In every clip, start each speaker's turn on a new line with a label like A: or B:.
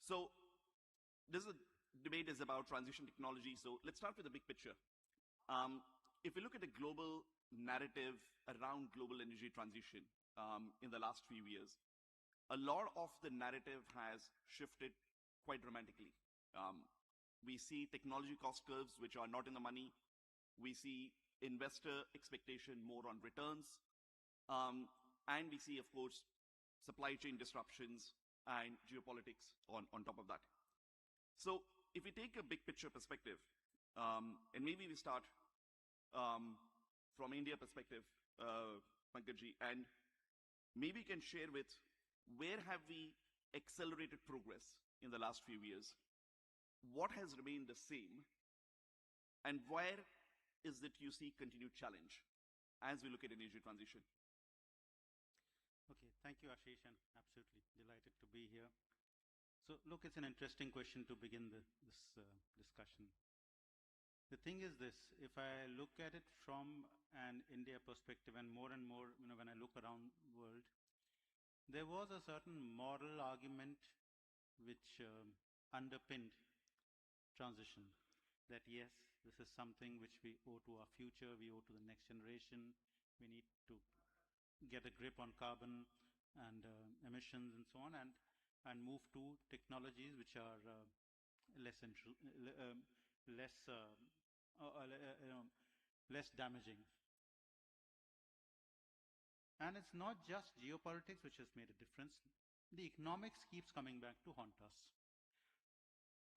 A: So this is debate is about transition technology. So let's start with the big picture. If we look at the global narrative around global energy transition in the last few years, a lot of the narrative has shifted quite dramatically. We see technology cost curves which are not in the money. We see investor expectation more on returns. And we see, of course, supply chain disruptions and geopolitics on top of that. So if we take a big picture perspective, and maybe we start from India perspective, Pankajji, and maybe you can share with where have we accelerated progress in the last few years? What has remained the same? And where is it you see continued challenge as we look at energy transition?
B: Okay, thank you, Ashish, and absolutely delighted to be here. So, look, it's an interesting question to begin this discussion. The thing is this, if I look at it from an India perspective and more, when I look around the world, there was a certain moral argument which underpinned transition. That yes, this is something which we owe to our future, we owe to the next generation, we need to get a grip on carbon and emissions and so on, and move to technologies which are less damaging. And it's not just geopolitics which has made a difference. The economics keeps coming back to haunt us.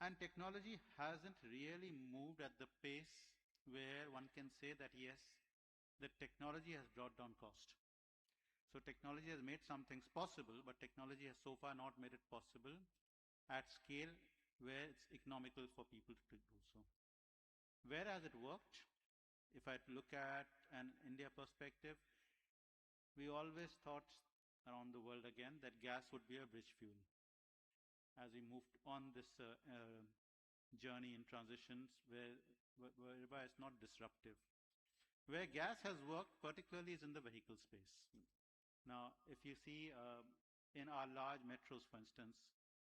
B: And technology hasn't really moved at the pace where one can say that yes, the technology has brought down cost. So technology has made some things possible, but technology has so far not made it possible at scale where it's economical for people to do so. Where has it worked? If I look at an India perspective, we always thought around the world again that gas would be a bridge fuel. As we moved on this journey in transitions whereby it's not disruptive. Where gas has worked particularly is in the vehicle space. Now, if you see in our large metros, for instance,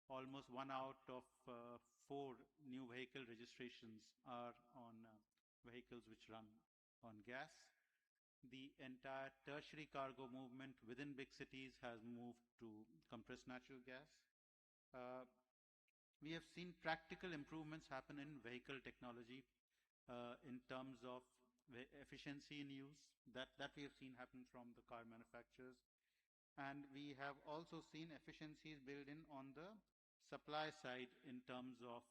B: almost 1 out of 4 new vehicle registrations are on vehicles which run on gas. The entire tertiary cargo movement within big cities has moved to compressed natural gas. We have seen practical improvements happen in vehicle technology in terms of efficiency in use. That we have seen happen from the car manufacturers. And we have also seen efficiencies built in on the supply side in terms of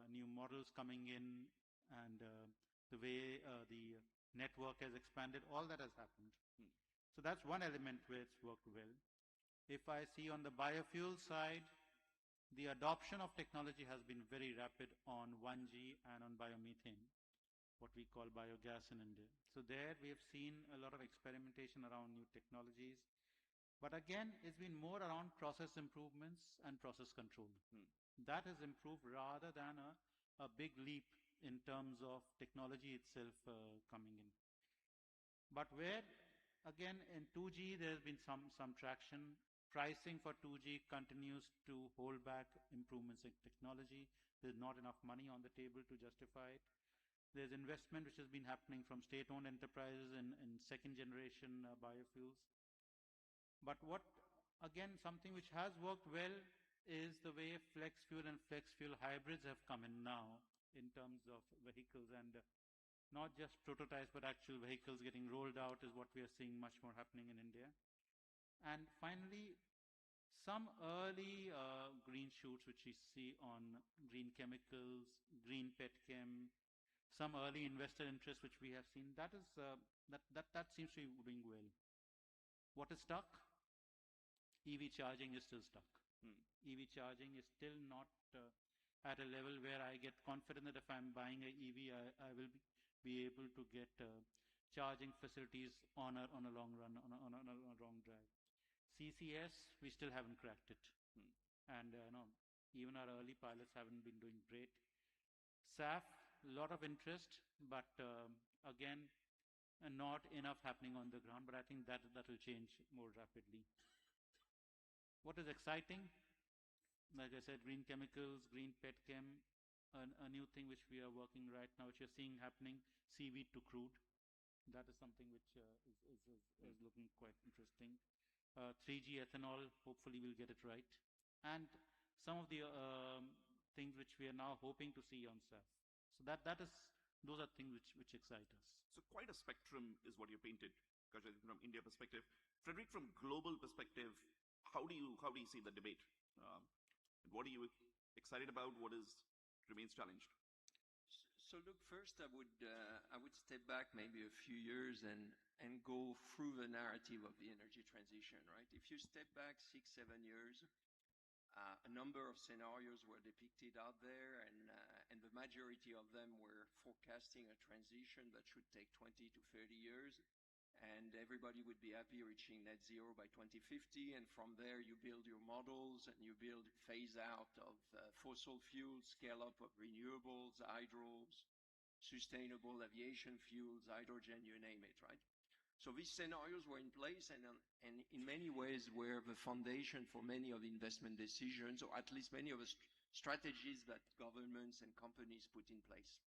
B: new models coming in and the way the network has expanded. All that has happened. So that's one element where it's worked well. If I see on the biofuel side, the adoption of technology has been very rapid on 1G and on biomethane, what we call biogas in India. So there we have seen a lot of experimentation around new technologies. But again, it's been more around process improvements and process control. That has improved rather than a big leap in terms of technology itself coming in. But where, again, in 2G, there's been some traction. Pricing for 2G continues to hold back improvements in technology. There's not enough money on the table to justify it. There's investment which has been happening from state-owned enterprises in second-generation biofuels. But what, again, something which has worked well is the way flex fuel and flex fuel hybrids have come in now in terms of vehicles, and not just prototypes, but actual vehicles getting rolled out is what we are seeing much more happening in India. And finally, some early green shoots which we see on green chemicals, green petchem, some early investor interest which we have seen, that seems to be doing well. What is stuck? EV charging is still stuck. EV charging is still not at a level where I get confident that if I'm buying an EV, I will be able to get charging facilities on a long run, on a long drive. CCS, we still haven't cracked it. And no, even our early pilots haven't been doing great. SAF, a lot of interest, but again, not enough happening on the ground, but I think that will change more rapidly. What is exciting? like I said, green chemicals, green petchem, a new thing which we are working right now, which you're seeing happening, seaweed to crude. That is something which is looking quite interesting. 3G ethanol, hopefully we'll get it right. And some of the things which we are now hoping to see on SAF. So those are things which excite us.
A: So quite a spectrum is what you painted, Kajal, from India perspective. Frederick, from global perspective, how do you see the debate? What are you excited about? What remains challenged?
C: So look, first I would step back maybe a few years and go through the narrative of the energy transition, right? If you step back 6-7 years, a number of scenarios were depicted out there, and the majority of them were forecasting a transition that should take 20 to 30 years, and everybody would be happy reaching net zero by 2050, and from there you build your models and you build phase out of fossil fuels, scale up of renewables, hydros, sustainable aviation fuels, hydrogen, you name it, right? So these scenarios were in place and in many ways were the foundation for many of the investment decisions, or at least many of the strategies that governments and companies put in place.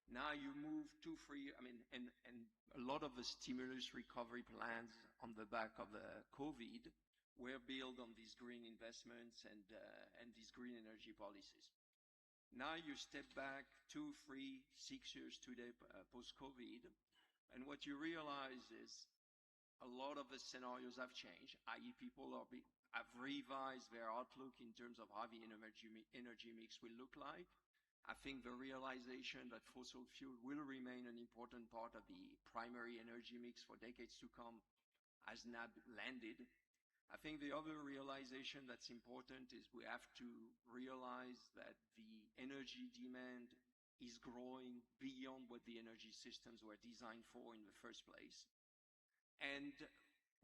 C: Now you move 2-3, and a lot of the stimulus recovery plans on the back of the COVID were built on these green investments and these green energy policies. Now you step back 2, 3, 6 years today post-COVID, and what you realize is a lot of the scenarios have changed, i.e. people have revised their outlook in terms of how the energy mix will look like. I think the realization that fossil fuel will remain an important part of the primary energy mix for decades to come has now landed. I think the other realization that's important is we have to realize that the energy demand is growing beyond what the energy systems were designed for in the first place. And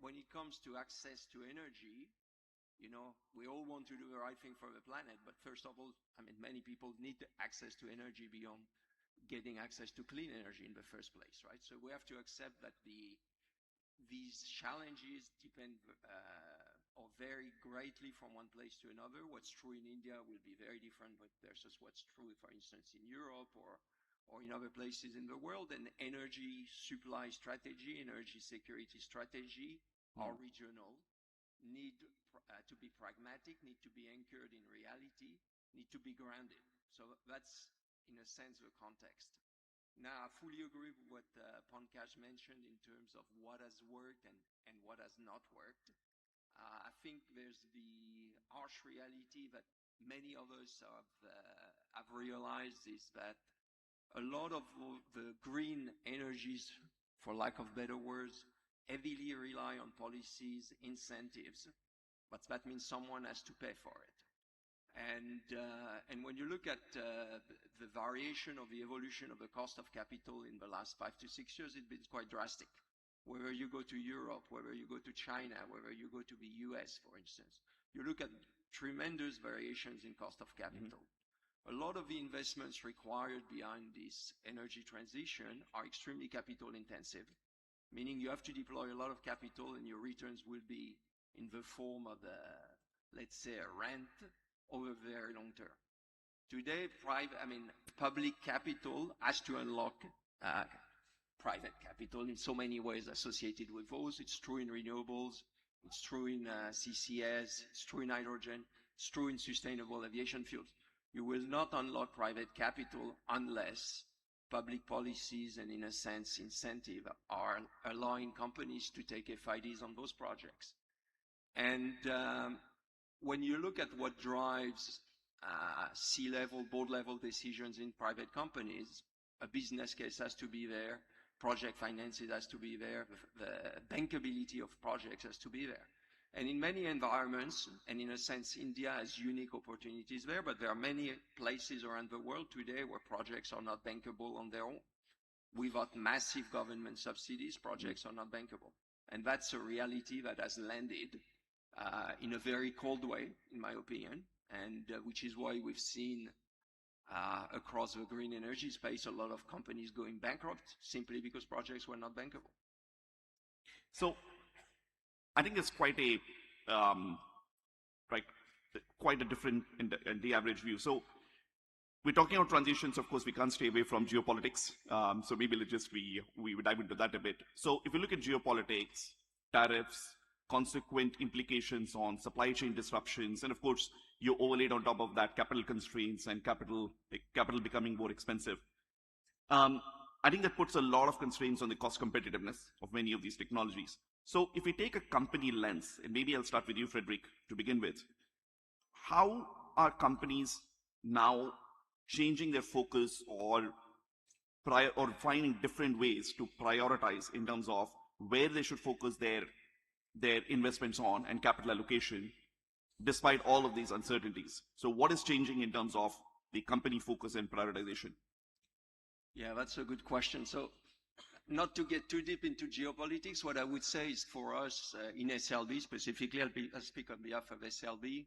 C: when it comes to access to energy, you know, we all want to do the right thing for the planet, but first of all, many people need access to energy beyond getting access to clean energy in the first place, right? So we have to accept that these challenges depend or vary greatly from one place to another. What's true in India will be very different versus what's true, for instance, in Europe or in other places in the world. And energy supply strategy, energy security strategy are regional, need to be pragmatic, need to be anchored in reality, need to be grounded. So that's, in a sense, the context. Now, I fully agree with what Pankaj mentioned in terms of what has worked and what has not worked. I think there's the harsh reality that many of us have realized is that a lot of the green energies, for lack of better words, heavily rely on policies, incentives, but that means someone has to pay for it. And when you look at the variation of the evolution of the cost of capital in the last 5 to 6 years, it's been quite drastic. Whether you go to Europe, whether you go to China, whether you go to the US, for instance, you look at tremendous variations in cost of capital. A lot of the investments required behind this energy transition are extremely capital intensive, meaning you have to deploy a lot of capital and your returns will be in the form of, let's say, a rent over very long term. Today, public capital has to unlock private capital in so many ways associated with those. It's true in renewables, it's true in CCS, it's true in hydrogen, it's true in sustainable aviation fuels. You will not unlock private capital unless public policies and, in a sense, incentive are allowing companies to take FIDs on those projects. And when you look at what drives C-level, board-level decisions in private companies, a business case has to be there, project finances has to be there, the bankability of projects has to be there. And in many environments, and in a sense, India has unique opportunities there, but there are many places around the world today where projects are not bankable on their own. Without massive government subsidies, projects are not bankable. And that's a reality that has landed in a very cold way, in my opinion, and which is why we've seen across the green energy space a lot of companies going bankrupt simply because projects were not bankable.
A: So I think it's quite a quite a different in the average view. So we're talking about transitions. Of course, we can't stay away from geopolitics. So maybe let's just we dive into that a bit. So if you look at geopolitics, tariffs, consequent implications on supply chain disruptions, and of course, you overlaid on top of that capital constraints and capital becoming more expensive. I think that puts a lot of constraints on the cost competitiveness of many of these technologies. So if we take a company lens, and maybe I'll start with you, Frederick, to begin with, how are companies now changing their focus or finding different ways to prioritize in terms of where they should focus their investments on and capital allocation, despite all of these uncertainties? So what is changing in terms of the company focus and prioritization?
C: Yeah, that's a good question. So not to get too deep into geopolitics, what I would say is for us in SLB specifically, I'll speak on behalf of SLB.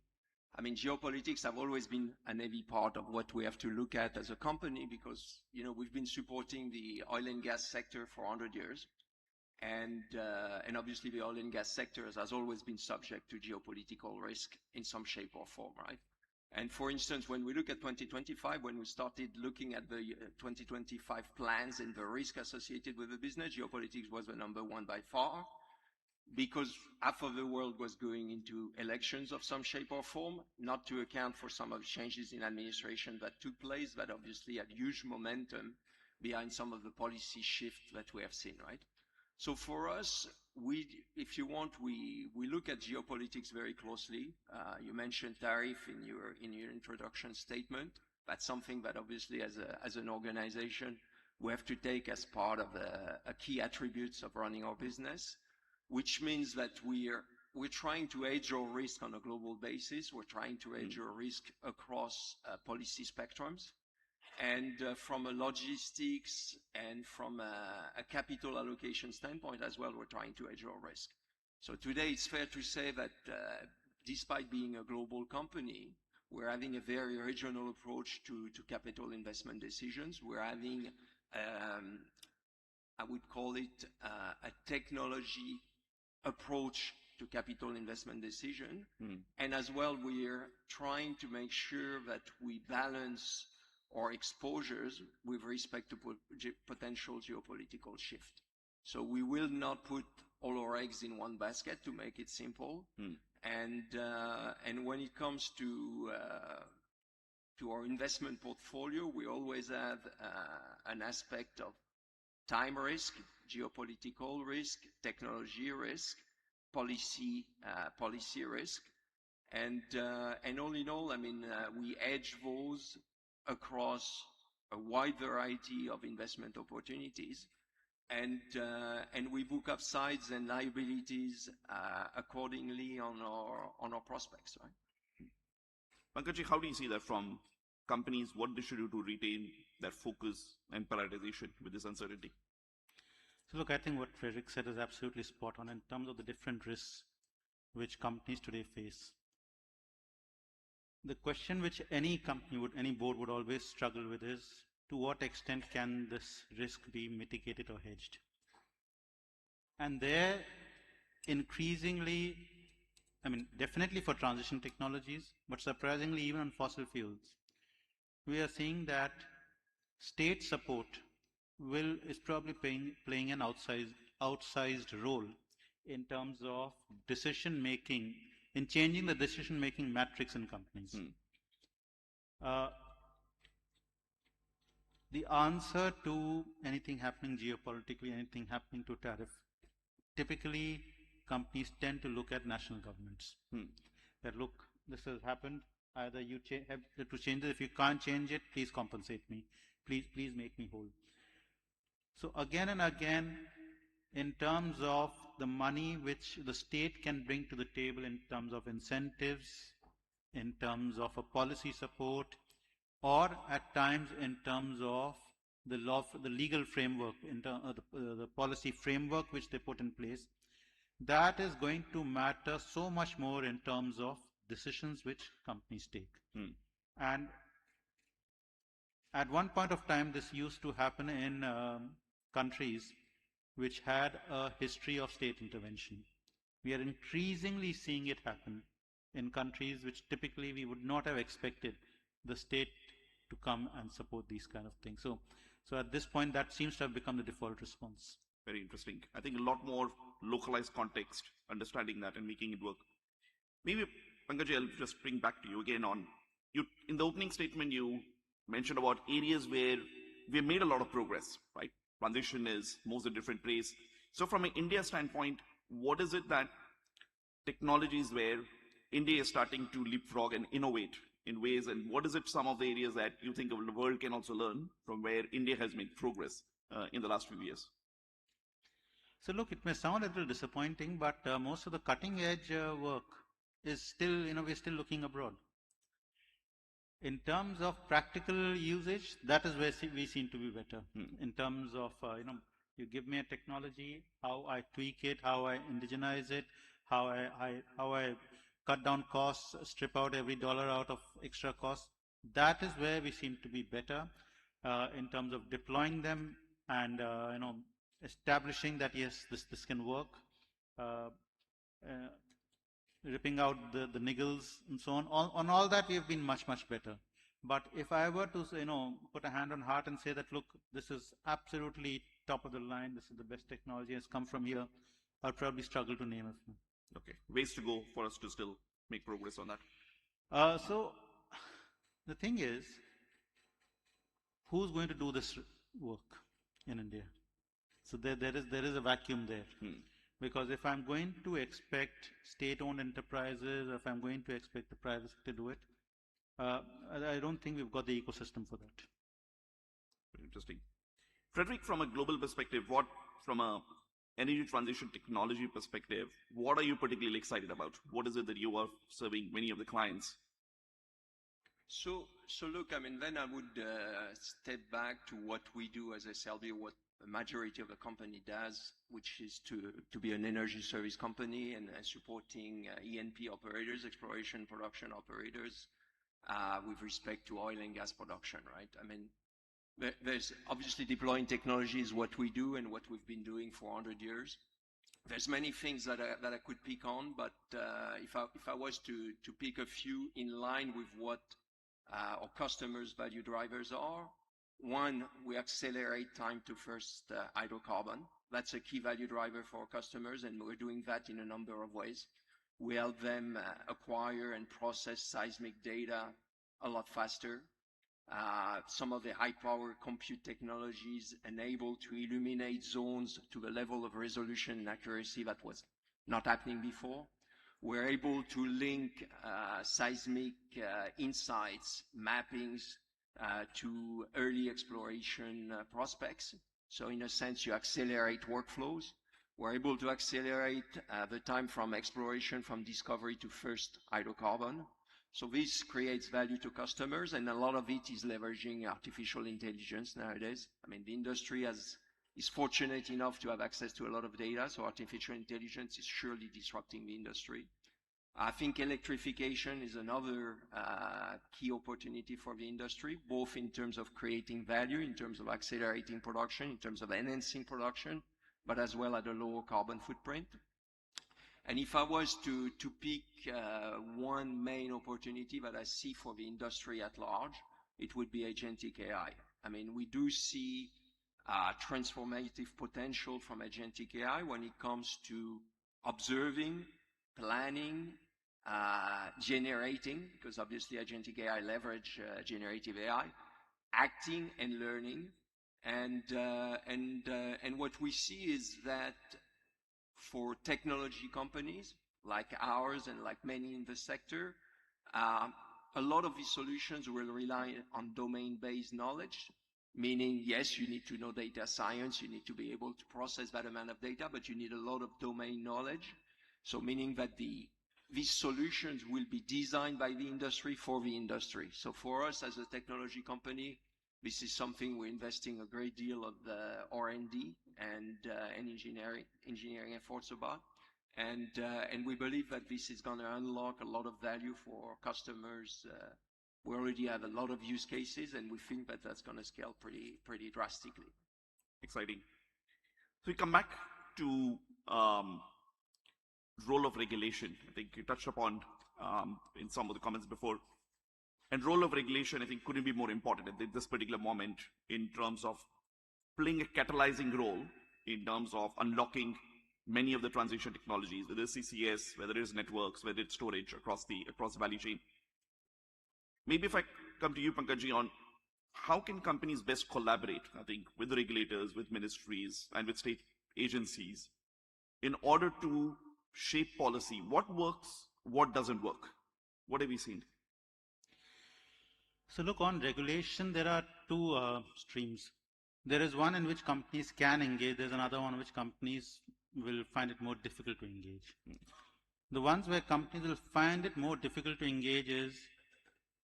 C: I mean, geopolitics have always been an heavy part of what we have to look at as a company because, you know, we've been supporting the oil and gas sector for 100 years. And obviously the oil and gas sector has always been subject to geopolitical risk in some shape or form, right? And for instance, when we look at 2025, when we started looking at the 2025 plans and the risk associated with the business, geopolitics was the number one by far, because half of the world was going into elections of some shape or form, not to account for some of the changes in administration that took place, that obviously had huge momentum behind some of the policy shifts that we have seen, right? So for us, if you want, we look at geopolitics very closely. You mentioned tariff in your introduction statement. That's something that obviously as an organization, we have to take as part of a key attributes of running our business, which means that we're trying to hedge our risk on a global basis. We're trying to hedge our risk across policy spectrums. And from a logistics and from a capital allocation standpoint as well, we're trying to hedge our risk. So today it's fair to say that despite being a global company, we're having a very regional approach to capital investment decisions. We're having, I would call it a technology approach to capital investment decision. And as well, we're trying to make sure that we balance our exposures with respect to potential geopolitical shift. So we will not put all our eggs in one basket, to make it simple. And when it comes to our investment portfolio, we always have an aspect of time risk, geopolitical risk, technology risk, policy risk, and all in all, I mean, we hedge those across a wide variety of investment opportunities, and we book upsides and liabilities accordingly on our prospects, right?
A: Pankaj, how do you see that from companies? What they should do to retain their focus and prioritization with this uncertainty?
B: So look, I think what Frederick said is absolutely spot on in terms of the different risks which companies today face. The question which any board would always struggle with is, to what extent can this risk be mitigated or hedged? And there, increasingly, I mean, definitely for transition technologies, but surprisingly even on fossil fuels, we are seeing that state support is probably playing an outsized role in terms of decision making, in changing the decision making matrix in companies. The answer to anything happening geopolitically, anything happening to tariff, typically companies tend to look at national governments. That look, this has happened. Either you have to change it. If you can't change it, please compensate me. Please make me whole. So again and again, in terms of the money which the state can bring to the table in terms of incentives, in terms of a policy support, or at times in terms of the legal framework, the policy framework which they put in place, that is going to matter so much more in terms of decisions which companies take. And at one point of time, this used to happen in countries which had a history of state intervention. We are increasingly seeing it happen in countries which typically we would not have expected the state to come and support these kind of things. So at this point, that seems to have become the default response.
A: Very interesting. I think a lot more localized context, understanding that and making it work. Maybe, Pankaj, I'll just bring back to you again on, you in the opening statement, you mentioned about areas where we made a lot of progress, right? Transition is moves at different pace. So from an India standpoint, what is it that technologies where India is starting to leapfrog and innovate in ways, and what is it some of the areas that you think the world can also learn from where India has made progress in the last few years?
B: So look, it may sound a little disappointing, but most of the cutting edge work is still, we're still looking abroad. In terms of practical usage, that is where we seem to be better. In terms of, you give me a technology, how I tweak it, how I indigenize it, how I cut down costs, strip out every dollar out of extra costs. That is where we seem to be better in terms of deploying them and establishing that yes, this can work. Ripping out the niggles and so on. On all that, we have been much better. But if I were to put a hand on heart and say that, look, this is absolutely top of the line, this is the best technology, has come from here, I'll probably struggle to name it.
A: Okay, ways to go for us to still make progress on that.
B: So the thing is, who's going to do this work in India? So there is a vacuum there. Because if I'm going to expect state-owned enterprises, if I'm going to expect the private sector to do it, I don't think we've got the ecosystem for that.
A: Very interesting. Frederick, from a global perspective, what, from a energy transition technology perspective, what are you particularly excited about? What is it that you are serving many of the clients?
C: So look, I mean, then I would step back to what we do as SLB, what the majority of the company does, which is to be an energy service company and supporting E&P operators, exploration production operators, with respect to oil and gas production, right? I mean, there's obviously deploying technology is what we do and what we've been doing for 100 years. There's many things that I could pick on, but if I was to pick a few in line with what our customers' value drivers are, one, we accelerate time to first hydrocarbon. That's a key value driver for our customers, and we're doing that in a number of ways. We help them acquire and process seismic data a lot faster. Some of the high-power compute technologies enable to illuminate zones to the level of resolution and accuracy that was not happening before. We're able to link seismic insights, mappings, to early exploration prospects. So in a sense, you accelerate workflows. We're able to accelerate the time from exploration, from discovery to first hydrocarbon. So this creates value to customers, and a lot of it is leveraging artificial intelligence nowadays. I mean, the industry is fortunate enough to have access to a lot of data, so artificial intelligence is surely disrupting the industry. I think electrification is another key opportunity for the industry, both in terms of creating value, in terms of accelerating production, in terms of enhancing production, but as well at a lower carbon footprint. And if I was to pick one main opportunity that I see for the industry at large, it would be agentic AI. I mean, we do see transformative potential from agentic AI when it comes to observing, planning, generating, because obviously agentic AI leverage generative AI, acting and learning. And what we see is that for technology companies like ours and like many in the sector, a lot of these solutions will rely on domain-based knowledge, meaning, yes, you need to know data science, you need to be able to process that amount of data, but you need a lot of domain knowledge. So meaning that these solutions will be designed by the industry for the industry. So for us as a technology company, this is something we're investing a great deal of R&D and engineering efforts about. And we believe that this is going to unlock a lot of value for customers. We already have a lot of use cases, and we think that that's going to scale pretty drastically.
A: Exciting. So we come back to role of regulation. I think you touched upon in some of the comments before. And role of regulation, I think, couldn't be more important at this particular moment in terms of playing a catalyzing role in terms of unlocking many of the transition technologies, whether it's CCS, whether it's networks, whether it's storage across the value chain. Maybe if I come to you, Pankajji, on how can companies best collaborate, I think, with the regulators, with ministries, and with state agencies in order to shape policy? What works, what doesn't work? What have we seen?
B: So look, on regulation, there are two streams. There is one in which companies can engage. There's another one in which companies will find it more difficult to engage. The ones where companies will find it more difficult to engage is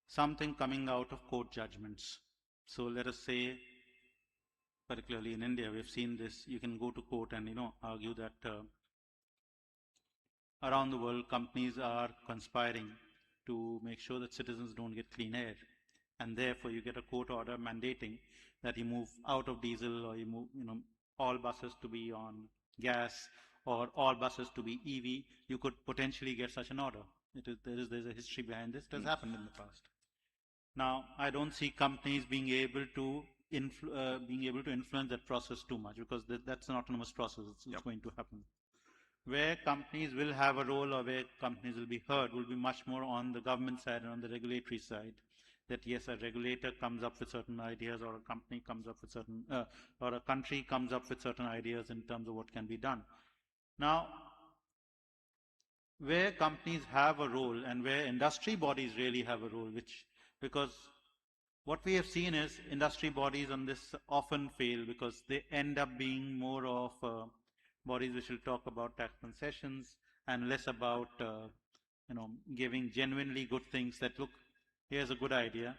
B: something coming out of court judgments. So let us say, particularly in India, we've seen this. You can go to court and argue that around the world companies are conspiring to make sure that citizens don't get clean air, and therefore you get a court order mandating that you move out of diesel, or you move all buses to be on gas, or all buses to be EV. You could potentially get such an order. There's a history behind this. It has happened in the past. Now, I don't see companies being able to influence that process too much, because that's an autonomous process. It's going to happen. Where companies will have a role, or where companies will be heard, will be much more on the government side and on the regulatory side. That yes, a regulator comes up with certain ideas, or a company comes up with certain, or a country comes up with certain ideas in terms of what can be done. Now, where companies have a role and where industry bodies really have a role, because what we have seen is industry bodies on this often fail, because they end up being more of bodies which will talk about tax concessions and less about giving genuinely good things. That look, here's a good idea.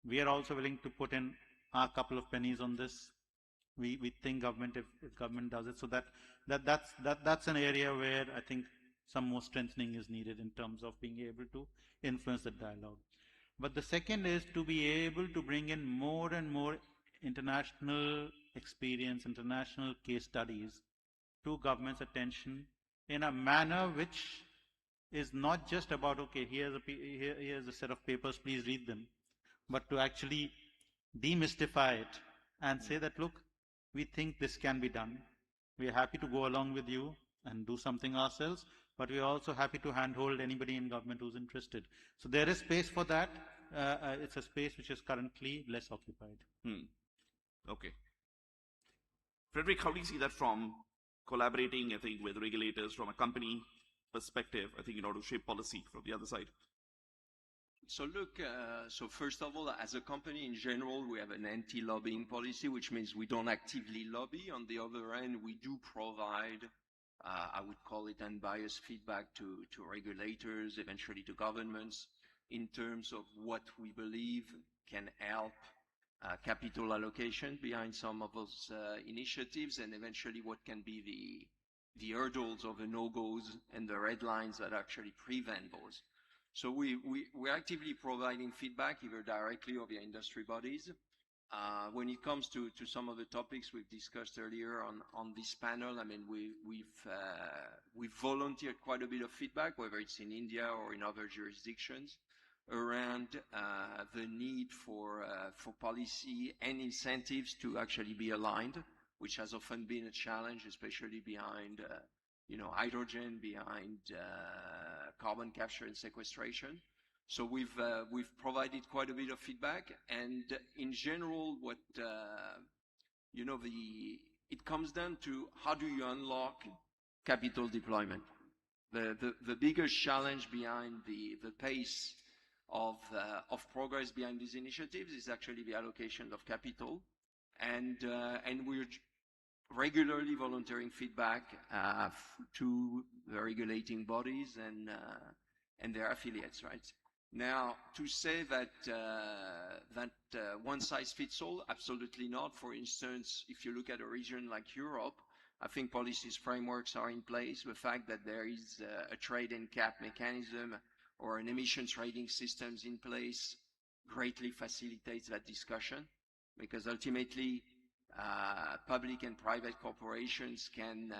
B: We are also willing to put in our couple of pennies on this. We think government, if government does it, so that's an area where I think some more strengthening is needed in terms of being able to influence the dialogue. But the second is to be able to bring in more and more international experience, international case studies to government's attention in a manner which is not just about, okay, here's a set of papers, please read them, but to actually demystify it and say that, look, we think this can be done. We are happy to go along with you and do something ourselves, but we are also happy to handhold anybody in government who's interested. So there is space for that. It's a space which is currently less occupied.
A: Okay. Frederick, how do you see that from collaborating, I think, with regulators from a company perspective, I think, in order to shape policy from the other side?
C: So look, so first of all, as a company in general, we have an anti-lobbying policy, which means we don't actively lobby. On the other end, we do provide, I would call it unbiased feedback to regulators, eventually to governments, in terms of what we believe can help capital allocation behind some of those initiatives, and eventually what can be the hurdles or the no-goes and the red lines that actually prevent those. So we're actively providing feedback, either directly or via industry bodies. When it comes to some of the topics we've discussed earlier on this panel, I mean, we've volunteered quite a bit of feedback, whether it's in India or in other jurisdictions, around the need for policy and incentives to actually be aligned, which has often been a challenge, especially behind hydrogen, behind carbon capture and sequestration. So we've provided quite a bit of feedback, and in general, what it comes down to, how do you unlock capital deployment? The biggest challenge behind the pace of progress behind these initiatives is actually the allocation of capital, and we're regularly volunteering feedback to the regulating bodies and their affiliates, right? Now, to say that one size fits all, absolutely not. For instance, if you look at a region like Europe, I think policies frameworks are in place. The fact that there is a trade and cap mechanism or an emission trading systems in place greatly facilitates that discussion, because ultimately public and private corporations can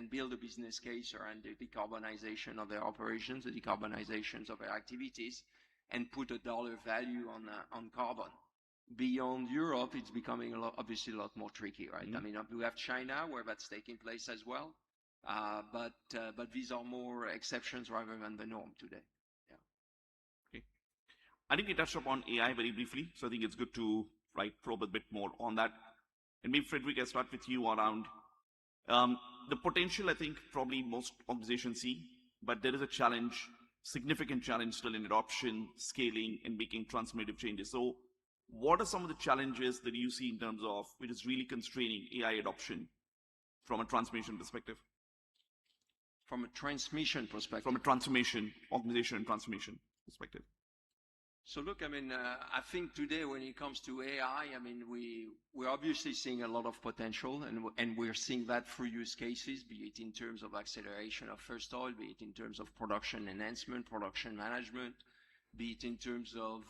C: build a business case around the decarbonization of their operations, the decarbonizations of their activities, and put a dollar value on carbon. Beyond Europe, it's becoming obviously a lot more tricky, right? I mean, we have China where that's taking place as well, but these are more exceptions rather than the norm today. Yeah.
A: Okay. I think you touched upon AI very briefly, so I think it's good to probe a bit more on that. And maybe Frederick, I'll start with you around the potential. I think probably most organizations see, but there is a challenge, significant challenge still in adoption, scaling, and making transformative changes. So what are some of the challenges that you see in terms of which is really constraining AI adoption from a transformation perspective?
C: From a transmission perspective?
A: From a transformation, organization and transformation perspective.
C: So look, I mean, I think today when it comes to AI, I mean, we're obviously seeing a lot of potential, and we're seeing that through use cases, be it in terms of acceleration of first oil, be it in terms of production enhancement, production management, be it in terms of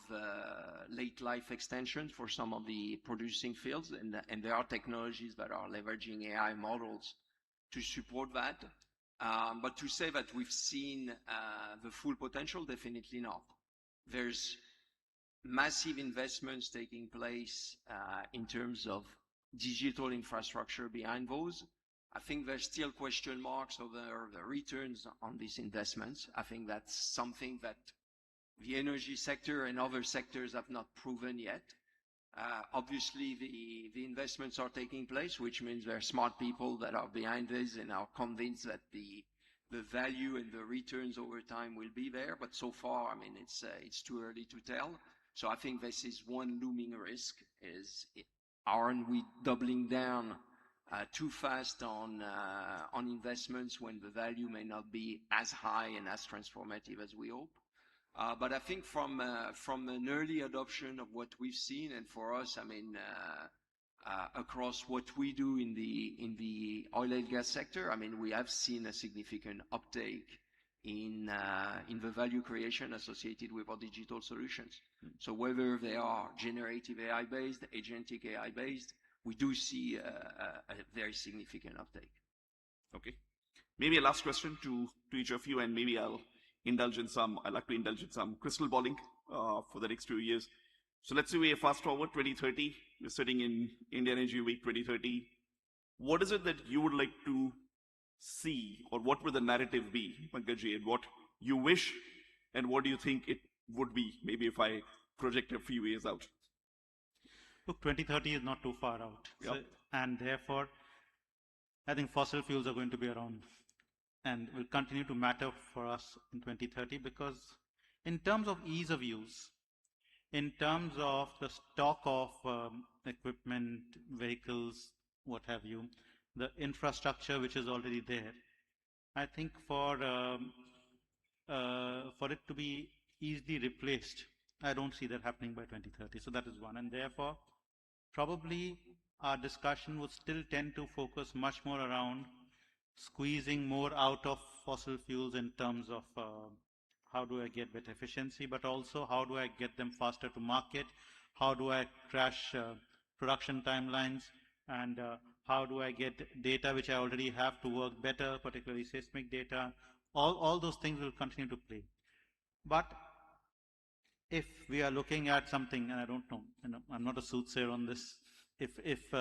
C: late life extension for some of the producing fields, and there are technologies that are leveraging AI models to support that. But to say that we've seen the full potential, definitely not. There's massive investments taking place in terms of digital infrastructure behind those. I think there's still question marks over the returns on these investments. I think that's something that the energy sector and other sectors have not proven yet. Obviously, the investments are taking place, which means there are smart people that are behind this and are convinced that the value and the returns over time will be there. But so far, I mean, it's too early to tell. So I think this is one looming risk: aren't we doubling down too fast on investments when the value may not be as high and as transformative as we hope? But I think from an early adoption of what we've seen, and for us, I mean, across what we do in the oil and gas sector, I mean, we have seen a significant uptake in the value creation associated with our digital solutions. So whether they are generative AI based, agentic AI based, we do see a very significant uptake.
A: Okay. Maybe a last question to each of you, and maybe I'd like to indulge in some crystal balling for the next few years. So let's say we fast forward 2030, we're sitting in India Energy Week 2030. What is it that you would like to see, or what would the narrative be, Pankaj, and what you wish, and what do you think it would be, maybe if I project a few years out?
B: Look, 2030 is not too far out.
A: Yep.
B: So, and therefore, I think fossil fuels are going to be around and will continue to matter for us in 2030, because in terms of ease of use, in terms of the stock of equipment, vehicles, what have you, the infrastructure which is already there, I think for it to be easily replaced, I don't see that happening by 2030. So that is one. And therefore, probably our discussion would still tend to focus much more around squeezing more out of fossil fuels in terms of how do I get better efficiency, but also how do I get them faster to market, how do I crash production timelines, and how do I get data which I already have to work better, particularly seismic data. All those things will continue to play. But if we are looking at something, and I don't know, I'm not a soothsayer on this, if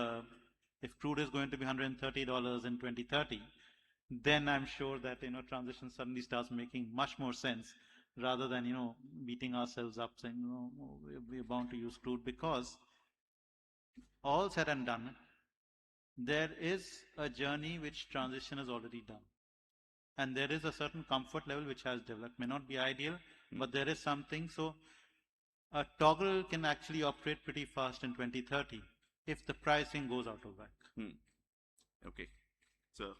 B: crude is going to be $130 in 2030, then I'm sure that transition suddenly starts making much more sense, rather than beating ourselves up saying we're bound to use crude. Because all said and done, there is a journey which transition has already done, and there is a certain comfort level which has developed. May not be ideal, but there is something. So a toggle can actually operate pretty fast in 2030 if the pricing goes out of whack.
A: Okay. So,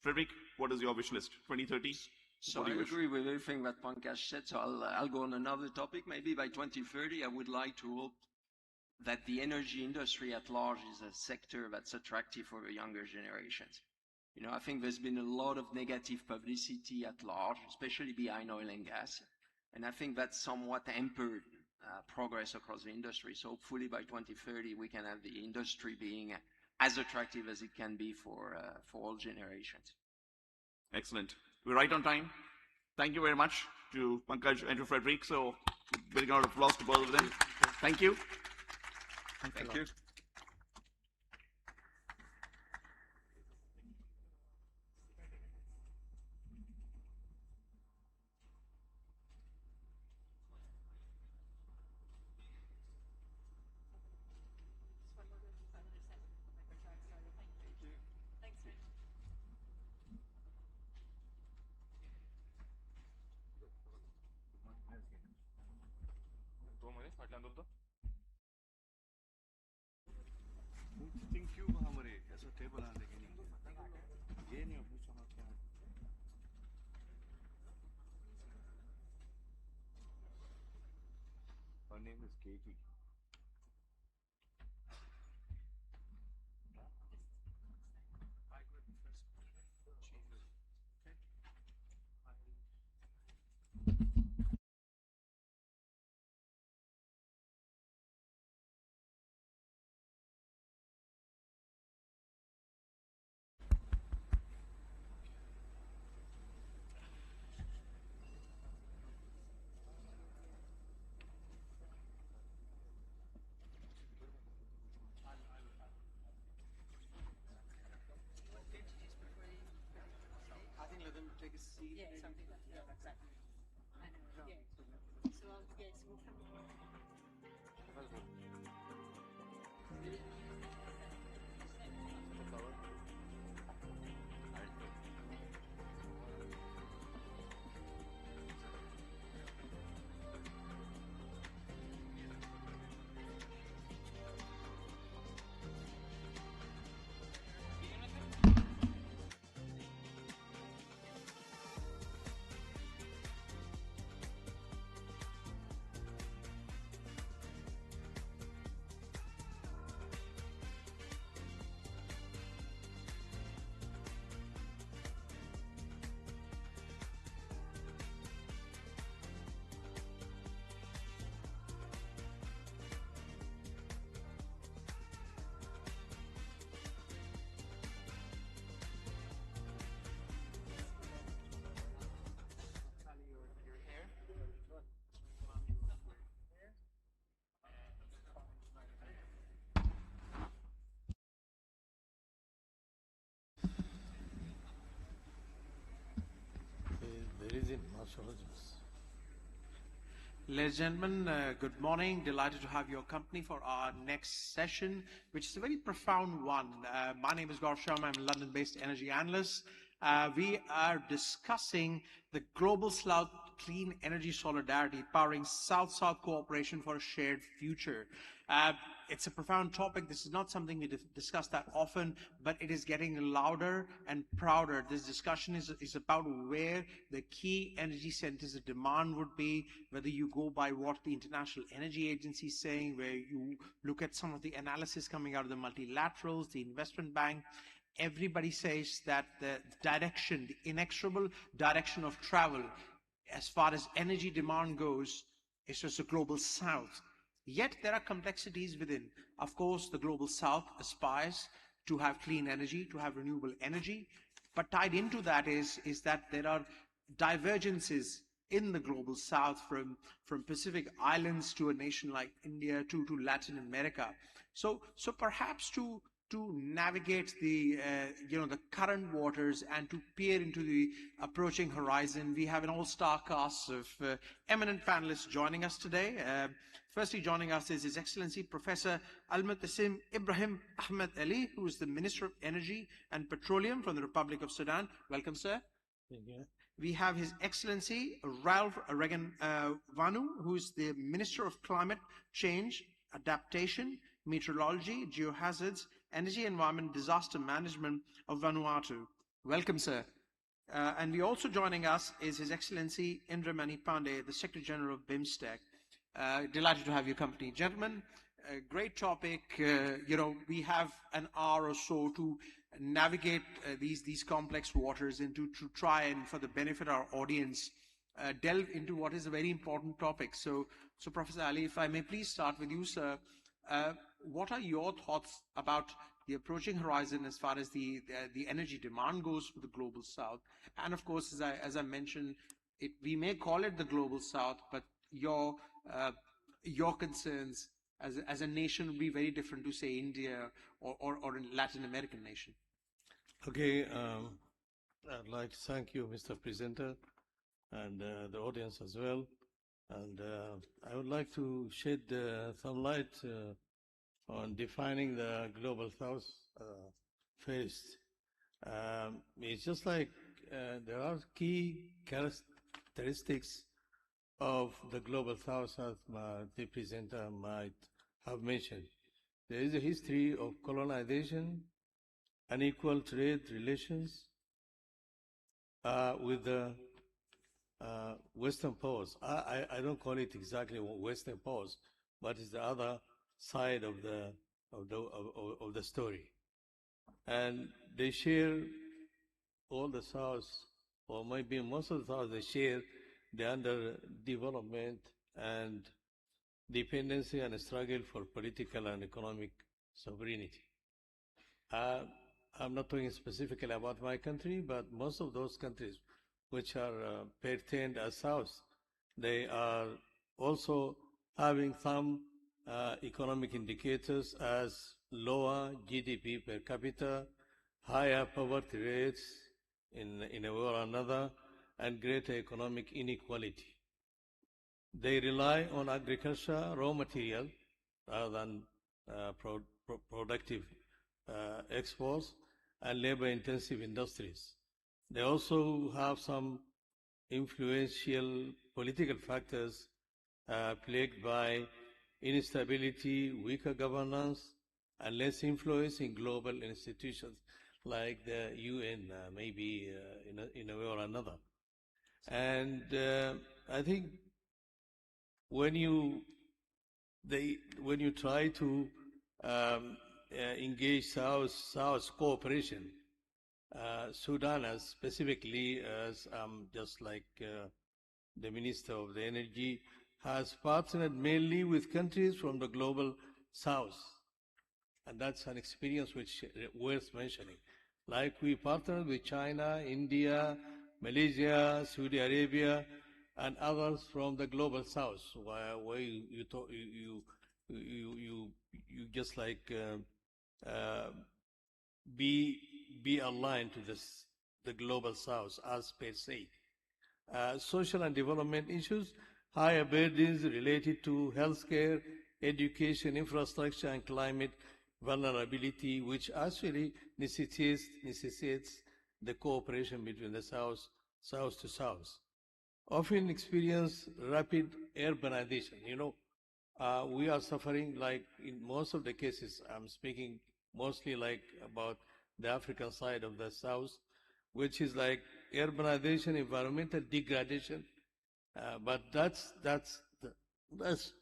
A: Frederick, what is your wish list? 2030?
C: So I agree with everything that Pankaj said. So I'll go on another topic. Maybe by 2030, I would like to hope that the energy industry at large is a sector that's attractive for the younger generations. I think there's been a lot of negative publicity at large, especially behind oil and gas. And I think that's somewhat hampered progress across the industry. So hopefully by 2030, we can have the industry being as attractive as it can be for all generations.
A: Excellent. We're right on time. Thank you very much to Pankaj and to Frederic. So, big round of applause to both of them. Thank you.
C: Thank you.
D: Her name is Katie.
E: I think let them take a seat.
F: Yeah,
E: maybe.
F: something like that. Yeah, exactly. I know. Yeah. So yes, we'll come.
D: There is in Maharashtra.
E: Ladies and gentlemen, good morning. Delighted to have your company for our next session, which is a very profound one. My name is Gaurav Sharma. I'm a London-based energy analyst. We are discussing the Global South Clean Energy Solidarity, powering South-South cooperation for a shared future. It's a profound topic. This is not something we discuss that often, but it is getting louder and prouder. This discussion is about where the key energy centers of demand would be, whether you go by what the International Energy Agency is saying, where you look at some of the analysis coming out of the multilaterals, the investment bank. Everybody says that the direction, the inexorable direction of travel, as far as energy demand goes, is just a global south. Yet there are complexities within. Of course, the global south aspires to have clean energy, to have renewable energy, but tied into that is that there are divergences in the global south, from Pacific Islands to a nation like India to Latin America. So perhaps to navigate the the current waters and to peer into the approaching horizon, we have an all-star cast of eminent panelists joining us today. Firstly, joining us is His Excellency Professor Al-Muttasim Ibrahim Ahmed Ali, who is the Minister of Energy and Petroleum from the Republic of Sudan. Welcome, sir.
D: Thank you.
E: We have His Excellency Ralph Regan Vanu, who is the Minister of Climate Change, Adaptation, Meteorology, Geohazards, Energy, Environment, Disaster Management of Vanuatu. Welcome, sir. And we also joining us is His Excellency Indramani Pandey, the Secretary General of BIMSTEC. Delighted to have your company. Gentlemen, great topic. We have an hour or so to navigate these complex waters and to try and, for the benefit of our audience, delve into what is a very important topic. So Professor Ali, if I may please start with you, sir. What are your thoughts about the approaching horizon as far as the energy demand goes for the global south. And of course, as I mentioned, we may call it the global south, but your concerns as a nation would be very different to, say, India or a Latin American nation.
D: Okay, I'd like to thank you, Mr. Presenter, and the audience as well. And I would like to shed some light on defining the global south first. It's just like there are key characteristics of the global south, as the presenter might have mentioned. There is a history of colonization, unequal trade relations with the Western powers. I don't call it exactly Western powers, but it's the other side of the story. And they share all the South, or maybe most of the South, they share the underdevelopment and dependency and struggle for political and economic sovereignty. I'm not talking specifically about my country, but most of those countries which are pertained as South, they are also having some economic indicators as lower GDP per capita, higher poverty rates in a way or another, and greater economic inequality. They rely on agriculture, raw material, rather than productive exports, and labor-intensive industries. They also have some influential political factors plagued by instability, weaker governance, and less influence in global institutions like the UN, maybe in a way or another. And I think when you try to engage South cooperation, Sudan, as specifically, as just like the Minister of the Energy, has partnered mainly with countries from the global South. And that's an experience which worth mentioning. Like we partnered with China, India, Malaysia, Saudi Arabia, and others from the global South, where you just like be aligned to the global South as per se. Social and development issues, higher burdens related to healthcare, education, infrastructure, and climate vulnerability, which actually necessitates the cooperation between the South to South. Often experience rapid urbanization. We are suffering, like in most of the cases, I'm speaking mostly like about the African side of the South, which is like urbanization, environmental degradation, but that's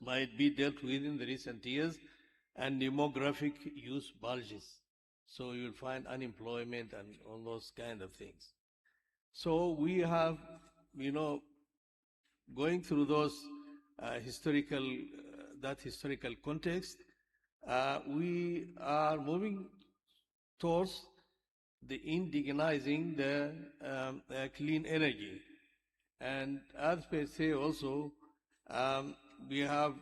D: might be dealt with in the recent years, and demographic use bulges. So you'll find unemployment and all those kind of things. So we have, going through those historical context, we are moving towards the indigenizing the clean energy. And as per se also, we have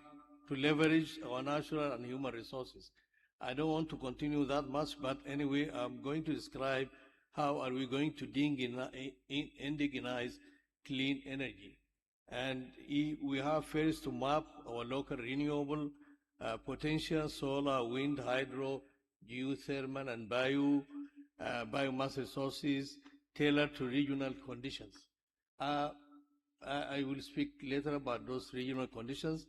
D: to leverage our natural and human resources. I don't want to continue that much, but anyway, I'm going to describe how are we going to indigenize clean energy. And we have first to map our local renewable potential, solar, wind, hydro, geothermal, and biomass resources tailored to regional conditions. I will speak later about those regional conditions,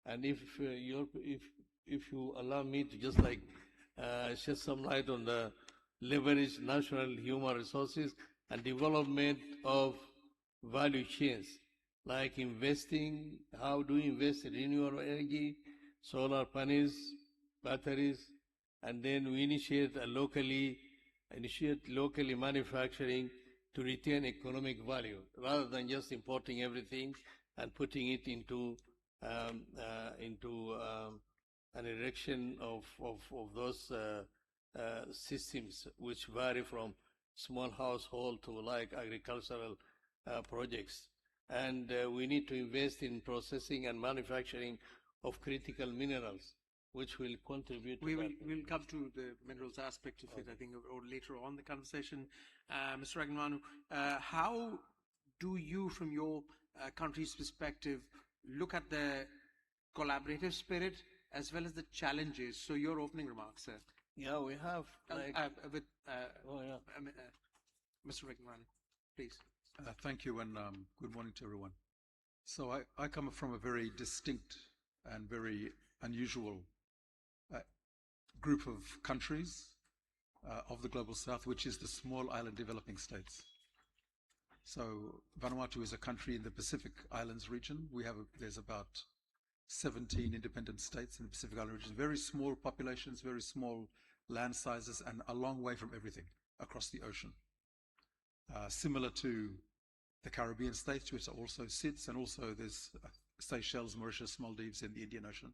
D: and if you allow me to just like shed some light on the leverage natural human resources and development of value chains, like investing, how do we invest in renewable energy, solar panels, batteries, and then we initiate locally manufacturing to retain economic value, rather than just importing everything and putting it into an erection of those systems which vary from small household to like agricultural projects. And we need to invest in processing and manufacturing of critical minerals, which will contribute to
E: We'll come to the minerals aspect of it, I think, or later on the conversation. Mr. Raghunathan, how do you, from your country's perspective, look at the collaborative spirit as well as the challenges? So your opening remarks, sir.
D: Yeah, we have
E: With
D: oh, yeah.
E: Mr. Raghunathan, please.
G: Thank you, and good morning to everyone. So I come from a very distinct and very unusual group of countries of the Global South, which is the small island developing states. So Vanuatu is a country in the Pacific Islands region. There's about 17 independent states in the Pacific Island region. Very small populations, very small land sizes, and a long way from everything across the ocean. Similar to the Caribbean states, which also sits, and also there's Seychelles, Mauritius, Maldives in the Indian Ocean.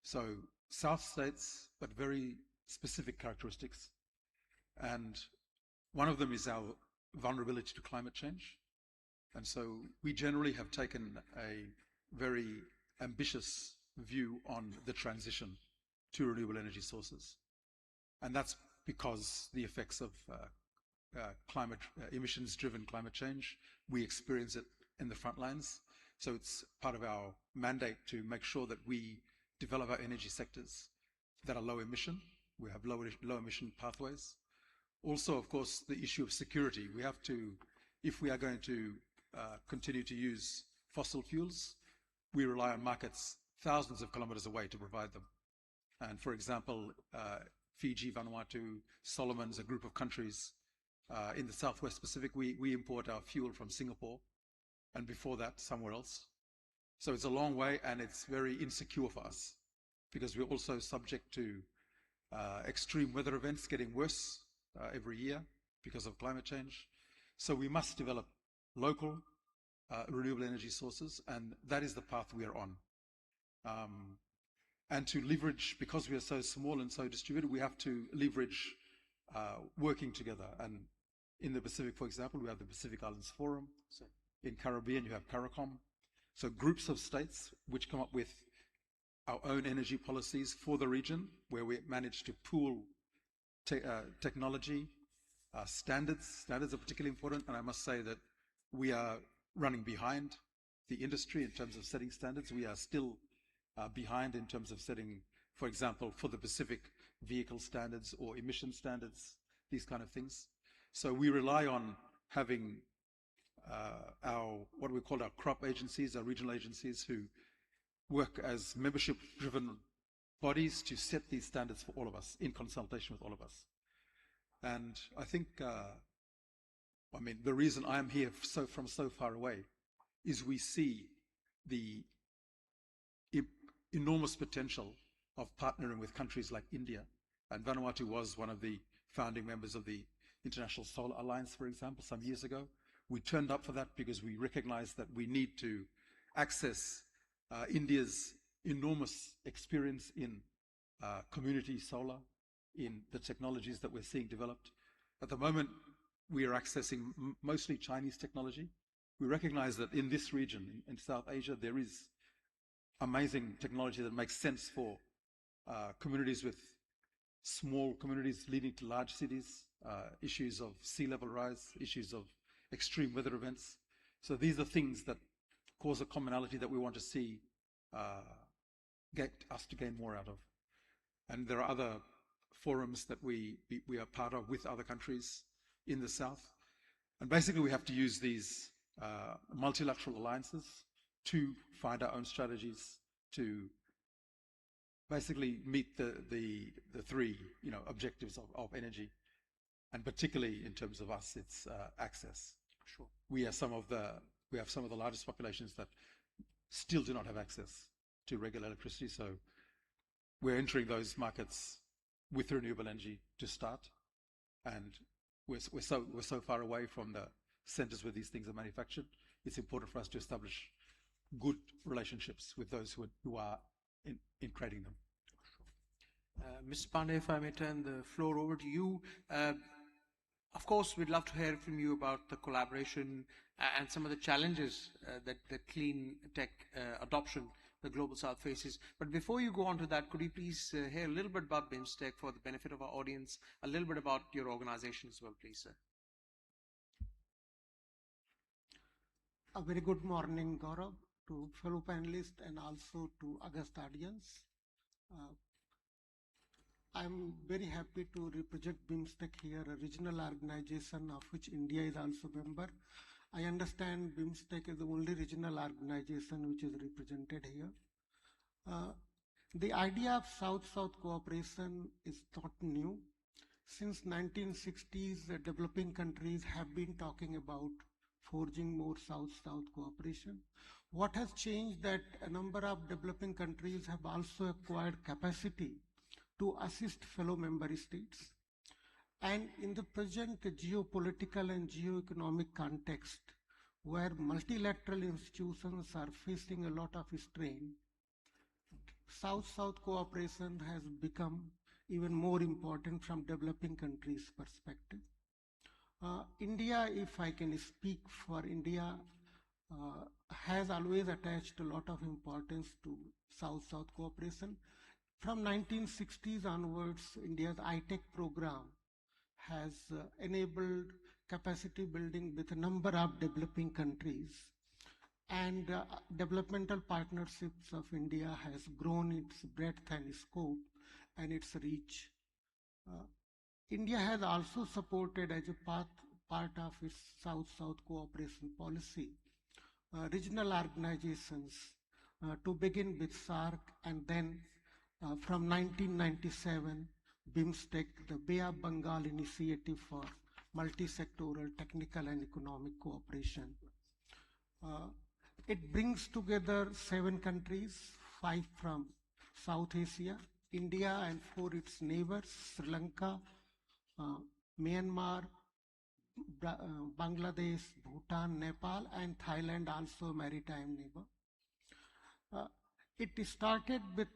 G: So South states, but very specific characteristics. And one of them is our vulnerability to climate change. And so we generally have taken a very ambitious view on the transition to renewable energy sources. And that's because the effects of emissions-driven climate change, we experience it in the front lines. So it's part of our mandate to make sure that we develop our energy sectors that are low emission. We have low emission pathways. Also, of course, the issue of security. We have to, if we are going to continue to use fossil fuels, we rely on markets thousands of kilometers away to provide them. And for example, Fiji, Vanuatu, Solomons, a group of countries in the Southwest Pacific, we import our fuel from Singapore, and before that, somewhere else. So it's a long way, and it's very insecure for us, because we're also subject to extreme weather events getting worse every year because of climate change. So we must develop local renewable energy sources, and that is the path we are on. And to leverage, because we are so small and so distributed, we have to leverage working together. And in the Pacific, for example, we have the Pacific Islands Forum. So in Caribbean, you have CARICOM. So groups of states which come up with our own energy policies for the region, where we manage to pool technology, standards. Standards are particularly important, and I must say that we are running behind the industry in terms of setting standards. We are still behind in terms of setting, for example, for the Pacific, vehicle standards or emission standards, these kind of things. So we rely on having what we call our crop agencies, our regional agencies, who work as membership-driven bodies to set these standards for all of us, in consultation with all of us. And I think, the reason I'm here from so far away is we see the enormous potential of partnering with countries like India. And Vanuatu was one of the founding members of the International Solar Alliance, for example, some years ago. We turned up for that because we recognized that we need to access India's enormous experience in community solar, in the technologies that we're seeing developed. At the moment, we are accessing mostly Chinese technology. We recognize that in this region, in South Asia, there is amazing technology that makes sense for communities with small communities leading to large cities, issues of sea level rise, issues of extreme weather events. So these are things that cause a commonality that we want to see get us to gain more out of. And there are other forums that we are part of with other countries in the South. And basically we have to use these multilateral alliances to find our own strategies to basically meet the three objectives of energy. And particularly in terms of us, it's access.
E: Sure.
G: We have some of the largest populations that still do not have access to regular electricity. So we're entering those markets with renewable energy to start, and we're so far away from the centers where these things are manufactured. It's important for us to establish good relationships with those who are in creating them.
E: Ms. Pandey, if I may turn the floor over to you. Of course, we'd love to hear from you about the collaboration and some of the challenges that the clean tech adoption the Global South faces. But before you go on to that, could you please hear a little bit about BIMSTEC for the benefit of our audience, a little bit about your organization as well, please, sir?
H: A very good morning, Gaurav, to fellow panelists and also to August audience. I'm very happy to represent BIMSTEC here, a regional organization of which India is also a member. I understand BIMSTEC is the only regional organization which is represented here. The idea of South-South cooperation is not new. Since 1960s, the developing countries have been talking about forging more South-South cooperation. What has changed that a number of developing countries have also acquired capacity to assist fellow member states. And in the present geopolitical and geoeconomic context, where multilateral institutions are facing a lot of strain, South-South cooperation has become even more important from developing countries' perspective. India, if I can speak for India, has always attached a lot of importance to South-South cooperation. From 1960s onwards, India's ITEC program has enabled capacity building with a number of developing countries. And developmental partnerships of India has grown its breadth and scope and its reach. India has also supported as a part of its South-South cooperation policy regional organizations to begin with SAARC and then from 1997 BIMSTEC, the Bay of Bengal Initiative for Multi-Sectoral Technical and Economic Cooperation. It brings together 7 countries, 5 from South Asia, India and 4 its neighbors, Sri Lanka, Myanmar, Bangladesh, Bhutan, Nepal, and Thailand, also a maritime neighbor. It started with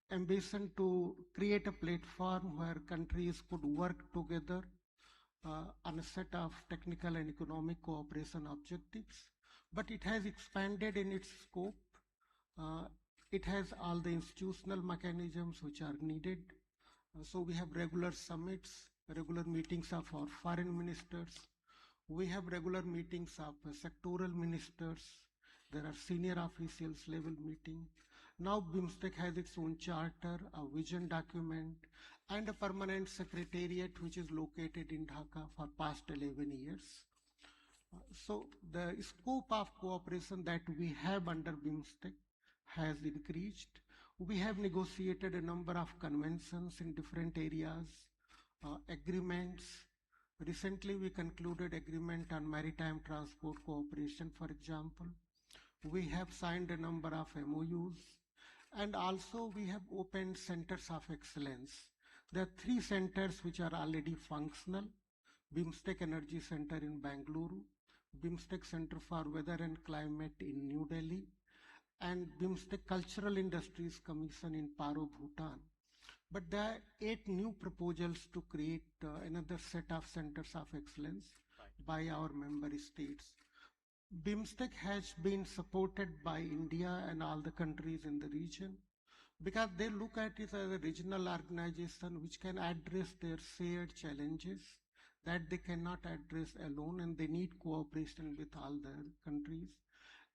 H: ambition to create a platform where countries could work together on a set of technical and economic cooperation objectives, but it has expanded in its scope. It has all the institutional mechanisms which are needed. So we have regular summits, regular meetings of our foreign ministers. We have regular meetings of sectoral ministers. There are senior officials level meeting. Now BIMSTEC has its own charter, a vision document, and a permanent secretariat which is located in Dhaka for past 11 years. So the scope of cooperation that we have under BIMSTEC has increased. We have negotiated a number of conventions in different areas, agreements. Recently we concluded agreement on maritime transport cooperation, for example. We have signed a number of MOUs, and also we have opened centers of excellence. There are 3 centers which are already functional: BIMSTEC Energy Center in Bangalore, BIMSTEC Center for Weather and Climate in New Delhi, and BIMSTEC Cultural Industries Commission in Paro, Bhutan. But there are 8 new proposals to create another set of centers of excellence by our member states. BIMSTEC has been supported by India and all the countries in the region because they look at it as a regional organization which can address their shared challenges that they cannot address alone, and they need cooperation with all the countries.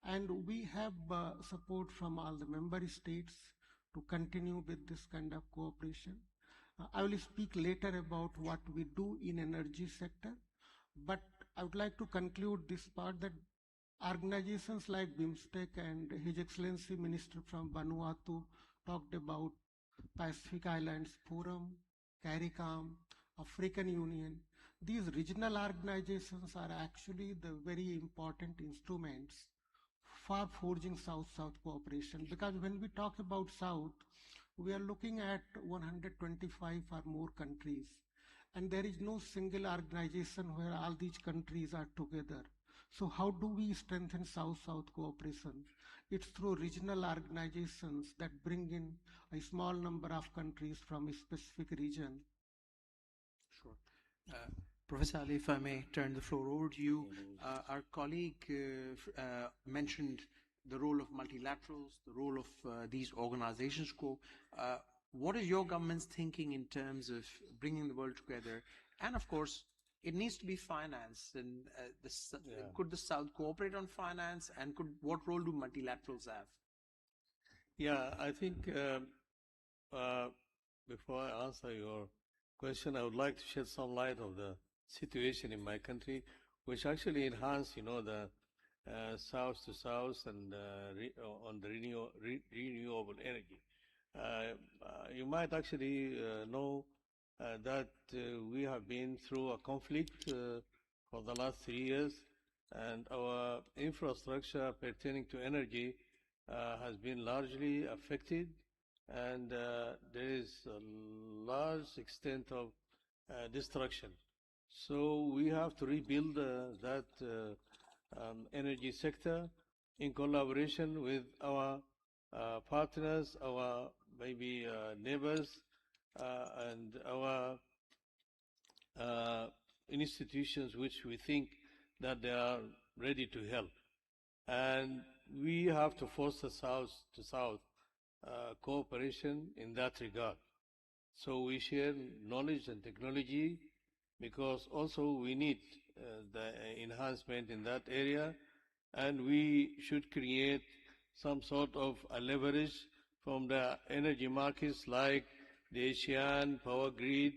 H: And we have support from all the member states to continue with this kind of cooperation. I will speak later about what we do in energy sector, but I would like to conclude this part that organizations like BIMSTEC and His Excellency Minister from Vanuatu talked about Pacific Islands Forum, CARICOM, African Union. These regional organizations are actually the very important instruments for forging South-South cooperation, because when we talk about South, we are looking at 125 or more countries, and there is no single organization where all these countries are together. So how do we strengthen South-South cooperation? It's through regional organizations that bring in a small number of countries from a specific region.
E: Sure. Professor Ali, if I may turn the floor over to you. Our colleague mentioned the role of multilaterals, the role of these organizations. What is your government's thinking in terms of bringing the world together? And of course, it needs to be financed. And could the South cooperate on finance? And what role do multilaterals have?
D: Yeah, I think before I answer your question, I would like to shed some light of the situation in my country, which actually enhance, the south to south and on the renewable energy. You might actually know that we have been through a conflict for the last 3 years, and our infrastructure pertaining to energy has been largely affected, and there is a large extent of destruction. So we have to rebuild that energy sector in collaboration with our partners, our maybe neighbors, and our institutions which we think that they are ready to help. And we have to foster South-to-South cooperation in that regard. So we share knowledge and technology, because also we need the enhancement in that area, and we should create some sort of a leverage from the energy markets like the Asian power grid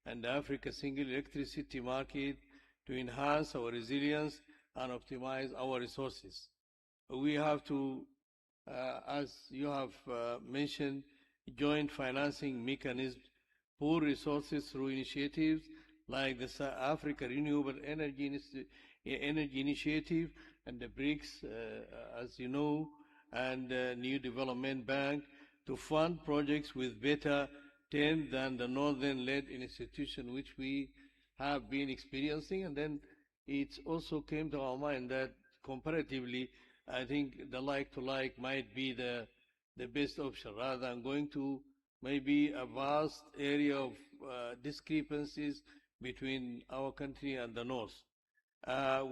D: and the Africa single electricity market to enhance our resilience and optimize our resources. We have to, as you have mentioned, joint financing mechanisms, pool resources through initiatives like the South Africa Renewable Energy Initiative and the BRICS, as you know, and the New Development Bank to fund projects with better terms than the Northern-led institution which we have been experiencing. And then it also came to our mind that comparatively, I think the like-to-like might be the best option, rather than going to maybe a vast area of discrepancies between our country and the North.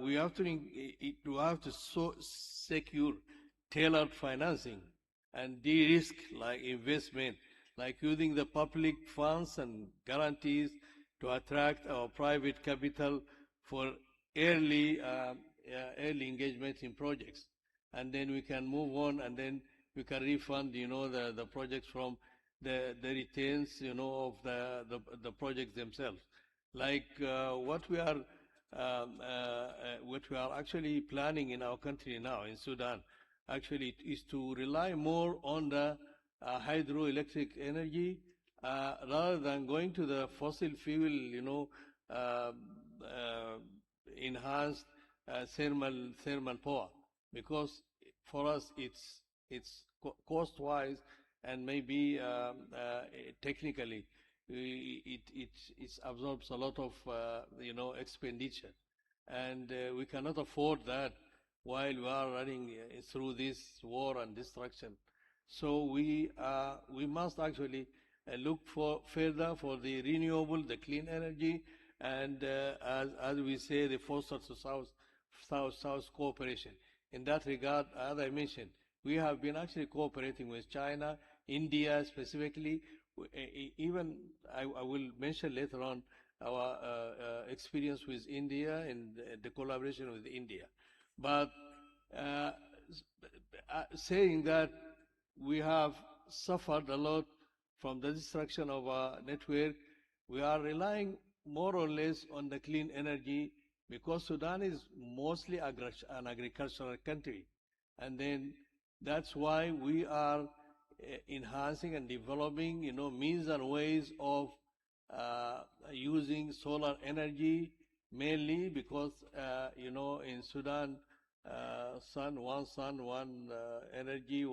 D: We have to secure tailored financing and de-risk like investment, like using the public funds and guarantees to attract our private capital for early engagement in projects. And then we can move on, and then we can refund, the projects from the returns, of the projects themselves. Like what we are actually planning in our country now, in Sudan, actually is to rely more on the hydroelectric energy rather than going to the fossil fuel, enhanced thermal power, because for us it's cost-wise and maybe technically it absorbs a lot of expenditure, and we cannot afford that while we are running through this war and destruction. So we must actually look further for the renewable, the clean energy, and as we say, the foster to South cooperation. In that regard, as I mentioned, we have been actually cooperating with China, India specifically. Even I will mention later on our experience with India and the collaboration with India. But saying that we have suffered a lot from the destruction of our network, we are relying more or less on the clean energy, because Sudan is mostly an agricultural country. And then that's why we are enhancing and developing, means and ways of using solar energy, mainly because, in Sudan, sun, one energy,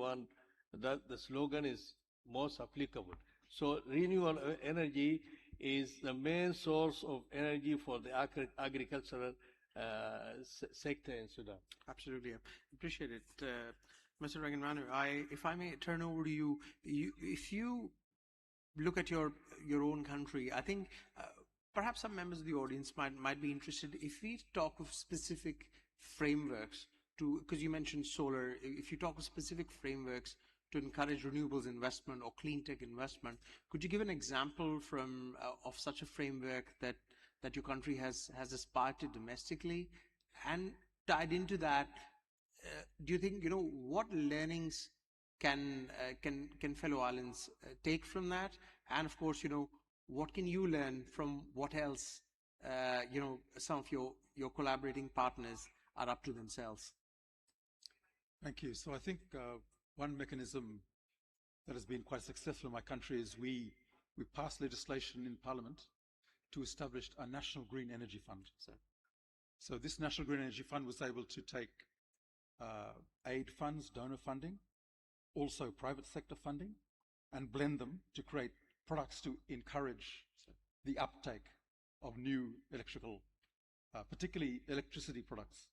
D: that the slogan is most applicable. So renewable energy is the main source of energy for the agricultural sector in Sudan.
E: Absolutely. Appreciate it. Mr. Ranganmanu, if I may turn over to you, if you look at your own country, I think perhaps some members of the audience might be interested if we talk of specific frameworks because you mentioned solar, if you talk of specific frameworks to encourage renewables investment or clean tech investment, could you give an example from of such a framework that your country has aspired to domestically? And tied into that, do you think, what learnings can fellow islands take from that? And of course, what can you learn from what else, some of your collaborating partners are up to themselves?
G: Thank you. So I think one mechanism that has been quite successful in my country is we passed legislation in Parliament to establish a National Green Energy Fund. So this National Green Energy Fund was able to take aid funds, donor funding, also private sector funding, and blend them to create products to encourage the uptake of new electrical, particularly electricity products,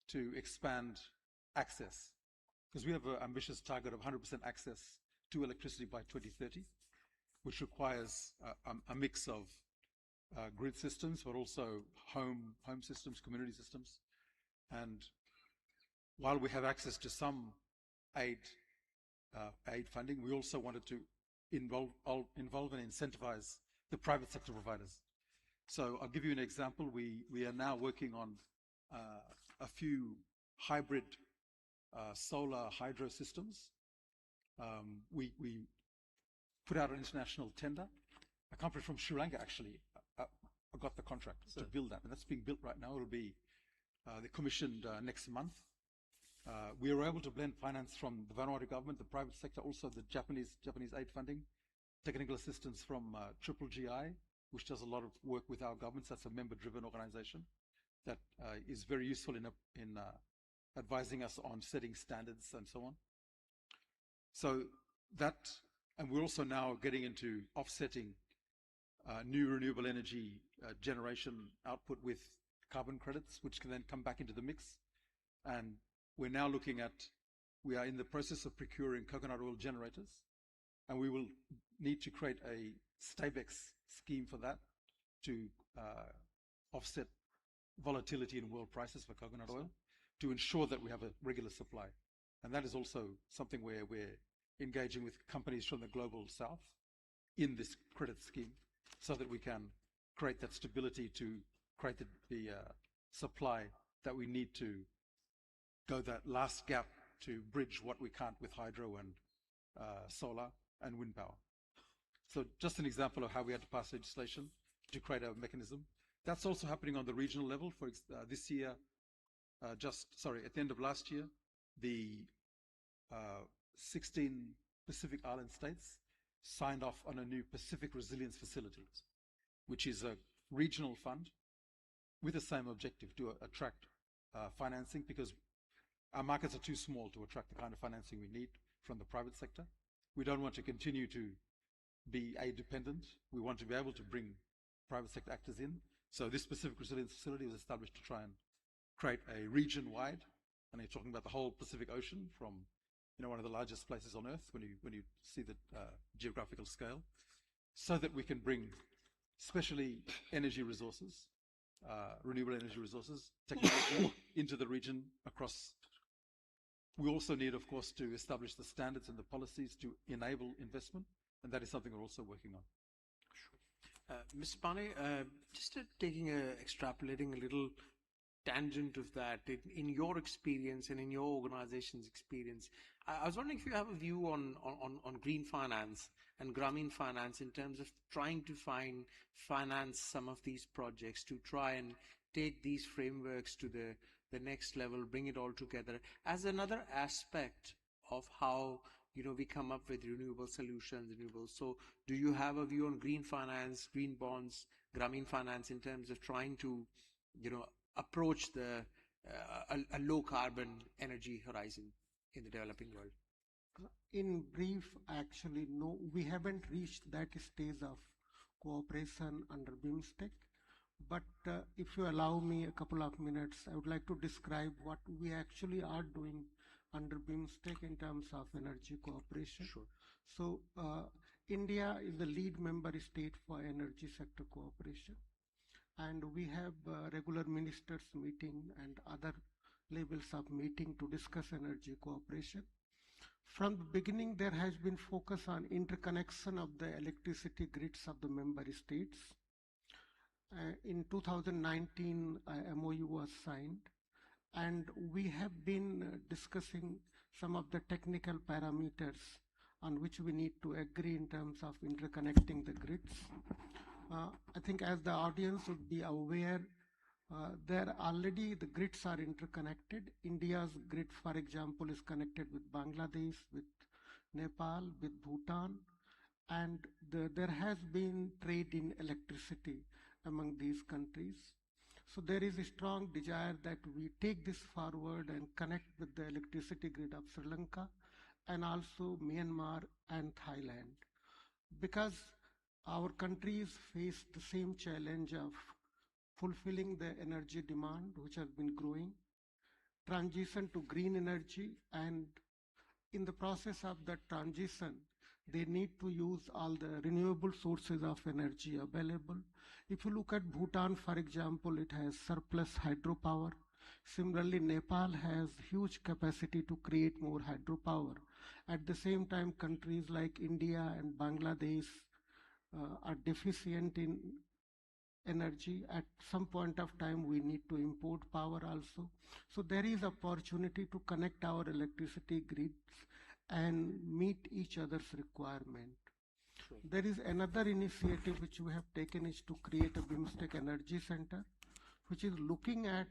G: to expand access. Because we have an ambitious target of 100% access to electricity by 2030, which requires a mix of grid systems, but also home systems, community systems. And while we have access to some aid funding, we also wanted to involve and incentivize the private sector providers. So I'll give you an example. We are now working on a few hybrid solar hydro systems. We put out an international tender. A company from Sri Lanka actually got the contract to build that, and that's being built right now. It'll be commissioned next month. We were able to blend finance from the Vanuatu government, the private sector, also the Japanese aid funding, technical assistance from GGI, which does a lot of work with our governments. That's a member-driven organization that is very useful in advising us on setting standards and so on. So that, and we're also now getting into offsetting new renewable energy generation output with carbon credits, which can then come back into the mix. And we're now we are in the process of procuring coconut oil generators, and we will need to create a STABEX scheme for that to offset volatility in world prices for coconut oil, to ensure that we have a regular supply. And that is also something where we're engaging with companies from the global south in this credit scheme, so that we can create that stability to create the supply that we need to go that last gap to bridge what we can't with hydro and solar and wind power. So just an example of how we had to pass legislation to create a mechanism. That's also happening on the regional level. For this year, at the end of last year, the 16 Pacific Island states signed off on a new Pacific Resilience Facility, which is a regional fund with the same objective, to attract financing, because our markets are too small to attract the kind of financing we need from the private sector. We don't want to continue to be aid dependent. We want to be able to bring private sector actors in. So this Pacific Resilience Facility was established to try and create a region-wide, and you're talking about the whole Pacific Ocean, from one of the largest places on Earth when you see the geographical scale, so that we can bring especially energy resources, renewable energy resources, technology into the region across. We also need, of course, to establish the standards and the policies to enable investment, and that is something we're also working on.
E: Ms. Pane, just extrapolating a little tangent of that, in your experience and in your organization's experience, I was wondering if you have a view on green finance and Grameen finance in terms of trying to finance some of these projects, to try and take these frameworks to the next level, bring it all together as another aspect of how we come up with renewable solutions, renewables. So do you have a view on green finance, green bonds, Grameen finance in terms of trying to approach a low carbon energy horizon in the developing world?
H: In brief, actually, no, we haven't reached that stage of cooperation under BIMSTEC, But if you allow me a couple of minutes, I would like to describe what we actually are doing under BIMSTEC in terms of energy cooperation.
E: Sure.
H: So India is the lead member state for energy sector cooperation. And we have regular ministers meeting and other levels of meeting to discuss energy cooperation. From the beginning, there has been focus on interconnection of the electricity grids of the member states. In 2019, MOU was signed, and we have been discussing some of the technical parameters on which we need to agree in terms of interconnecting the grids. I think as the audience would be aware, there already the grids are interconnected. India's grid, for example, is connected with Bangladesh, with Nepal, with Bhutan, and there has been trade in electricity among these countries. So there is a strong desire that we take this forward and connect with the electricity grid of Sri Lanka and also Myanmar and Thailand. Because our countries face the same challenge of fulfilling the energy demand, which has been growing, transition to green energy, and in the process of that transition, they need to use all the renewable sources of energy available. If you look at Bhutan, for example, it has surplus hydropower. Similarly, Nepal has huge capacity to create more hydropower. At the same time, countries like India and Bangladesh are deficient in energy. At some point of time, we need to import power also. So there is opportunity to connect our electricity grids and meet each other's requirement.
E: Sure.
H: There is another initiative which we have taken is to create a BIMSTEC Energy Center, which is looking at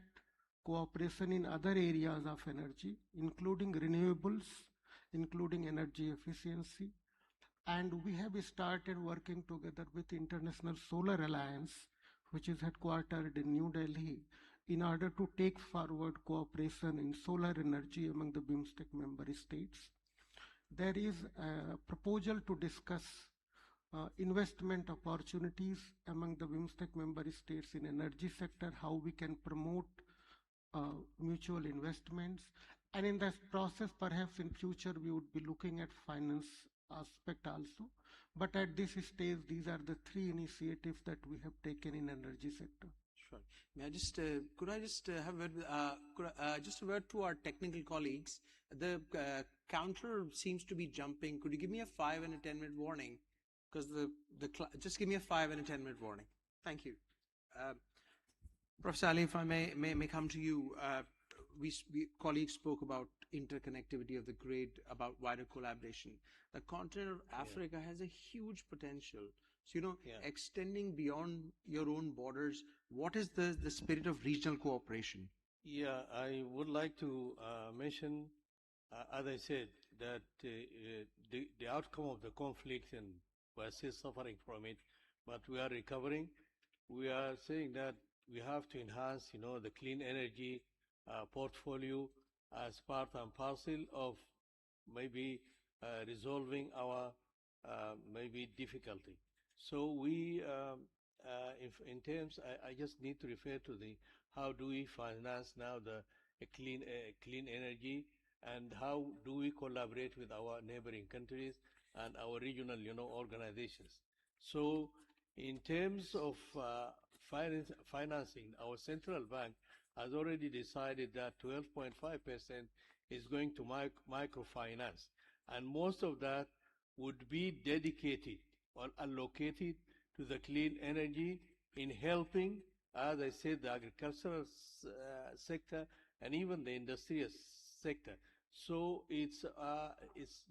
H: cooperation in other areas of energy, including renewables, including energy efficiency. And we have started working together with International Solar Alliance, which is headquartered in New Delhi, in order to take forward cooperation in solar energy among the BIMSTEC member states. There is a proposal to discuss investment opportunities among the BIMSTEC member states in energy sector, how we can promote mutual investments. And in that process, perhaps in future, we would be looking at finance aspect also. But at this stage, these are the three initiatives that we have taken in energy sector.
E: Sure. May I just, could I just have a word, just a word to our technical colleagues? The counter seems to be jumping. Could you give me a 5 and a 10-minute warning? Because just give me a 5 and a 10-minute warning. Thank you. Professor Ali, if I may come to you. We colleagues spoke about interconnectivity of the grid, about wider collaboration. The continent of Africa has a huge potential. So, extending beyond your own borders, what is the spirit of regional cooperation?
D: Yeah, I would like to mention, as I said, that the outcome of the conflict, and we're still suffering from it, but we are recovering. We are saying that we have to enhance, the clean energy portfolio as part and parcel of maybe resolving our maybe difficulty. So we, in terms, I just need to refer to how do we finance now the clean energy, and how do we collaborate with our neighboring countries and our regional, organizations. So in terms of financing, our central bank has already decided that 12.5% is going to microfinance, and most of that would be dedicated or allocated to the clean energy in helping, as I said, the agricultural sector and even the industrial sector. So it's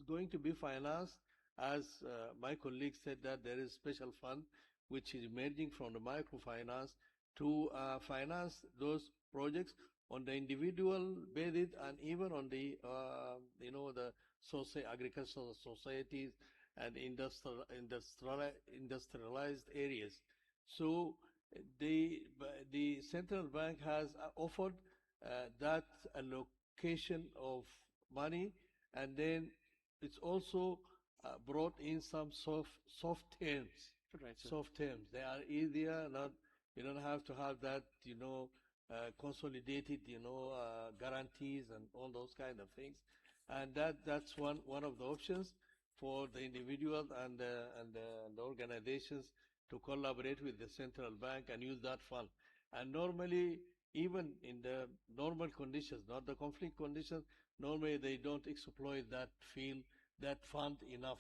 D: going to be financed, as my colleague said, that there is a special fund which is emerging from the microfinance to finance those projects on the individual basis and even on the the agricultural societies and industrialized areas. So the central bank has offered that allocation of money, and then it's also brought in some soft terms.
E: Right, sir.
D: Soft terms. They are easier, not We don't have to have that, consolidated, guarantees and all those kind of things. And that's one of the options for the individual and the organizations to collaborate with the central bank and use that fund. And normally, even in the normal conditions, not the conflict conditions, normally they don't exploit that field, that fund enough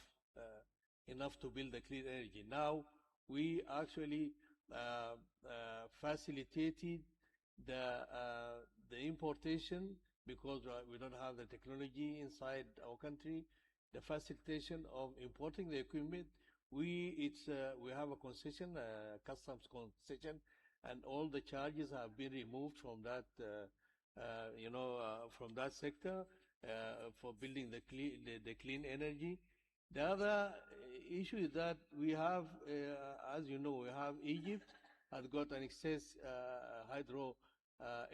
D: to build the clean energy. Now, we actually facilitated the importation because we don't have the technology inside our country. The facilitation of importing the equipment, we have a concession, customs concession, and all the charges have been removed from that, from that sector for building the clean energy. The other issue is that we have, as you know, we have Egypt has got an excess hydro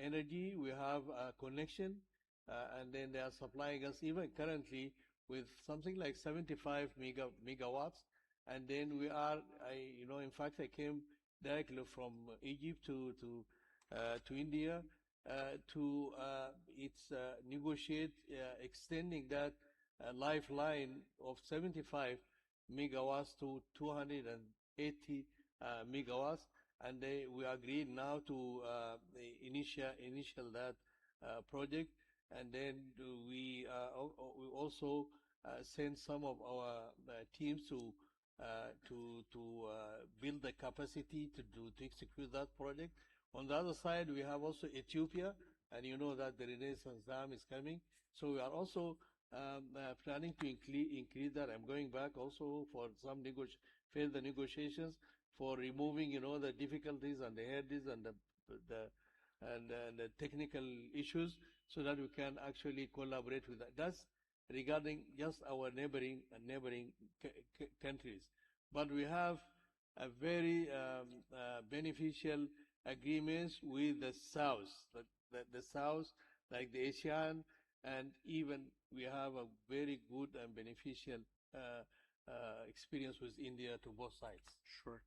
D: energy. We have a connection, and then they are supplying us even currently with something like 75 megawatts. And then we are, in fact, I came directly from Egypt to India to negotiate extending that lifeline of 75 megawatts to 280 megawatts, and we agreed now to initial that project, and then we also send some of our teams to build the capacity to execute that project. On the other side, we have also Ethiopia, and you know that the Renaissance Dam is coming. So we are also planning to increase that. I'm going back also for some further negotiations for removing, the difficulties and the hurdles and the technical issues, so that we can actually collaborate with that. That's regarding just our neighboring countries. But we have a very beneficial agreements with the South, the South, like the ASEAN, and even we have a very good and beneficial experience with India to both sides.
E: Sure.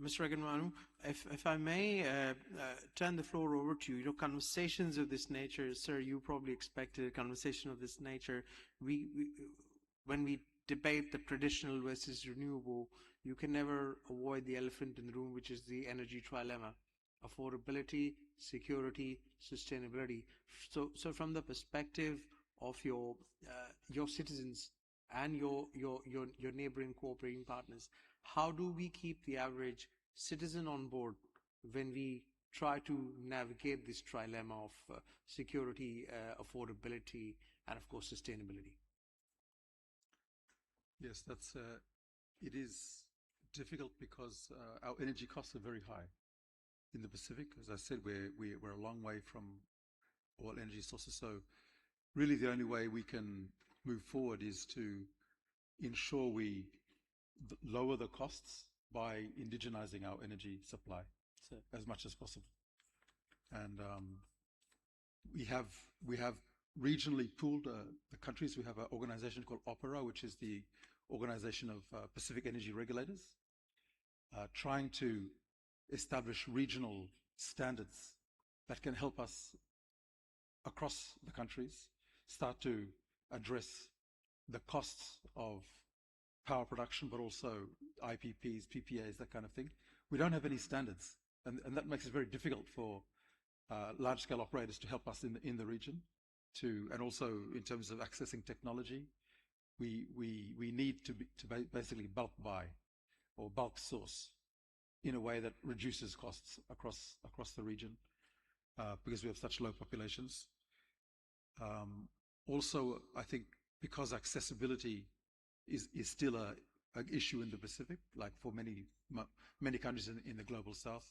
E: Mr. Reganmanu, if I may turn the floor over to you. Conversations of this nature, sir, you probably expected a conversation of this nature. When we debate the traditional versus renewable, you can never avoid the elephant in the room, which is the energy trilemma: affordability, security, sustainability. So from the perspective of your citizens and your neighboring cooperating partners, how do we keep the average citizen on board when we try to navigate this trilemma of security, affordability, and of course sustainability?
G: Yes, it is difficult because our energy costs are very high in the Pacific. As I said, we're a long way from all energy sources. So really the only way we can move forward is to ensure we lower the costs by indigenizing our energy supply as much as possible. And we have regionally pooled the countries. We have an organization called OPERA, which is the Organization of Pacific Energy Regulators, trying to establish regional standards that can help us across the countries start to address the costs of power production, but also IPPs, PPAs, that kind of thing. We don't have any standards, and that makes it very difficult for large-scale operators to help us in the region. And also in terms of accessing technology, we need to basically bulk buy or bulk source in a way that reduces costs across the region because we have such low populations. Also, I think because accessibility is still an issue in the Pacific, like for many countries in the global South,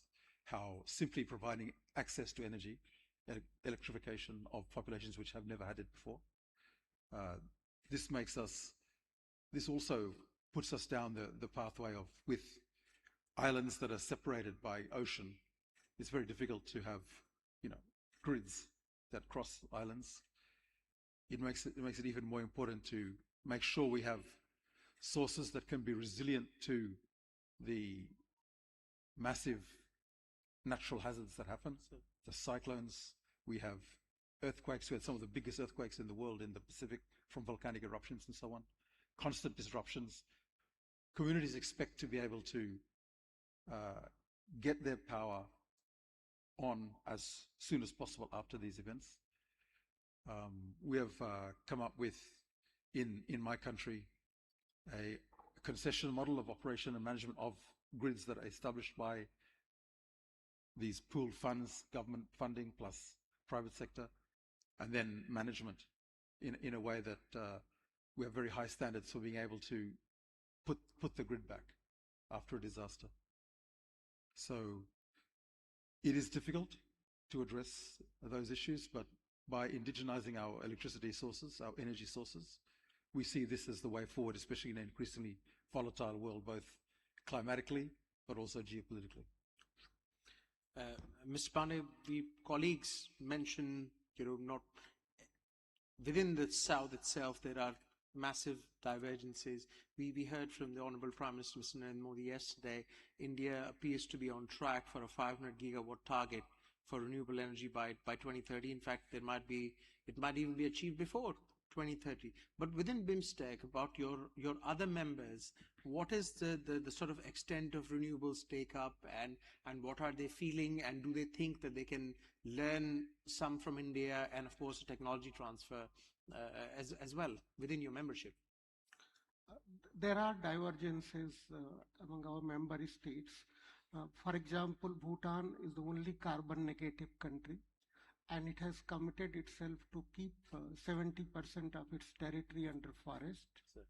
G: how simply providing access to energy, electrification of populations which have never had it before, this also puts us down the pathway of, with islands that are separated by ocean, it's very difficult to have, grids that cross islands. It makes it even more important to make sure we have sources that can be resilient to the massive natural hazards that happen. The cyclones, we have earthquakes. We had some of the biggest earthquakes in the world in the Pacific from volcanic eruptions and so on. Constant disruptions. Communities expect to be able to get their power on as soon as possible after these events. We have come up with, in my country, a concession model of operation and management of grids that are established by these pooled funds, government funding plus private sector, and then management in a way that we have very high standards for being able to put the grid back after a disaster. So it is difficult to address those issues, but by indigenizing our electricity sources, our energy sources, we see this as the way forward, especially in an increasingly volatile world, both climatically but also geopolitically.
E: Mr. Pandey, colleagues mentioned, not within the South itself, there are massive divergences. We heard from the Honorable Prime Minister, Mr. Narendra Modi, yesterday, India appears to be on track for a 500 gigawatt target for renewable energy by 2030. In fact, it might even be achieved before 2030. But within BIMSTEC, about your other members, what is the sort of extent of renewables take up, and what are they feeling, and do they think that they can learn some from India, and of course technology transfer as well within your membership?
H: There are divergences among our member states. For example, Bhutan is the only carbon negative country, and it has committed itself to keep 70% of its territory under forest.
G: Sir.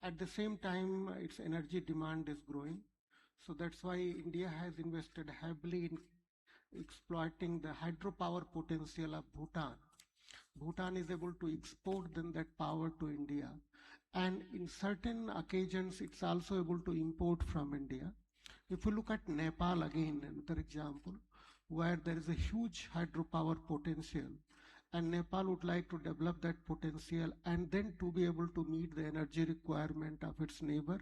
H: At the same time, its energy demand is growing. So that's why India has invested heavily in exploiting the hydropower potential of Bhutan. Bhutan is able to export then that power to India. And in certain occasions, it's also able to import from India. If you look at Nepal again, another example, where there is a huge hydropower potential, and Nepal would like to develop that potential and then to be able to meet the energy requirement of its neighbor,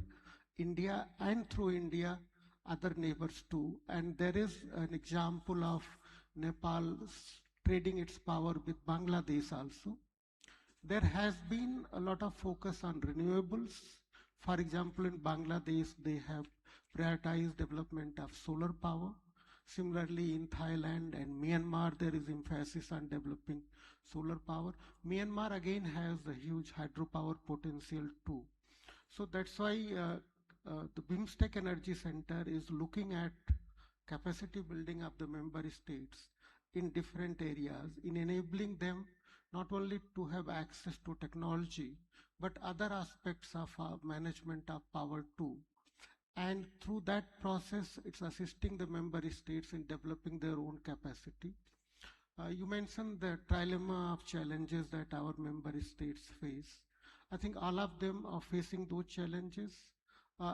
H: India, and through India, other neighbors too. And there is an example of Nepal trading its power with Bangladesh also. There has been a lot of focus on renewables. For example, in Bangladesh, they have prioritized development of solar power. Similarly, in Thailand and Myanmar, there is emphasis on developing solar power. Myanmar again has a huge hydropower potential too. So that's why the BIMSTEC Energy Center is looking at capacity building of the member states in different areas, in enabling them not only to have access to technology, but other aspects of management of power too. And through that process, it's assisting the member states in developing their own capacity. You mentioned the trilemma of challenges that our member states face. I think all of them are facing those challenges.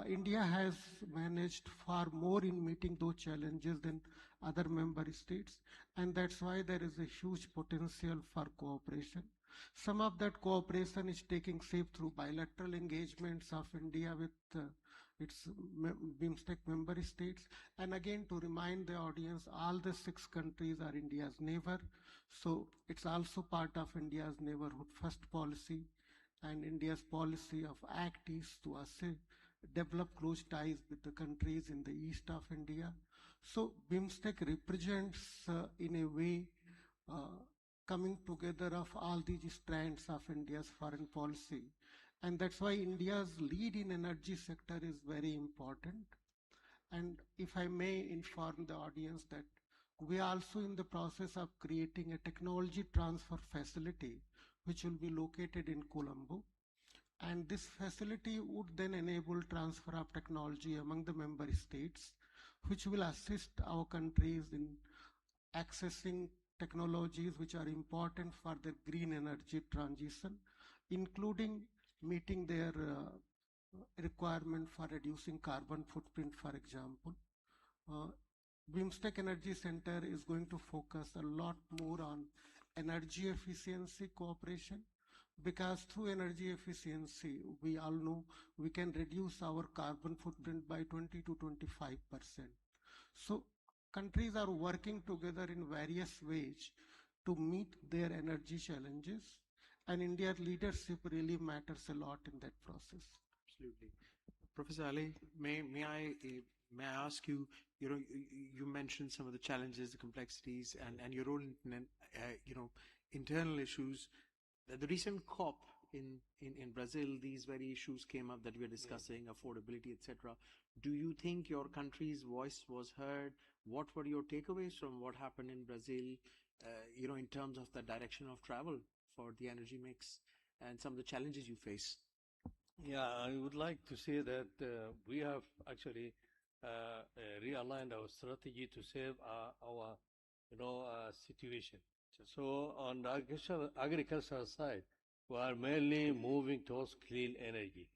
H: India has managed far more in meeting those challenges than other member states, and that's why there is a huge potential for cooperation. Some of that cooperation is taking shape through bilateral engagements of India with its BIMSTEC member states. And again, to remind the audience, all the 6 countries are India's neighbor. So it's also part of India's neighborhood first policy, and India's policy of ACT is to develop close ties with the countries in the east of India. So BIMSTEC represents in a way coming together of all these strands of India's foreign policy. And that's why India's lead in energy sector is very important. And if I may inform the audience that we are also in the process of creating a technology transfer facility, which will be located in Colombo. And this facility would then enable transfer of technology among the member states, which will assist our countries in accessing technologies which are important for the green energy transition, including meeting their requirement for reducing carbon footprint, for example. BIMSTEC Energy Center is going to focus a lot more on energy efficiency cooperation, because through energy efficiency, we all know we can reduce our carbon footprint by 20 to 25%. So countries are working together in various ways to meet their energy challenges, and India's leadership really matters a lot in that process.
E: Absolutely. Professor Ali, may I ask you, you mentioned some of the challenges, the complexities, and your own, internal issues. The recent COP in Brazil, these very issues came up that we are discussing, affordability, etc. Do you think your country's voice was heard? What were your takeaways from what happened in Brazil, in terms of the direction of travel for the energy mix and some of the challenges you face?
D: Yeah, I would like to say that we have actually realigned our strategy to save our situation. So on the agricultural side, we are mainly moving towards clean energy.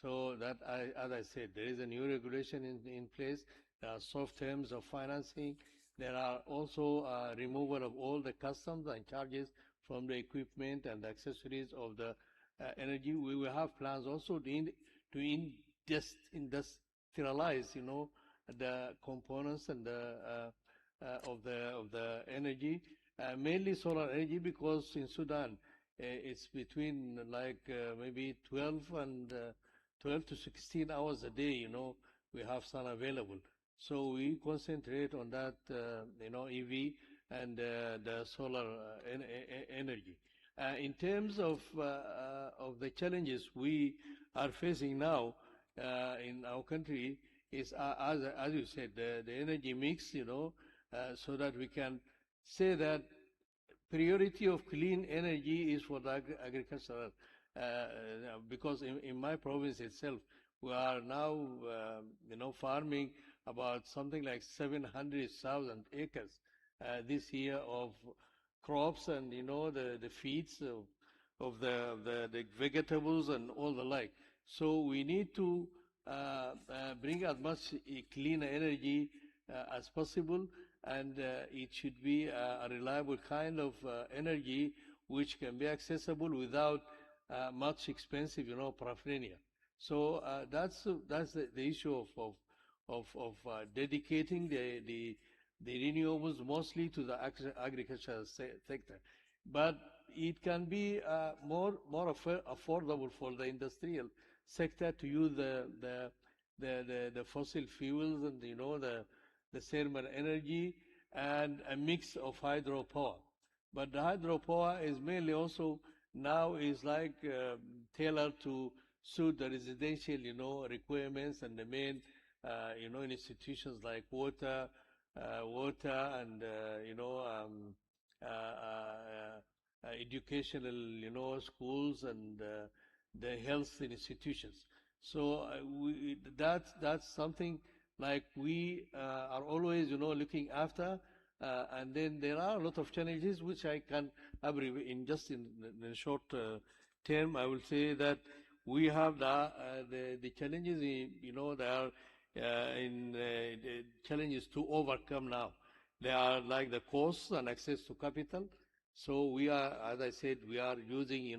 D: So that, as I said, there is a new regulation in place. There are soft terms of financing. There are also removal of all the customs and charges from the equipment and the accessories of the energy. We will have plans also to industrialize, the components and of the energy, mainly solar energy, because in Sudan it's between maybe 12 to 16 hours a day. We have sun available, so we concentrate on that, EV and the solar energy. In terms of the challenges we are facing now in our country is, as you said, the energy mix, so that we can say that priority of clean energy is for the agricultural, because in my province itself, we are now, farming about something like 700,000 acres this year of crops and, the feeds of the vegetables and all the like. So we need to bring as much clean energy as possible, and it should be a reliable kind of energy which can be accessible without much expensive, paraphernalia. So that's the issue of dedicating the renewables mostly to the agricultural sector. But it can be more affordable for the industrial sector to use the fossil fuels and, the thermal energy and a mix of hydropower. But the hydropower is mainly also now is tailored to suit the residential, requirements and the main, institutions like water and, educational, schools and the health institutions. So that's something like we are always, looking after. And then there are a lot of challenges which I can abbreviate in just in a short term. I will say that we have the challenges, there are the challenges to overcome now. They are like the costs and access to capital. So we are, as I said, we are using,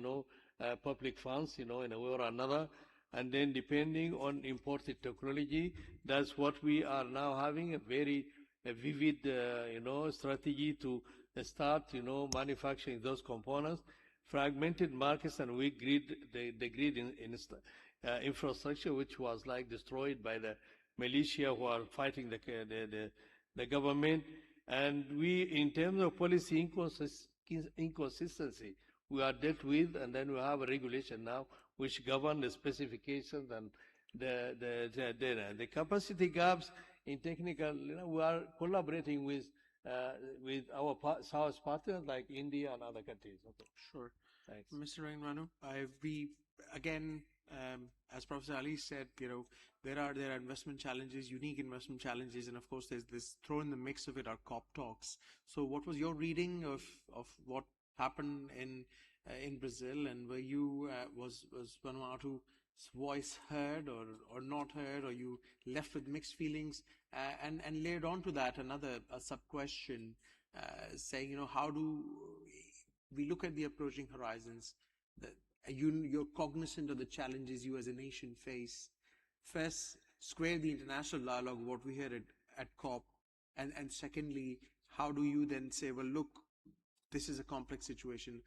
D: public funds, in a way or another. And then depending on imported technology, that's what we are now having, a very vivid, strategy to start, manufacturing those components. Fragmented markets and weak grid, the grid infrastructure, which was destroyed by the militia who are fighting the government. And we, in terms of policy inconsistency, we are dealt with, and then we have a regulation now which govern the specifications and the capacity gaps in technical. We are collaborating with our South partners like India and other countries. Okay.
E: Sure.
D: Thanks.
E: Mr. Rangranu, again, as Professor Ali said, there are investment challenges, unique investment challenges, and of course there's this throw in the mix of it are COP talks. So what was your reading of what happened in Brazil, and were you was Vanuatu's voice heard or not heard, or you left with mixed feelings? And layered onto that a sub question, saying, how do we look at the approaching horizons? You're cognizant of the challenges you as a nation face. First, square the international dialogue, what we heard at COP, And secondly, how do you then say, well, look, this is a complex situation.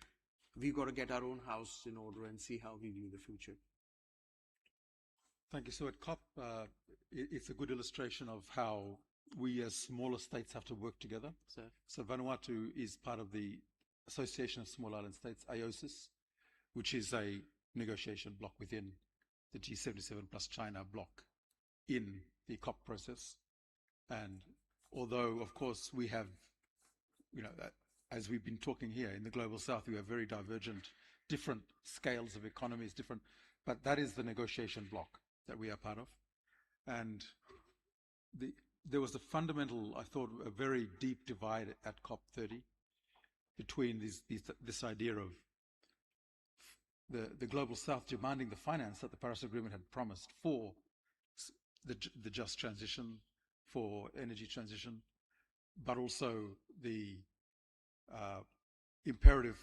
E: We've got to get our own house in order and see how we view the future.
G: Thank you. So at COP, it's a good illustration of how we as smaller states have to work together. So Vanuatu is part of the Association of Small Island States, AOSIS, which is a negotiation bloc within the G77 plus China bloc in the COP process. And although, of course, we have, as we've been talking here, in the Global South, we have very divergent, different scales of economies, but that is the negotiation bloc that we are part of. And there was a fundamental, I thought, a very deep divide at COP30 between this idea of the Global South demanding the finance that the Paris Agreement had promised for the just transition, for energy transition, but also the imperative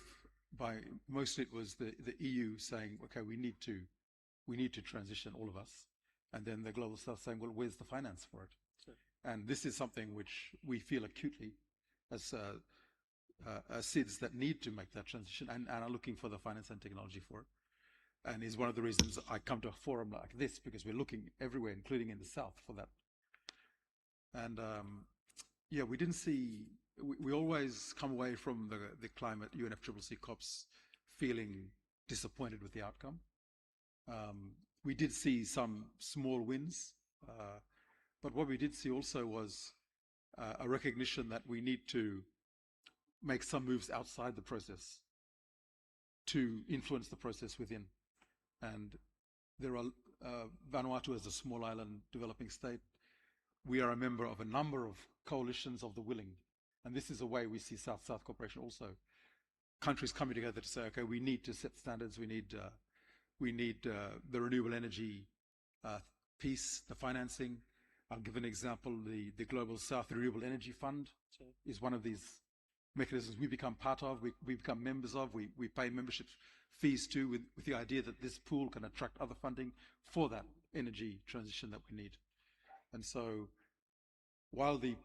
G: by mostly it was the EU saying, okay, we need to transition, all of us, and then the Global South saying, well, where's the finance for it? Sure. And this is something which we feel acutely as SIDS that need to make that transition and are looking for the finance and technology for it. And is one of the reasons I come to a forum like this, because we're looking everywhere, including in the South, for that. And we didn't see, we always come away from the climate UNFCCC COPs feeling disappointed with the outcome. We did see some small wins, but what we did see also was a recognition that we need to make some moves outside the process to influence the process within. And there are, Vanuatu as a small island developing state, we are a member of a number of coalitions of the willing. And this is a way we see South-South cooperation also. Countries coming together to say, okay, we need to set standards, we need the renewable energy piece, the financing. I'll give an example, the Global South Renewable Energy Fund is one of these mechanisms we become part of, we become members of, we pay membership fees to with the idea that this pool can attract other funding for that energy transition that we need. And so while the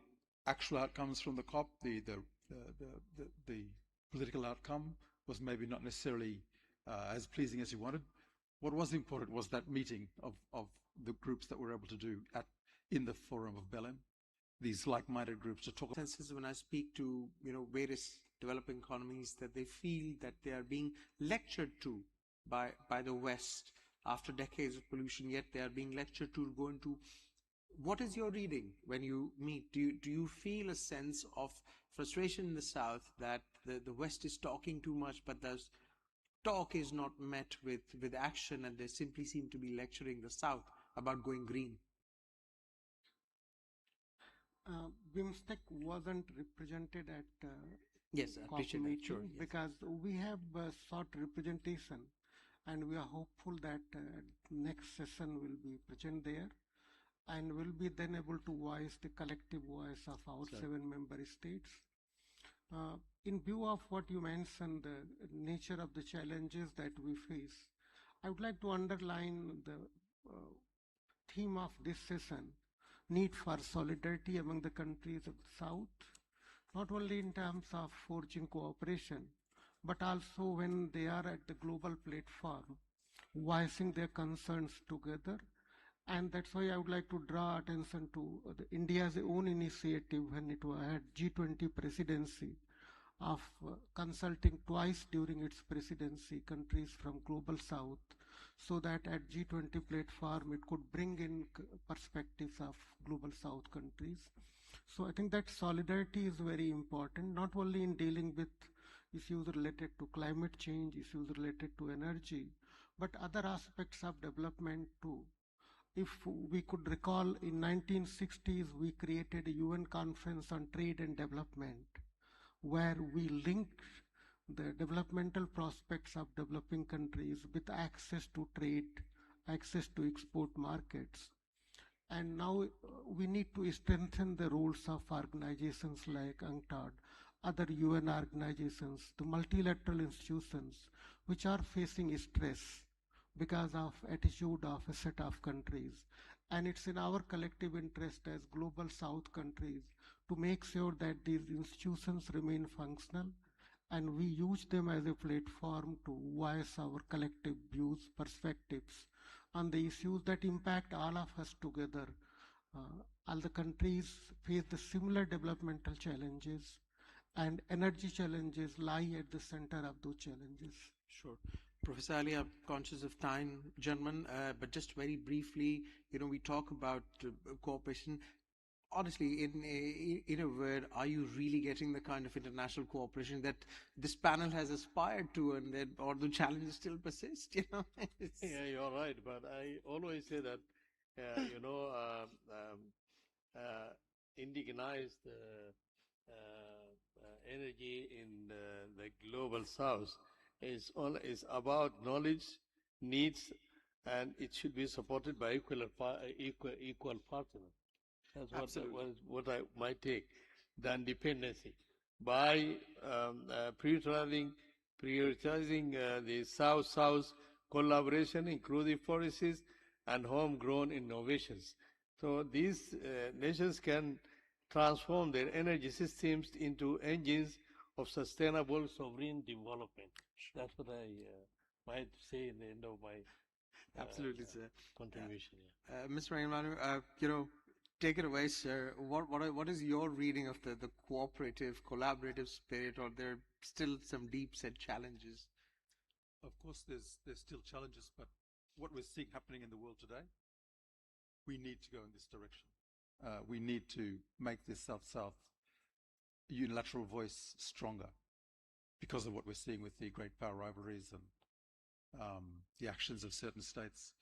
G: actual outcomes from the COP, the political outcome was maybe not necessarily as pleasing as you wanted, what was important was that meeting of the groups that we're able to do in the Forum of Belém, these like-minded groups to talk about.
E: When I speak to various developing economies, that they feel that they are being lectured to by the West after decades of pollution, yet they are being lectured to go into. What is your reading when you meet? Do you feel a sense of frustration in the South that the West is talking too much, but the talk is not met with action, and they simply seem to be lecturing the South about going green?
H: BIMSTEC wasn't represented at
E: yes, I appreciate that. Sure, yes.
H: Because we have sought representation, and we are hopeful that next session will be present there, and will be then able to voice the collective voice of our 7 member states. In view of what you mentioned, the nature of the challenges that we face, I would like to underline the theme of this session, need for solidarity among the countries of the South, not only in terms of forging cooperation, but also when they are at the global platform, voicing their concerns together. And that's why I would like to draw attention to India's own initiative when it had G20 presidency of consulting twice during its presidency countries from Global South, so that at G20 platform it could bring in perspectives of Global South countries. So I think that solidarity is very important, not only in dealing with issues related to climate change, issues related to energy, but other aspects of development too. If we could recall, in 1960s, we created a UN conference on trade and development, where we linked the developmental prospects of developing countries with access to trade, access to export markets. And now we need to strengthen the roles of organizations like UNCTAD, other UN organizations, the multilateral institutions, which are facing stress because of attitude of a set of countries. And it's in our collective interest as Global South countries to make sure that these institutions remain functional and we use them as a platform to voice our collective views, perspectives on the issues that impact all of us together. All the countries face the similar developmental challenges, and energy challenges lie at the center of those challenges.
E: Sure. Professor Ali, I'm conscious of time, gentlemen, but just very briefly, we talk about cooperation. Honestly, in a word, are you really getting the kind of international cooperation that this panel has aspired to, and or the challenges still persist?
D: Yeah, you're right. But I always say that, indigenize energy in the global south is about knowledge, needs, and it should be supported by equal partners. That's what I might take. Than dependency. By prioritizing the South-South collaboration, inclusive policies, and homegrown innovations. So these nations can transform their energy systems into engines of sustainable sovereign development. That's what I might say in the end of my
E: absolutely, sir.
D: Contribution.
E: Mr. Rahimanu, take it away, sir. What is your reading of the cooperative, collaborative spirit, or there are still some deep-set challenges?
G: Of course, there's still challenges, but what we're seeing happening in the world today, we need to go in this direction. We need to make this South-South unilateral voice stronger because of what we're seeing with the great power rivalries and the actions of certain states.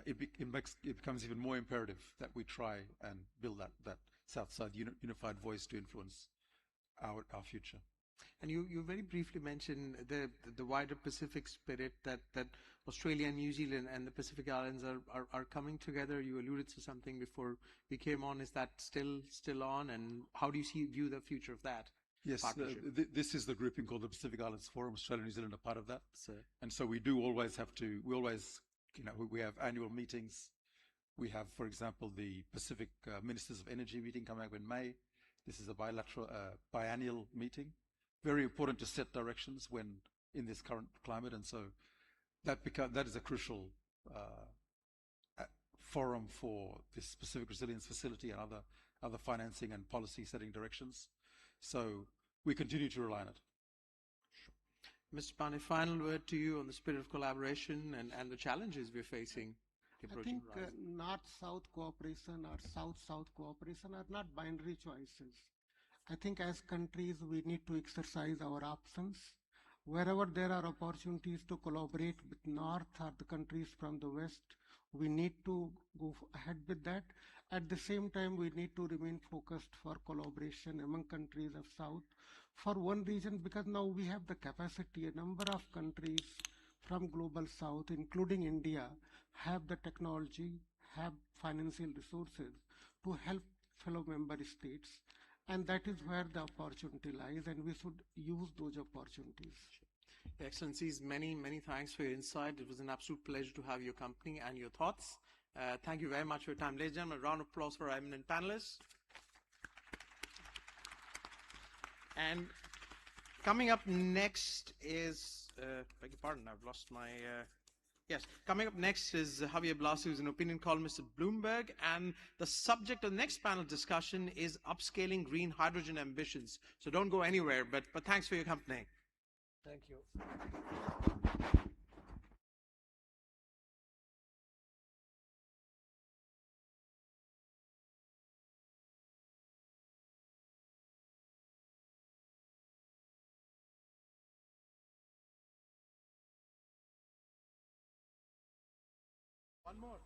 G: It becomes even more imperative that we try and build that South-South unified voice to influence our future.
E: And you very briefly mentioned the wider Pacific spirit that Australia and New Zealand and the Pacific Islands are coming together. You alluded to something before we came on. Is that still on? And how do you view the future of that?
G: Yes, this is the grouping called the Pacific Islands Forum. Australia and New Zealand are part of that. And so we do always have to, we have annual meetings. We have, for example, the Pacific Ministers of Energy meeting coming up in May. This is a biannual meeting. Very important to set directions when in this current climate, and so that is a crucial forum for this Pacific Resilience Facility and other financing and policy setting directions. So we continue to rely on it.
E: Sure. Mr. Pane, final word to you on the spirit of collaboration and the challenges we're facing.
H: I think North-South cooperation or South-South cooperation are not binary choices. I think as countries, we need to exercise our options. Wherever there are opportunities to collaborate with North or the countries from the West, we need to go ahead with that. At the same time, we need to remain focused for collaboration among countries of South. For one reason, because now we have the capacity, a number of countries from global South, including India, have the technology, have financial resources to help fellow member states. And that is where the opportunity lies, and we should use those opportunities.
E: Excellencies, many thanks for your insight. It was an absolute pleasure to have your company and your thoughts. Thank you very much for your time. Ladies and gentlemen, a round of applause for our eminent panelists. And coming up next is, beg your pardon, I've lost my... Yes, coming up next is Javier Blasi, who's an opinion columnist at Bloomberg, and the subject of the next panel discussion is upscaling green hydrogen ambitions. So don't go anywhere, but thanks for your company.
D: Thank you.
E: One more.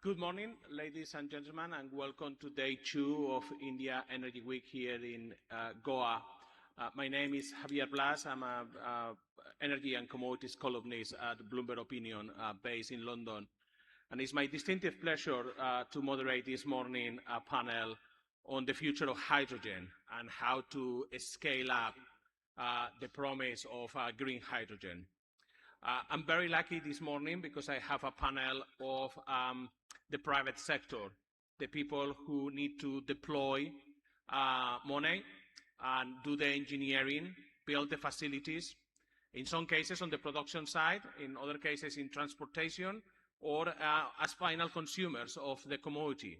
I: Good morning, ladies and gentlemen, and welcome to day 2 of India Energy Week here in Goa. My name is Javier Blas. I'm an energy and commodities columnist at Bloomberg Opinion, based in London. And it's my distinctive pleasure to moderate this morning a panel on the future of hydrogen and how to scale up the promise of green hydrogen. I'm very lucky this morning because I have a panel of the private sector, the people who need to deploy money and do the engineering, build the facilities, in some cases on the production side, in other cases in transportation, or as final consumers of the commodity.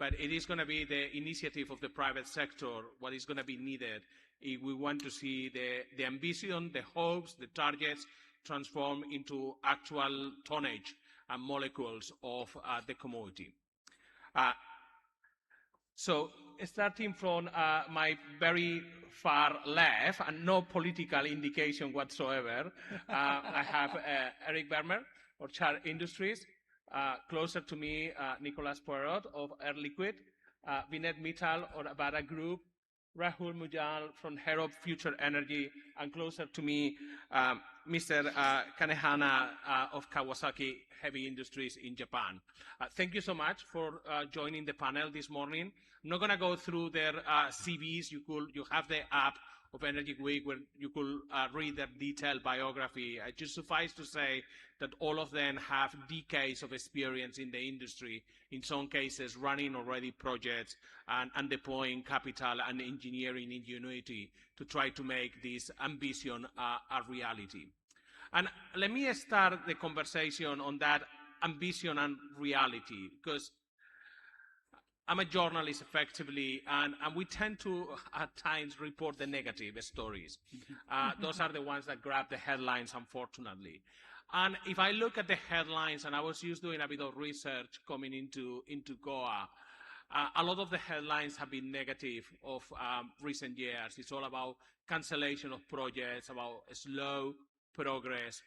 I: But it is going to be the initiative of the private sector what is going to be needed if we want to see the ambition, the hopes, the targets transform into actual tonnage and molecules of the commodity. So starting from my very far left, and no political indication whatsoever, I have Eric Bermer of Char Industries. Closer to me, Nicolas Poirot of Air Liquide, Vinet Mittal or Abada Group, Rahul Mujal from Herop Future Energy, and closer to me, Mr. Kanehana of Kawasaki Heavy Industries in Japan. Thank you so much for joining the panel this morning. I'm not going to go through their CVs. You have the app of Energy Week where you could read their detailed biography. It just suffice to say that all of them have decades of experience in the industry, in some cases running already projects and deploying capital and engineering ingenuity to try to make this ambition a reality. And let me start the conversation on that ambition and reality, because I'm a journalist effectively, and we tend to at times report the negative stories. Those are the ones that grab the headlines, unfortunately. And if I look at the headlines, and I was just doing a bit of research coming into Goa, a lot of the headlines have been negative of recent years. It's all about cancellation of projects, about slow progress.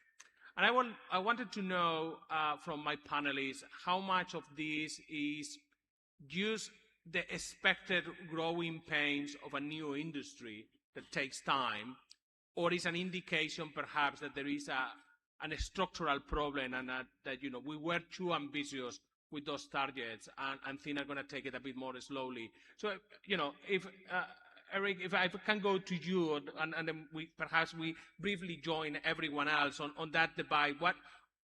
I: And I wanted to know from my panelists how much of this is just the expected growing pains of a new industry that takes time, or is an indication perhaps that there is a structural problem and that we were too ambitious with those targets and things are going to take it a bit more slowly. So, if Eric, if I can go to you, and then perhaps we briefly join everyone else on that debate.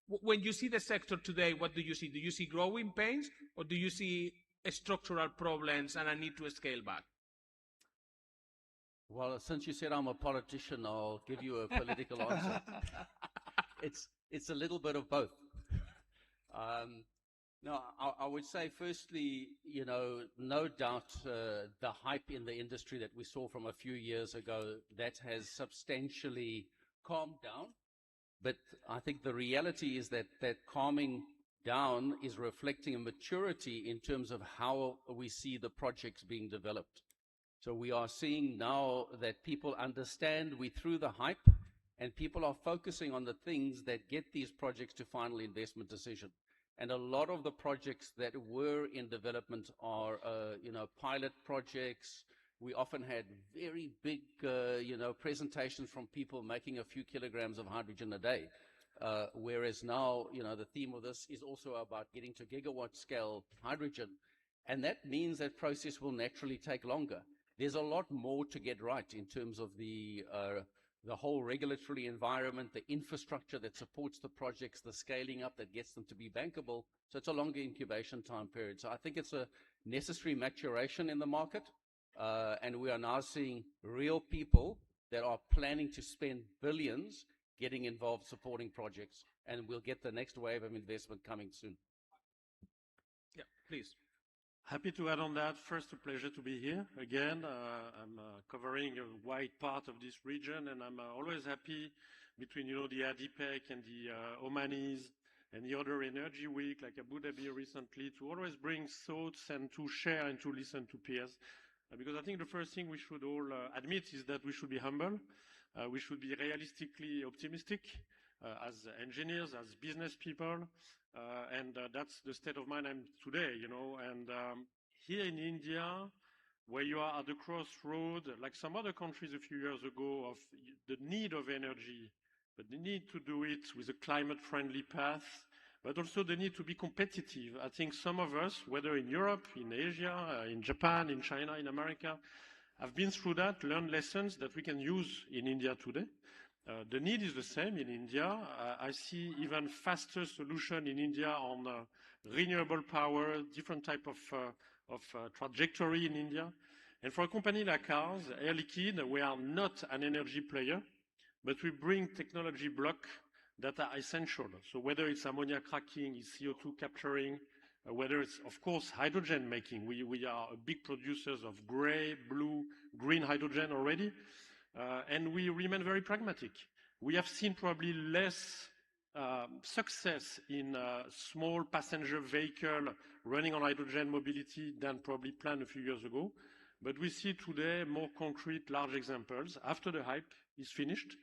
I: When you see the sector today, what do you see? Do you see growing pains, or do you see structural problems and a need to scale back?
J: Well, since you said I'm a politician, I'll give you a political answer. It's a little bit of both. No, I would say firstly, no doubt the hype in the industry that we saw from a few years ago, that has substantially calmed down. But I think the reality is that calming down is reflecting a maturity in terms of how we see the projects being developed. So we are seeing now that people understand we're through the hype, and people are focusing on the things that get these projects to final investment decision. And a lot of the projects that were in development are, pilot projects. We often had very big, presentations from people making a few kilograms of hydrogen a day. Whereas now, the theme of this is also about getting to gigawatt scale hydrogen. And that means that process will naturally take longer. There's a lot more to get right in terms of the whole regulatory environment, the infrastructure that supports the projects, the scaling up that gets them to be bankable. So it's a longer incubation time period. So I think it's a necessary maturation in the market. And we are now seeing real people that are planning to spend billions getting involved supporting projects. And we'll get the next wave of investment coming soon.
I: Yeah, please.
K: Happy to add on that. First, a pleasure to be here again. I'm covering a wide part of this region, and I'm always happy between, the ADIPEC and the Omanis and the other Energy Week, like Abu Dhabi recently, to always bring thoughts and to share and to listen to peers. Because I think the first thing we should all admit is that we should be humble. We should be realistically optimistic. as engineers, as business people, and that's the state of mind I'm today, you know. And here in India, where you are at the crossroad, like some other countries a few years ago, of the need of energy, but the need to do it with a climate-friendly path, but also the need to be competitive. I think some of us, whether in Europe, in Asia, in Japan, in China, in America, have been through that, learned lessons that we can use in India today. The need is the same in India. I see even faster solution in India on renewable power, different type of trajectory in India. And for a company like ours, Air Liquide, we are not an energy player, but we bring technology block that are essential. So whether it's ammonia cracking, it's CO2 capturing, whether it's, of course, hydrogen making. We are big producers of gray, blue, green hydrogen already, and we remain very pragmatic. We have seen probably less success in small passenger vehicle running on hydrogen mobility than probably planned a few years ago. But we see today more concrete, large examples after the hype is finished.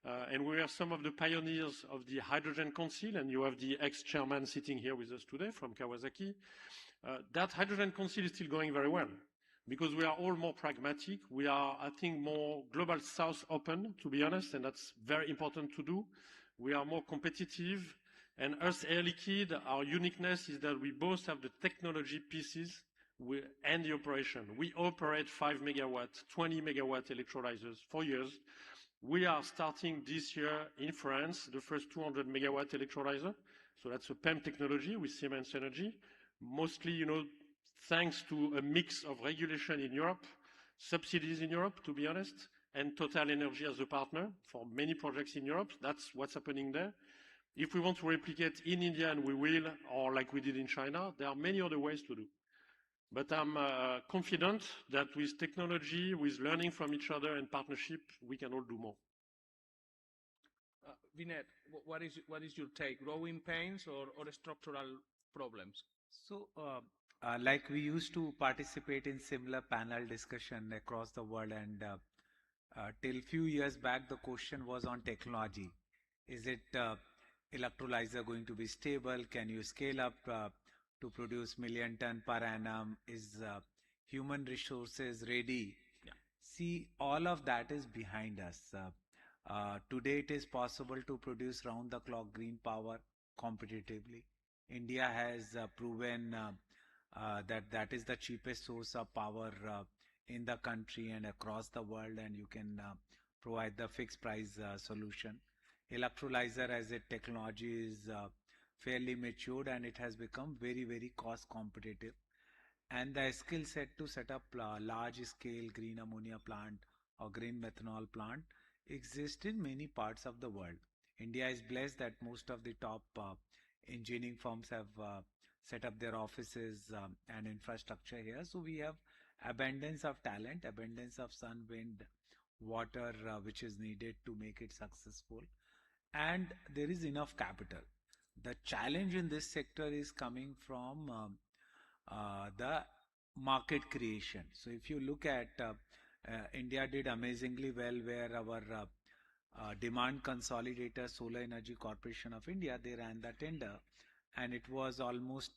K: And we are some of the pioneers of the Hydrogen Council, and you have the ex-chairman sitting here with us today from Kawasaki. That Hydrogen Council is still going very well because we are all more pragmatic. We are, I think, more global south open, to be honest, and that's very important to do. We are more competitive, and us, Air Liquide, our uniqueness is that we both have the technology pieces and the operation. We operate 5 megawatt, 20 megawatt electrolyzers for years. We are starting this year in France, the first 200 megawatt electrolyzer. So that's a PEM technology with Siemens Energy. Mostly, you know, thanks to a mix of regulation in Europe, subsidies in Europe, to be honest, and Total Energy as a partner for many projects in Europe. That's what's happening there. If we want to replicate in India, and we will, or like we did in China, there are many other ways to do. But I'm confident that with technology, with learning from each other and partnership, we can all do more.
I: Vinay, what is your take? Growing pains or structural problems?
L: So, like we used to participate in similar panel discussion across the world, and till few years back, the question was on technology. Is it electrolyzer going to be stable? Can you scale up to produce million ton per annum? Is human resources ready?
I: Yeah.
L: See, all of that is behind us. Today it is possible to produce round the clock green power competitively. India has proven that is the cheapest source of power in the country and across the world, and you can provide the fixed price solution. Electrolyzer as a technology is fairly matured, and it has become very, very cost competitive. And the skill set to set up large scale green ammonia plant or green methanol plant exists in many parts of the world. India is blessed that most of the top engineering firms have set up their offices and infrastructure here. So we have abundance of talent, abundance of sun, wind, water, which is needed to make it successful. And there is enough capital. The challenge in this sector is coming from the market creation. So if you look at India did amazingly well, where our demand consolidator, Solar Energy Corporation of India, they ran the tender, and it was almost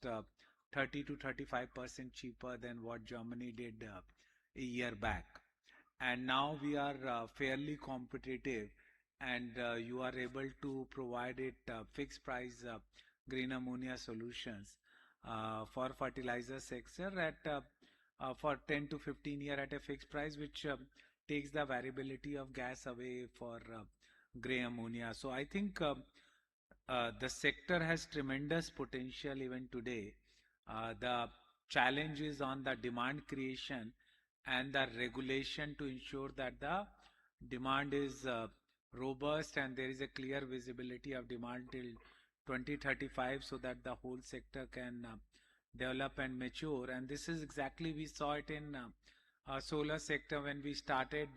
L: 30 to 35% cheaper than what Germany did a year back. And now we are fairly competitive, and you are able to provide it fixed price green ammonia solutions for fertilizer sector at for 10 to 15 years at a fixed price, which takes the variability of gas away for gray ammonia. So I think the sector has tremendous potential even today. The challenge is on the demand creation and the regulation to ensure that the demand is robust and there is a clear visibility of demand till 2035, so that the whole sector can develop and mature. And this is exactly, we saw it in solar sector when we started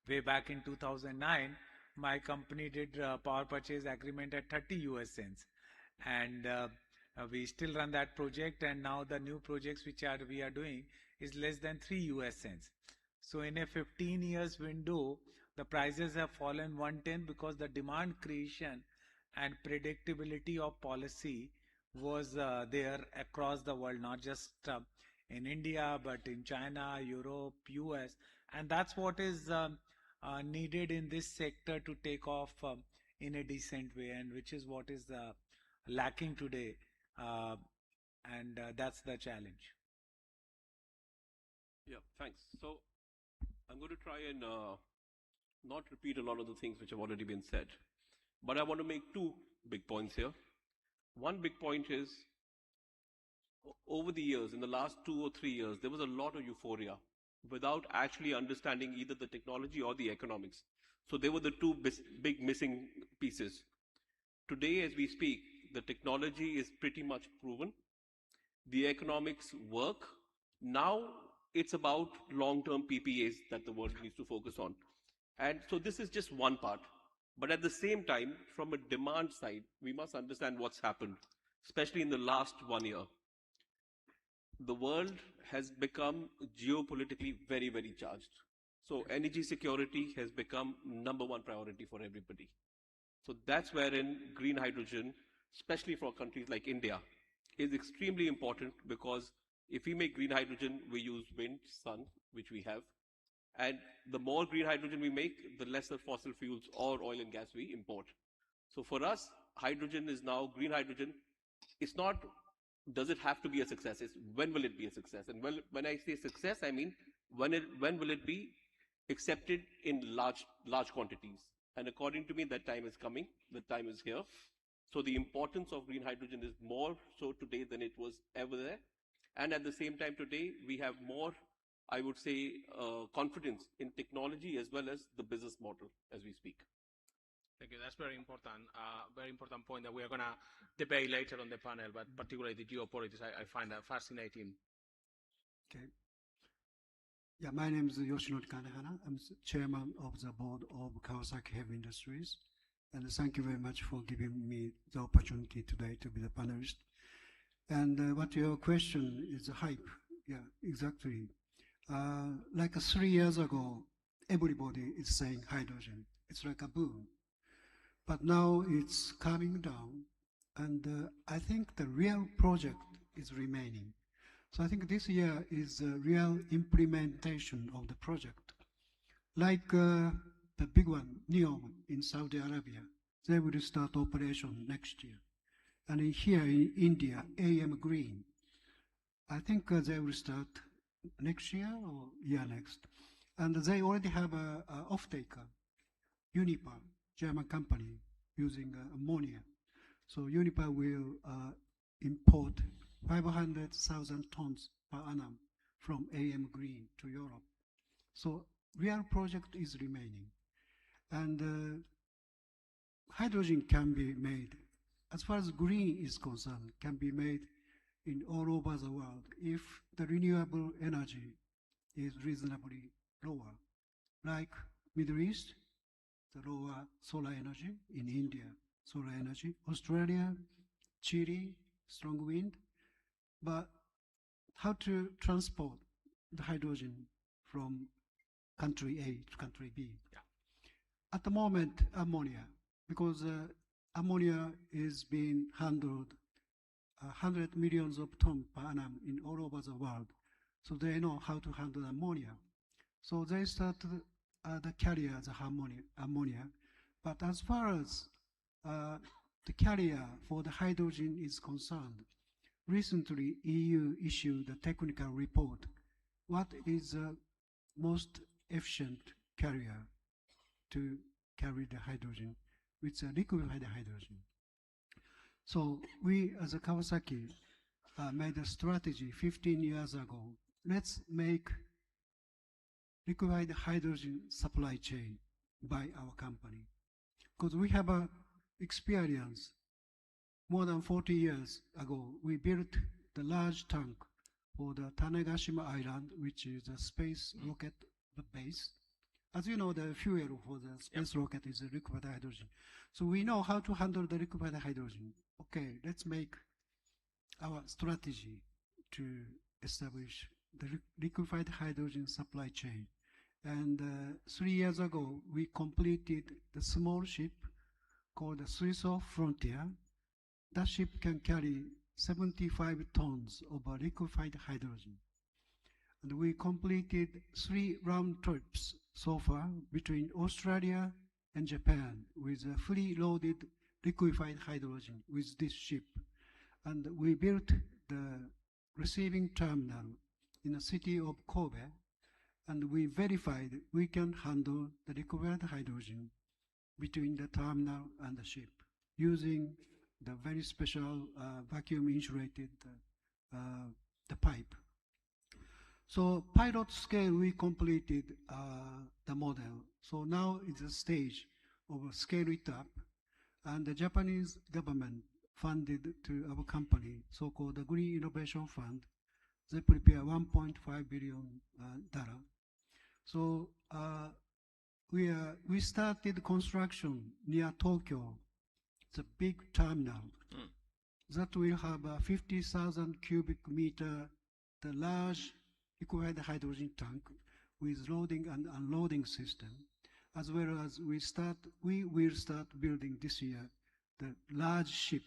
L: way back in 2009. My company did power purchase agreement at 30 US cents, and we still run that project, and now the new projects which we are doing is less than 3 US cents. So in a 15 years window, The prices have fallen 1/10 because the demand creation and predictability of policy was there across the world, not just in India, but in China, Europe, US. And that's what is needed in this sector to take off in a decent way, and which is what is lacking today. And that's the challenge.
M: Yeah, thanks. So I'm going to try and not repeat a lot of the things which have already been said, but I want to make two big points here. One big point is, over the years, in the last 2 or 3 years, there was a lot of euphoria without actually understanding either the technology or the economics. So they were the two big missing pieces. Today, as we speak, the technology is pretty much proven. The economics work. Now it's about long-term PPAs that the world needs to focus on. And so this is just one part. But at the same time, from a demand side, we must understand what's happened, especially in the last 1 year. The world has become geopolitically very, very charged. So energy security has become #1 priority for everybody. So that's wherein green hydrogen, especially for countries like India, is extremely important, because if we make green hydrogen, we use wind, sun, which we have. And the more green hydrogen we make, the lesser fossil fuels or oil and gas we import. So for us, hydrogen is now green hydrogen. It's not, does it have to be a success? It's when will it be a success? And when I say success, I mean, when will it be accepted in large quantities? And according to me, that time is coming. The time is here. So the importance of green hydrogen is more so today than it was ever there. And at the same time today, we have more, I would say, confidence in technology as well as the business model as we speak.
I: Thank you. That's very important point that we are going to debate later on the panel, but particularly the geopolitics, I find that fascinating.
N: Okay. Yeah, my name is Yoshinori Kanehana. I'm chairman of the board of Kawasaki Heavy Industries. And thank you very much for giving me the opportunity today to be the panelist. And what your question is hype. Yeah, exactly. Like 3 years ago, everybody is saying hydrogen. It's like a boom. But now it's coming down. And I think the real project is remaining. So I think this year is a real implementation of the project. Like the big one, NEOM in Saudi Arabia, they will start operation next year. And here in India, AM Green, I think they will start next year or year next. And they already have a off-taker, Uniper, German company, using ammonia. So Uniper will import 500,000 tons per annum from AM Green to Europe. So real project is remaining. And hydrogen can be made, as far as green is concerned, can be made in all over the world if the renewable energy is reasonably lower. Like Middle East, the lower solar energy, in India, solar energy, Australia, Chile, strong wind. But how to transport the hydrogen from country A to country B? Yeah. At the moment, ammonia, because ammonia is being handled 100 millions of tons per annum in all over the world. So they know how to handle ammonia. So they started the carrier, the ammonia. But as far as the carrier for the hydrogen is concerned, recently EU issued a technical report. What is the most efficient carrier to carry the hydrogen? It's a liquefied hydrogen. So we, as a Kawasaki, made a strategy 15 years ago. Let's make liquefied hydrogen supply chain by our company. Because we have a experience. More than 40 years ago, we built the large tank for the Tanegashima Island, which is a space rocket base. As you know, the fuel for the space rocket is liquefied hydrogen. So we know how to handle the liquefied hydrogen. Okay, let's make our strategy to establish the liquefied hydrogen supply chain. And 3 years ago, we completed the small ship called the Swiss Frontier. That ship can carry 75 tons of liquefied hydrogen. And we completed 3 round trips so far between Australia and Japan with a fully loaded liquefied hydrogen with this ship. And we built the receiving terminal in the city of Kobe, and we verified we can handle the liquefied hydrogen between the terminal and the ship using the very special vacuum insulated the pipe. So pilot scale, we completed the model. So now it's a stage of scale it up, and the Japanese government funded to our company, so-called the Green Innovation Fund. They prepare $1.5 billion. So we started construction near Tokyo. It's a big terminal that will have a 50,000 cubic meter, the large liquefied hydrogen tank with loading and unloading system, as well as we will start building this year the large ship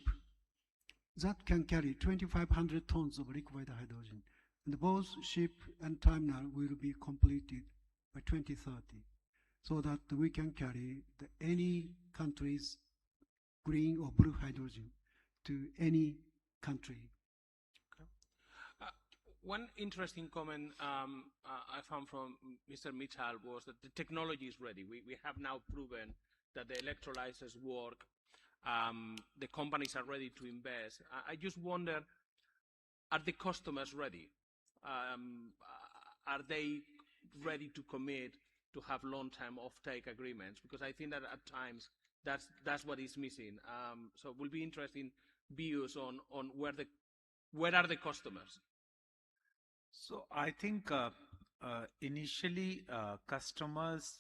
N: that can carry 2,500 tons of liquefied hydrogen. And both ship and terminal will be completed by 2030, so that we can carry any country's green or blue hydrogen to any country.
I: One interesting comment I found from Mr. Mitchell was that the technology is ready. We have now proven that the electrolyzers work. The companies are ready to invest. I just wonder, are the customers ready? Are they ready to commit to have long-term off-take agreements? Because I think that at times that's what is missing. So it will be interesting views on where are the customers.
L: So I think initially customers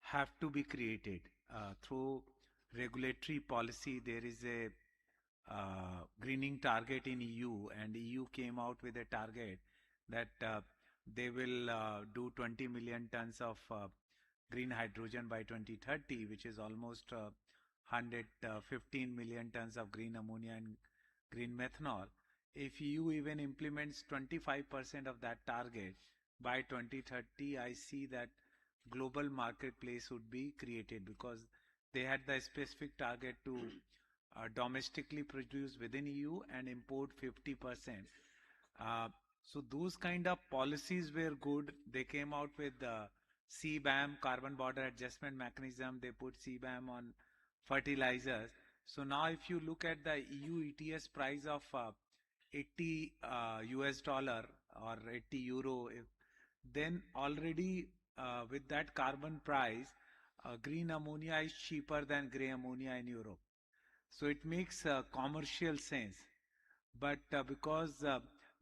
L: have to be created through regulatory policy. There is a greening target in EU, and EU came out with a target that they will do 20 million tons of green hydrogen by 2030, which is almost 115 million tons of green ammonia and green methanol. If EU even implements 25% of that target by 2030, I see that global marketplace would be created, because they had the specific target to domestically produce within EU and import 50%. So those kind of policies were good. They came out with the CBAM, Carbon Border Adjustment Mechanism. They put CBAM on fertilizers. So now if you look at the EU ETS price of $80 or 80 euro, then already with that carbon price, green ammonia is cheaper than grey ammonia in Europe. So it makes commercial sense. But because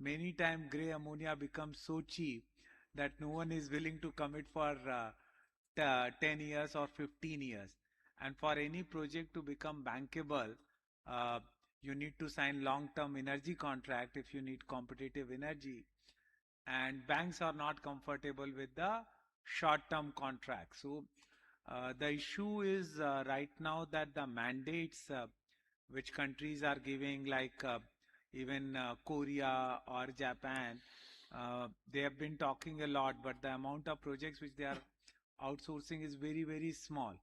L: many times grey ammonia becomes so cheap that no one is willing to commit for 10 years or 15 years. And for any project to become bankable, you need to sign long-term energy contract if you need competitive energy. And banks are not comfortable with the short-term contract. So the issue is right now that the mandates which countries are giving, like even Korea or Japan, they have been talking a lot, but the amount of projects which they are outsourcing is very, very small.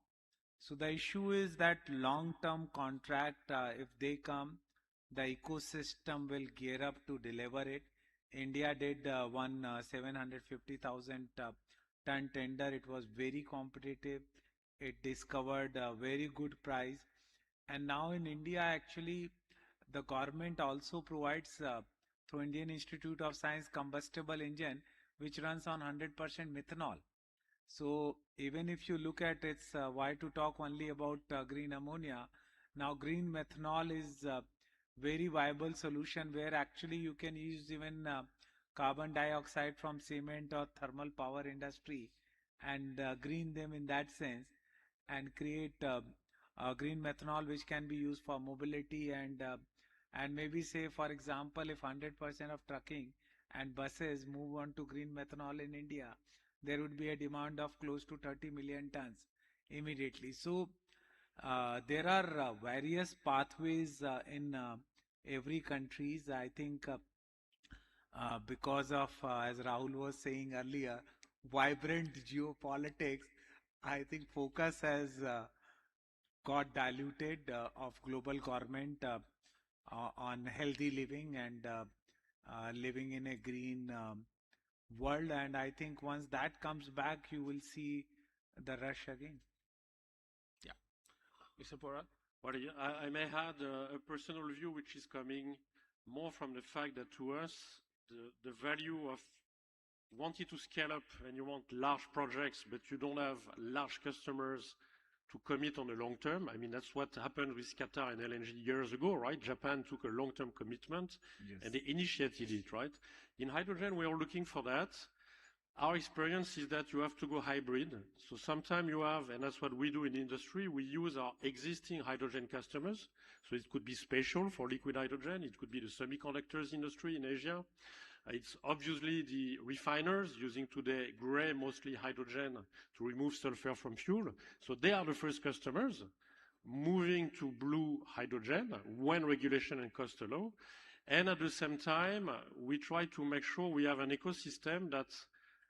L: So the issue is that long-term contract, if they come, the ecosystem will gear up to deliver it. India did one 750,000 ton tender. It was very competitive. It discovered a very good price. And now in India, actually, the government also provides through Indian Institute of Science combustible engine, which runs on 100% methanol. So even if you look at it, why to talk only about green ammonia? Now green methanol is a very viable solution where actually you can use even carbon dioxide from cement or thermal power industry and green them in that sense and create green methanol which can be used for mobility and maybe say, for example, if 100% of trucking and buses move on to green methanol in India, there would be a demand of close to 30 million tons immediately. So there are various pathways in every countries. I think because of, as Rahul was saying earlier, vibrant geopolitics, I think focus has got diluted of global government on healthy living and living in a green world. And I think once that comes back, you will see the rush again.
I: Yeah. Mr. Pora?
K: Well, I may add a personal view which is coming more from the fact that to us, the value of wanting to scale up and you want large projects, but you don't have large customers to commit on the long term. I mean, that's what happened with Qatar and LNG years ago, right? Japan took a long-term commitment and they initiated it, right? In hydrogen, we are looking for that. Our experience is that you have to go hybrid. So sometimes you have, and that's what we do in the industry, we use our existing hydrogen customers. So it could be spatial for liquid hydrogen. It could be the semiconductors industry in Asia. It's obviously the refiners using today gray, mostly hydrogen to remove sulfur from fuel. So they are the first customers moving to blue hydrogen when regulation and cost allow. And at the same time, we try to make sure we have an ecosystem that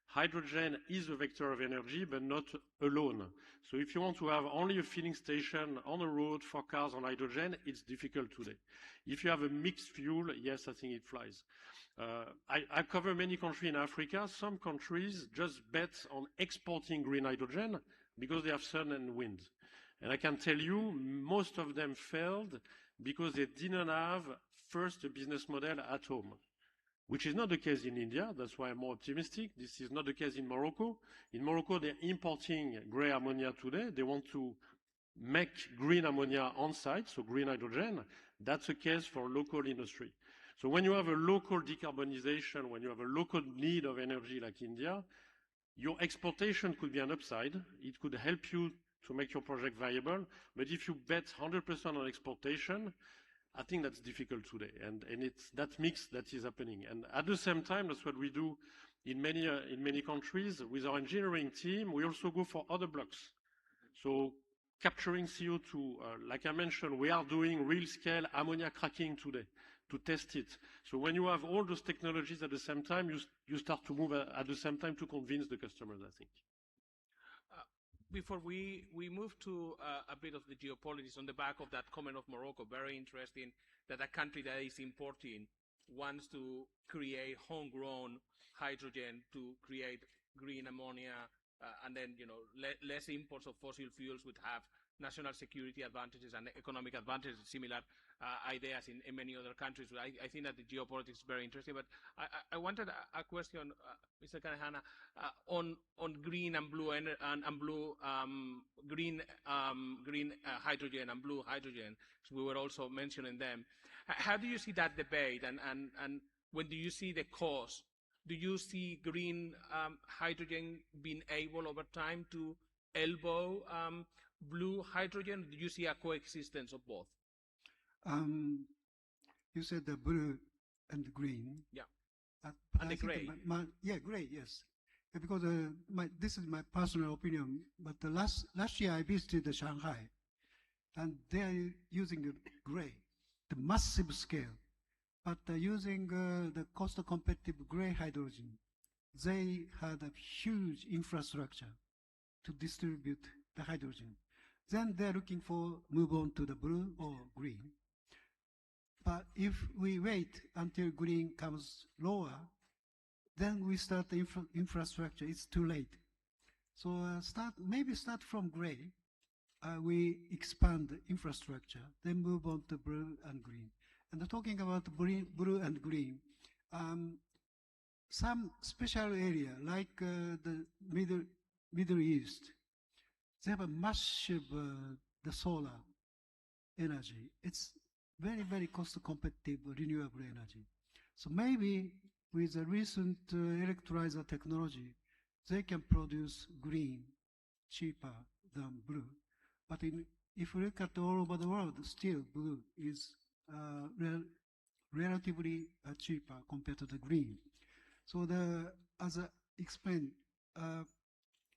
K: hydrogen is a vector of energy, but not alone. So if you want to have only a filling station on the road for cars on hydrogen, it's difficult today. If you have a mixed fuel, yes, I think it flies. I cover many countries in Africa. Some countries just bet on exporting green hydrogen because they have sun and wind. And I can tell you, most of them failed because they didn't have first a business model at home, which is not the case in India. That's why I'm more optimistic. This is not the case in Morocco. In Morocco, they're importing gray ammonia today. They want to make green ammonia on site, so green hydrogen. That's the case for local industry. So when you have a local decarbonization, when you have a local need of energy like India, your exportation could be an upside. It could help you to make your project viable. But if you bet 100% on exportation, I think that's difficult today. And it's that mix that is happening. And at the same time, that's what we do in many countries. With our engineering team, we also go for other blocks. So capturing CO2, like I mentioned, we are doing real scale ammonia cracking today to test it. So when you have all those technologies at the same time, you start to move at the same time to convince the customers, I think.
I: Before we move to a bit of the geopolitics on the back of that comment of Morocco, very interesting that a country that is importing wants to create homegrown hydrogen to create green ammonia, and then, you know, less imports of fossil fuels would have national security advantages and economic advantages, similar ideas in many other countries. I think that the geopolitics is very interesting, but I wanted a question, Mr. Kanehana, on green and blue green hydrogen and blue hydrogen. So we were also mentioning them. How do you see that debate, and when do you see the cost? Do you see green hydrogen being able over time to elbow blue hydrogen? Do you see a coexistence of both?
N: You said the blue and the green.
I: Yeah.
N: And
I: the gray.
N: Gray, yes. Because this is my personal opinion, but last year I visited Shanghai, and they are using gray, the massive scale, but using the cost-competitive gray hydrogen. They had a huge infrastructure to distribute the hydrogen. Then they're looking for move on to the blue or green. But if we wait until green comes lower, then we start the infrastructure. It's too late. So maybe start from gray. We expand the infrastructure, then move on to blue and green. And talking about blue and green, some special area like the Middle East, they have a massive the solar energy. It's very, very cost-competitive renewable energy. So maybe with the recent electrolyzer technology, they can produce green cheaper than blue. But if you look at all over the world, still blue is relatively cheaper compared to the green. So as I explained,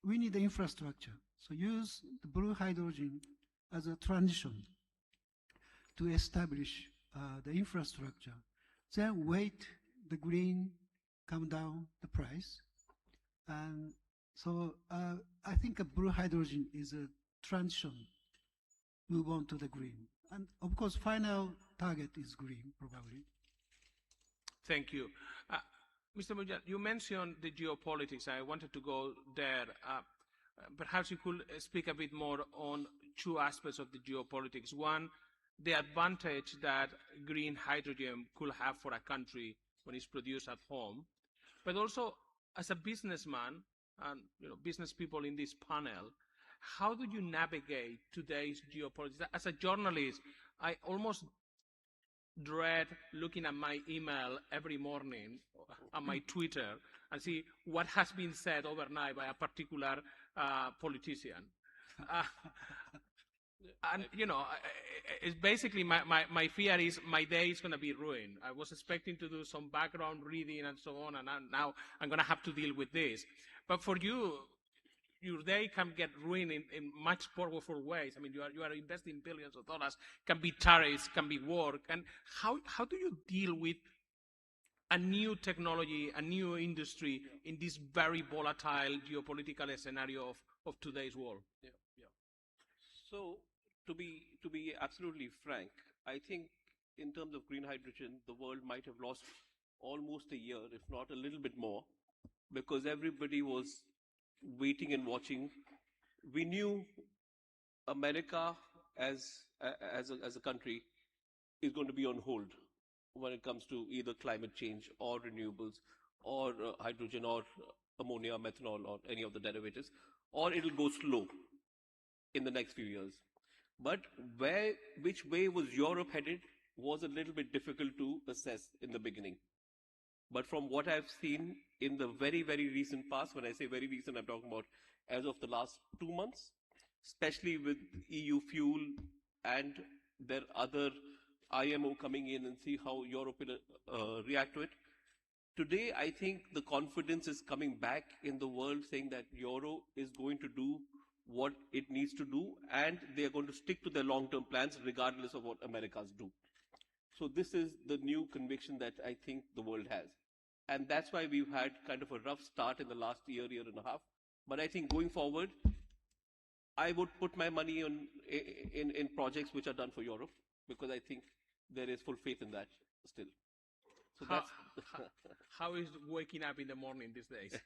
N: we need the infrastructure. So use the blue hydrogen as a transition to establish the infrastructure. Then wait the green come down the price. And so I think a blue hydrogen is a transition, move on to the green. And of course, final target is green, probably.
I: Thank you. Mr. Mujal, you mentioned the geopolitics. I wanted to go there. Perhaps you could speak a bit more on two aspects of the geopolitics. One, the advantage that green hydrogen could have for a country when it's produced at home, but also as a businessman, and business people in this panel, how do you navigate today's geopolitics? As a journalist, I almost dread looking at my email every morning on my Twitter and see what has been said overnight by a particular politician. And it's basically my fear is my day is going to be ruined. I was expecting to do some background reading and so on, and now I'm going to have to deal with this. But for you, your day can get ruined in much powerful ways. I mean, you are investing billions of dollars. Can be tariffs, can be work. And how do you deal with a new technology, a new industry in this very volatile geopolitical scenario of today's world?
M: Yeah. So to be absolutely frank, I think in terms of green hydrogen, the world might have lost almost a year, if not a little bit more, because everybody was waiting and watching. We knew America as a country is going to be on hold when it comes to either climate change or renewables or hydrogen or ammonia, methanol, or any of the derivatives, or it'll go slow in the next few years. But which way was Europe headed was a little bit difficult to assess in the beginning. But from what I've seen in the very, very recent past, when I say very recent, I'm talking about as of the last 2 months, especially with EU fuel and their other IMO coming in and see how Europe will react to it. Today, I think the confidence is coming back in the world saying that Europe is going to do what it needs to do, and they are going to stick to their long-term plans regardless of what Americans do. So this is the new conviction that I think the world has. And that's why we've had kind of a rough start in the last year and a half. But I think going forward, I would put my money in projects which are done for Europe, because I think there is full faith in that still. So
I: how is waking up in the morning these days?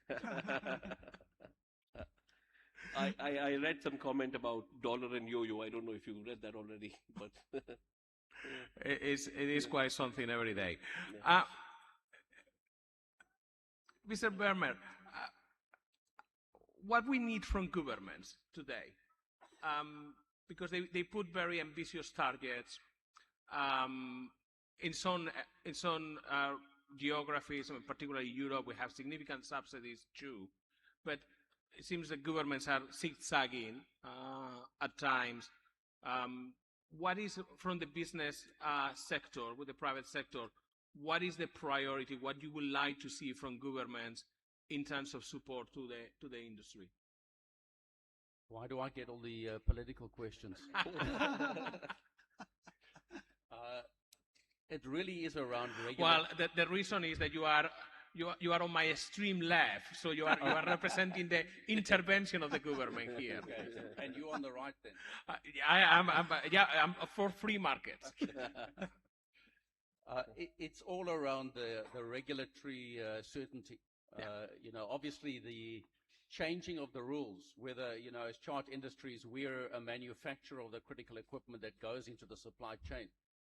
M: I read some comment about dollar and yo-yo. I don't know if you read that already, but
I: it is quite something every day. Mr. Bermer, what we need from governments today, because they put very ambitious targets. In some geographies, in particularly Europe, we have significant subsidies too, but it seems that governments are zigzagging at times. What is, from the business sector, with the private sector, what is the priority, what you would like to see from governments in terms of support to the industry?
J: Why do I get all the political questions? It really is around regular...
I: Well, the reason is that you are on my extreme left, so you are representing the intervention of the government here.
J: Okay. And you're on the right then.
I: I'm for free markets.
J: It's all around the regulatory certainty. Obviously the changing of the rules, whether, as Chart Industries, we're a manufacturer of the critical equipment that goes into the supply chain.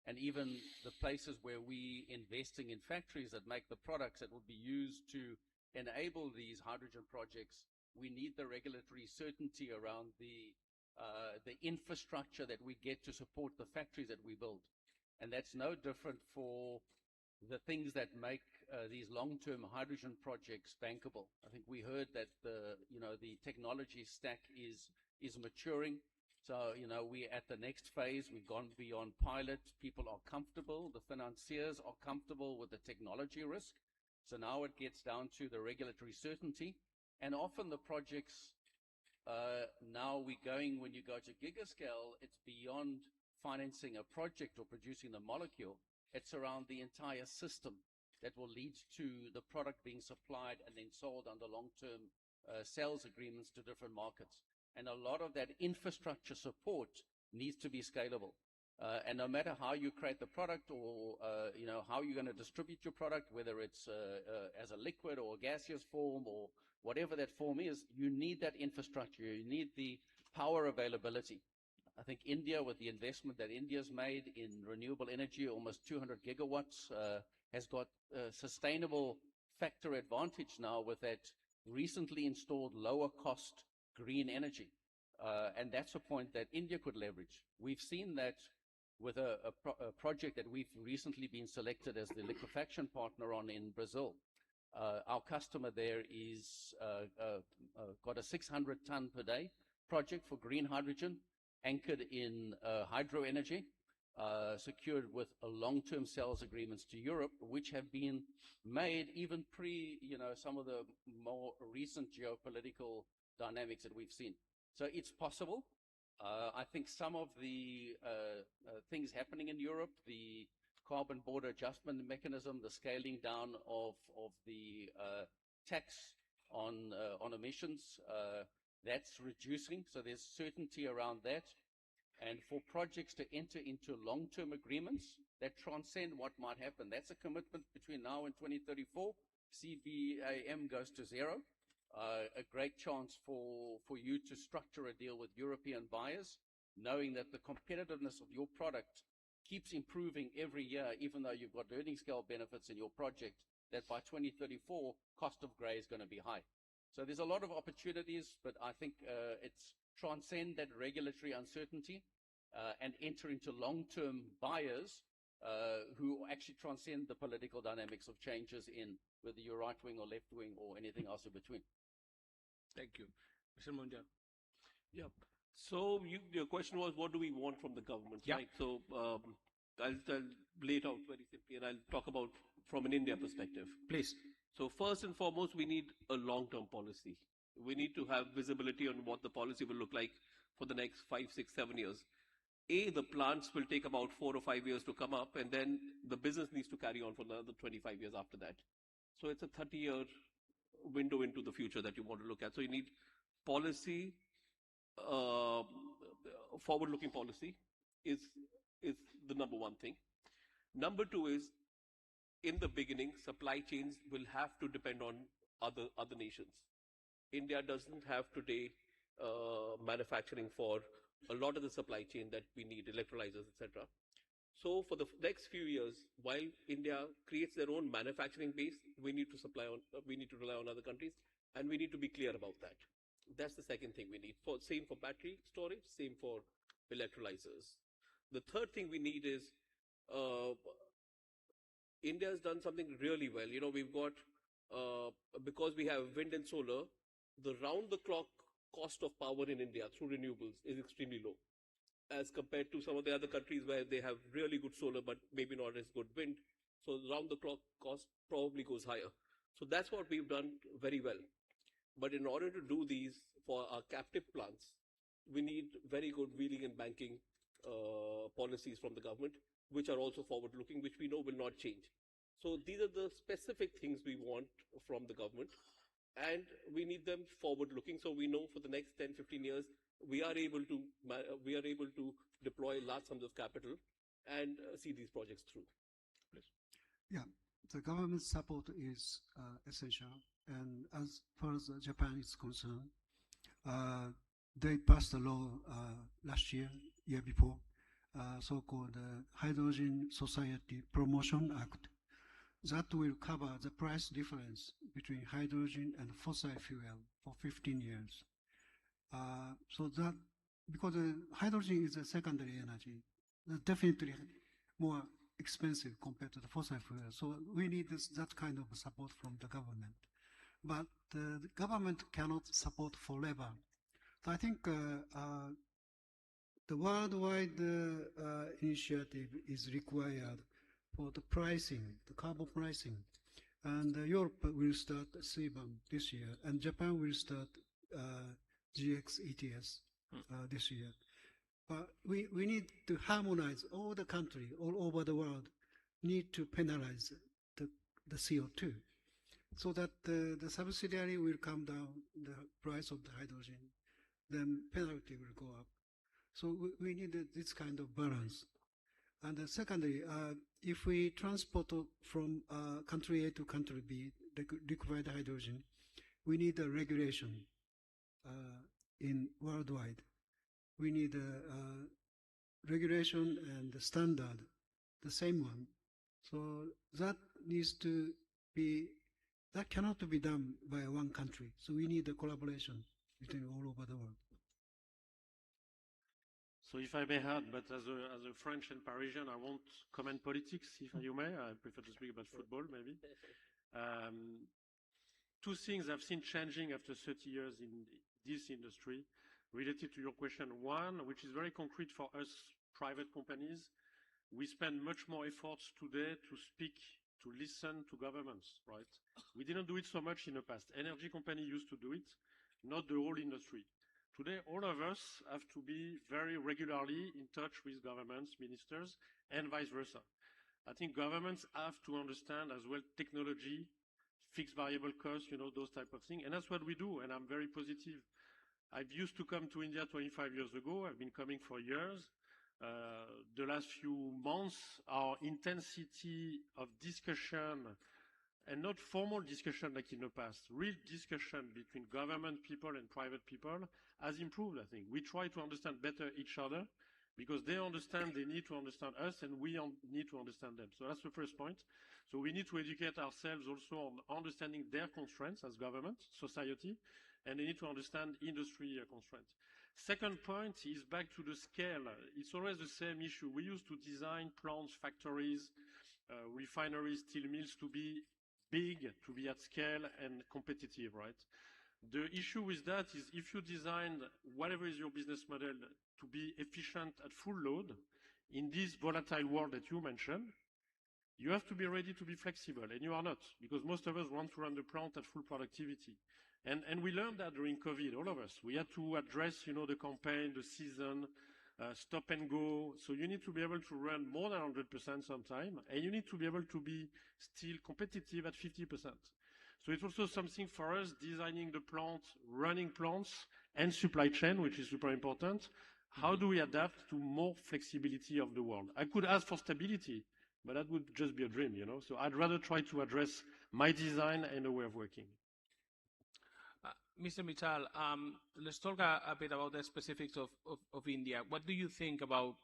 J: And even the places where we investing in factories that make the products that will be used to enable these hydrogen projects, we need the regulatory certainty around the infrastructure that we get to support the factories that we build. And that's no different for the things that make these long-term hydrogen projects bankable. I think we heard that the technology stack is maturing. So, we're at the next phase. We've gone beyond pilot. People are comfortable. The financiers are comfortable with the technology risk. So now it gets down to the regulatory certainty. And often the projects, now when you go to gigascale, it's beyond financing a project or producing the molecule. It's around the entire system that will lead to the product being supplied and then sold under long-term sales agreements to different markets. And a lot of that infrastructure support needs to be scalable. And no matter how you create the product or how you're going to distribute your product, whether it's as a liquid or a gaseous form or whatever that form is, you need that infrastructure. You need the power availability. I think India, with the investment that India's made in renewable energy, almost 200 gigawatts, has got a sustainable factor advantage now with that recently installed lower cost green energy. And that's a point that India could leverage. We've seen that with a project that we've recently been selected as the liquefaction partner on in Brazil. Our customer there is got a 600 ton per day project for green hydrogen, anchored in hydro energy, secured with a long-term sales agreements to Europe, which have been made even pre, some of the more recent geopolitical dynamics that we've seen. So it's possible. I think some of the things happening in Europe, the carbon border adjustment mechanism, the scaling down of the tax on emissions, that's reducing. So there's certainty around that. And for projects to enter into long-term agreements that transcend what might happen, that's a commitment between now and 2034. CBAM goes to zero. A great chance for you to structure a deal with European buyers, knowing that the competitiveness of your product keeps improving every year, even though you've got learning scale benefits in your project, that by 2034, cost of grey is going to be high. So there's a lot of opportunities, but I think it's transcend that regulatory uncertainty and enter into long-term buyers who actually transcend the political dynamics of changes in whether you're right-wing or left-wing or anything else in between.
M: Thank you. Mr. Munja. Yeah. So your question was, what do we want from the government, right? So I'll lay it out very simply, and I'll talk about from an India perspective.
E: Please.
M: So first and foremost, we need a long-term policy. We need to have visibility on what the policy will look like for the next 5, 6, 7 years. The plants will take about 4 or 5 years to come up, and then the business needs to carry on for another 25 years after that. So it's a 30-year window into the future that you want to look at. So you need policy, forward-looking policy is the number one thing. Number two is, in the beginning, supply chains will have to depend on other nations. India doesn't have today manufacturing for a lot of the supply chain that we need, electrolyzers, etc. So for the next few years, while India creates their own manufacturing base, we need to rely on other countries, and we need to be clear about that. That's the second thing we need. Same for battery storage, same for electrolyzers. The third thing we need is, India has done something really well. We've got, because we have wind and solar, the round-the-clock cost of power in India through renewables is extremely low, as compared to some of the other countries where they have really good solar, but maybe not as good wind. So round-the-clock cost probably goes higher. So that's what we've done very well. But in order to do these for our captive plants, we need very good wheeling and banking policies from the government, which are also forward-looking, which we know will not change. So these are the specific things we want from the government, and we need them forward-looking. So we know for the next 10, 15 years, we are able to deploy large sums of capital and see these projects through. Please.
N: Yeah, the government support is essential, and as far as Japan is concerned, they passed a law year before, so-called Hydrogen Society Promotion Act, that will cover the price difference between hydrogen and fossil fuel for 15 years. So that, because hydrogen is a secondary energy, definitely more expensive compared to the fossil fuel. So we need that kind of support from the government. But the government cannot support forever. So I think the worldwide initiative is required for the pricing, the carbon pricing. And Europe will start CBAM this year, and Japan will start GX ATS this year. But we need to harmonize all the country all over the world need to penalize the CO2 so that the subsidiary will come down, the price of the hydrogen, then penalty will go up. So we need this kind of balance. And secondly, if we transport from country A to country B, liquefied hydrogen, we need a regulation in worldwide. We need a regulation and the standard, the same one. So that needs to be, that cannot be done by one country. So we need a collaboration between all over the world.
K: So if I may add, but as a French and Parisian, I won't comment politics, if you may. I prefer to speak about football, maybe. Two things I've seen changing after 30 years in this industry related to your question. One, which is very concrete for us private companies, we spend much more efforts today to speak, to listen to governments, right? We didn't do it so much in the past. Energy company used to do it, not the whole industry. Today, all of us have to be very regularly in touch with governments, ministers, and vice versa. I think governments have to understand as well technology, fixed variable costs, those type of things. And that's what we do, and I'm very positive. I've used to come to India 25 years ago. I've been coming for years. The last few months, our intensity of discussion, and not formal discussion like in the past, real discussion between government people and private people has improved, I think. We try to understand better each other because they understand, they need to understand us, and we need to understand them. So that's the first point. So we need to educate ourselves also on understanding their constraints as government, society, and they need to understand industry constraints. Second point is back to the scale. It's always the same issue. We used to design plants, factories, refineries, steel mills to be big, to be at scale and competitive, right? The issue with that is if you design whatever is your business model to be efficient at full load in this volatile world that you mentioned, you have to be ready to be flexible, and you are not, because most of us want to run the plant at full productivity. And we learned that during COVID, all of us. We had to address, the campaign, the season, stop and go. So you need to be able to run more than 100% sometime, and you need to be able to be still competitive at 50%. So it's also something for us, designing the plant, running plants, and supply chain, which is super important. How do we adapt to more flexibility of the world? I could ask for stability, but that would just be a dream, So I'd rather try to address my design and the way of working.
I: Mr. Mittal, let's talk a bit about the specifics of India. What do you think about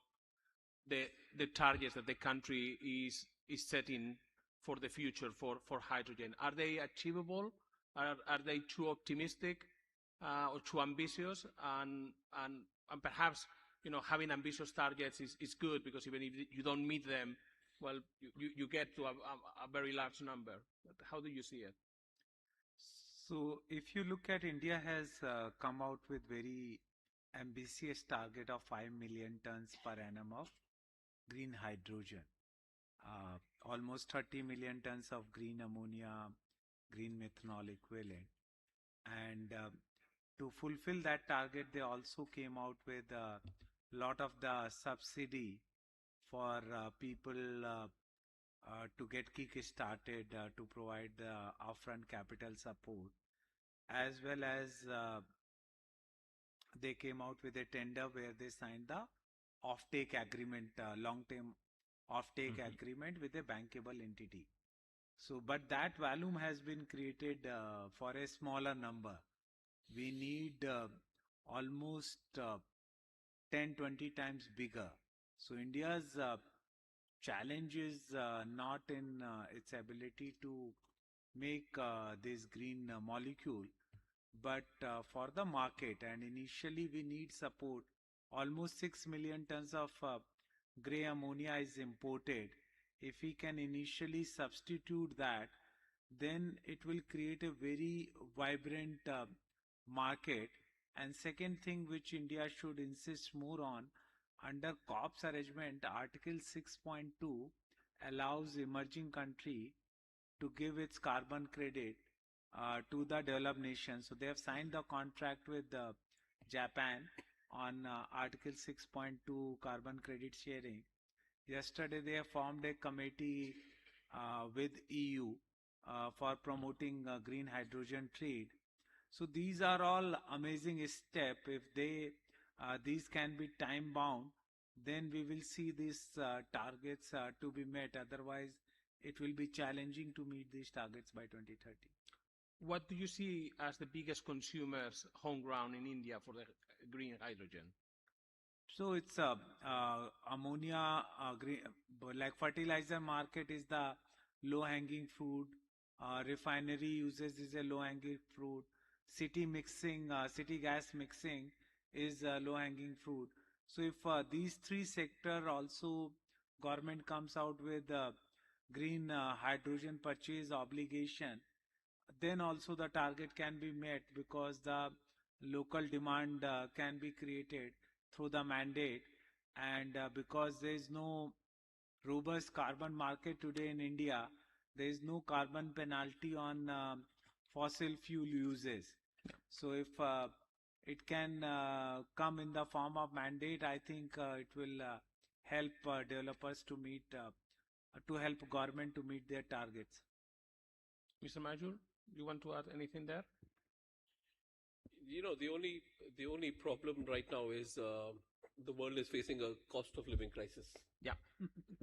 I: the targets that the country is setting for the future for hydrogen? Are they achievable? Are they too optimistic or too ambitious? And perhaps having ambitious targets is good, because even if you don't meet them, well, you get to a very large number. But how do you see it?
L: So if you look at, India has come out with very ambitious target of 5 million tons per annum of green hydrogen, almost 30 million tons of green ammonia, green methanol equivalent. And to fulfill that target, they also came out with a lot of the subsidy for people to get kick-started, to provide the upfront capital support, as well as they came out with a tender where they signed the offtake agreement, long-term offtake agreement with a bankable entity. So, but that volume has been created for a smaller number. We need almost 10-20 times bigger. So India's challenge is not in its ability to make this green molecule, but for the market. And initially we need support. Almost 6 million tons of grey ammonia is imported. If we can initially substitute that, then it will create a very vibrant market. And second thing which India should insist more on, under COPS arrangement, Article 6.2 allows emerging country to give its carbon credit to the developed nations. So they have signed the contract with Japan on Article 6.2 carbon credit sharing. Yesterday they have formed a committee with EU for promoting green hydrogen trade. So these are all amazing steps. If these can be time bound, then we will see these targets to be met. Otherwise, it will be challenging to meet these targets by 2030.
I: What do you see as the biggest consumers home ground in India for the green hydrogen?
L: So it's ammonia, like fertilizer market is the low-hanging fruit. Refinery uses is a low-hanging fruit. City gas mixing is low-hanging fruit. So if these three sectors also government comes out with green hydrogen purchase obligation, then also the target can be met because the local demand can be created through the mandate, and because there is no robust carbon market today in India, there is no carbon penalty on fossil fuel uses. So if it can come in the form of mandate, I think it will help developers to meet, to help government to meet their targets.
I: Mr. Majur, you want to add anything there?
M: You know, the only problem right now is the world is facing a cost of living crisis.
I: Yeah.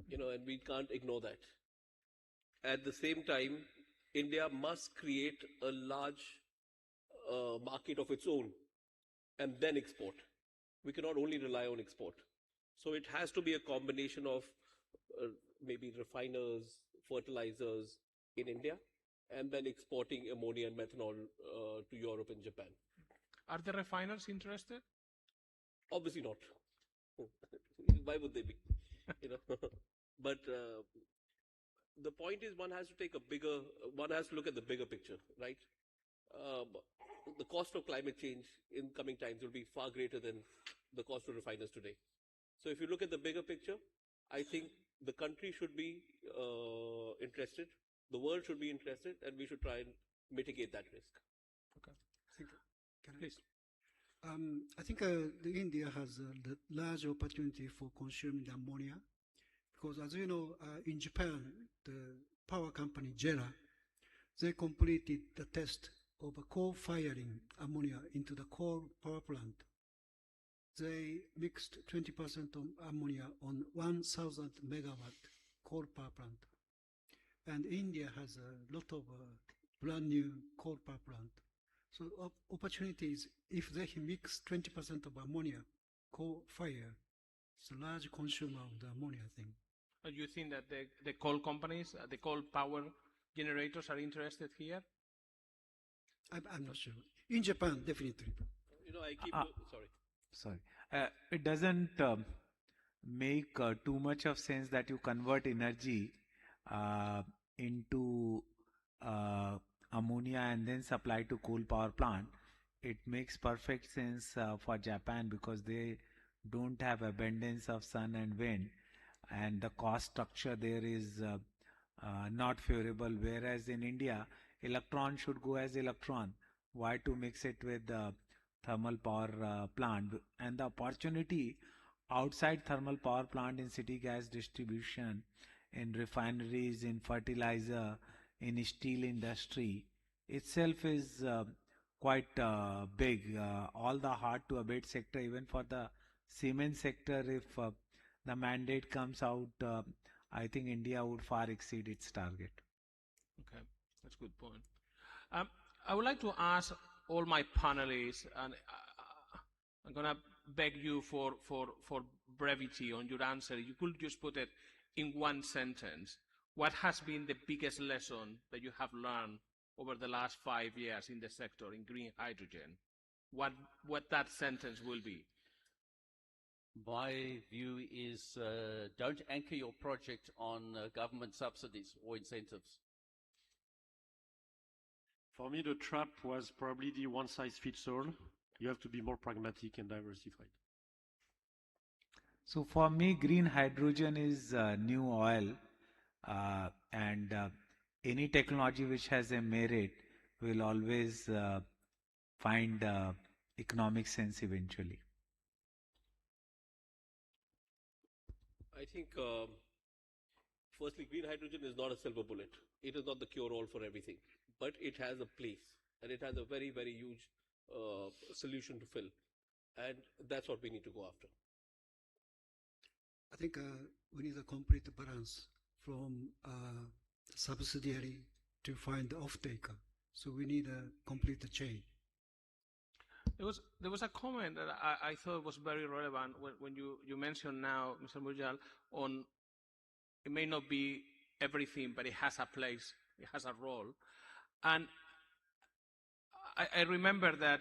M: You know, and we can't ignore that. At the same time, India must create a large market of its own and then export. We cannot only rely on export. So it has to be a combination of maybe refiners, fertilizers in India, and then exporting ammonia and methanol to Europe and Japan.
I: Are the refiners interested?
M: Obviously not. Why would they be? You know, but the point is one has to look at the bigger picture, right? The cost of climate change in coming times will be far greater than the cost of refiners today. So if you look at the bigger picture, I think the country should be interested, the world should be interested, and we should try and mitigate that risk.
I: Okay.
N: Please. I think India has a large opportunity for consuming ammonia, because as you know, in Japan, the power company JERA, they completed the test of coal-firing ammonia into the coal power plant. They mixed 20% of ammonia on 1,000 megawatt coal power plant. And India has a lot of brand new coal power plant. So opportunities, if they mix 20% of ammonia, coal fire, it's a large consumer of the ammonia thing.
I: Do you think that the coal companies, the coal power generators are interested here?
N: I'm not sure. In Japan, definitely.
M: You know, I keep...
L: Sorry. It doesn't make too much of sense that you convert energy into ammonia and then supply to coal power plant. It makes perfect sense for Japan because they don't have abundance of sun and wind, and the cost structure there is not favorable, whereas in India, electron should go as electron. Why to mix it with the thermal power plant? And the opportunity outside thermal power plant in city gas distribution, in refineries, in fertilizer, in steel industry itself is quite big. All the hard to abate sector, even for the cement sector, if the mandate comes out, I think India would far exceed its target.
I: Okay, that's a good point. I would like to ask all my panelists, and I'm going to beg you for brevity on your answer. You could just put it in one sentence. What has been the biggest lesson that you have learned over the last 5 years in the sector, in green hydrogen? What that sentence will be?
J: My view is don't anchor your project on government subsidies or incentives.
K: For me, the trap was probably the one-size-fits-all. You have to be more pragmatic and diversified.
L: So for me, green hydrogen is new oil, and any technology which has a merit will always find economic sense eventually.
M: I think, firstly, green hydrogen is not a silver bullet. It is not the cure-all for everything, but it has a place, and it has a very, very huge solution to fill, and that's what we need to go after.
N: I think we need a complete balance from subsidiary to find the off-taker. So we need a complete chain.
I: There was a comment that I thought was very relevant when you mentioned now, Mr. Mujal, on it may not be everything, but it has a place, it has a role. And I remember that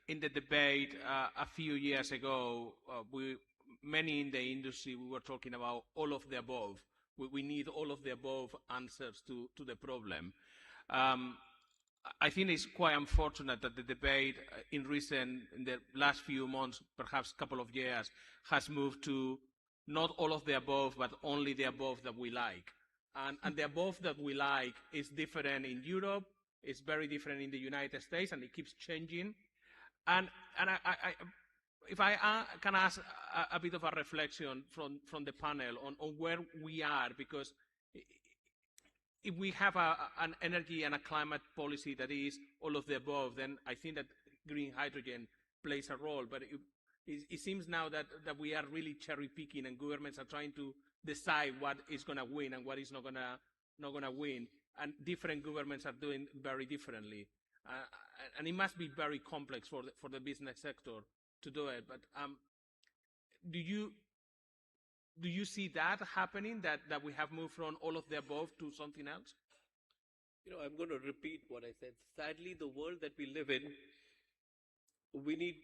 I: in the debate a few years ago, many in the industry, we were talking about all of the above. We need all of the above answers to the problem. I think it's quite unfortunate that the debate in the last few months, perhaps a couple of years, has moved to not all of the above, but only the above that we like. And the above that we like is different in Europe, it's very different in the United States, and it keeps changing. And if I can ask a bit of a reflection from the panel on where we are, because if we have an energy and a climate policy that is all of the above, then I think that green hydrogen plays a role. But it seems now that we are really cherry picking, and governments are trying to decide what is going to win and what is not going to win. And different governments are doing very differently. And it must be very complex for the business sector to do it. But do you see that happening, that we have moved from all of the above to something else?
M: I'm going to repeat what I said. Sadly, the world that we live in, we need,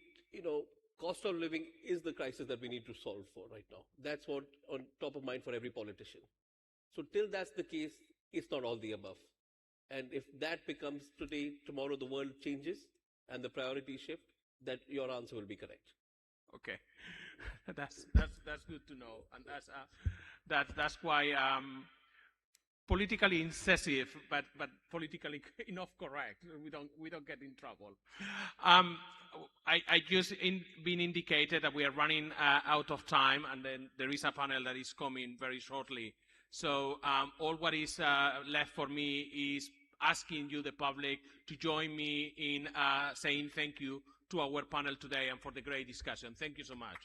M: cost of living is the crisis that we need to solve for right now. That's what on top of mind for every politician. So till that's the case, it's not all the above. And if that becomes today, tomorrow the world changes and the priorities shift, that your answer will be correct.
I: Okay, that's good to know, and that's why politically incisive, but politically enough correct. We don't get in trouble. I just been indicated that we are running out of time, and then there is a panel that is coming very shortly. So all what is left for me is asking you, the public, to join me in saying thank you to our panel today and for the great discussion. Thank you so much.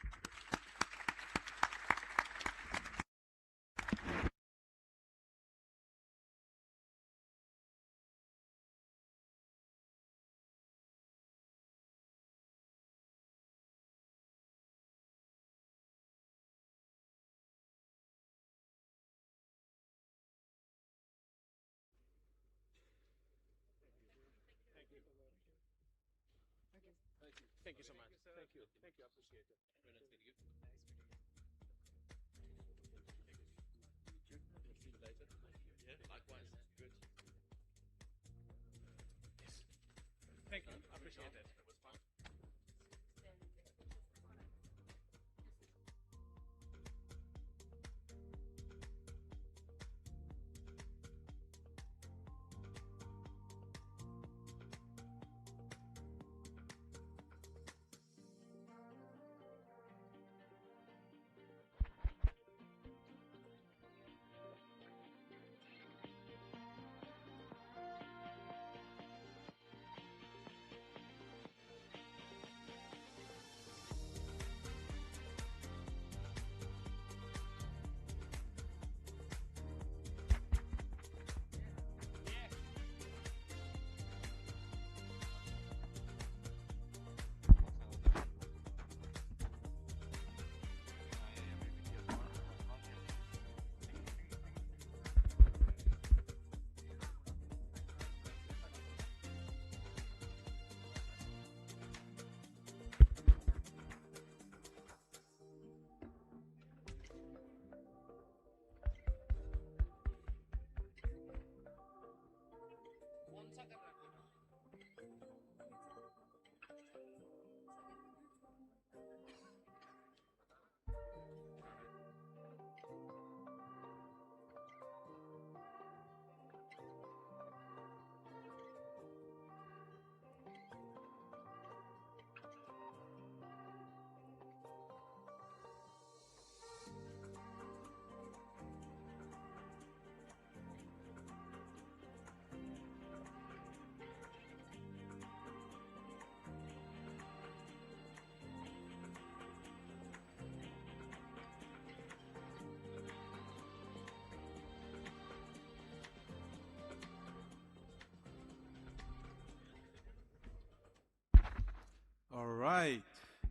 I: Thank you so much. Thank you. Thank you. I appreciate it. Very nice meeting you. Yeah, likewise. Good. Yes. Thank you. I appreciate it. It was fun.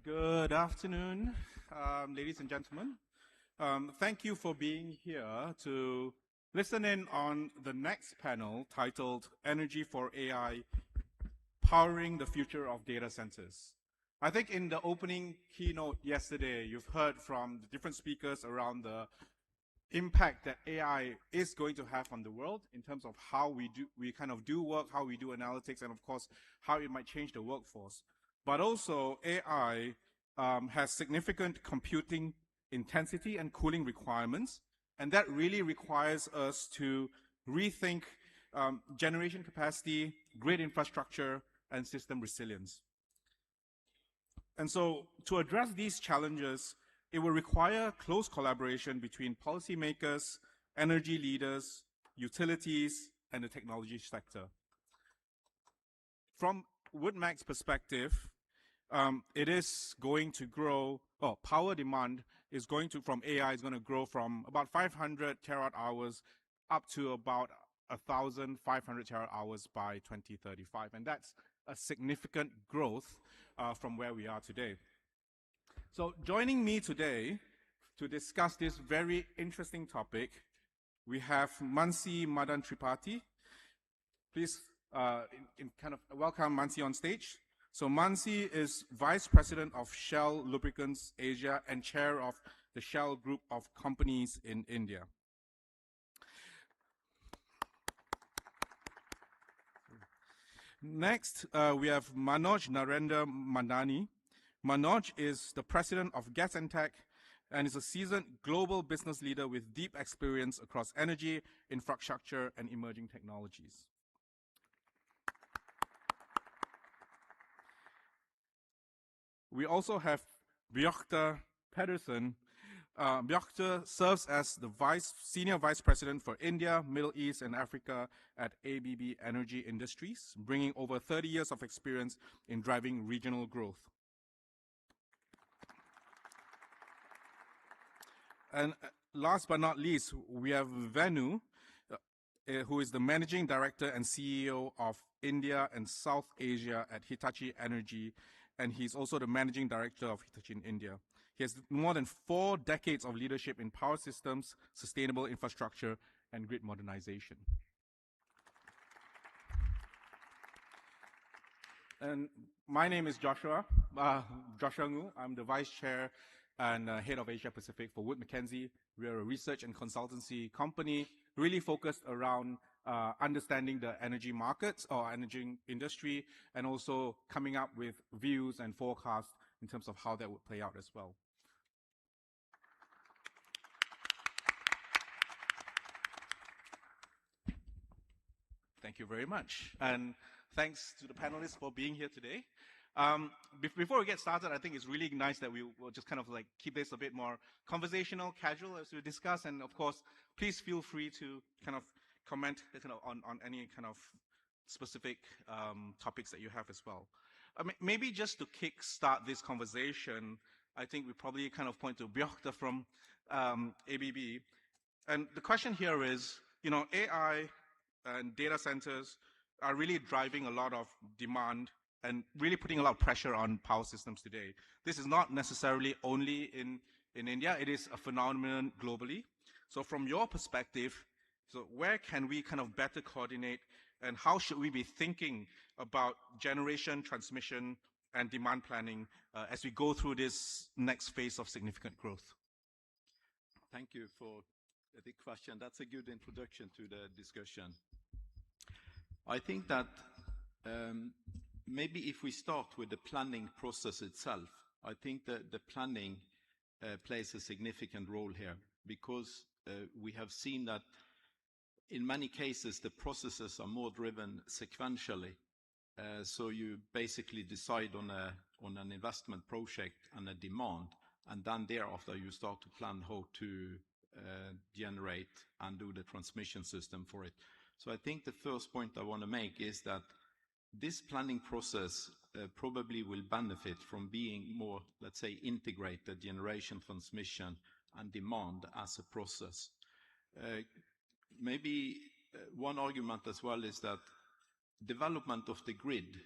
O: Good afternoon, ladies and gentlemen. Thank you for being here to listen in on the next panel titled Energy for AI, Powering the Future of Data Centers. I think in the opening keynote yesterday, you've heard from the different speakers around the impact that AI is going to have on the world in terms of how we kind of do work, how we do analytics, and of course, how it might change the workforce. But also, AI has significant computing intensity and cooling requirements, and that really requires us to rethink generation capacity, grid infrastructure, and system resilience. And so, to address these challenges, it will require close collaboration between policymakers, energy leaders, utilities, and the technology sector. From WoodMac's perspective, it is going to grow, power demand is going to, from AI, is going to grow from about 500 terawatt hours up to about 1,500 terawatt hours by 2035. And that's a significant growth from where we are today. So joining me today to discuss this very interesting topic, we have Mansi Madan Tripathi. Please kind of welcome Mansi on stage. So Mansi is Vice President of Shell Lubricants Asia and Chair of the Shell Group of Companies in India. Next, we have Manoj Narendra Mandani. Manoj is the President of Gas and Tech and is a seasoned global business leader with deep experience across energy, infrastructure, and emerging technologies. We also have Björte Pedersen. Björte serves as the Senior Vice President for India, Middle East, and Africa at ABB Energy Industries, bringing over 30 years of experience in driving regional growth. And last but not least, we have Venu, who is the Managing Director and CEO of India and South Asia at Hitachi Energy, and he's also the Managing Director of Hitachi in India. He has more than 4 decades of leadership in power systems, sustainable infrastructure, and grid modernization. And my name is Joshua Ngu. I'm the Vice Chair and Head of Asia Pacific for Wood Mackenzie. We are a research and consultancy company really focused around understanding the energy markets or energy industry and also coming up with views and forecasts in terms of how that would play out as well. Thank you very much. And thanks to the panelists for being here today. Before we get started, I think it's really nice that we will just kind of like keep this a bit more conversational, casual as we discuss. And of course, please feel free to kind of comment on any kind of specific topics that you have as well. Maybe just to kickstart this conversation, I think we probably kind of point to Björte from ABB. And the question here is, AI and data centers are really driving a lot of demand and really putting a lot of pressure on power systems today. This is not necessarily only in India, it is a phenomenon globally. So from your perspective, so where can we kind of better coordinate and how should we be thinking about generation, transmission, and demand planning as we go through this next phase of significant growth?
P: Thank you for the question. That's a good introduction to the discussion. I think that maybe if we start with the planning process itself, I think that the planning plays a significant role here because we have seen that in many cases the processes are more driven sequentially. So you basically decide on an investment project and a demand, and then thereafter you start to plan how to generate and do the transmission system for it. So I think the first point I want to make is that this planning process probably will benefit from being more, let's say, integrated generation, transmission, and demand as a process. Maybe one argument as well is that development of the grid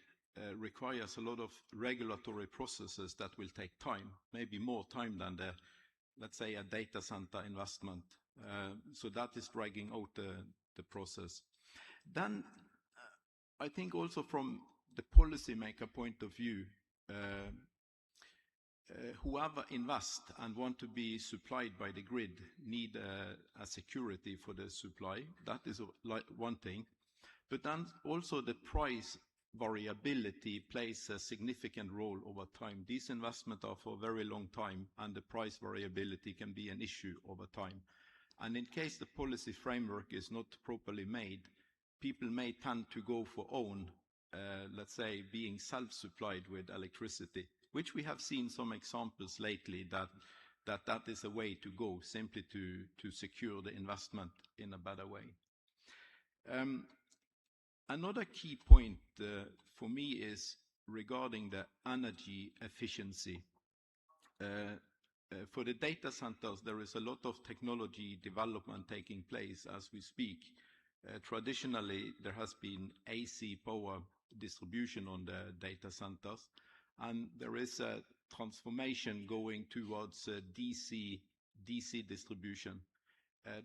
P: requires a lot of regulatory processes that will take time, maybe more time than let's say, a data center investment. So that is dragging out the process. Then I think also from the policymaker point of view, whoever invest and want to be supplied by the grid need a security for the supply. That is one thing. But then also the price variability plays a significant role over time. These investments are for a very long time, and the price variability can be an issue over time. And in case the policy framework is not properly made, people may tend to go for own, let's say, being self-supplied with electricity, which we have seen some examples lately that is a way to go, simply to secure the investment in a better way. Another key point for me is regarding the energy efficiency. For the data centers, there is a lot of technology development taking place as we speak. Traditionally, there has been AC power distribution on the data centers, and there is a transformation going towards DC distribution.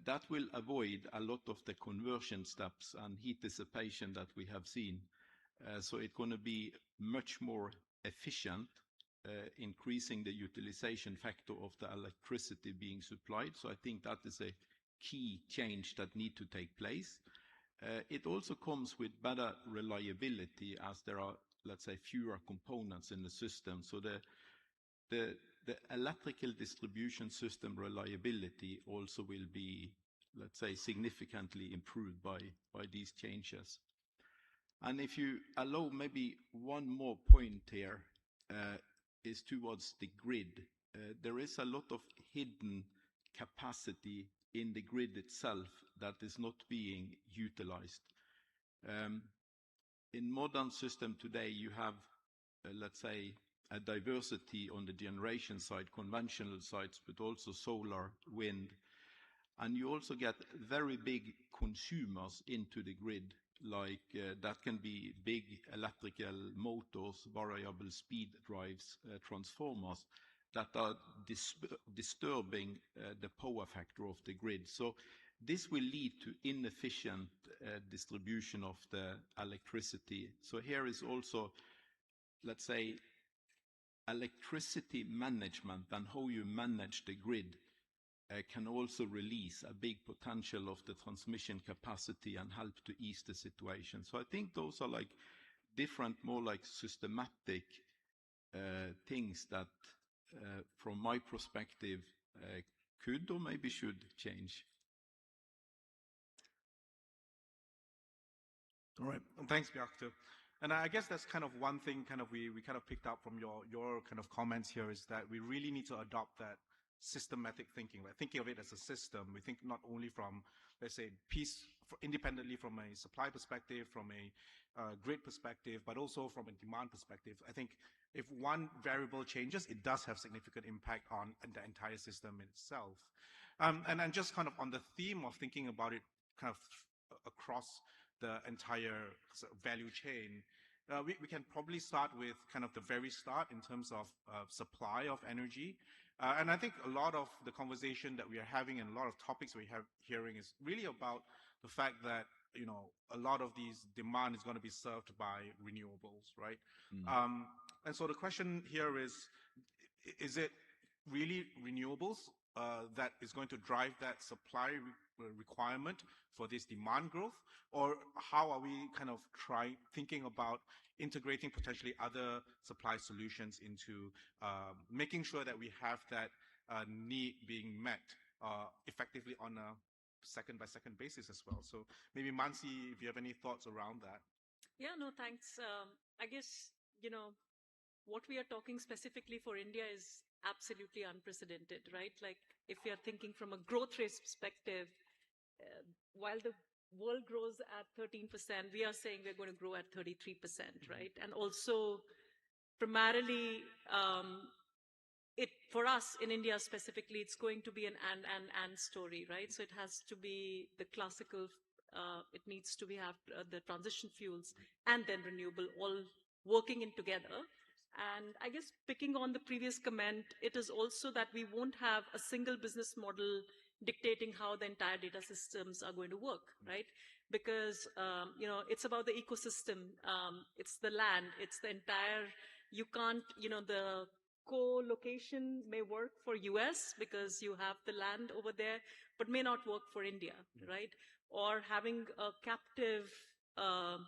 P: That will avoid a lot of the conversion steps and heat dissipation that we have seen. So it's going to be much more efficient, increasing the utilization factor of the electricity being supplied. So I think that is a key change that need to take place. It also comes with better reliability, as there are, let's say, fewer components in the system. So the electrical distribution system reliability also will be, let's say, significantly improved by these changes. And if you allow maybe one more point here, is towards the grid. There is a lot of hidden capacity in the grid itself that is not being utilized. In modern system today, you have, let's say, a diversity on the generation side, conventional sides, but also solar, wind. And you also get very big consumers into the grid, like that can be big electrical motors, variable speed drives, transformers that are disturbing the power factor of the grid. So this will lead to inefficient distribution of the electricity. So here is also, let's say, electricity management and how you manage the grid can also release a big potential of the transmission capacity and help to ease the situation. So I think those are like different, more like systematic things that, from my perspective, could or maybe should change.
O: All right, thanks, Bjarte. And I guess that's kind of one thing we kind of picked up from your kind of comments here, is that we really need to adopt that systematic thinking, right? Thinking of it as a system. We think not only from, let's say, independently from a supply perspective, from a grid perspective, but also from a demand perspective. I think if one variable changes, it does have significant impact on the entire system itself. And just kind of on the theme of thinking about it kind of across the entire value chain, we can probably start with kind of the very start in terms of supply of energy. And I think a lot of the conversation that we are having and a lot of topics we have hearing is really about the fact that, you know, a lot of these demand is going to be served by renewables, right? And so the question here is it really renewables that is going to drive that supply requirement for this demand growth? Or how are we kind of thinking about integrating potentially other supply solutions into making sure that we have that need being met effectively on a second-by-second basis as well? So maybe Mansi, if you have any thoughts around that.
F: Yeah, no, thanks. I guess, you know, what we are talking specifically for India is absolutely unprecedented, right? Like, if we are thinking from a growth rate perspective, while the world grows at 13%, we are saying we're going to grow at 33%, right? And also, primarily, for us in India specifically, it's going to be an and story, right? So it has to be the classical, it needs to have the transition fuels and then renewable all working in together. And I guess picking on the previous comment, it is also that we won't have a single business model dictating how the entire data systems are going to work, right? Because, it's about the ecosystem. It's the land. It's the entire, you can't, the co-location may work for US because you have the land over there, but may not work for India, right? Or having a captive, the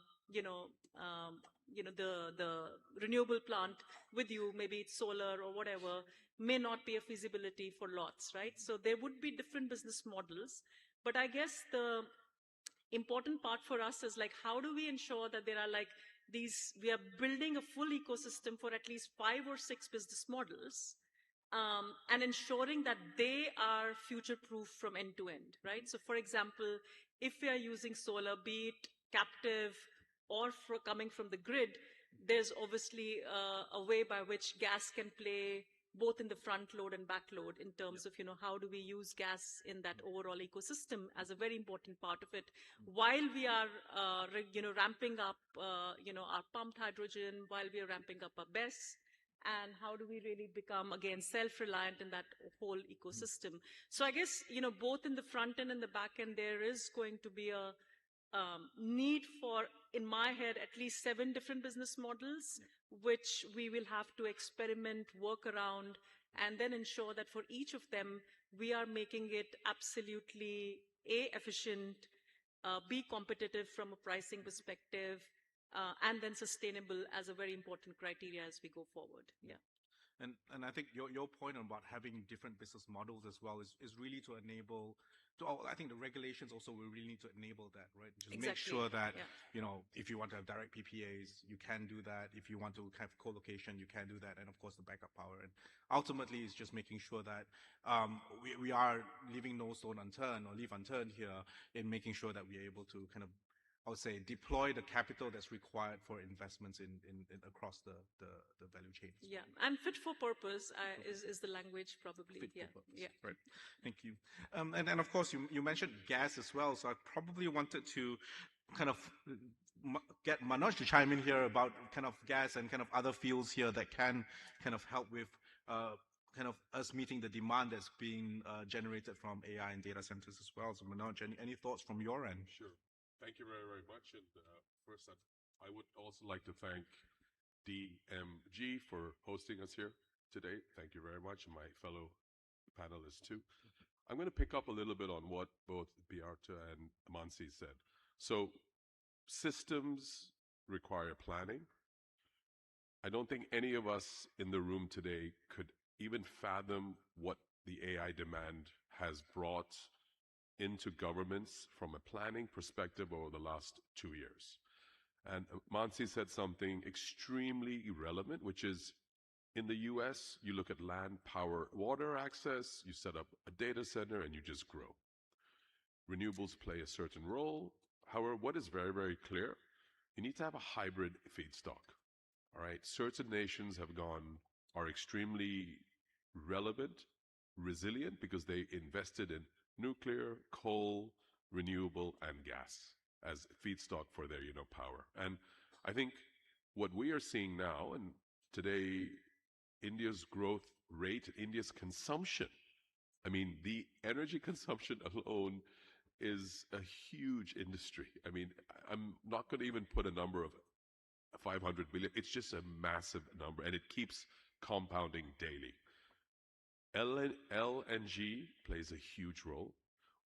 F: renewable plant with you, maybe it's solar or whatever, may not be a feasibility for lots, right? So there would be different business models. But I guess the important part for us is like, how do we ensure that there are like these, we are building a full ecosystem for at least 5 or 6 business models, and ensuring that they are future-proof from end to end, right? So for example, if we are using solar, be it captive or coming from the grid, there's obviously a way by which gas can play both in the front load and back load in terms of, how do we use gas in that overall ecosystem as a very important part of it, while we are, ramping up, our pumped hydrogen, while we are ramping up our BESS, and how do we really become, again, self-reliant in that whole ecosystem. So I guess, both in the front end and the back end, there is going to be a need for, in my head, at least 7 different business models, which we will have to experiment, work around, and then ensure that for each of them, we are making it absolutely A, efficient, B, competitive from a pricing perspective, and then sustainable as a very important criteria as we go forward. Yeah.
O: And I think your point about having different business models as well is really to enable, I think the regulations also will really need to enable that, right? Just
F: Exactly.
O: make sure that,
F: Yeah.
O: If you want to have direct PPAs, you can do that. If you want to have co-location, you can do that. And of course, the backup power. And ultimately, it's just making sure that we are leaving no stone unturned or leave unturned here in making sure that we are able to kind of, I would say, deploy the capital that's required for investments in across the value chain.
F: Yeah, and fit for purpose is the language probably.
O: Fit
F: yeah,
O: for purpose.
F: yeah.
O: Right. Thank you. And of course, you mentioned gas as well. So I probably wanted to kind of get Manoj to chime in here about kind of gas and kind of other fields here that can kind of help with kind of us meeting the demand that's being generated from AI and data centers as well. So Manoj, any thoughts from your end?
Q: Sure. Thank you very, very much. And first, I would also like to thank DMG for hosting us here today. Thank you very much, and my fellow panelists too. I'm going to pick up a little bit on what both Beata and Mansi said. So systems require planning. I don't think any of us in the room today could even fathom what the AI demand has brought into governments from a planning perspective over the last 2 years. And Mansi said something extremely irrelevant, which is in the US, you look at land, power, water access, you set up a data center and you just grow. Renewables play a certain role. However, what is very, very clear, you need to have a hybrid feedstock. All right, certain nations are extremely relevant, resilient, because they invested in nuclear, coal, renewable, and gas as feedstock for their, power. And I think what we are seeing now, and today, India's growth rate, India's consumption, I mean, the energy consumption alone is a huge industry. I mean, I'm not going to even put a number of 500 billion. It's just a massive number, and it keeps compounding daily. LNG plays a huge role.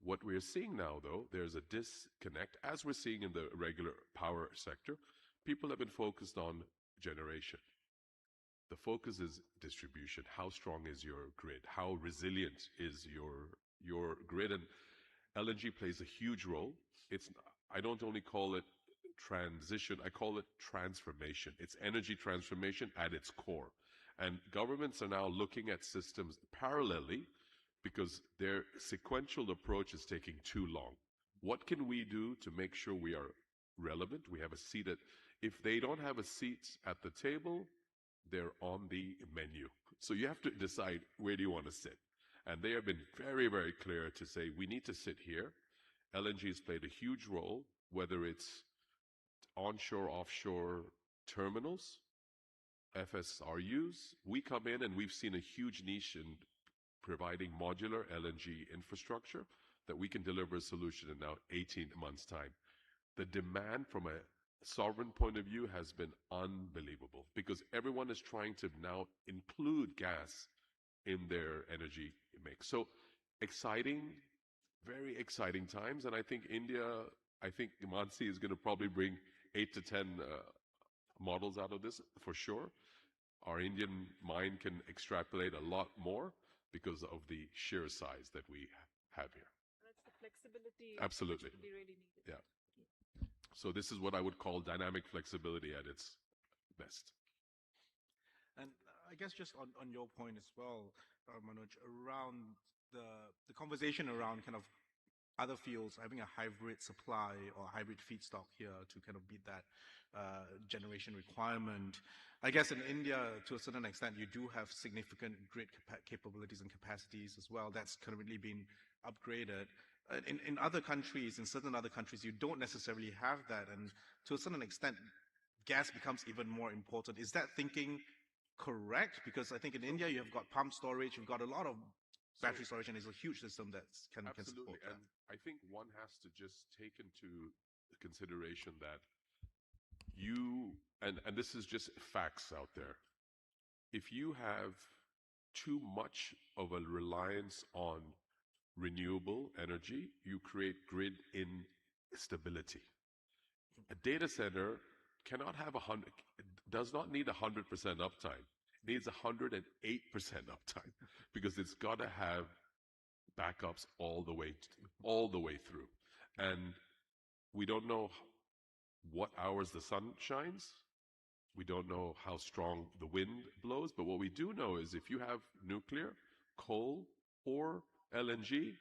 Q: What we're seeing now, though, there's a disconnect, as we're seeing in the regular power sector. People have been focused on generation. The focus is distribution. How strong is your grid? How resilient is your grid? And LNG plays a huge role. I don't only call it transition, I call it transformation. It's energy transformation at its core. And governments are now looking at systems parallelly because their sequential approach is taking too long. What can we do to make sure we are relevant? We have a seat if they don't have a seat at the table, they're on the menu. So you have to decide, where do you want to sit? And they have been very, very clear to say, we need to sit here. LNG has played a huge role, whether it's onshore, offshore, terminals, FSRUs. We come in and we've seen a huge niche in providing modular LNG infrastructure that we can deliver a solution in now 18 months' time. The demand from a sovereign point of view has been unbelievable because everyone is trying to now include gas in their energy mix. So exciting, very exciting times. And I think India, Mansi is going to probably bring 8 to 10 models out of this for sure. Our Indian mind can extrapolate a lot more because of the sheer size that we have here.
F: That's the flexibility.
Q: Absolutely.
F: Which would be really needed.
Q: Yeah. So this is what I would call dynamic flexibility at its best.
O: And I guess just on your point as well, Manoj, around the conversation around kind of other fields having a hybrid supply or hybrid feedstock here to kind of meet that generation requirement. I guess in India, to a certain extent, you do have significant grid capabilities and capacities as well. That's currently been upgraded. In other countries, in certain other countries, you don't necessarily have that. And to a certain extent, gas becomes even more important. Is that thinking correct? Because I think in India, you have got pump storage, you've got a lot of battery storage, and it's a huge system that can support that.
Q: And I think one has to just take into consideration that you, and this is just facts out there, if you have too much of a reliance on renewable energy, you create grid instability. A data center cannot have does not need 100% uptime. It needs 108% uptime because it's got to have backups all the way through. And we don't know what hours the sun shines. We don't know how strong the wind blows. But what we do know is if you have nuclear, coal, or LNG,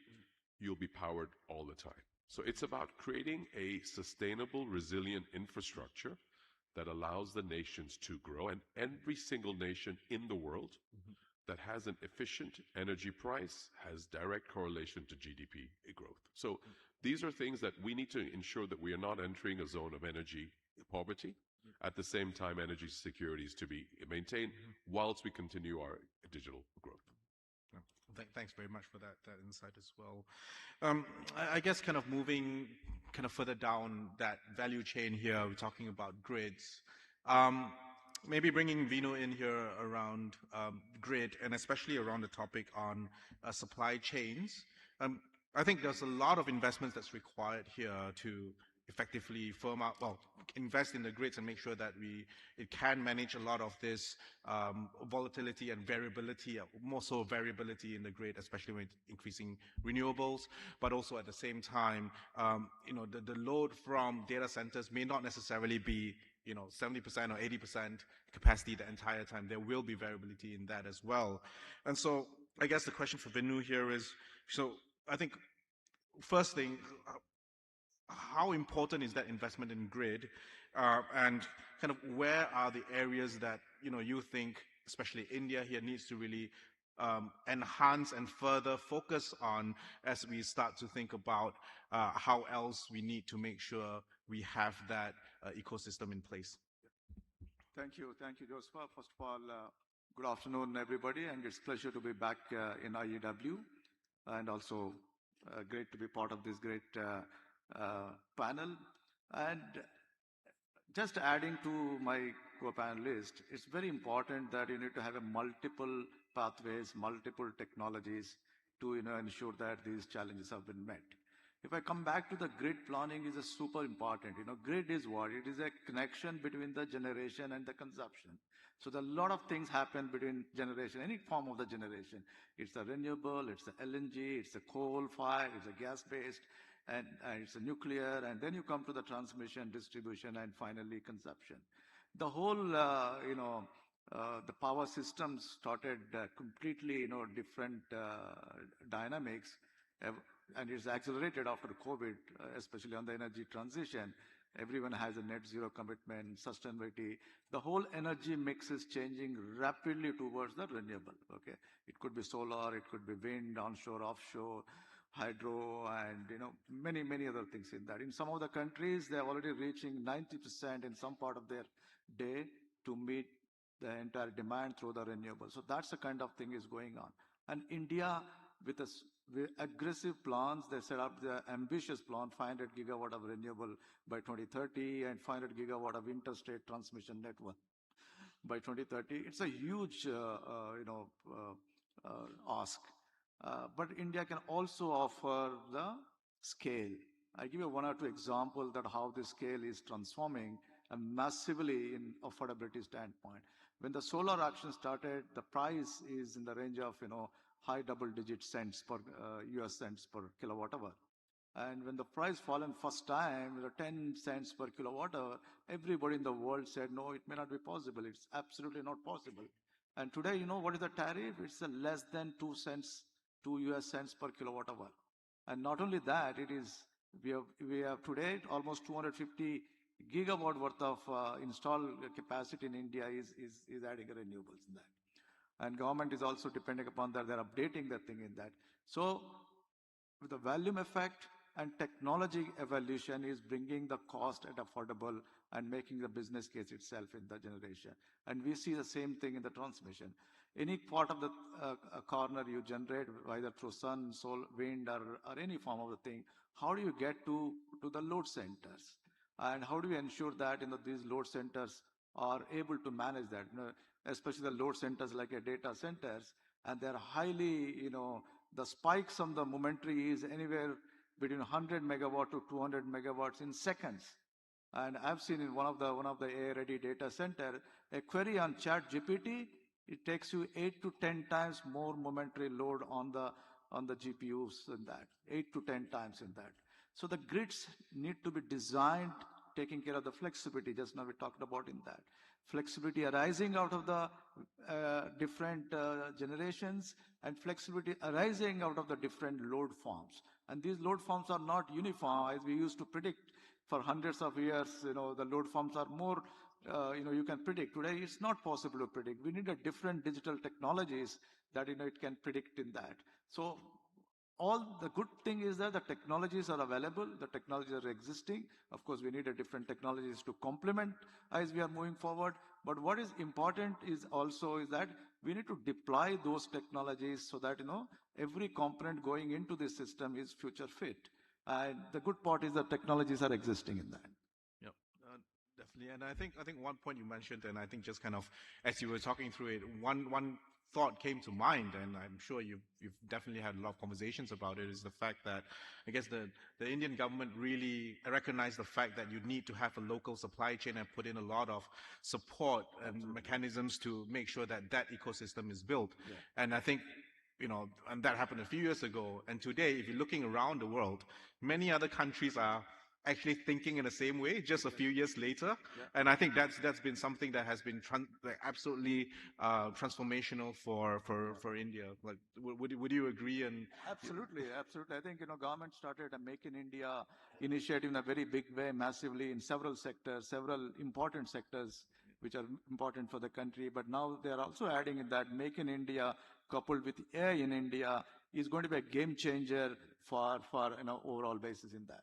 Q: you'll be powered all the time. So it's about creating a sustainable, resilient infrastructure that allows the nations to grow. And every single nation in the world that has an efficient energy price has direct correlation to GDP growth. So these are things that we need to ensure that we are not entering a zone of energy poverty. At the same time, energy security is to be maintained whilst we continue our digital growth.
O: Thanks very much for that insight as well. I guess kind of moving kind of further down that value chain here, we're talking about grids. Maybe bringing Vinu in here around grid and especially around the topic on supply chains. I think there's a lot of investments that's required here to effectively firm up, invest in the grids and make sure that it can manage a lot of this volatility and variability, more so variability in the grid, especially when increasing renewables, but also at the same time, the load from data centers may not necessarily be 70% or 80% capacity the entire time. There will be variability in that as well. And so I guess the question for Vinu here is, so I think first thing, how important is that investment in grid, and kind of where are the areas that you think, especially India here, needs to really enhance and further focus on as we start to think about how else we need to make sure we have that ecosystem in place?
R: Thank you, Joseph. First of all, good afternoon, everybody, and it's a pleasure to be back in IEW, and also great to be part of this great panel. And just adding to my co-panelist, it's very important that you need to have a multiple pathways, multiple technologies to ensure that these challenges have been met. If I come back to the grid planning, is super important. Grid is what? It is a connection between the generation and the consumption. So there are a lot of things happen between generation, any form of the generation. It's a renewable, it's a LNG, it's a coal-fired, it's a gas-based, and it's a nuclear, and then you come to the transmission, distribution, and finally consumption. The whole, the power systems started completely, different dynamics, and it's accelerated after COVID, especially on the energy transition. Everyone has a net zero commitment, sustainability. The whole energy mix is changing rapidly towards the renewable. Okay, it could be solar, it could be wind, onshore, offshore, hydro, and many other things in that. In some of the countries, they're already reaching 90% in some part of their day to meet the entire demand through the renewable. So that's the kind of thing is going on. And India, with aggressive plans, they set up the ambitious plan, 500 gigawatt of renewable by 2030 and 500 gigawatt of interstate transmission network by 2030. It's a huge, ask. But India can also offer the scale. I give you one or two examples that how this scale is transforming massively in affordability standpoint. When the solar auction started, the price is in the range of high double-digit cents per US cents per kilowatt hour. And when the price fallen first time, 10 cents per kilowatt hour, everybody in the world said, no, it may not be possible. It's absolutely not possible. And today, what is the tariff? It's less than 2 cents, 2 US cents per kilowatt hour. And not only that, we have today almost 250 gigawatt worth of installed capacity in India is adding renewables in that. And government is also depending upon that. They're updating the thing in that. So with the volume effect and technology evolution is bringing the cost at affordable and making the business case itself in the generation. And we see the same thing in the transmission. Any part of the corner you generate, either through sun, solar, wind, or any form of the thing, how do you get to the load centers? And how do we ensure that these load centers are able to manage that? Especially the load centers like a data centers, and they're highly, the spikes on the momentary is anywhere between 100 megawatt to 200 megawatts in seconds. And I've seen in one of the AI-ready data center, a query on ChatGPT, it takes you 8 to 10 times more momentary load on the GPUs in that, 8 to 10 times in that. So the grids need to be designed, taking care of the flexibility. Just now we talked about in that. Flexibility arising out of the different generations and flexibility arising out of the different load forms. And these load forms are not uniform as we used to predict for hundreds of years. The load forms are more, you can predict. Today it's not possible to predict. We need a different digital technologies that, it can predict in that. So all the good thing is that the technologies are available, the technologies are existing. Of course, we need a different technologies to complement as we are moving forward. But what is important is that we need to deploy those technologies so that, every component going into the system is future fit. And the good part is that technologies are existing in that.
O: Yep, definitely. And I think one point you mentioned, and I think just kind of as you were talking through it, one thought came to mind, and I'm sure you've definitely had a lot of conversations about it, is the fact that I guess the Indian government really recognized the fact that you need to have a local supply chain and put in a lot of support and mechanisms to make sure that ecosystem is built. Yeah. And I think, and that happened a few years ago. And today, if you're looking around the world, many other countries are actually thinking in the same way just a few years later. Yeah. And I think that's been something that has been absolutely transformational for India. Like, would you agree? And
R: absolutely. I think, government started a Make in India initiative in a very big way, massively in several sectors, several important sectors which are important for the country. But now they are also adding in that Make in India coupled with AI in India is going to be a game changer for overall basis in that.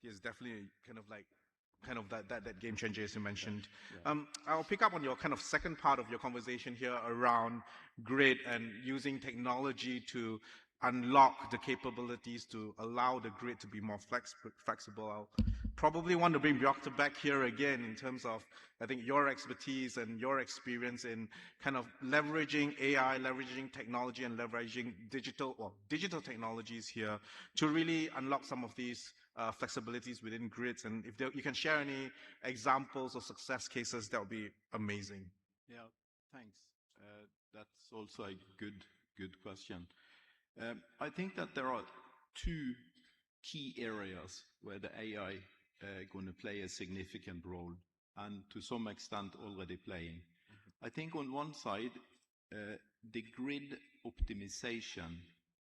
O: Yes, definitely kind of that game changer as you mentioned. Yeah. I'll pick up on your kind of second part of your conversation here around grid and using technology to unlock the capabilities to allow the grid to be more flexible. I'll probably want to bring Björk back here again in terms of, I think, your expertise and your experience in kind of leveraging AI, leveraging technology, and leveraging digital technologies here to really unlock some of these flexibilities within grids. And if you can share any examples or success cases, that would be amazing.
P: Yeah, thanks. That's also a good question. I think that there are two key areas where the AI going to play a significant role, and to some extent already playing. I think on one side, the grid optimization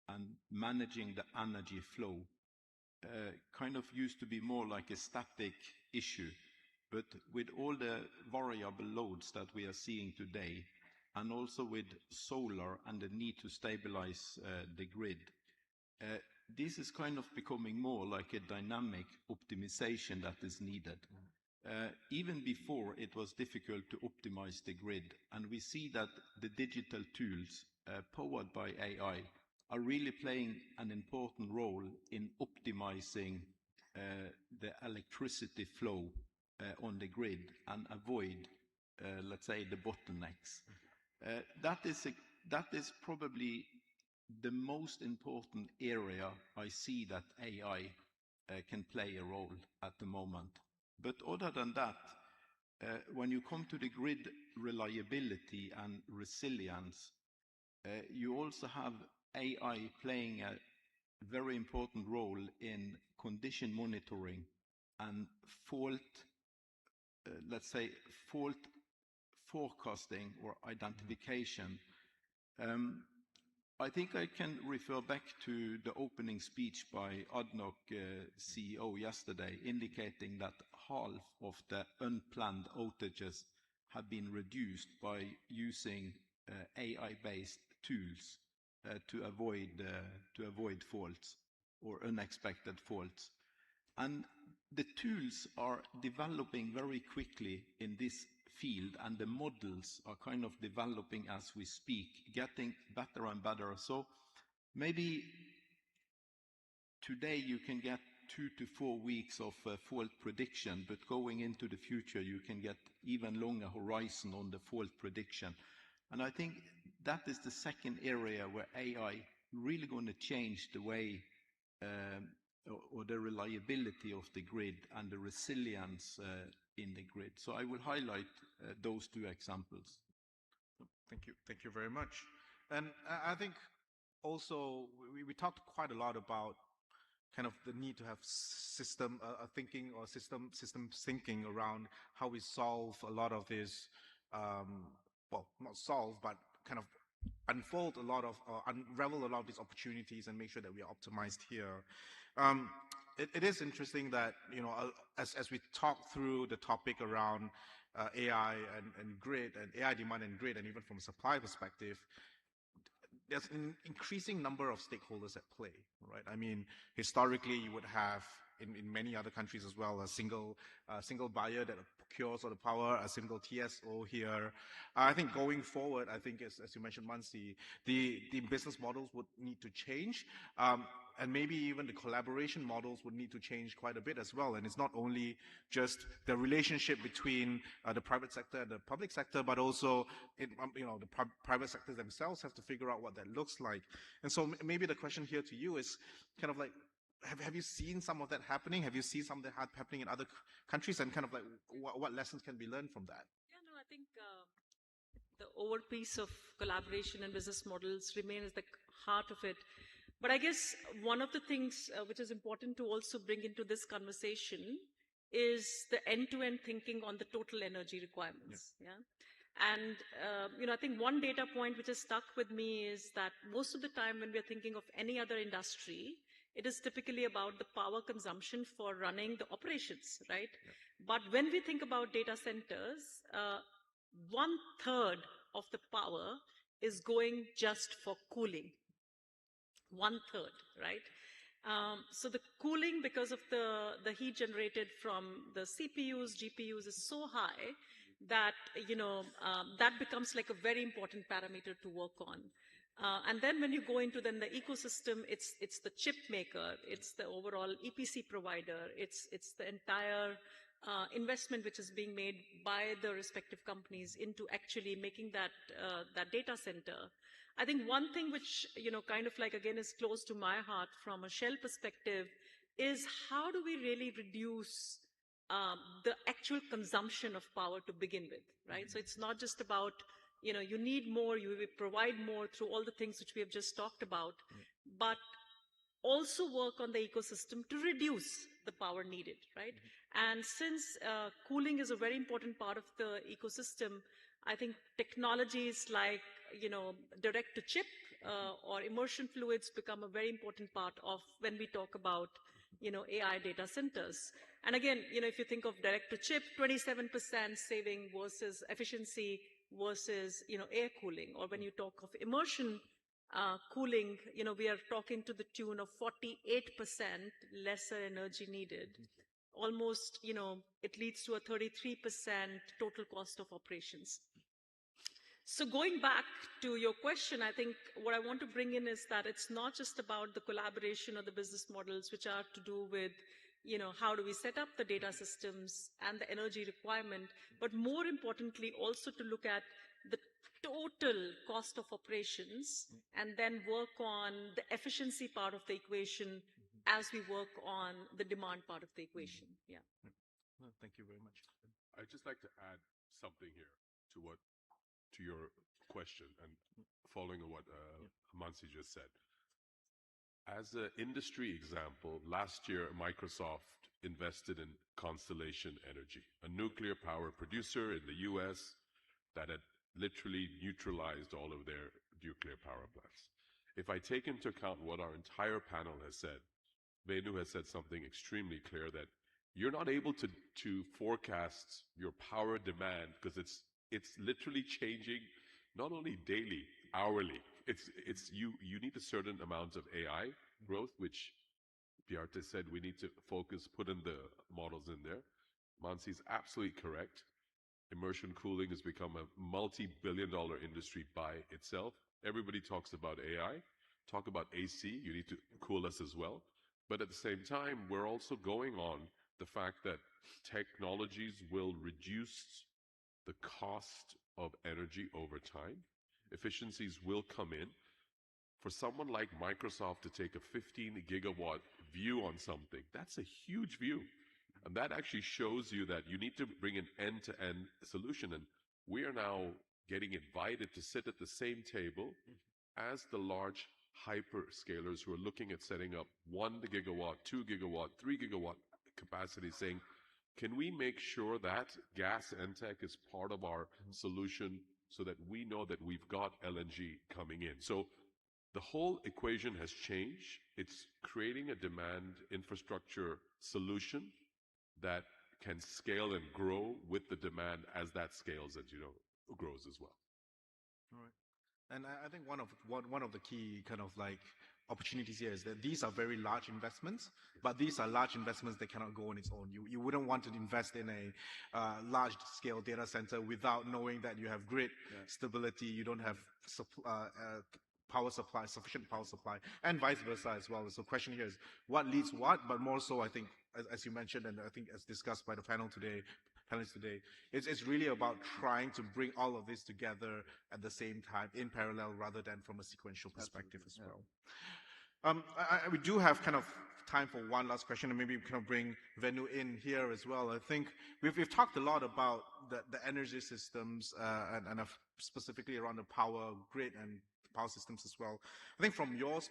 P: and managing the energy flow kind of used to be more like a static issue. But with all the variable loads that we are seeing today, and also with solar and the need to stabilize the grid. This is kind of becoming more like a dynamic optimization that is needed. Even before, it was difficult to optimize the grid, and we see that the digital tools powered by AI are really playing an important role in optimizing the electricity flow on the grid and avoid, let's say, the bottlenecks. That is probably the most important area I see that AI can play a role at the moment. But other than that, when you come to the grid reliability and resilience, you also have AI playing a very important role in condition monitoring and fault, let's say, fault forecasting or identification. I think I can refer back to the opening speech by ADNOC CEO yesterday, indicating that half of the unplanned outages have been reduced by using AI-based tools to avoid faults or unexpected faults. And the tools are developing very quickly in this field, and the models are kind of developing as we speak, getting better and better. So maybe today you can get 2 to 4 weeks of fault prediction, but going into the future you can get even longer horizon on the fault prediction. And I think that is the second area where AI really going to change the way or the reliability of the grid and the resilience in the grid. So I will highlight those two examples.
O: Thank you very much. And I think also we talked quite a lot about kind of the need to have system thinking or system thinking around how we solve a lot of this, well, not solve, but kind of unfold a lot of, unravel a lot of these opportunities and make sure that we are optimized here. It is interesting that, you know, as we talk through the topic around AI and grid and AI demand and grid, and even from a supply perspective, there's an increasing number of stakeholders at play, right? I mean, historically, you would have in many other countries as well, a single buyer that procures all the power, a single TSO here. I think going forward, I think as you mentioned, Mansi, the business models would need to change. And maybe even the collaboration models would need to change quite a bit as well. And it's not only just the relationship between the private sector and the public sector, but also, you know, the private sectors themselves have to figure out what that looks like. And so maybe the question here to you is kind of like, have you seen some of that happening? Have you seen some of that happening in other countries? And kind of like, what lessons can be learned from that?
F: Yeah, no, I think the overall piece of collaboration and business models remain as the heart of it. But I guess one of the things which is important to also bring into this conversation is the end-to-end thinking on the total energy requirements. Yeah. And, you know, I think one data point which has stuck with me is that most of the time when we're thinking of any other industry, it is typically about the power consumption for running the operations, right? Yeah. But when we think about data centers, 1/3 of the power is going just for cooling. 1/3, right? So the cooling, because of the heat generated from the CPUs, GPUs is so high that, you know, that becomes like a very important parameter to work on. And then when you go into then the ecosystem, it's the chip maker, it's the overall EPC provider, it's the entire investment which is being made by the respective companies into actually making that data center. I think one thing which, you know, kind of like, again, is close to my heart from a Shell perspective is how do we really reduce the actual consumption of power to begin with, right? So it's not just about, you know, you need more, you will provide more through all the things which we have just talked about, but also work on the ecosystem to reduce the power needed, right? And since cooling is a very important part of the ecosystem, I think technologies like, you know, direct to chip or immersion fluids become a very important part of when we talk about, you know, AI data centers. And again, you know, if you think of direct to chip, 27% saving versus efficiency, versus, air cooling. Or when you talk of immersion cooling, we are talking to the tune of 48% lesser energy needed. Almost, it leads to a 33% total cost of operations. So going back to your question, I think what I want to bring in is that it's not just about the collaboration or the business models, which are to do with, how do we set up the data systems and the energy requirement, but more importantly, also to look at the total cost of operations and then work on the efficiency part of the equation as we work on the demand part of the equation. Yeah.
O: Well, thank you very much.
Q: I'd just like to add something here to your question and following on what Mansi just said. As an industry example, last year Microsoft invested in Constellation Energy, a nuclear power producer in the US that had literally neutralized all of their nuclear power plants. If I take into account what our entire panel has said, Venu has said something extremely clear, that you're not able to forecast your power demand because it's literally changing not only daily, hourly. You need a certain amount of AI growth, which Bjarte said we need to focus, put in the models in there. Mansi is absolutely correct. Immersion cooling has become a multi-billion-dollar industry by itself. Everybody talks about AI, talk about AC, you need to cool us as well. But at the same time, we're also going on the fact that technologies will reduce the cost of energy over time. Efficiencies will come in. For someone like Microsoft to take a 15 gigawatt view on something, that's a huge view. And that actually shows you that you need to bring an end-to-end solution. And we are now getting invited to sit at the same table as the large hyperscalers who are looking at setting up 1 gigawatt, 2 gigawatt, 3 gigawatt capacity, saying, can we make sure that gas and tech is part of our solution so that we know that we've got LNG coming in? So the whole equation has changed. It's creating a demand infrastructure solution that can scale and grow with the demand as that scales and, grows as well.
O: All right. And I think one of the key kind of like opportunities here is that these are very large investments, but these are large investments that cannot go on its own. You wouldn't want to invest in a large scale data center without knowing that you have grid stability, you don't have power supply, sufficient power supply, and vice versa as well. So the question here is what leads what, but more so I think, as you mentioned, and I think as discussed by the panelists today, it's really about trying to bring all of this together at the same time in parallel rather than from a sequential perspective as well. We do have kind of time for one last question, and maybe we can bring Venu in here as well. I think we've talked a lot about the energy systems and specifically around the power grid and power systems as well. I think from your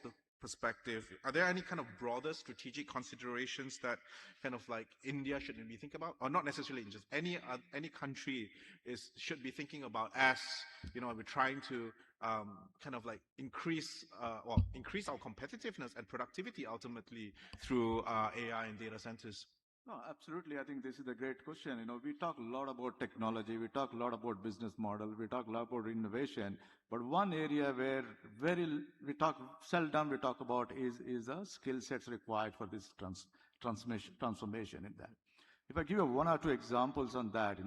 O: perspective, are there any kind of broader strategic considerations that kind of like India should be thinking about, or not necessarily just any country should be thinking about as we're trying to kind of like increase our competitiveness and productivity ultimately through AI and data centers?
S: No, absolutely. I think this is a great question. We talk a lot about technology, we talk a lot about business model, we talk a lot about innovation, but one area where seldom we talk about is the skill sets required for this transformation in that. If I give you one or two examples on that,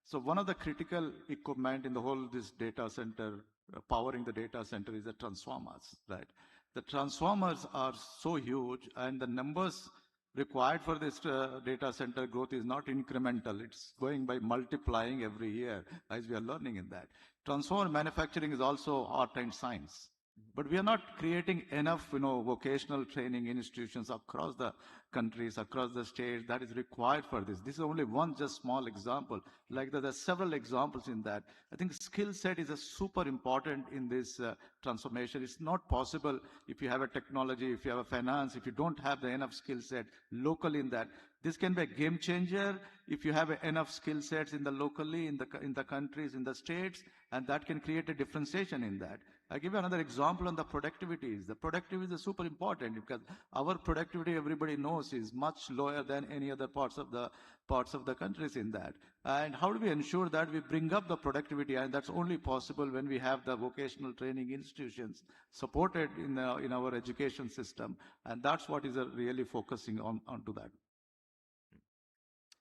S: so one of the critical equipment in the whole this data center, powering the data center, is the transformers, right? The transformers are so huge, and the numbers required for this data center growth is not incremental. It's going by multiplying every year as we are learning in that. Transformer manufacturing is also art and science. But we are not creating enough, vocational training institutions across the countries, across the states that is required for this. This is only one just small example. Like there are several examples in that. I think skill set is a super important in this transformation. It's not possible if you have a technology, if you have a finance, if you don't have the enough skill set locally in that. This can be a game changer if you have enough skill sets in the locally, in the countries, in the states, and that can create a differentiation in that. I give you another example on the productivities. The productivity is super important because our productivity, everybody knows, is much lower than any other parts of the parts of the countries in that. And how do we ensure that we bring up the productivity? And that's only possible when we have the vocational training institutions supported in our education system. And that's what is really focusing onto that.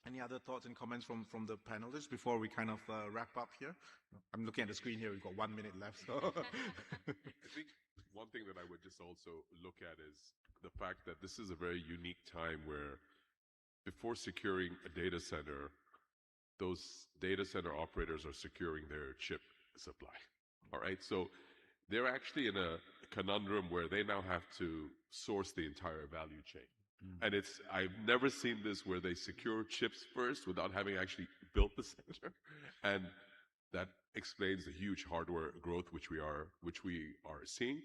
O: Any other thoughts and comments from the panelists before we kind of wrap up here? I'm looking at the screen here. We've got 1 minute left. So.
Q: I think one thing that I would just also look at is the fact that this is a very unique time where before securing a data center, those data center operators are securing their chip supply. All right. So they're actually in a conundrum where they now have to source the entire value chain. And I've never seen this where they secure chips first without having actually built the center. And that explains the huge hardware growth which we are seeing.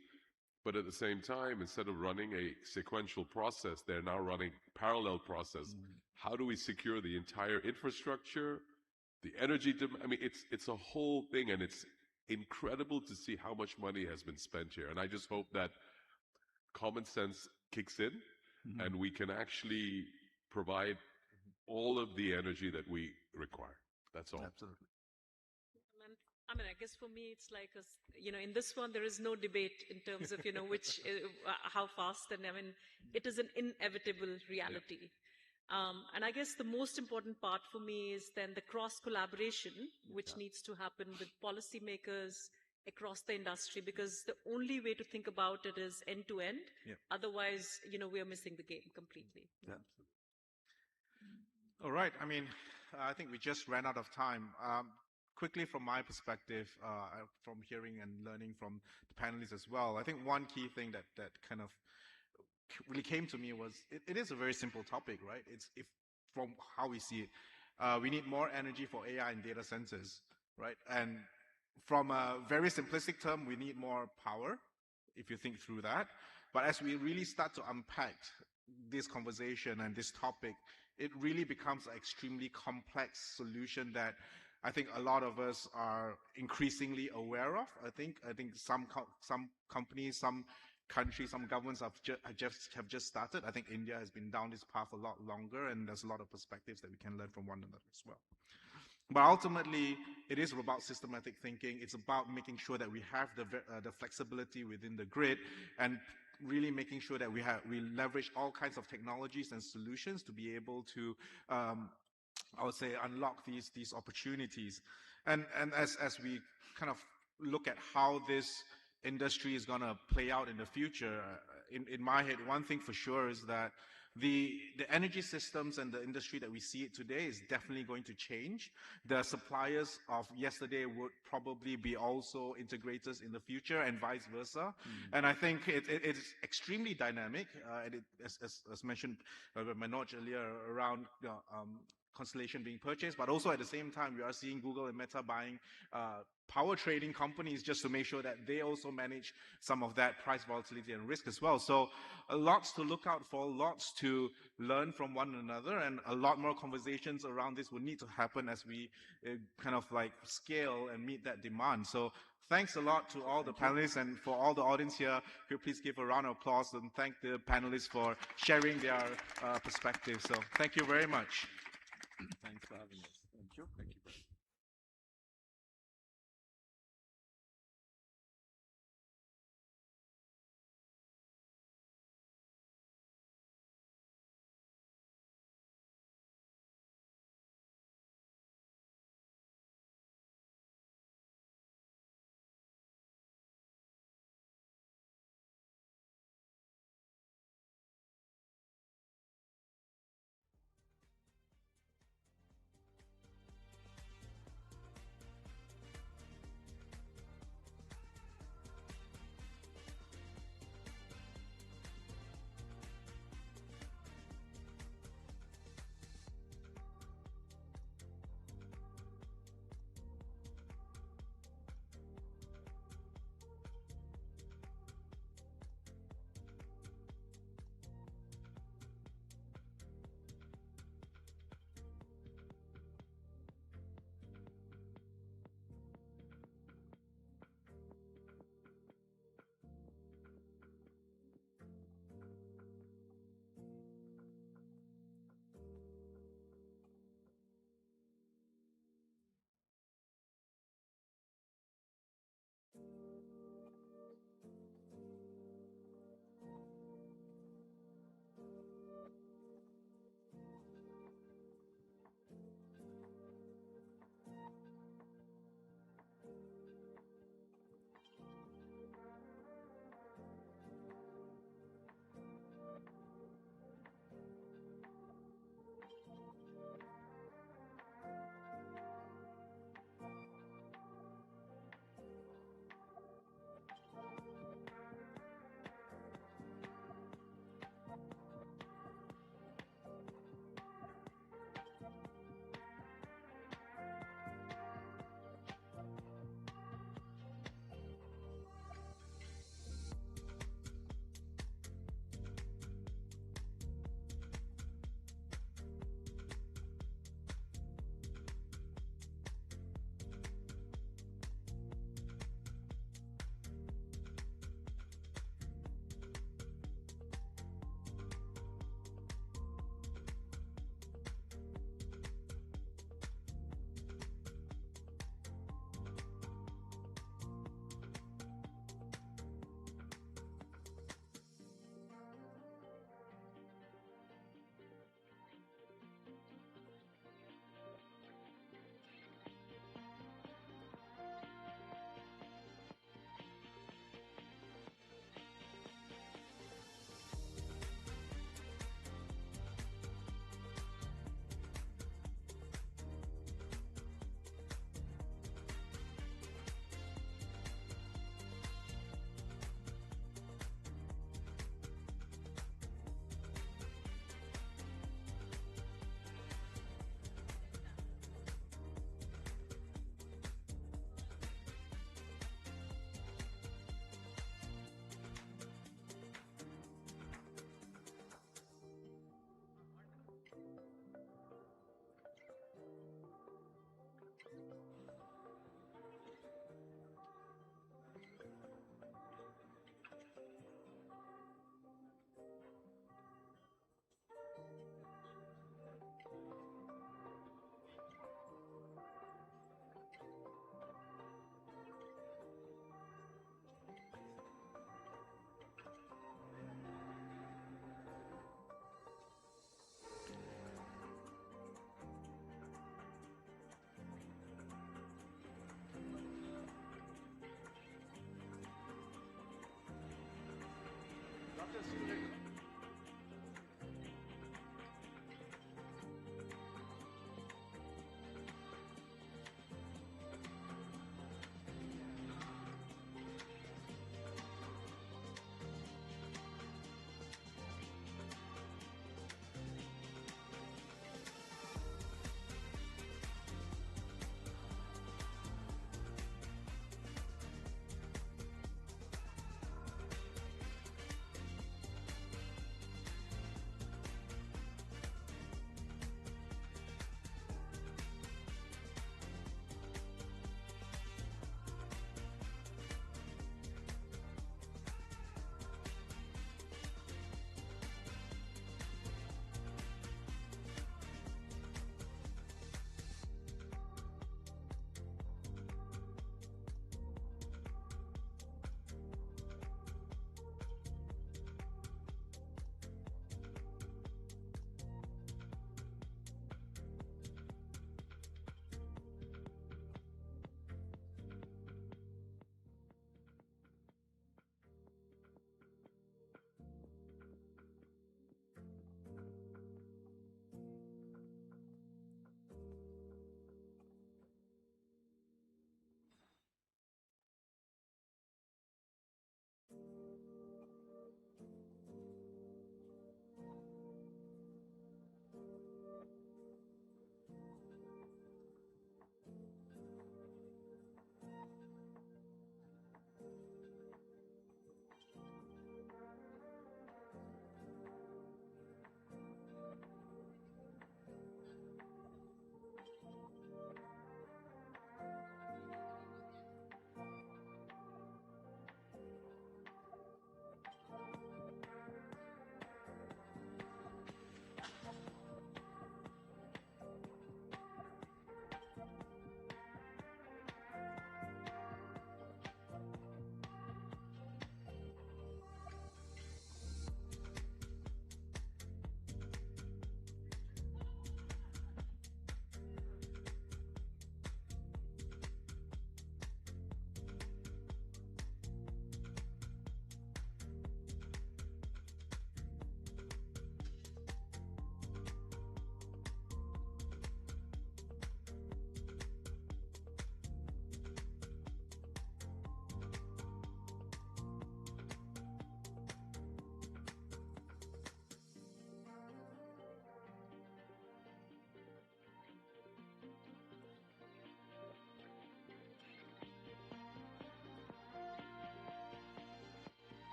Q: But at the same time, instead of running a sequential process, they're now running parallel process. How do we secure the entire infrastructure, the energy? I mean, it's a whole thing, and it's incredible to see how much money has been spent here. And I just hope that common sense kicks in, and we can actually provide all of the energy that we require. That's all.
O: Absolutely.
F: I mean, I guess for me, it's like, in this one, there is no debate in terms of, which, how fast, and I mean, it is an inevitable reality. Yeah. And I guess the most important part for me is then the cross-collaboration, which needs to happen with policymakers across the industry, because the only way to think about it is end-to-end. Yeah. Otherwise, we are missing the game completely.
O: Yeah. All right. I mean, I think we just ran out of time. Quickly, from my perspective, from hearing and learning from the panelists as well, I think one key thing that kind of really came to me was it is a very simple topic, right? If from how we see it, we need more energy for AI and data centers, right? And from a very simplistic term, we need more power, if you think through that. But as we really start to unpack this conversation and this topic, it really becomes an extremely complex solution that I think a lot of us are increasingly aware of. I think some companies, some countries, some governments have just started. I think India has been down this path a lot longer, and there's a lot of perspectives that we can learn from one another as well. But ultimately, it is about systematic thinking. It's about making sure that we have the flexibility within the grid, and really making sure that we leverage all kinds of technologies and solutions to be able to I would say unlock these opportunities. And as we kind of look at how this industry is going to play out in the future, in my head, one thing for sure is that the energy systems and the industry that we see it today is definitely going to change. The suppliers of yesterday would probably be also integrators in the future, and vice versa. And I think it's extremely dynamic. As mentioned by Manoj earlier, around Constellation being purchased, but also at the same time, we are seeing Google and Meta buying power trading companies just to make sure that they also manage some of that price volatility and risk as well. So lots to look out for, lots to learn from one another, and a lot more conversations around this will need to happen as we kind of like scale and meet that demand. So thanks a lot to all the panelists, and for all the audience here, could you please give a round of applause and thank the panelists for sharing their perspectives. So thank you very much. Thanks for having us. Thank you. Thank you.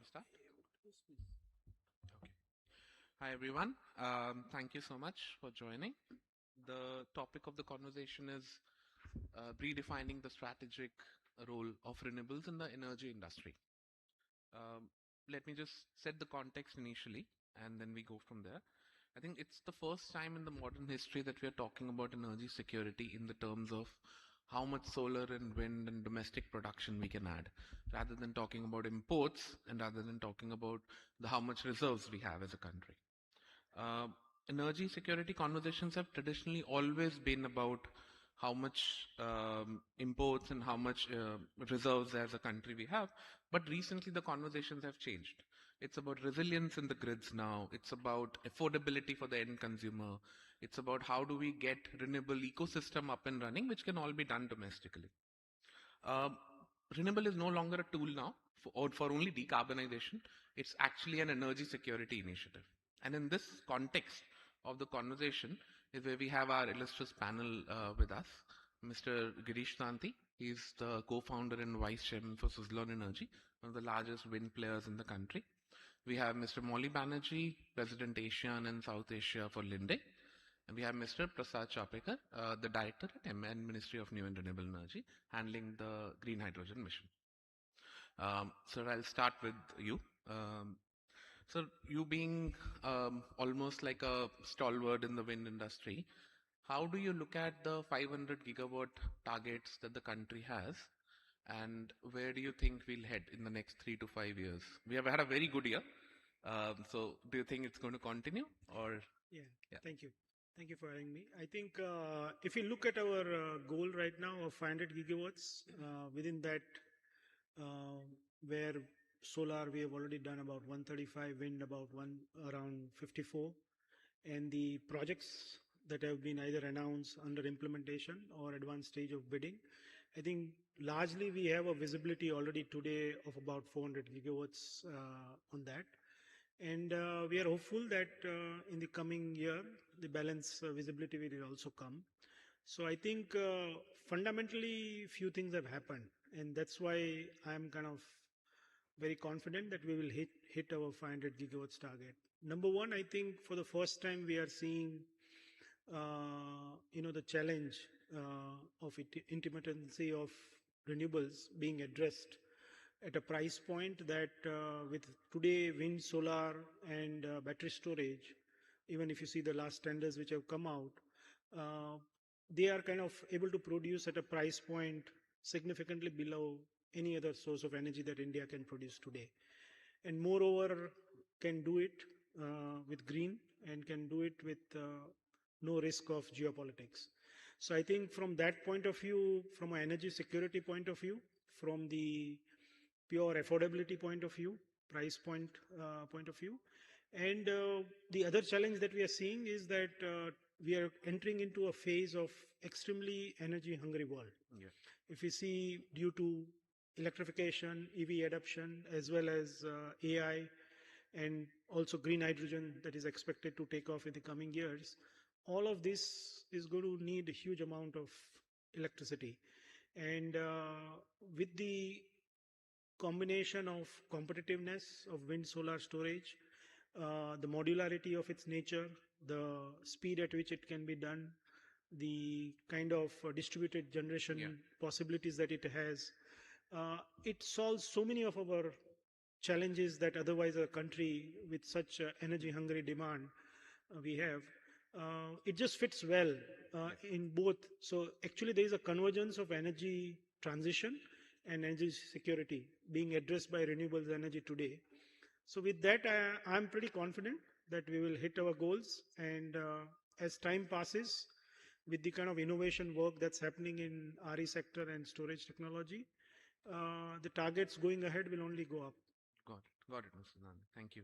T: start? Okay. Hi, everyone. Thank you so much for joining. The topic of the conversation is redefining the strategic role of renewables in the energy industry. Let me just set the context initially, and then we go from there. I think it's the first time in the modern history that we are talking about energy security in the terms of how much solar and wind and domestic production we can add, rather than talking about imports and rather than talking about how much reserves we have as a country. Energy security conversations have traditionally always been about how much imports and how much reserves as a country we have. But recently the conversations have changed. It's about resilience in the grids now. It's about affordability for the end consumer. It's about how do we get renewable ecosystem up and running, which can all be done domestically. Renewable is no longer a tool now for only decarbonization. It's actually an energy security initiative. And in this context of the conversation is where we have our illustrious panel with us. Mr. Girish Tanti, he's the co-founder and vice chairman for Suzlon Energy, one of the largest wind players in the country. We have Mr. Molly Banerjee, President ASEAN and South Asia for Linde. And we have Mr. Prasad Chapekar, the director at MN Ministry of New and Renewable Energy, handling the green hydrogen mission. Sir, I'll start with you. So you being almost like a stalwart in the wind industry, how do you look at the 500 gigawatt targets that the country has, and where do you think we'll head in the next 3 to 5 years? We have had a very good year. So do you think it's going to continue or?
U: Yeah. Thank you. Thank you for having me. I think if you look at our goal right now of 500 gigawatts, within that, where solar we have already done about 135, wind about around 54, and the projects that have been either announced under implementation or advanced stage of bidding, I think largely we have a visibility already today of about 400 gigawatts on that. And we are hopeful that in the coming year, the balance visibility will also come. So I think fundamentally few things have happened, and that's why I'm kind of very confident that we will hit our 500 gigawatts target. Number one, I think for the first time we are seeing the challenge of intermittency of renewables being addressed at a price point that with today wind, solar and battery storage, even if you see the last tenders which have come out, they are kind of able to produce at a price point significantly below any other source of energy that India can produce today. And moreover, can do it with green and can do it with no risk of geopolitics. So I think from that point of view, from an energy security point of view, from the pure affordability point of view, price point of view, and the other challenge that we are seeing is that we are entering into a phase of extremely energy hungry world. Yeah. If we see due to electrification, EV adoption, as well as AI, and also green hydrogen that is expected to take off in the coming years, all of this is going to need a huge amount of electricity. And with the combination of competitiveness of wind solar storage, the modularity of its nature, the speed at which it can be done, the kind of distributed generation possibilities that it has, it solves so many of our challenges that otherwise a country with such energy hungry demand we have. It just fits well in both. So actually there is a convergence of energy transition and energy security being addressed by renewables energy today. So with that, I'm pretty confident that we will hit our goals. And as time passes, with the kind of innovation work that's happening in RE sector and storage technology, the targets going ahead will only go up.
T: Got it, Mr. Nandi. Thank you.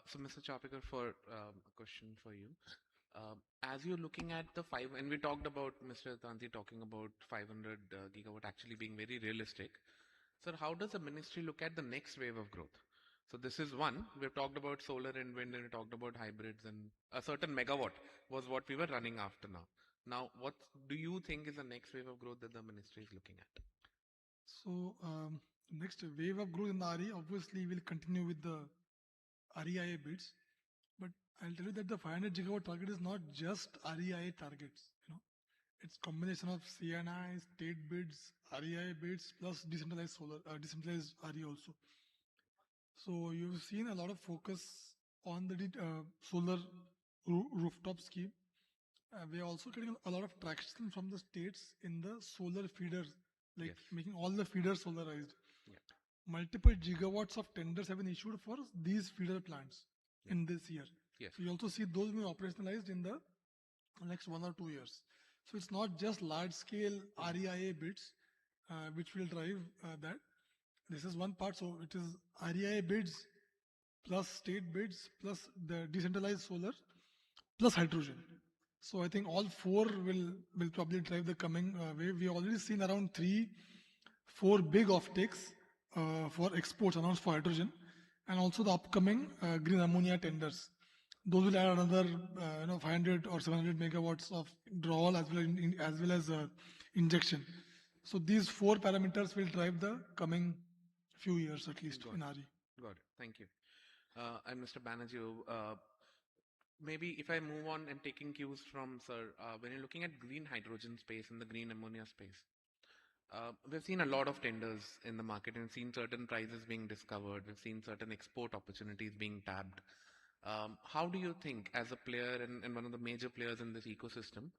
T: So Mr. Chapekar, for a question for you. As you're looking at the and we talked about Mr. Tanti talking about 500 gigawatt actually being very realistic. Sir, how does the ministry look at the next wave of growth? So this is one, we've talked about solar and wind and we talked about hybrids, and a certain megawatt was what we were running after now. Now, what do you think is the next wave of growth that the ministry is looking at?
V: So
B: next wave of growth in RE, obviously will continue with the REIA bids. But I'll tell you that the 500 gigawatt target is not just REIA targets. It's combination of CNI, state bids, REIA bids, plus decentralized solar, decentralized RE also. So you've seen a lot of focus on the solar rooftop scheme. We are also getting a lot of traction from the states in the solar feeders, like making all the feeders solarized. Multiple gigawatts of tenders have been issued for these feeder plants in this year. So you also see those being operationalized in the next 1 or 2 years. So it's not just large scale REIA bids which will drive that. This is one part. So it is REIA bids plus state bids plus the decentralized solar plus hydrogen. So I think all four will probably drive the coming wave. We have already seen around 3-4 big offtakes for exports announced for hydrogen, and also the upcoming green ammonia tenders. Those will add another 500 or 700 megawatts of drawal as well as injection. So these 4 parameters will drive the coming few years at least in RE.
T: Got it. Thank you. And Mr. Banerjee, maybe if I move on and taking cues from Sir, when you're looking at green hydrogen space and the green ammonia space, we've seen a lot of tenders in the market and seen certain prices being discovered. We've seen certain export opportunities being tapped. How do you think, as a player and one of the major players in this ecosystem,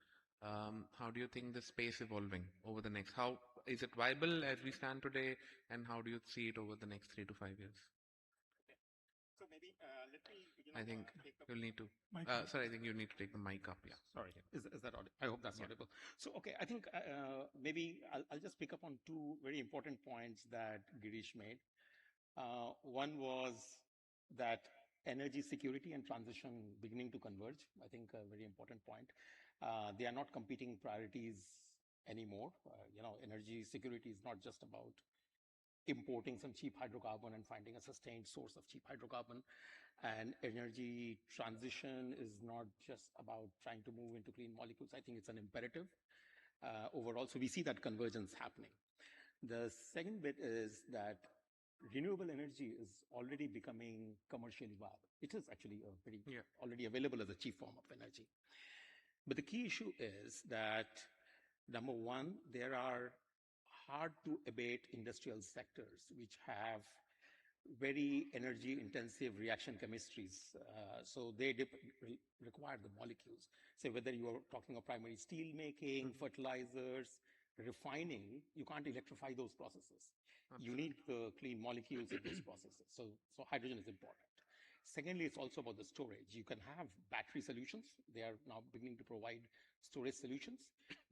T: how do you think the space evolving over the next? How is it viable as we stand today, and how do you see it over the next 3 to 5 years?
V: So maybe let me.
T: I think you'll need to. Sir, I think you need to take the mic up. Yeah.
V: Sorry. Is that audible? I hope that's audible. So okay, I think maybe I'll just pick up on 2 very important points that Girish made. One was that energy security and transition beginning to converge. I think a very important point. They are not competing priorities anymore. Energy security is not just about importing some cheap hydrocarbon and finding a sustained source of cheap hydrocarbon. And energy transition is not just about trying to move into clean molecules. I think it's an imperative overall. So we see that convergence happening. The second bit is that renewable energy is already becoming commercially viable. It is actually already available as a cheap form of energy. But the key issue is that, number one, there are hard to abate industrial sectors which have very energy intensive reaction chemistries. So they require the molecules. So whether you are talking of primary steel making, fertilizers, refining, you can't electrify those processes. You need the clean molecules in those processes. So hydrogen is important. Secondly, it's also about the storage. You can have battery solutions. They are now beginning to provide storage solutions,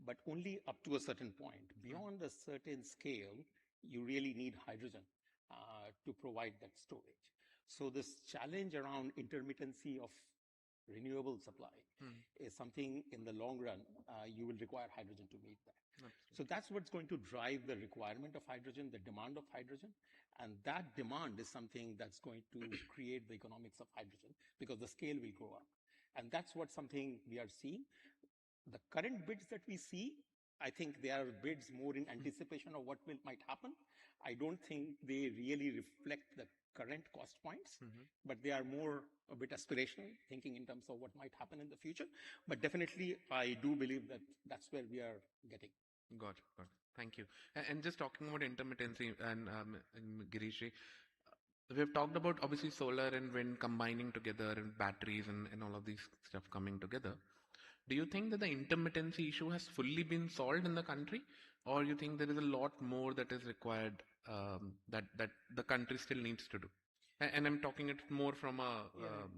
V: but only up to a certain point. Beyond a certain scale, you really need hydrogen to provide that storage. So this challenge around intermittency of renewable supply is something in the long run, you will require hydrogen to meet that. So that's what's going to drive the requirement of hydrogen, the demand of hydrogen. And that demand is something that's going to create the economics of hydrogen because the scale will go up. And that's something we are seeing. The current bids that we see, I think they are bids more in anticipation of what might happen. I don't think they really reflect the current cost points, but they are more a bit aspirational, thinking in terms of what might happen in the future. But definitely, I do believe that that's where we are getting.
T: Got it. Thank you. And just talking about intermittency and Girish, we have talked about obviously solar and wind combining together and batteries and all of these stuff coming together. Do you think that the intermittency issue has fully been solved in the country, or you think there is a lot more that is required that the country still needs to do? And I'm talking it more from a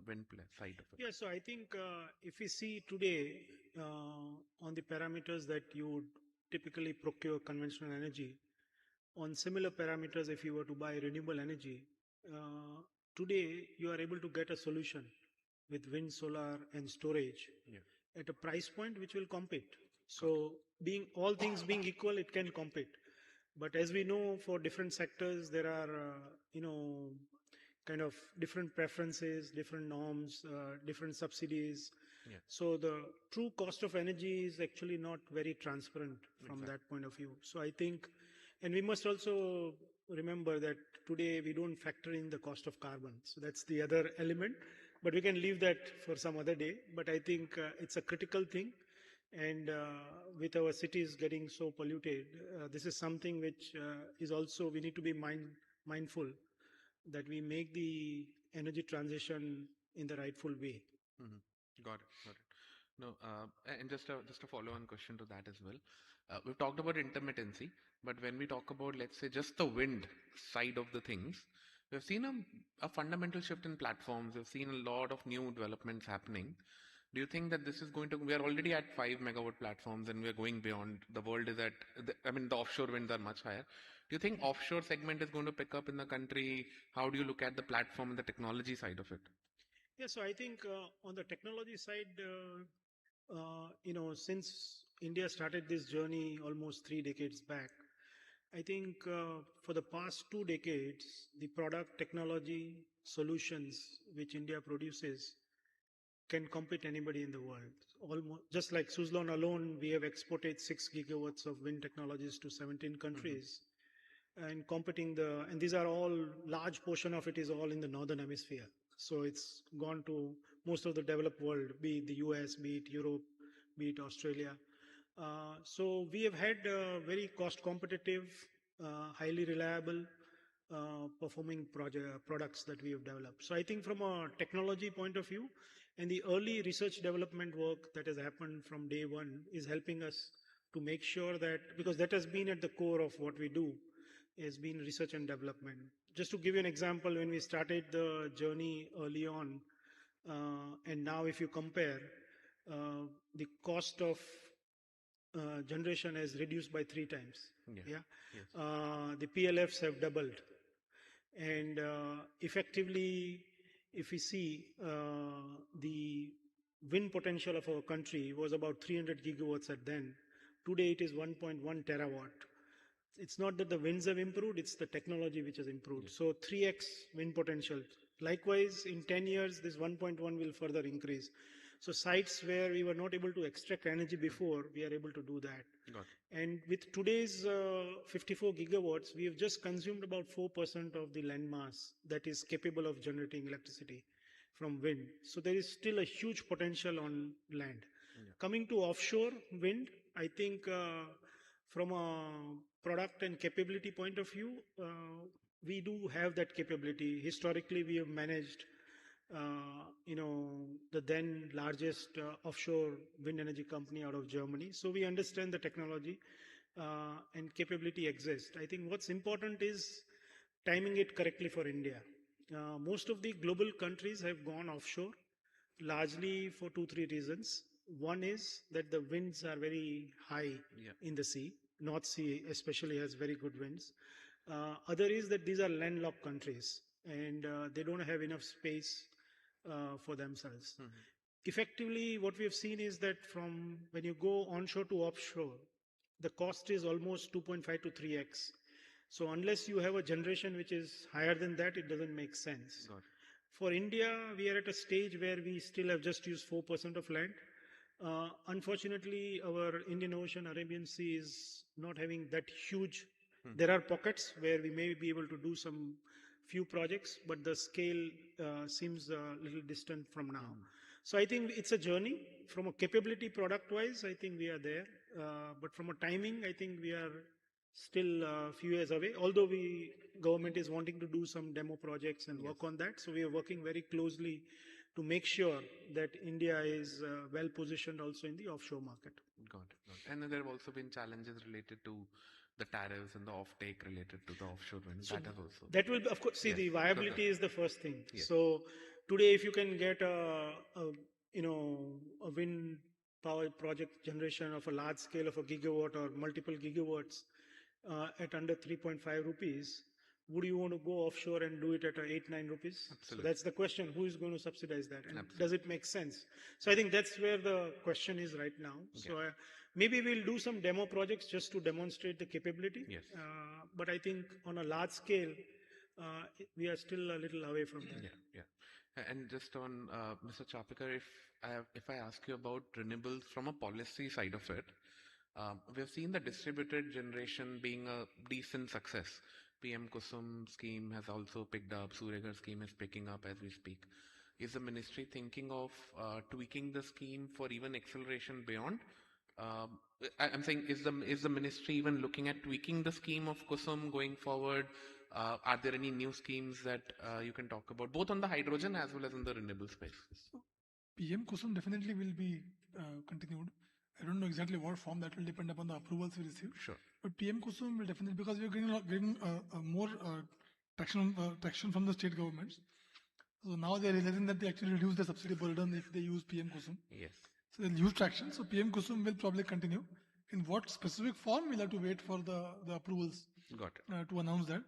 T: wind side of it.
U: Yeah, so I think if we see today on the parameters that you would typically procure conventional energy, on similar parameters, if you were to buy renewable energy, today you are able to get a solution with wind, solar, and storage at a price point which will compete. So all things being equal, it can compete. But as we know, for different sectors, there are, kind of different preferences, different norms, different subsidies. So the true cost of energy is actually not very transparent from that point of view. So I think, and we must also remember that today we don't factor in the cost of carbon. So that's the other element, but we can leave that for some other day. But I think it's a critical thing. And with our cities getting so polluted, this is something which is also, we need to be mindful that we make the energy transition in the rightful way.
T: Got it. Got it. No, and just a follow-on question to that as well. We've talked about intermittency, but when we talk about, let's say, just the wind side of the things, we've seen a fundamental shift in platforms. We've seen a lot of new developments happening. Do you think that this is going to, we are already at 5 megawatt platforms and we're going beyond, the world is at, the offshore winds are much higher. Do you think offshore segment is going to pick up in the country? How do you look at the platform and the technology side of it?
U: Yeah, so I think on the technology side, since India started this journey almost 3 decades back, I think for the past 2 decades, the product technology solutions which India produces can compete anybody in the world. Almost, just like Suzlon alone, we have exported 6 gigawatts of wind technologies to 17 countries. And competing and these are all, large portion of it is all in the Northern Hemisphere. So it's gone to most of the developed world, be it the US, be it Europe, be it Australia. So we have had very cost competitive, highly reliable, performing products that we have developed. So I think from a technology point of view, and the early research development work that has happened from day one is helping us to make sure that, because that has been at the core of what we do, has been research and development. Just to give you an example, when we started the journey early on, and now if you compare, the cost of generation has reduced by 3 times. Yeah. Yes. The PLFs have doubled. And effectively, if we see the wind potential of our country was about 300 gigawatts at then. Today it is 1.1 terawatt. It's not that the winds have improved, it's the technology which has improved. Yes. So 3x wind potential. Likewise, in 10 years, this 1.1 will further increase. So sites where we were not able to extract energy before, we are able to do that. Got it. And with today's 54 gigawatts, we have just consumed about 4% of the land mass that is capable of generating electricity from wind. So there is still a huge potential on land. Yeah. Coming to offshore wind, I think from a product and capability point of view, we do have that capability. Historically, we have managed the then largest offshore wind energy company out of Germany. So we understand the technology and capability exists. I think what's important is timing it correctly for India. Most of the global countries have gone offshore largely for 2-3 reasons. One is that the winds are very high in the sea. North Sea especially has very good winds. Other is that these are landlocked countries and they don't have enough space for themselves. Effectively, what we have seen is that from when you go onshore to offshore, the cost is almost 2.5 to 3x. So unless you have a generation which is higher than that, it doesn't make sense. For India, we are at a stage where we still have just used 4% of land. Unfortunately, our Indian Ocean, Arabian Sea is not having that huge. There are pockets where we may be able to do some few projects, but the scale seems a little distant from now. So I think it's a journey. From a capability product-wise, I think we are there. But from a timing, I think we are still a few years away, although government is wanting to do some demo projects and work on that. So we are working very closely to make sure that India is well positioned also in the offshore market.
T: Got it. And then there have also been challenges related to the tariffs and the offtake related to the offshore wind. So
U: that will, of course, see, the viability is the first thing. Yes. So today, if you can get a wind power project generation of a large scale of a gigawatt or multiple gigawatts at under 3.5 rupees, would you want to go offshore and do it at 8-9 rupees? Absolutely. So that's the question. Who is going to subsidize that? And does it make sense? So I think that's where the question is right now. Okay. So maybe we'll do some demo projects just to demonstrate the capability. Yes. But I think on a large scale, we are still a little away from that.
T: Yeah. And just on Mr. Chapekar, if I ask you about renewables from a policy side of it, we have seen the distributed generation being a decent success. PM Kusum scheme has also picked up. Suryaghar scheme is picking up as we speak. Is the ministry thinking of tweaking the scheme for even acceleration beyond? I'm saying, is the ministry even looking at tweaking the scheme of Kusum going forward? Are there any new schemes that you can talk about, both on the hydrogen as well as in the renewable space?
B: So PM Kusum definitely will be continued. I don't know exactly what form, that will depend upon the approvals we receive.
T: Sure.
B: But PM Kusum will definitely, because we are getting more traction from the state governments. So now they are realizing that they actually reduce the subsidy burden if they use PM Kusum.
T: Yes.
B: So they'll use traction. So PM Kusum will probably continue. In what specific form, we'll have to wait for the approvals.
T: Got it.
B: To announce that.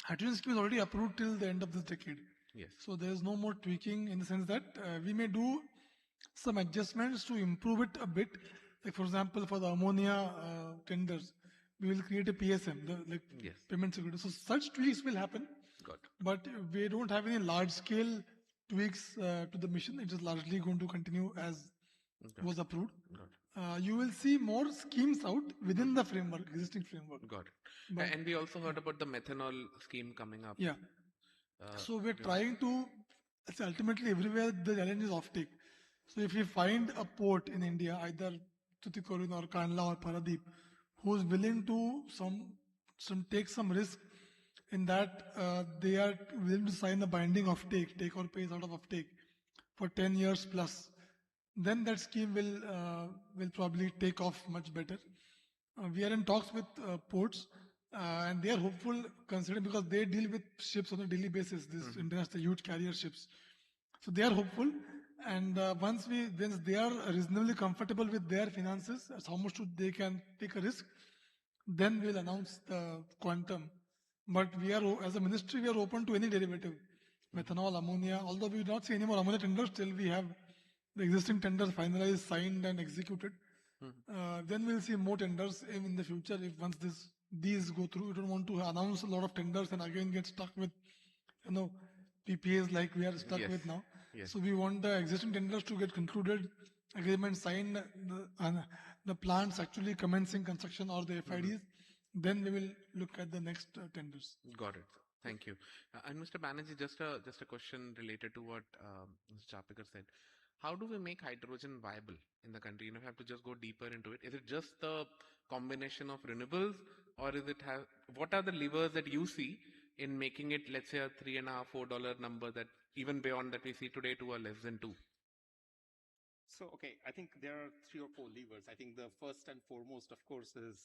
B: Hydrogen scheme is already approved till the end of this decade.
T: Yes.
B: So there is no more tweaking, in the sense that we may do some adjustments to improve it a bit. Like for example, for the ammonia tenders, we will create a PSM,
T: Yes.
B: payment security. So such tweaks will happen.
T: Got it.
B: But we don't have any large scale tweaks to the mission. It is largely going to continue as was approved. You will see more schemes out within the framework, existing framework.
T: Got it.
B: But-
T: And we also heard about the methanol scheme coming up.
B: Yeah. So we're trying to, ultimately everywhere the challenge is offtake. So if we find a port in India, either Tuticorin or Kandla or Paradeep, who's willing to take some risk in that they are willing to sign a binding offtake, take or pay sort of offtake for 10 years plus, then that scheme will probably take off much better. We are in talks with ports, and they are hopeful, considering because they deal with ships on a daily basis, this international huge carrier ships. So they are hopeful, and once they are reasonably comfortable with their finances, as how much they can take a risk, then we'll announce the quantum. But we are, as a ministry, we are open to any derivative, methanol, ammonia. Although we do not see any more ammonia tenders till we have the existing tenders finalized, signed, and executed. Then we'll see more tenders in the future. If once these go through, we don't want to announce a lot of tenders and again get stuck with, PPAs like we are stuck
T: Yes.
B: with now.
T: Yes.
B: So we want the existing tenders to get concluded, agreements signed, the plants actually commencing construction or the FIDs. Then we will look at the next tenders.
T: Got it. Thank you. And Mr. Banerjee, just a question related to what Mr. Chapekar said. How do we make hydrogen viable in the country? We have to just go deeper into it. Is it just the combination of renewables, or is it what are the levers that you see in making it, let's say, a $3.5, $4 number that even beyond that we see today to a less than $2?
V: So, okay, I think there are 3 or 4 levers. I think the first and foremost, of course, is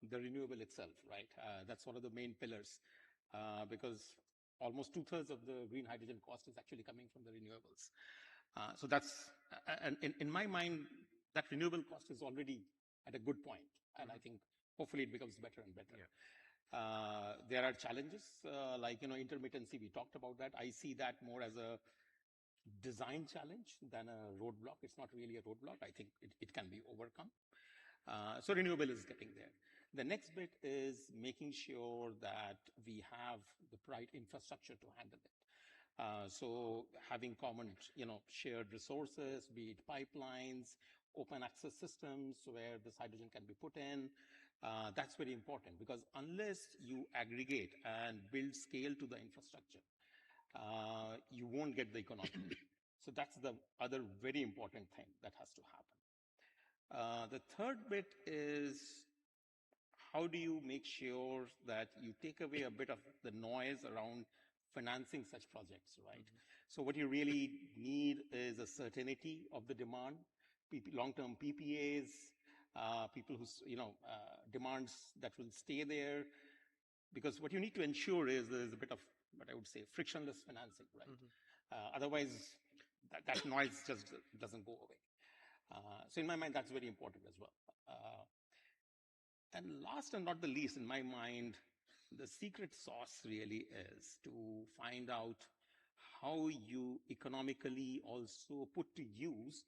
V: the renewable itself, right? That's one of the main pillars, because almost 2/3 of the green hydrogen cost is actually coming from the renewables. So that's, and in my mind, that renewable cost is already at a good point, and I think hopefully it becomes better and better.
T: Yeah.
V: There are challenges like intermittency. We talked about that. I see that more as a design challenge than a roadblock. It's not really a roadblock. I think it can be overcome. So renewable is getting there. The next bit is making sure that we have the right infrastructure to handle it. So having common, shared resources, be it pipelines, open access systems where this hydrogen can be put in. That's very important, because unless you aggregate and build scale to the infrastructure, you won't get the economy. So that's the other very important thing that has to happen. The third bit is, how do you make sure that you take away a bit of the noise around financing such projects, right? So what you really need is a certainty of the demand, long-term PPAs, people who, demands that will stay there. Because what you need to ensure is there's a bit of, what I would say, frictionless financing, right? Otherwise, that noise just doesn't go away. So in my mind, that's very important as well. And last and not the least, in my mind, the secret sauce really is to find out how you economically also put to use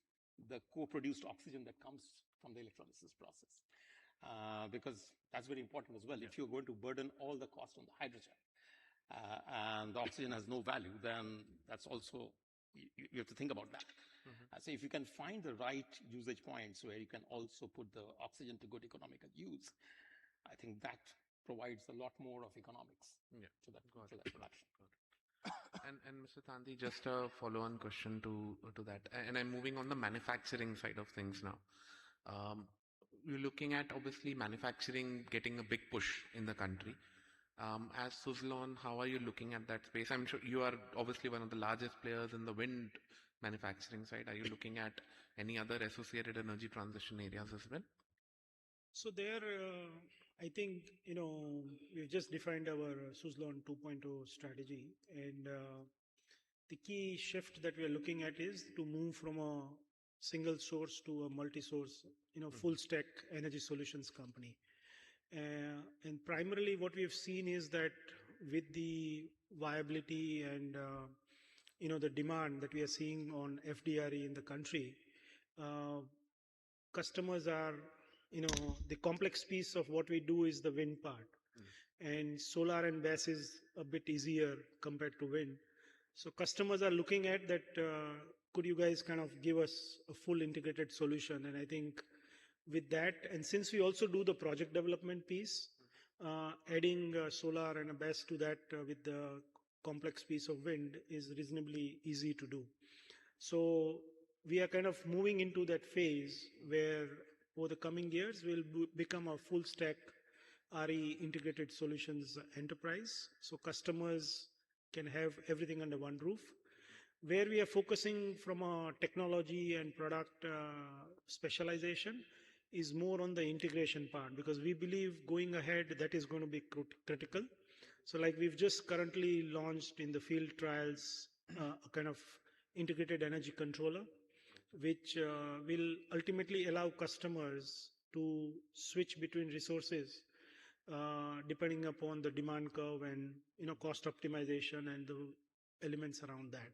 V: the co-produced oxygen that comes from the electrolysis process. Because that's very important as well. If you're going to burden all the cost on the hydrogen and the oxygen has no value, then that's also, you have to think about that. So if you can find the right usage points where you can also put the oxygen to good economical use, I think that provides a lot more of economics to that production.
T: And Mr. Tanti, just a follow-on question to that. And I'm moving on the manufacturing side of things now. We're looking at obviously manufacturing getting a big push in the country. As Suzlon, how are you looking at that space? I'm sure you are obviously one of the largest players in the wind manufacturing side. Are you looking at any other associated energy transition areas as well?
U: So there, I think, we've just defined our Suzlon 2.0 strategy, and the key shift that we are looking at is to move from a single source to a multi-source, full stack energy solutions company. And primarily what we have seen is that with the viability and, the demand that we are seeing on FDRE in the country, customers are, the complex piece of what we do is the wind part. And solar and BESS is a bit easier compared to wind. So customers are looking at that, could you guys kind of give us a full integrated solution? And I think with that, and since we also do the project development piece, adding solar and a BESS to that with the complex piece of wind is reasonably easy to do. So we are kind of moving into that phase where over the coming years we'll become a full stack RE integrated solutions enterprise. So customers can have everything under one roof. Where we are focusing from a technology and product specialization is more on the integration part, because we believe going ahead that is going to be critical. So like we've just currently launched in the field trials a kind of integrated energy controller, which will ultimately allow customers to switch between resources depending upon the demand curve and cost optimization and the elements around that.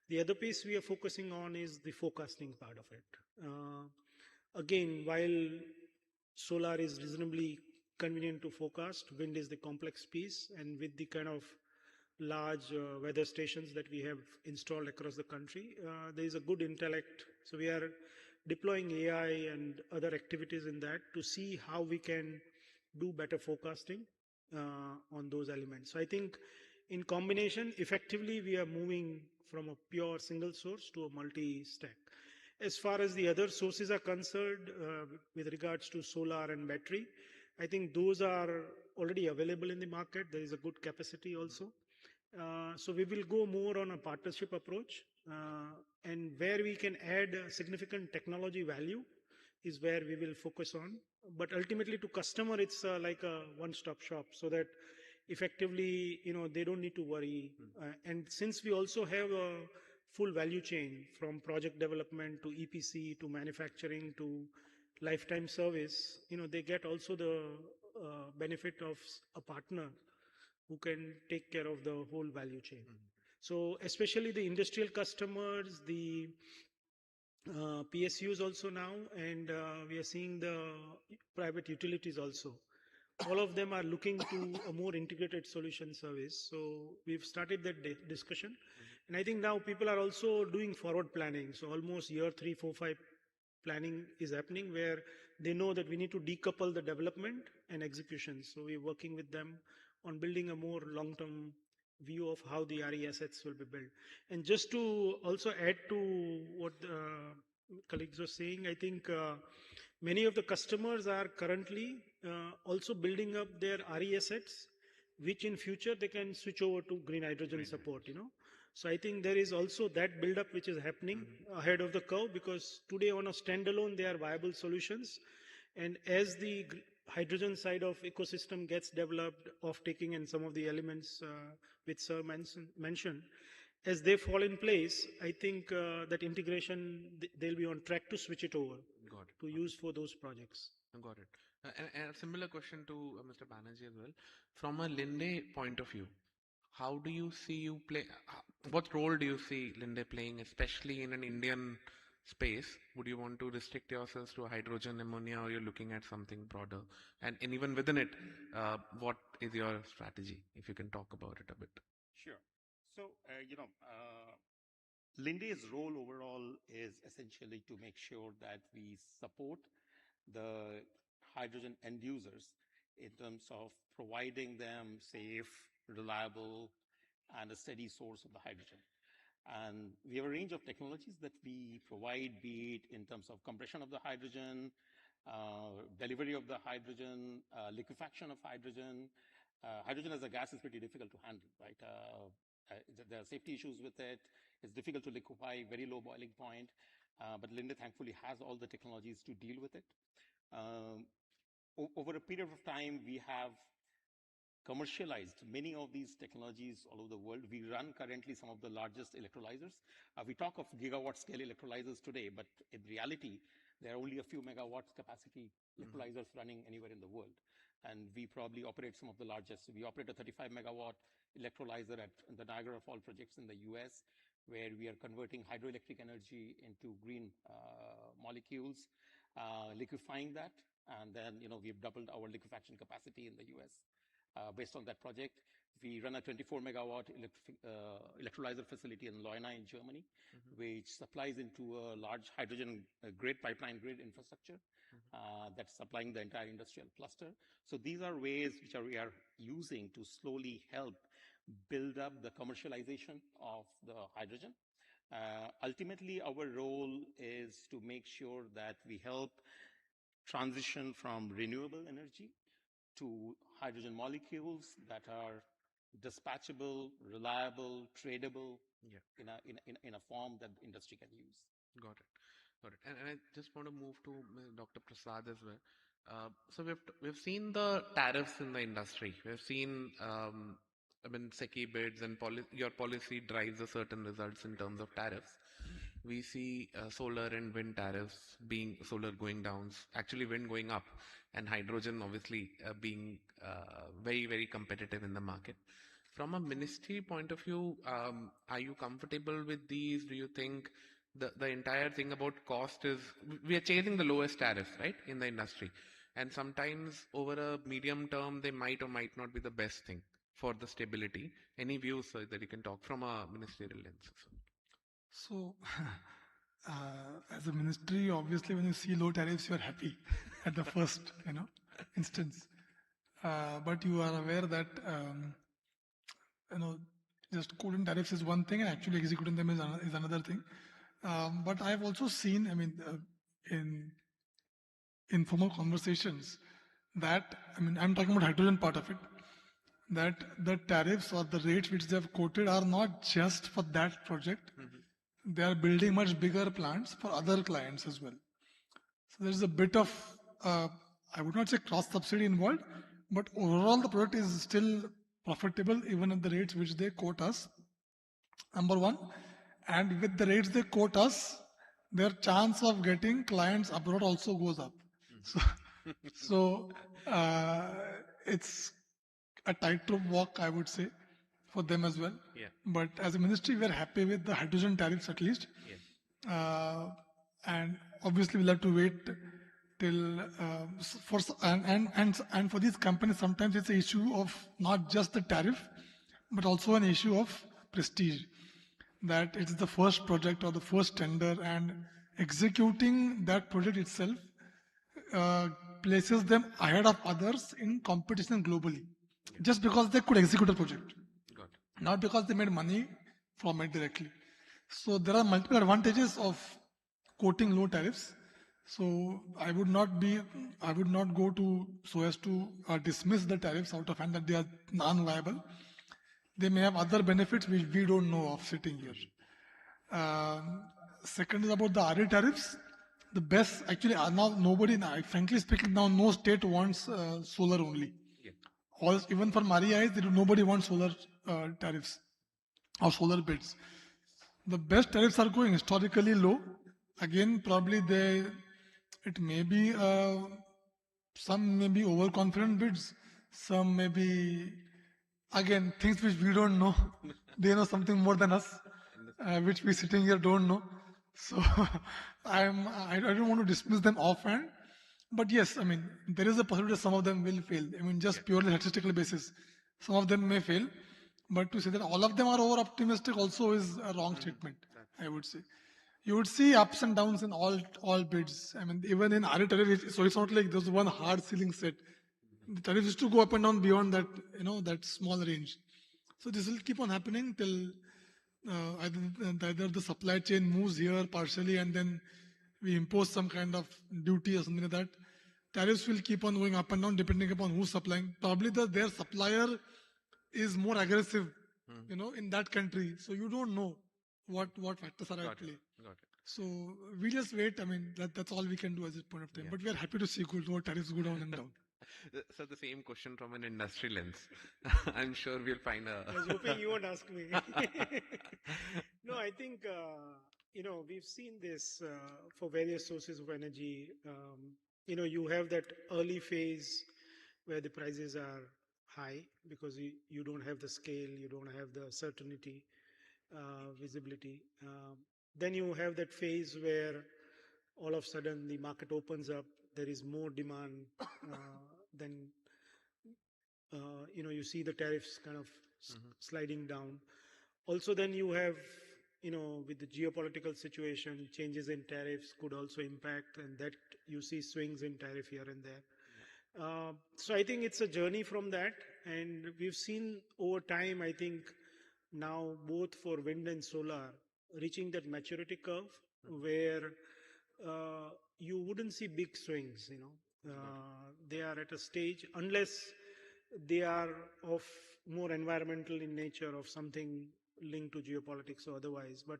U: The other piece we are focusing on is the forecasting part of it. Again, while solar is reasonably convenient to forecast, wind is the complex piece, and with the kind of large weather stations that we have installed across the country, there is a good intellect. So we are deploying AI and other activities in that to see how we can do better forecasting on those elements. So I think in combination, effectively, we are moving from a pure single source to a multi-stack. As far as the other sources are concerned, with regards to solar and battery, I think those are already available in the market. There is a good capacity also. So we will go more on a partnership approach, and where we can add significant technology value is where we will focus on. But ultimately to customer, it's like a one-stop shop, so that effectively, they don't need to worry. And since we also have a full value chain from project development to EPC to manufacturing to lifetime service, they get also the benefit of a partner who can take care of the whole value chain. So especially the industrial customers, the PSUs also now, and we are seeing the private utilities also. All of them are looking to a more integrated solution service. So we've started that discussion. And I think now people are also doing forward planning. So almost year 3, 4, 5 planning is happening, where they know that we need to decouple the development and execution. So we're working with them on building a more long-term view of how the RE assets will be built. And just to also add to what the colleagues were saying, I think many of the customers are currently also building up their RE assets, which in future they can switch over to green hydrogen support, So I think there is also that build-up which is happening ahead of the curve, because today on a standalone, they are viable solutions. And as the hydrogen side of ecosystem gets developed, off-taking and some of the elements which Sir mentioned, as they fall in place, I think that integration, they'll be on track to switch it over to use for those projects.
T: Got it. And a similar question to Mr. Banerjee as well. From a Linde point of view, how do you see you play? What role do you see Linde playing, especially in an Indian space? Would you want to restrict yourselves to hydrogen, ammonia, or you're looking at something broader? And even within it, what is your strategy, if you can talk about it a bit?
V: Sure. So, Linde's role overall is essentially to make sure that we support the hydrogen end users in terms of providing them safe, reliable, and a steady source of the hydrogen. And we have a range of technologies that we provide, be it in terms of compression of the hydrogen, delivery of the hydrogen, liquefaction of hydrogen. Hydrogen as a gas is pretty difficult to handle, right? There are safety issues with it. It's difficult to liquefy, very low boiling point. But Linde thankfully has all the technologies to deal with it. Over a period of time, we have commercialized many of these technologies all over the world. We run currently some of the largest electrolyzers. We talk of gigawatt scale electrolyzers today, but in reality, there are only a few megawatts capacity electrolyzers running anywhere in the world. And we probably operate some of the largest. We operate a 35 megawatt electrolyzer at the Niagara Falls projects in the US, where we are converting hydroelectric energy into green molecules, liquefying that. And then, we've doubled our liquefaction capacity in the US. Based on that project, we run a 24 megawatt electrolyzer facility in Leuna in Germany, which supplies into a large hydrogen grid, pipeline grid infrastructure that's supplying the entire industrial cluster. So these are ways which we are using to slowly help build up the commercialization of the hydrogen. Ultimately, our role is to make sure that we help transition from renewable energy to hydrogen molecules that are dispatchable, reliable, tradable, in a form that the industry can use.
T: Got it. And I just want to move to Dr. Prasad as well. So we've seen the tariffs in the industry. We've seen, SECI bids and your policy drives a certain results in terms of tariffs. We see solar and wind tariffs solar going down, actually wind going up, and hydrogen obviously being very, very competitive in the market. From a ministry point of view, are you comfortable with these? Do you think the entire thing about cost is, we are chasing the lowest tariffs, right, in the industry? And sometimes over a medium term, they might or might not be the best thing for the stability. Any views that you can talk from a ministerial lens?
B: So, as a ministry, obviously, when you see low tariffs, you are happy at the first, instance. But you are aware that, just quoting tariffs is one thing, and actually executing them is another thing. But I have also seen, in informal conversations, that, I'm talking about hydrogen part of it, that the tariffs or the rates which they have quoted are not just for that project. They are building much bigger plants for other clients as well. So there's a bit of, I would not say cross-subsidy involved, but overall the product is still profitable even at the rates which they quote us, number one. And with the rates they quote us, their chance of getting clients abroad also goes up. So it's a tightrope walk, I would say, for them as well.
T: Yeah.
B: But as a ministry, we are happy with the hydrogen tariffs at least.
T: Yes.
B: And obviously we'll have to wait till and for these companies, sometimes it's an issue of not just the tariff, but also an issue of prestige. That it's the first project or the first tender, and executing that project itself places them ahead of others in competition globally, just because they could execute a project, not because they made money from it directly. So there are multiple advantages of quoting low tariffs. So I would not go to so as to dismiss the tariffs out of hand that they are non-viable. They may have other benefits which we don't know of sitting here. Second is about the RE tariffs. The best, actually, now nobody, frankly speaking, now no state wants solar only. Yeah. Even for REIs, nobody wants solar tariffs or solar bids. The best tariffs are going historically low. Again, probably it may be, some may be overconfident bids, some may be, again, things which we don't know. They know something more than us, which we sitting here don't know. So I don't want to dismiss them offhand, but yes, there is a possibility some of them will fail. Just purely statistical basis, some of them may fail, but to say that all of them are over optimistic also is a wrong statement, I would say. You would see ups and downs in all bids. Even in RE tariff, so it's not like there's one hard ceiling set. The tariff is to go up and down beyond that, that small range. So this will keep on happening till either the supply chain moves here partially and then we impose some kind of duty or something like that. Tariffs will keep on going up and down depending upon who's supplying. Probably their supplier is more aggressive, in that country. So you don't know what factors are at play.
T: Got it.
B: So we just wait. I mean, that's all we can do at this point of time.
T: Yeah.
B: But we are happy to see tariffs go down and down.
T: So the same question from an industry lens. I'm sure we'll find a...
U: I was hoping you would ask me. No, I think, we've seen this for various sources of energy. You have that early phase where the prices are high because you don't have the scale, you don't have the certainty, visibility. Then you have that phase where all of a sudden the market opens up, there is more demand, then you see the tariffs kind of sliding down. Also, then you have, with the geopolitical situation, changes in tariffs could also impact, and that you see swings in tariff here and there. So I think it's a journey from that, and we've seen over time, I think now both for wind and solar, reaching that maturity curve where you wouldn't see big swings, they are at a stage, unless they are of more environmental in nature, of something linked to geopolitics or otherwise. But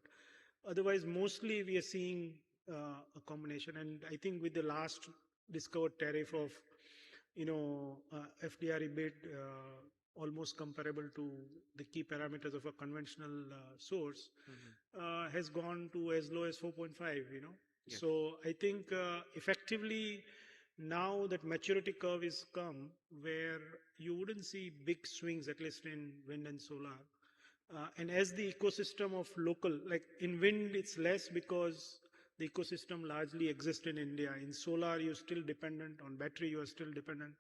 U: otherwise, mostly we are seeing a combination. And I think with the last discovered tariff of, FDRE bid, almost comparable to the key parameters of a conventional source, has gone to as low as 4.5,
T: Yes.
U: So I think effectively now that maturity curve is come where you wouldn't see big swings, at least in wind and solar. And as the ecosystem of local, like in wind, it's less because the ecosystem largely exists in India. In solar, you're still dependent on battery, you are still dependent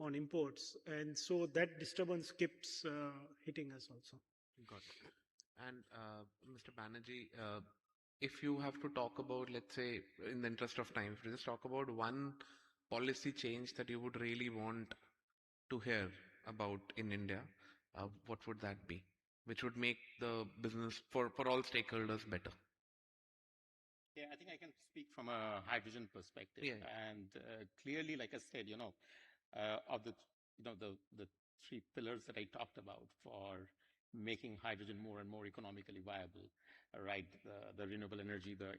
U: on imports. And so that disturbance keeps hitting us also.
T: Got it. And Mr. Banerjee, if you have to talk about, let's say, in the interest of time, if you just talk about one policy change that you would really want to hear about in India, what would that be? Which would make the business for all stakeholders better?
V: Yeah, I think I can speak from a hydrogen perspective.
T: Yeah.
V: And clearly, like I said, of the three pillars that I talked about for making hydrogen more and more economically viable, right? The renewable energy, the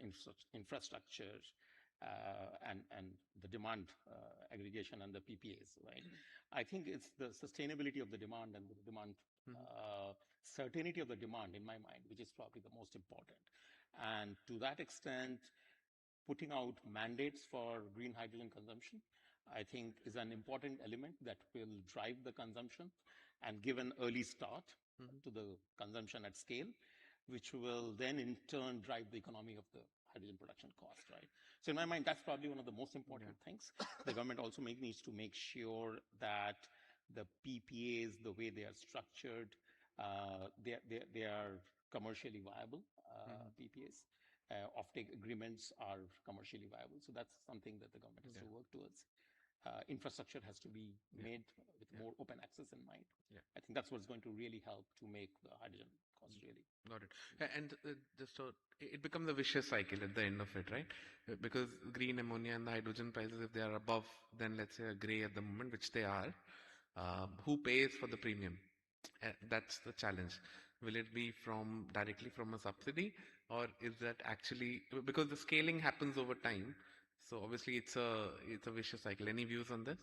V: infrastructure, and the demand aggregation and the PPAs, right? I think it's the sustainability of the demand and the demand certainty of the demand in my mind, which is probably the most important. And to that extent, putting out mandates for green hydrogen consumption, I think is an important element that will drive the consumption and give an early start to the consumption at scale, which will then in turn drive the economy of the hydrogen production cost, right? So in my mind, that's probably one of the most important things. The government also needs to make sure that the PPAs, the way they are structured, they are commercially viable PPAs. Offtake agreements are commercially viable. So that's something that the government has to work towards. Infrastructure has to be made with more open access in mind.
T: Yeah.
V: I think that's what's going to really help to make the hydrogen cost really.
T: Got it. And it becomes a vicious cycle at the end of it, right? Because green ammonia and the hydrogen prices, if they are above, then let's say a gray at the moment, which they are, who pays for the premium? That's the challenge. Will it be directly from a subsidy, or is that actually, because the scaling happens over time, so obviously it's a vicious cycle. Any views on this?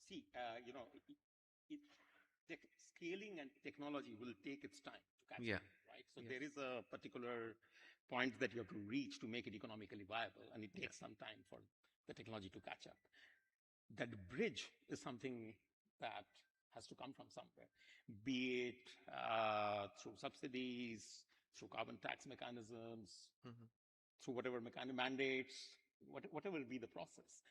V: See, scaling and technology will take its time to catch up, right? So there is a particular point that you have to reach to make it economically viable, and it takes some time for the technology to catch up. That bridge is something that has to come from somewhere, be it through subsidies, through carbon tax mechanisms, through whatever mandates, whatever will be the process.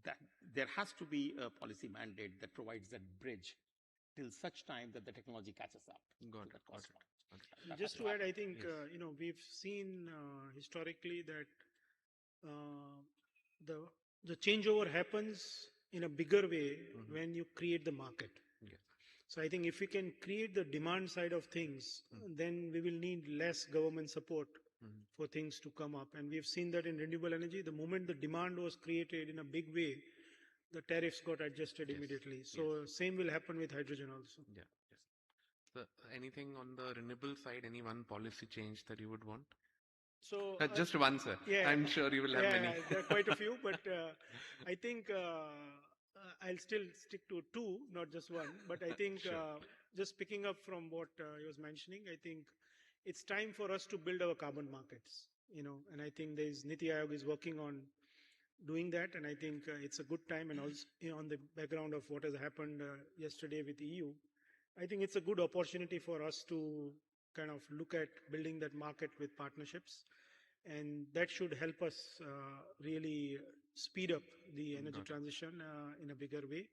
V: That there has to be a policy mandate that provides that bridge till such time that the technology catches up.
T: Got it.
V: That cost point.
U: Just to add, I think, we've seen historically that the changeover happens in a bigger way when you create the market.
T: Yes.
U: So I think if we can create the demand side of things, then we will need less government support for things to come up. And we've seen that in renewable energy, the moment the demand was created in a big way, the tariffs got adjusted immediately. So same will happen with hydrogen also.
T: Yeah. Yes. So anything on the renewable side, any one policy change that you would want?
U: So
T: Just one, sir.
U: Yeah,
T: I'm sure you will have many.
U: There are quite a few, but I think I'll still stick to two, not just one. But I think just picking up from what he was mentioning, I think it's time for us to build our carbon markets. And I think Niti Aayog is working on doing that, and I think it's a good time. And also on the background of what has happened yesterday with EU, I think it's a good opportunity for us to kind of look at building that market with partnerships, and that should help us really speed up the energy transition in a bigger way.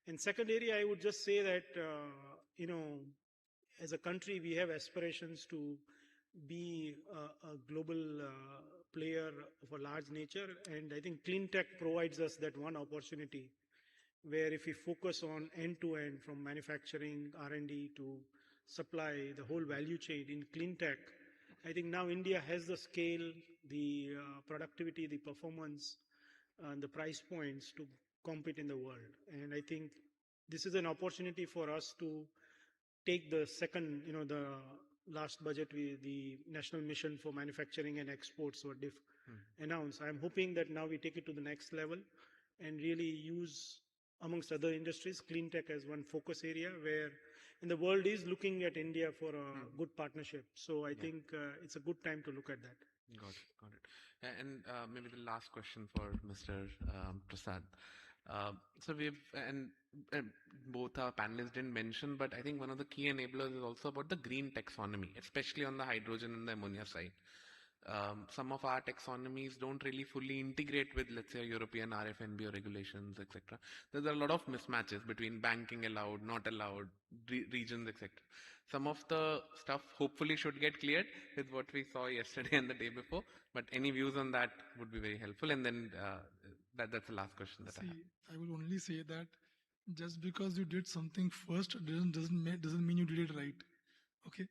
U: And second area, I would just say that as a country, we have aspirations to be a global player of a large nature, and I think clean tech provides us that one opportunity, where if we focus on end-to-end from manufacturing, R&D to supply, the whole value chain in clean tech, I think now India has the scale, the productivity, the performance, and the price points to compete in the world. And I think this is an opportunity for us to take the second, the last budget, the National Mission for Manufacturing and Exports were announced. I'm hoping that now we take it to the next level and really use, amongst other industries, clean tech as one focus area and the world is looking at India for a good partnership. So I think it's a good time to look at that.
T: Got it. And maybe the last question for Mr. Prasad. So both our panelists didn't mention, but I think one of the key enablers is also about the green taxonomy, especially on the hydrogen and the ammonia side. Some of our taxonomies don't really fully integrate with, let's say, European RFNB or regulations, etc. There's a lot of mismatches between banking allowed, not allowed, regions, etc. Some of the stuff hopefully should get cleared with what we saw yesterday and the day before, but any views on that would be very helpful. And then that's the last question that I have.
B: I will only say that just because you did something first doesn't mean you did it right. Okay?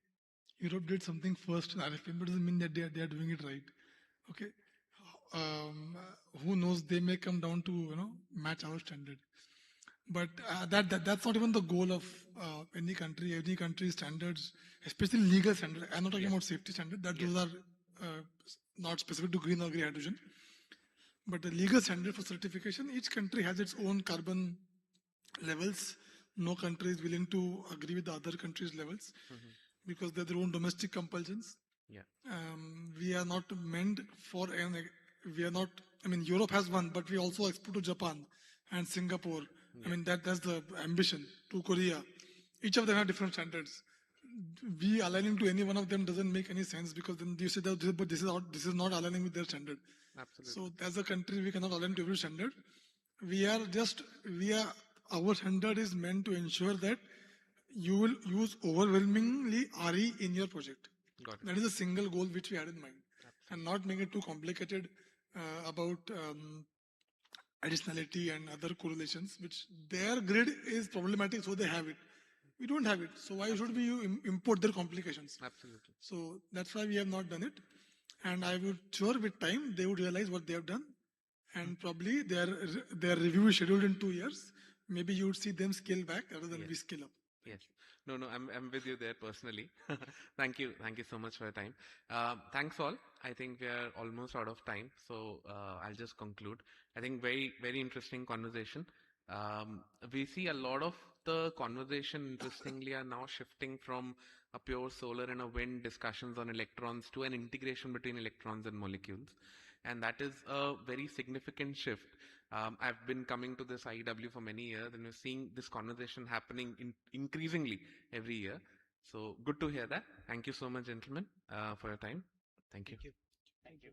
B: Europe did something first in RFP, but doesn't mean that they are doing it right. Okay, who knows? They may come down to match our standard, but that's not even the goal of any country. Any country standards, especially legal standards. I'm not talking about safety standards. Those are not specific to green or grey hydrogen, but the legal standard for certification. Each country has its own carbon levels. No country is willing to agree with the other country's levels. Because they have their own domestic compulsions.
T: Yeah.
B: We are not meant for, Europe has one, but we also export to Japan and Singapore. Yeah. That's the ambition, to Korea. Each of them have different standards. We aligning to any one of them doesn't make any sense, because then you say that, but this is not aligning with their standard.
T: Absolutely.
B: So as a country, we cannot align to every standard. Our standard is meant to ensure that you will use overwhelmingly RE in your project.
T: Got it.
B: That is a single goal which we had in mind. Absolutely. And not make it too complicated about additionality and other correlations, which their grid is problematic, so they have it. We don't have it, so why should we import their complications?
T: Absolutely.
B: So that's why we have not done it. And I would sure with time they would realize what they have done, and probably their review is scheduled in 2 years. Maybe you would see them scale back rather than we scale up.
T: Yes. No, I'm with you there personally. Thank you so much for your time. Thanks all. I think we are almost out of time, so I'll just conclude. I think very, very interesting conversation. We see a lot of the conversation, interestingly, are now shifting from a pure solar and a wind discussions on electrons to an integration between electrons and molecules. And that is a very significant shift. I've been coming to this IEW for many years, and we're seeing this conversation happening increasingly every year. So good to hear that. Thank you so much, gentlemen, for your time. Thank you.
U: Thank you.
B: Thank you.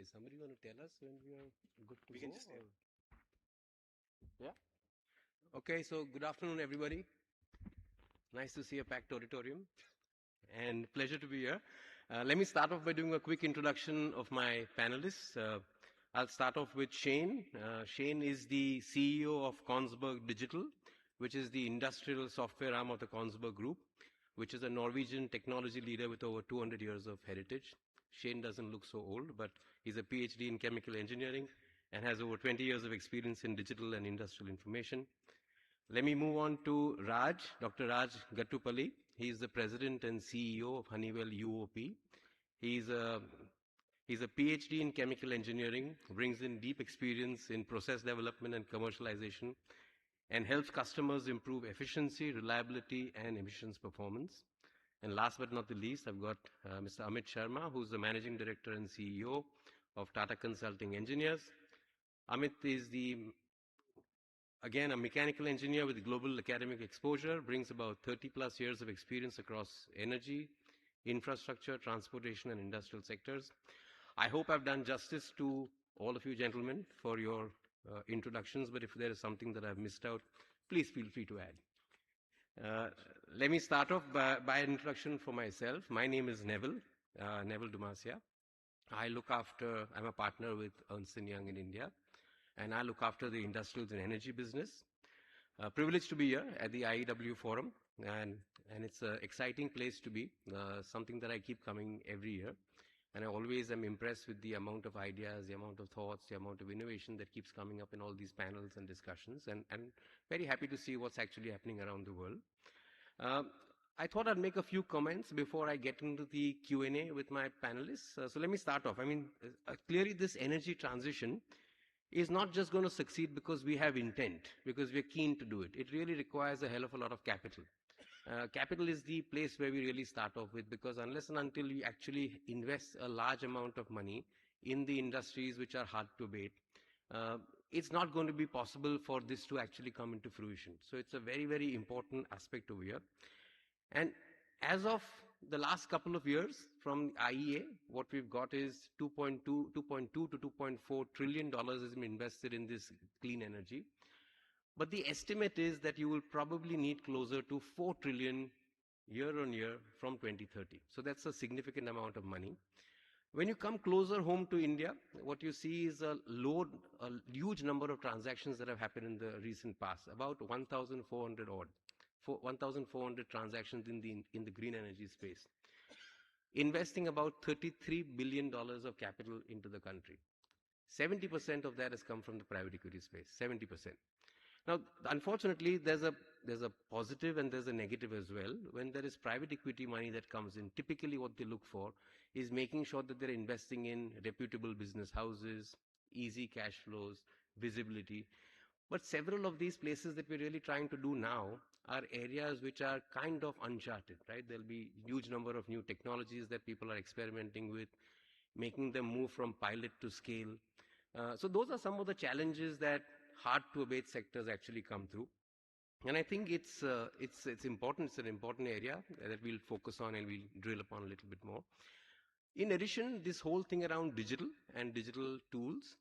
A: Is somebody going to tell us when we are good to
O: We
A: go?
O: can just
A: Yeah. Okay, so good afternoon, everybody. Nice to see a packed auditorium, and pleasure to be here. Let me start off by doing a quick introduction of my panelists. I'll start off with Shane. Shane is the CEO of Kongsberg Digital, which is the industrial software arm of the Kongsberg Group, which is a Norwegian technology leader with over 200 years of heritage. Shane doesn't look so old, but he's a PhD in chemical engineering and has over 20 years of experience in digital and industrial information. Let me move on to Raj, Dr. Raj Gattupalli. He is the president and CEO of Honeywell UOP. He's a PhD in chemical engineering, brings in deep experience in process development and commercialization, and helps customers improve efficiency, reliability, and emissions performance. And last but not the least, I've got Mr. Amit Sharma, who's the managing director and CEO of Tata Consulting Engineers. Amit is again, a mechanical engineer with global academic exposure, brings about 30 plus years of experience across energy, infrastructure, transportation, and industrial sectors. I hope I've done justice to all of you gentlemen for your introductions, but if there is something that I've missed out, please feel free to add. Let me start off by an introduction for myself. My name is Neville Dumasia. I'm a partner with Ernst & Young in India, and I look after the industrials and energy business. Privileged to be here at the IEW forum, and it's an exciting place to be, something that I keep coming every year. And I always am impressed with the amount of ideas, the amount of thoughts, the amount of innovation that keeps coming up in all these panels and discussions, and very happy to see what's actually happening around the world. I thought I'd make a few comments before I get into the Q&A with my panelists. So let me start off. I mean, clearly this energy transition is not just going to succeed because we have intent, because we're keen to do it. It really requires a hell of a lot of capital. Capital is the place where we really start off with, because unless and until you actually invest a large amount of money in the industries which are hard to abate, it's not going to be possible for this to actually come into fruition. So it's a very, very important aspect over here. And as of the last couple of years from IEA, what we've got is $2.2 to $2.4 trillion has been invested in this clean energy. But the estimate is that you will probably need closer to 4 trillion year on year from 2030. So that's a significant amount of money. When you come closer home to India, what you see is a huge number of transactions that have happened in the recent past, about 1,400 odd. 1,400 transactions in the green energy space, investing about $33 billion of capital into the country. 70% of that has come from the private equity space, 70%. Now, unfortunately, there's a positive and there's a negative as well. When there is private equity money that comes in, typically what they look for is making sure that they're investing in reputable business houses, easy cash flows, visibility. But several of these places that we're really trying to do now are areas which are kind of uncharted, right? There'll be huge number of new technologies that people are experimenting with, making them move from pilot to scale. So those are some of the challenges that hard to abate sectors actually come through. And I think it's important, it's an important area that we'll focus on and we'll drill upon a little bit more. In addition, this whole thing around digital and digital tools,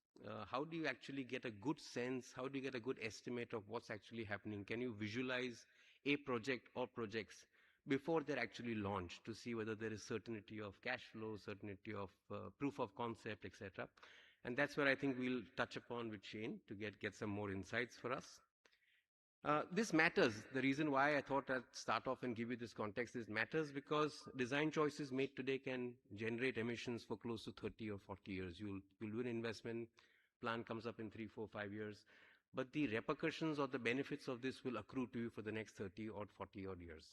A: how do you actually get a good sense? How do you get a good estimate of what's actually happening? Can you visualize a project or projects before they're actually launched to see whether there is certainty of cash flow, certainty of proof of concept, etc. And that's where I think we'll touch upon with Shane to get some more insights for us. This matters. The reason why I thought I'd start off and give you this context is matters because design choices made today can generate emissions for close to 30 or 40 years. You'll do an investment, plan comes up in 3, 4, 5 years, but the repercussions or the benefits of this will accrue to you for the next 30 or 40 odd years.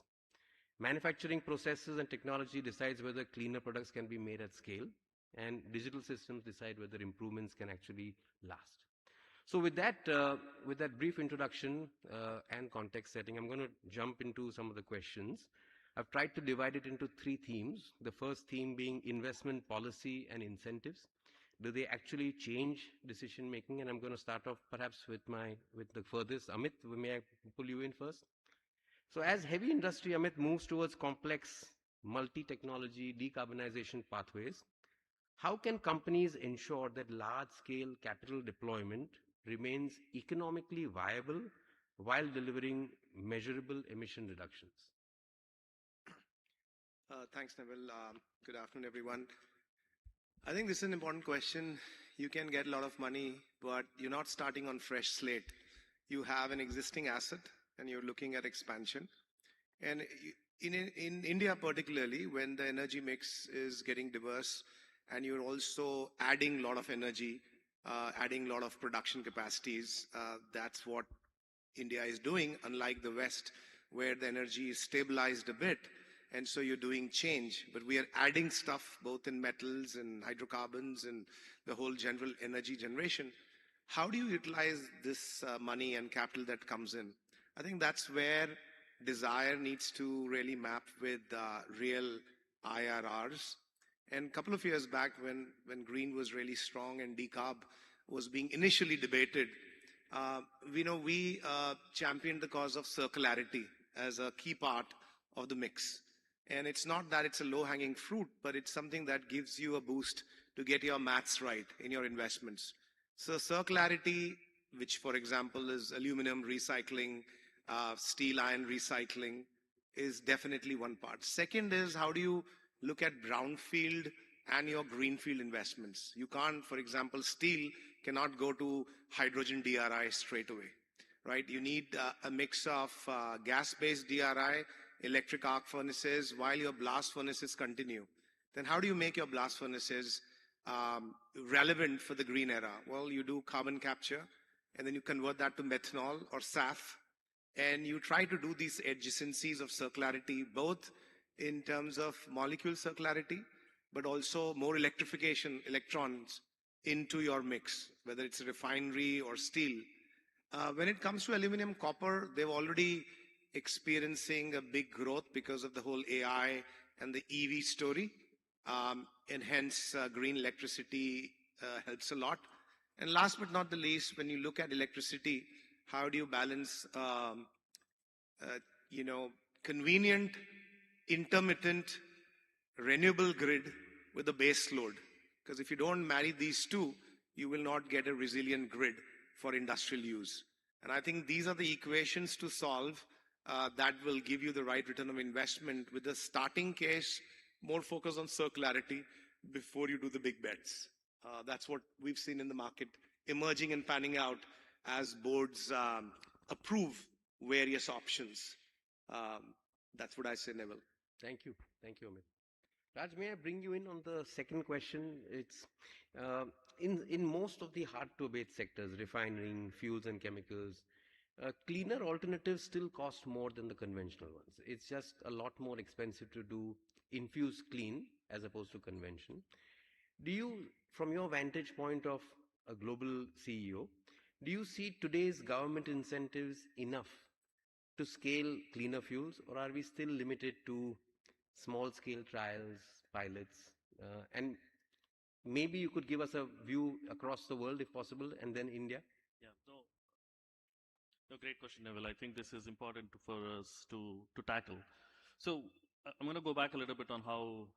A: Manufacturing processes and technology decides whether cleaner products can be made at scale, and digital systems decide whether improvements can actually last. So with that brief introduction and context setting, I'm going to jump into some of the questions. I've tried to divide it into 3 themes. The first theme being investment policy and incentives. Do they actually change decision making? And I'm going to start off perhaps with the furthest. Amit, may I pull you in first? So as heavy industry, Amit, moves towards complex multi-technology decarbonization pathways, how can companies ensure that large-scale capital deployment remains economically viable while delivering measurable emission reductions?
C: Thanks, Neville. Good afternoon, everyone. I think this is an important question. You can get a lot of money, but you're not starting on fresh slate. You have an existing asset, and you're looking at expansion. And in India particularly, when the energy mix is getting diverse, and you're also adding a lot of energy, adding a lot of production capacities, that's what India is doing, unlike the West, where the energy is stabilized a bit. And so you're doing change, but we are adding stuff both in metals and hydrocarbons and the whole general energy generation. How do you utilize this money and capital that comes in? I think that's where desire needs to really map with real IRRs. And a couple of years back when green was really strong and decarb was being initially debated, we championed the cause of circularity as a key part of the mix. And it's not that it's a low-hanging fruit, but it's something that gives you a boost to get your maths right in your investments. So circularity, which for example is aluminum recycling, steel iron recycling, is definitely one part. Second is, how do you look at brownfield and your greenfield investments? You can't, for example, steel cannot go to hydrogen DRI straight away, right? You need a mix of gas-based DRI, electric arc furnaces, while your blast furnaces continue. Then how do you make your blast furnaces relevant for the green era? Well, you do carbon capture, and then you convert that to methanol or SAF, and you try to do these adjacencies of circularity, both in terms of molecule circularity, but also more electrification, electrons into your mix, whether it's a refinery or steel. When it comes to aluminum, copper, they've already experiencing a big growth because of the whole AI and the EV story. And hence green electricity helps a lot. And last but not the least, when you look at electricity, how do you balance, convenient, intermittent, renewable grid with the base load? Because if you don't marry these two, you will not get a resilient grid for industrial use. And I think these are the equations to solve that will give you the right return of investment, with the starting case more focus on circularity before you do the big bets. That's what we've seen in the market emerging and panning out as boards approve various options. That's what I say, Neville.
A: Thank you. Thank you, Amit. Raj, may I bring you in on the second question? It's in most of the hard-to-abate sectors, refining, fuels and chemicals, cleaner alternatives still cost more than the conventional ones. It's just a lot more expensive to do infuse clean as opposed to convention. Do you, from your vantage point of a global CEO, do you see today's government incentives enough to scale cleaner fuels, or are we still limited to small-scale trials, pilots? And maybe you could give us a view across the world, if possible, and then India.
G: Yeah, no, great question, Neville. I think this is important for us to tackle. So I'm going to go back a little bit on how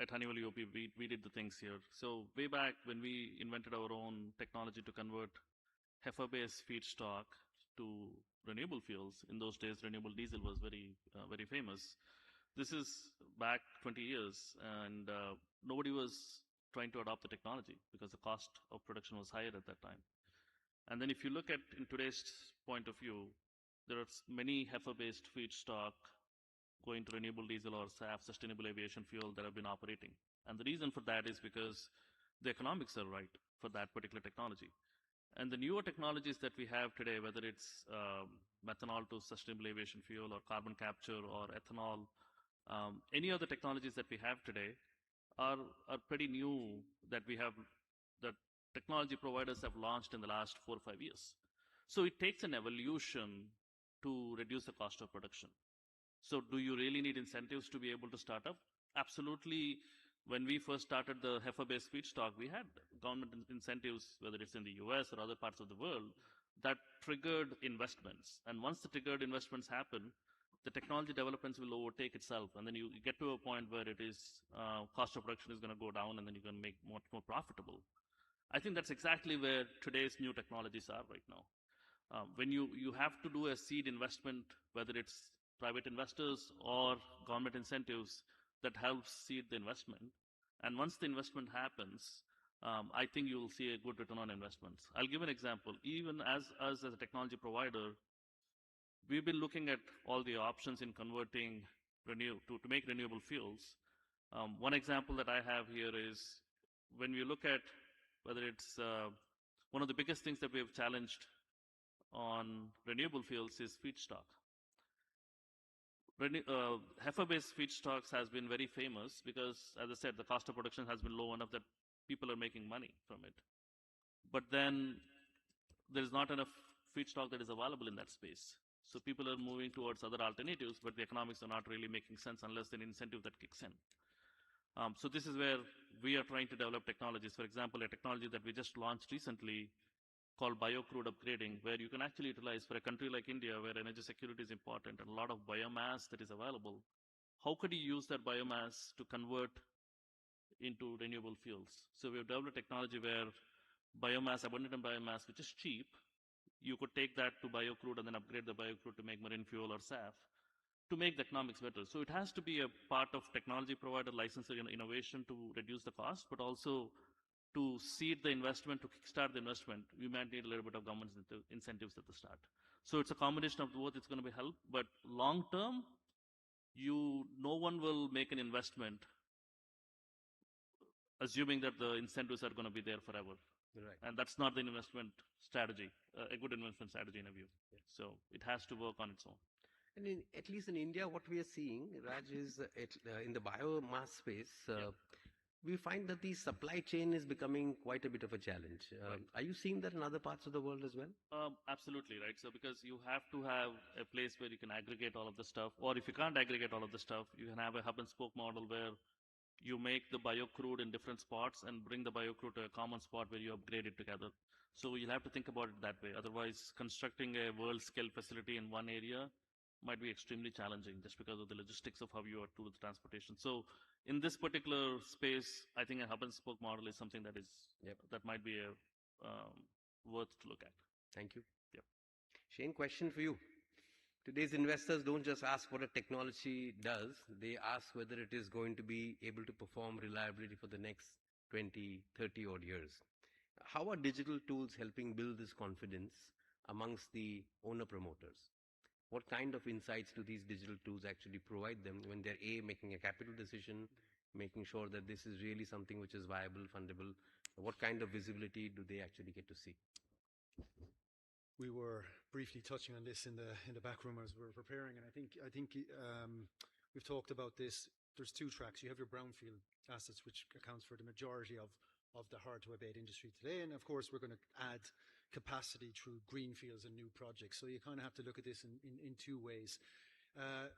G: at Honeywell UOP we did the things here. So way back when we invented our own technology to convert heifer-based feedstock to renewable fuels, in those days renewable diesel was very famous. This is back 20 years, and nobody was trying to adopt the technology because the cost of production was higher at that time. And then if you look at in today's point of view, there are many heifer-based feedstock going to renewable diesel or SAF, sustainable aviation fuel, that have been operating. And the reason for that is because the economics are right for that particular technology. And the newer technologies that we have today, whether it's methanol to sustainable aviation fuel or carbon capture or ethanol, any of the technologies that we have today are pretty new, that technology providers have launched in the last 4 or 5 years. So it takes an evolution to reduce the cost of production. So do you really need incentives to be able to start up? Absolutely. When we first started the heifer-based feedstock, we had government incentives, whether it's in the US or other parts of the world, that triggered investments. And once the triggered investments happen, the technology developments will overtake itself, and then you get to a point where it is cost of production is going to go down, and then you're going to make much more profitable. I think that's exactly where today's new technologies are right now. When you have to do a seed investment, whether it's private investors or government incentives that helps seed the investment, and once the investment happens, I think you will see a good return on investments. I'll give an example. Even as us as a technology provider, we've been looking at all the options in converting to make renewable fuels. One example that I have here is when we look at whether it's one of the biggest things that we have challenged on renewable fuels is feedstock. Heifer-based feedstocks has been very famous because, as I said, the cost of production has been low enough that people are making money from it. But then there's not enough feedstock that is available in that space. So people are moving towards other alternatives, but the economics are not really making sense unless there's an incentive that kicks in. So this is where we are trying to develop technologies. For example, a technology that we just launched recently called biocrude upgrading, where you can actually utilize for a country like India, where energy security is important and a lot of biomass that is available. How could you use that biomass to convert into renewable fuels? So we have developed a technology where biomass, abundant biomass, which is cheap, you could take that to biocrude and then upgrade the biocrude to make marine fuel or SAF to make the economics better. So it has to be a part of technology provider licensing and innovation to reduce the cost, but also to seed the investment, to kickstart the investment, we might need a little bit of government incentives at the start. So it's a combination of both. It's going to be help, but long term, no one will make an investment assuming that the incentives are going to be there forever.
A: Right.
G: And that's not the investment strategy, a good investment strategy in a view. Yeah. So it has to work on its own.
A: And at least in India, what we are seeing, Raj, is in the biomass space, we find that the supply chain is becoming quite a bit of a challenge.
G: Right.
A: Are you seeing that in other parts of the world as well?
G: Absolutely, right. So because you have to have a place where you can aggregate all of the stuff, or if you can't aggregate all of the stuff, you can have a hub and spoke model where you make the biocrude in different spots and bring the biocrude to a common spot where you upgrade it together. So you'll have to think about it that way. Otherwise, constructing a world-scale facility in one area might be extremely challenging just because of the logistics of how you are to the transportation. So in this particular space, I think a hub and spoke model is something that is that might be worth to look at.
A: Thank you.
G: Yep.
A: Shane, question for you. Today's investors don't just ask what a technology does, they ask whether it is going to be able to perform reliability for the next 20, 30 odd years. How are digital tools helping build this confidence amongst the owner promoters? What kind of insights do these digital tools actually provide them when they're making a capital decision, making sure that this is really something which is viable, fundable? What kind of visibility do they actually get to see?
D: We were briefly touching on this in the back room as we were preparing, and I think we've talked about this. There's two tracks. You have your brownfield assets, which accounts for the majority of the hard-to-abate industry today, and of course we're going to add capacity through greenfields and new projects. So you kind of have to look at this in two ways.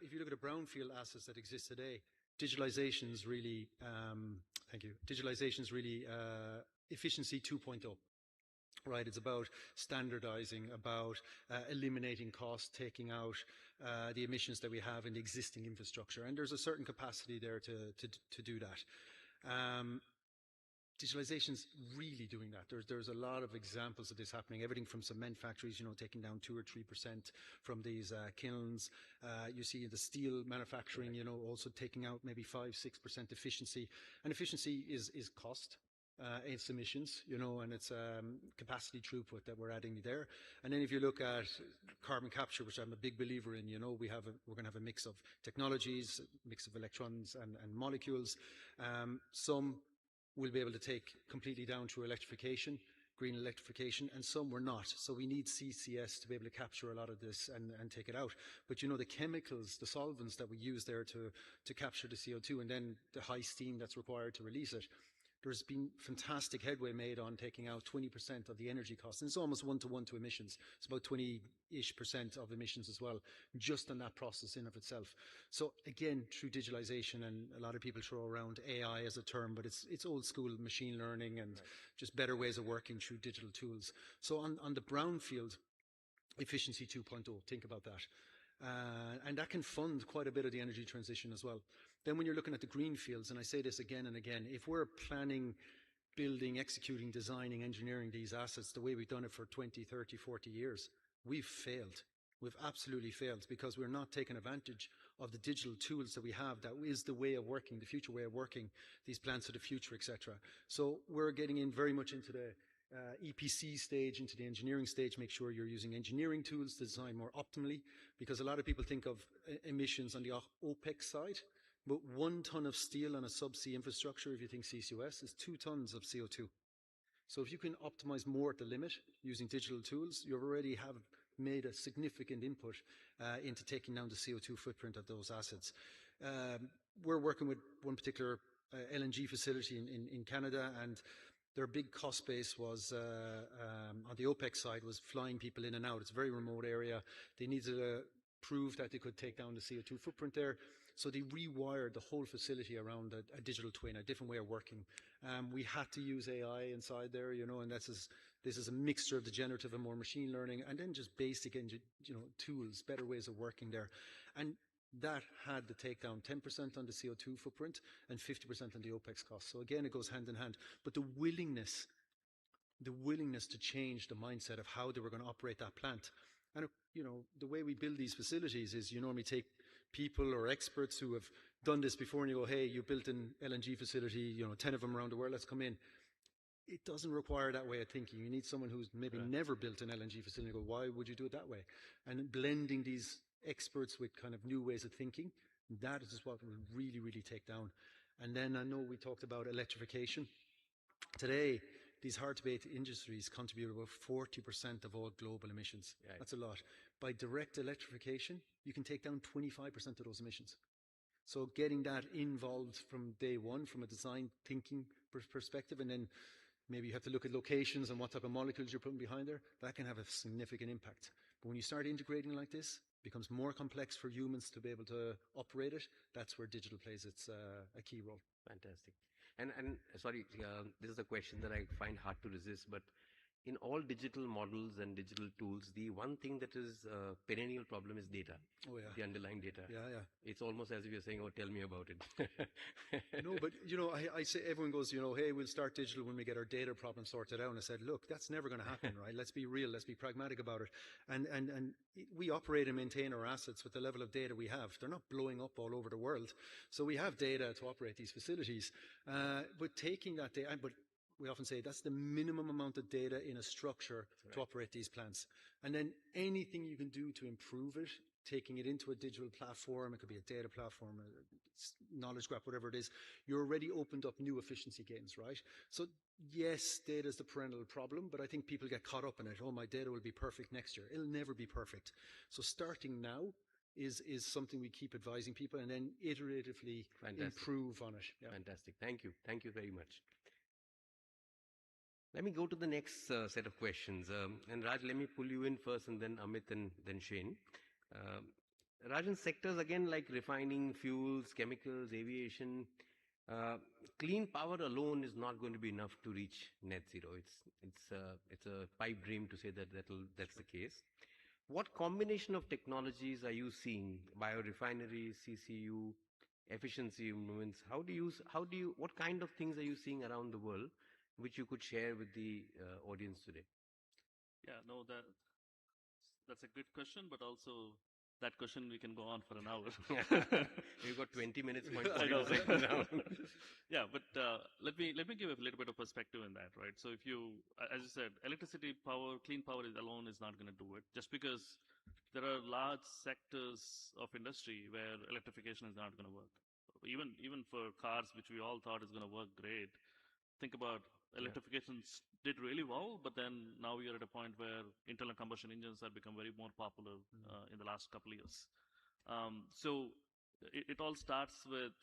D: If you look at the brownfield assets that exist today, digitalization's really efficiency 2.0. Right, it's about standardizing, about eliminating costs, taking out the emissions that we have in the existing infrastructure, and there's a certain capacity there to do that. Digitalization's really doing that. There's a lot of examples of this happening. Everything from cement factories, taking down 2 or 3% from these kilns. You see the steel manufacturing, also taking out maybe 5-6% efficiency. And efficiency is cost. It's emissions, and it's capacity throughput that we're adding there. And then if you look at carbon capture, which I'm a big believer in, we're going to have a mix of technologies, a mix of electrons and molecules. Some will be able to take completely down to electrification, green electrification, and some we're not. So we need CCS to be able to capture a lot of this and take it out. But the chemicals, the solvents that we use there to capture the CO2 and then the high steam that's required to release it, there's been fantastic headway made on taking out 20% of the energy costs. And it's almost one-to-one to emissions. It's about 20-ish% of emissions as well, just on that process in of itself. So again, through digitalization, and a lot of people throw around AI as a term, but it's old school machine learning and just better ways of working through digital tools. So on the brownfield, efficiency 2.0, think about that. And that can fund quite a bit of the energy transition as well. Then when you're looking at the green fields, and I say this again and again, if we're planning, building, executing, designing, engineering these assets the way we've done it for 20, 30, 40 years, we've failed. We've absolutely failed because we're not taking advantage of the digital tools that we have. That is the way of working, the future way of working, these plants of the future, etc. So we're getting in very much into the EPC stage, into the engineering stage. Make sure you're using engineering tools to design more optimally, because a lot of people think of emissions on the OPEX side, but 1 ton of steel on a subsea infrastructure, if you think CCUS, is 2 tons of CO2. So if you can optimize more at the limit using digital tools, you already have made a significant input into taking down the CO2 footprint of those assets. We're working with one particular LNG facility in Canada, and their big cost base was, on the OPEX side, was flying people in and out. It's a very remote area. They needed to prove that they could take down the CO2 footprint there. So they rewired the whole facility around a digital twin, a different way of working. We had to use AI inside there, and this is a mixture of the generative and more machine learning, and then just basic tools, better ways of working there. And that had to take down 10% on the CO2 footprint and 50% on the OPEX costs. So again, it goes hand in hand. But the willingness to change the mindset of how they were going to operate that plant. And, the way we build these facilities is you normally take people or experts who have done this before and you go, hey, you built an LNG facility, 10 of them around the world, let's come in. It doesn't require that way of thinking. You need someone who's maybe never built an LNG facility and go, why would you do it that way? And blending these experts with kind of new ways of thinking, that is what will really, really take down. And then I know we talked about electrification. Today, these hard-to-abate industries contribute about 40% of all global emissions. Right. That's a lot. By direct electrification, you can take down 25% of those emissions. So getting that involved from day one, from a design thinking perspective, and then maybe you have to look at locations and what type of molecules you're putting behind there, that can have a significant impact. But when you start integrating like this, it becomes more complex for humans to be able to operate it. That's where digital plays a key role.
A: Fantastic. And sorry, this is a question that I find hard to resist, but in all digital models and digital tools, the one thing that is a perennial problem is data.
D: Oh, yeah.
A: The underlying data.
D: Yeah.
A: It's almost as if you're saying, oh, tell me about it.
D: No, but, I say, everyone goes, hey, we'll start digital when we get our data problem sorted out. And I said, look, that's never going to happen, right? Let's be real. Let's be pragmatic about it. And we operate and maintain our assets with the level of data we have. They're not blowing up all over the world. So we have data to operate these facilities. But taking that data, but we often say that's the minimum amount of data in a structure to operate these plants. And then anything you can do to improve it, taking it into a digital platform, it could be a data platform, a knowledge graph, whatever it is, you're already opened up new efficiency gains, right? So yes, data is the perennial problem, but I think people get caught up in it. Oh, my data will be perfect next year. It'll never be perfect. So starting now is something we keep advising people, and then iteratively improve on it. Yeah.
A: Fantastic. Thank you. Thank you very much. Let me go to the next set of questions. And Raj, let me pull you in first, and then Amit, and then Shane. Raj, in sectors again like refining, fuels, chemicals, aviation, clean power alone is not going to be enough to reach net zero. It's a pipe dream to say that that's the case. What combination of technologies are you seeing? Biorefineries, CCU, efficiency movements. What kind of things are you seeing around the world, which you could share with the audience today?
G: Yeah, no, that's a good question, but also that question we can go on for an hour.
A: We've got 20 minutes.
G: I know. Yeah, but let me give a little bit of perspective in that, right? So if you, as you said, electricity power, clean power alone is not going to do it, just because there are large sectors of industry where electrification is not going to work. Even for cars, which we all thought is going to work great, think about electrification did really well, but then now we are at a point where internal combustion engines have become very more popular in the last couple of years. So it all starts with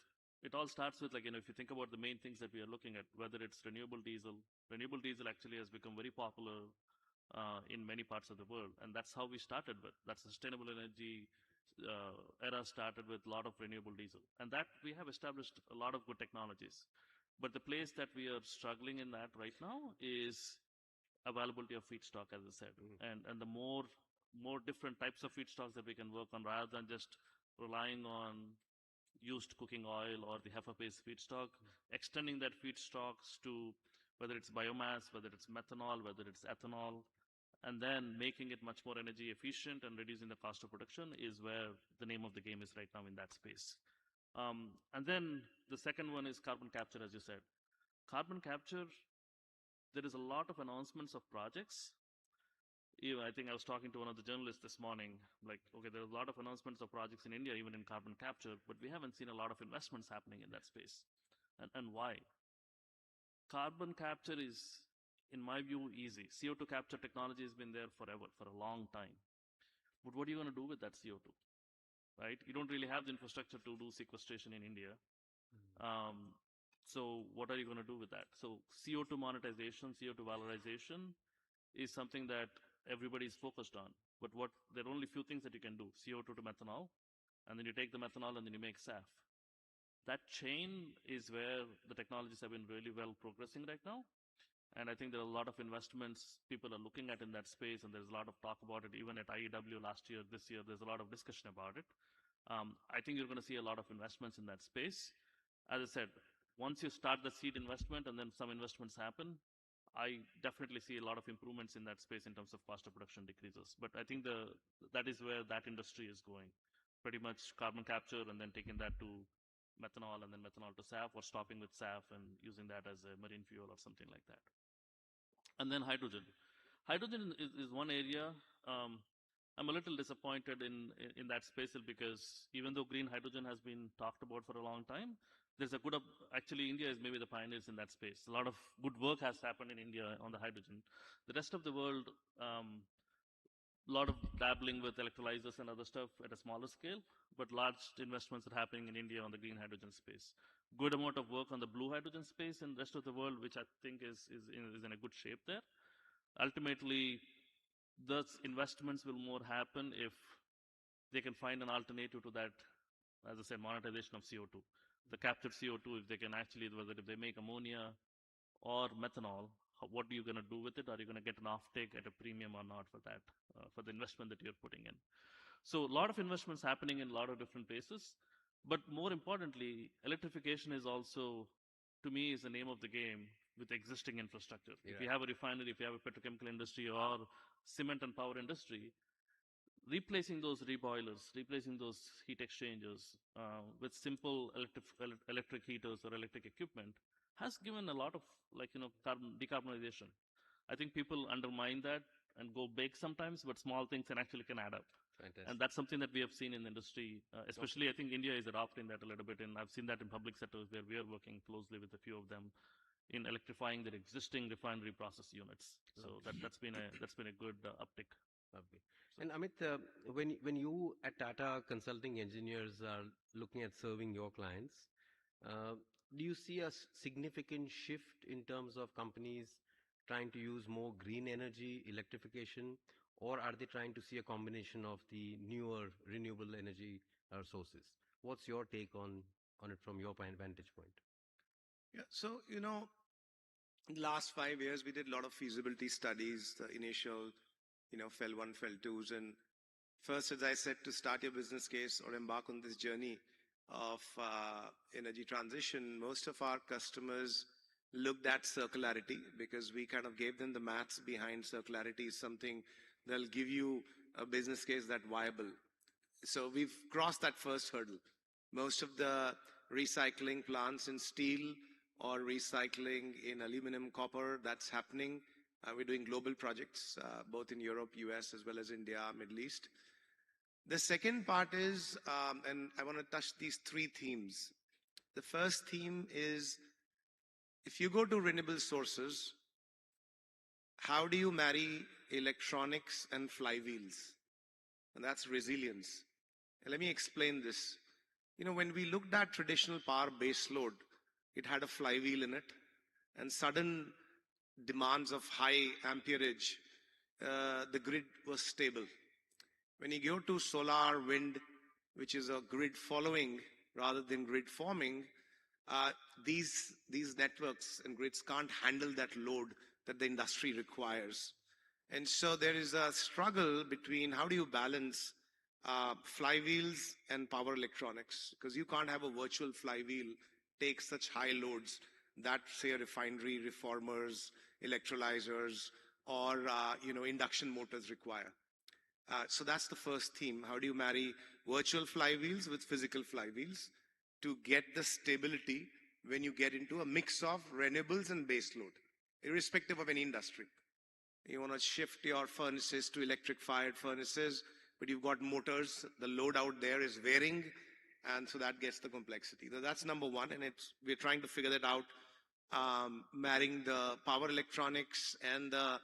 G: like, if you think about the main things that we are looking at, whether it's renewable diesel actually has become very popular in many parts of the world, and that's how we started with. That sustainable energy era started with a lot of renewable diesel, and that we have established a lot of good technologies. But the place that we are struggling in that right now is availability of feedstock, as I said. And the more more different types of feedstocks that we can work on rather than just relying on used cooking oil or the heifer-based feedstock, extending that feedstocks to whether it's biomass, whether it's methanol, whether it's ethanol, and then making it much more energy efficient and reducing the cost of production is where the name of the game is right now in that space. And then the second one is carbon capture, as you said. Carbon capture, there is a lot of announcements of projects. I think I was talking to one of the journalists this morning, like, okay, there are a lot of announcements of projects in India, even in carbon capture, but we haven't seen a lot of investments happening in that space. And why? Carbon capture is, in my view, easy. CO2 capture technology has been there forever, for a long time. But what are you going to do with that CO2? Right? You don't really have the infrastructure to do sequestration in India. So what are you going to do with that? So CO2 monetization, CO2 valorization is something that everybody is focused on. But there are only few things that you can do. CO2 to methanol, and then you take the methanol and then you make SAF. That chain is where the technologies have been really well progressing right now. And I think there are a lot of investments people are looking at in that space, and there's a lot of talk about it even at IEW last year, this year, there's a lot of discussion about it. I think you're going to see a lot of investments in that space. As I said, once you start the seed investment and then some investments happen, I definitely see a lot of improvements in that space in terms of cost of production decreases. But I think that is where that industry is going. Pretty much carbon capture and then taking that to methanol and then methanol to SAF, or stopping with SAF and using that as a marine fuel or something like that. And then hydrogen. Hydrogen is one area. I'm a little disappointed in that space because even though green hydrogen has been talked about for a long time, there's a good, actually India is maybe the pioneers in that space. A lot of good work has happened in India on the hydrogen. The rest of the world, a lot of dabbling with electrolyzers and other stuff at a smaller scale, but large investments are happening in India on the green hydrogen space. Good amount of work on the blue hydrogen space in the rest of the world, which I think is in a good shape there. Ultimately, those investments will more happen if they can find an alternative to that, as I said, monetization of CO2. The captured CO2, if they can actually, whether if they make ammonia or methanol, what are you going to do with it? Are you going to get an offtake at a premium or not for that, for the investment that you're putting in? So a lot of investments happening in a lot of different places. But more importantly, electrification is also, to me, is the name of the game with existing infrastructure. Yeah. If you have a refinery, if you have a petrochemical industry or cement and power industry, replacing those reboilers, replacing those heat exchangers with simple electric heaters or electric equipment has given a lot of, decarbonization. I think people undermine that and go big sometimes, but small things can add up. Fantastic. And that's something that we have seen in the industry, especially I think India is adopting that a little bit, and I've seen that in public sectors where we are working closely with a few of them in electrifying their existing refinery process units. So that's been a good uptick.
A: Lovely. And Amit, when you at Tata Consulting Engineers are looking at serving your clients, do you see a significant shift in terms of companies trying to use more green energy, electrification, or are they trying to see a combination of the newer renewable energy sources? What's your take on it from your vantage point?
C: Yeah, so, in the last 5 years, we did a lot of feasibility studies, the initial, FEL 1, FEL 2s. And first, as I said, to start your business case or embark on this journey of energy transition, most of our customers looked at circularity because we kind of gave them the maths behind circularity is something that'll give you a business case that's viable. So we've crossed that first hurdle. Most of the recycling plants in steel or recycling in aluminum, copper, that's happening. We're doing global projects, both in Europe, US, as well as India, Middle East. The second part is, and I want to touch these three themes. The first theme is, if you go to renewable sources, how do you marry electronics and flywheels? And that's resilience. And let me explain this. When we looked at traditional power base load, it had a flywheel in it, and sudden demands of high amperage, the grid was stable. When you go to solar, wind, which is a grid following rather than grid forming, these networks and grids can't handle that load that the industry requires. And so there is a struggle between how do you balance flywheels and power electronics, because you can't have a virtual flywheel take such high loads that, say, a refinery, reformers, electrolyzers, or induction motors require. So that's the first theme. How do you marry virtual flywheels with physical flywheels to get the stability when you get into a mix of renewables and baseload, irrespective of any industry? You want to shift your furnaces to electric-fired furnaces, but you've got motors. The load out there is varying, and so that gets the complexity. So that's number one, and we're trying to figure that out, marrying the power electronics and the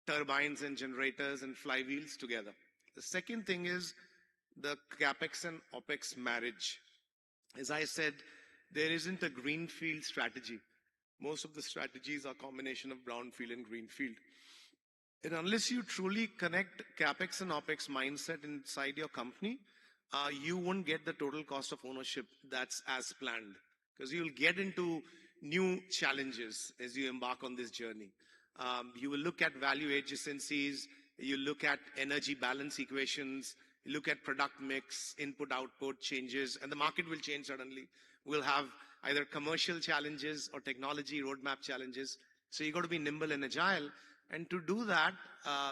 C: turbines and generators and flywheels together. The second thing is the capex and opex marriage. As I said, there isn't a greenfield strategy. Most of the strategies are a combination of brownfield and greenfield. And unless you truly connect capex and opex mindset inside your company, you won't get the total cost of ownership that's as planned, because you'll get into new challenges as you embark on this journey. You will look at value adjacencies, you look at energy balance equations, you look at product mix, input-output changes, and the market will change suddenly. We'll have either commercial challenges or technology roadmap challenges. So you've got to be nimble and agile. And to do that,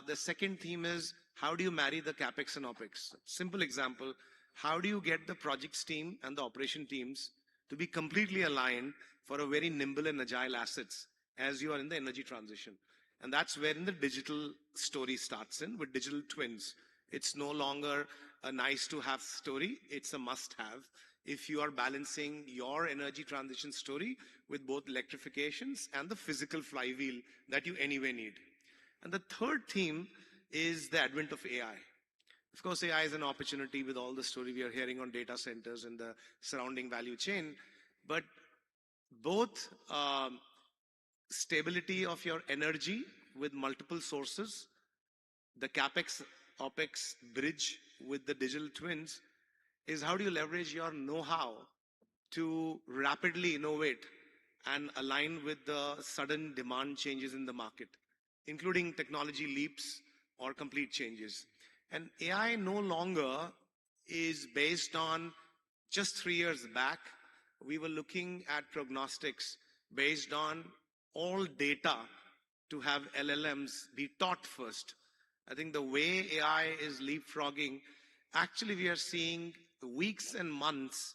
C: the second theme is, how do you marry the capex and opex? Simple example, how do you get the projects team and the operation teams to be completely aligned for a very nimble and agile assets as you are in the energy transition? And that's where the digital story starts in with digital twins. It's no longer a nice to have story, it's a must have if you are balancing your energy transition story with both electrifications and the physical flywheel that you anyway need. And the third theme is the advent of AI. Of course, AI is an opportunity with all the story we are hearing on data centers and the surrounding value chain, but both stability of your energy with multiple sources, the capex, opex bridge with the digital twins, is how do you leverage your know-how to rapidly innovate and align with the sudden demand changes in the market, including technology leaps or complete changes. And AI no longer is based on just 3 years back. We were looking at prognostics based on all data to have LLMs be taught first. I think the way AI is leapfrogging, actually we are seeing weeks and months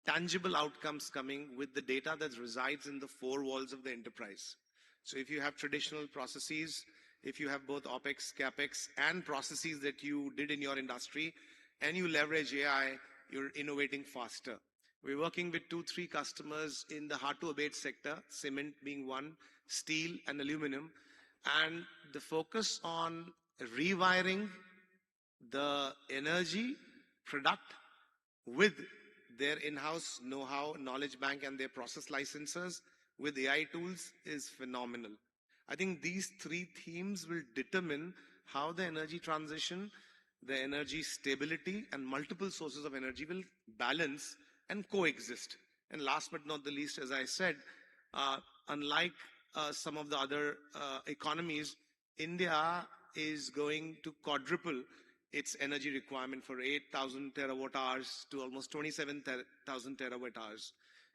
C: tangible outcomes coming with the data that resides in the four walls of the enterprise. So if you have traditional processes, if you have both OPEX, CAPEX, and processes that you did in your industry, and you leverage AI, you're innovating faster. We're working with 2-3 customers in the hard-to-abate sector, cement being one, steel and aluminum, and the focus on rewiring the energy product with their in-house know-how, knowledge bank, and their process licensors with AI tools is phenomenal. I think these 3 themes will determine how the energy transition, the energy stability, and multiple sources of energy will balance and coexist. And last but not the least, as I said, unlike some of the other economies, India is going to quadruple its energy requirement for 8,000 terawatt hours to almost 27,000 terawatt hours.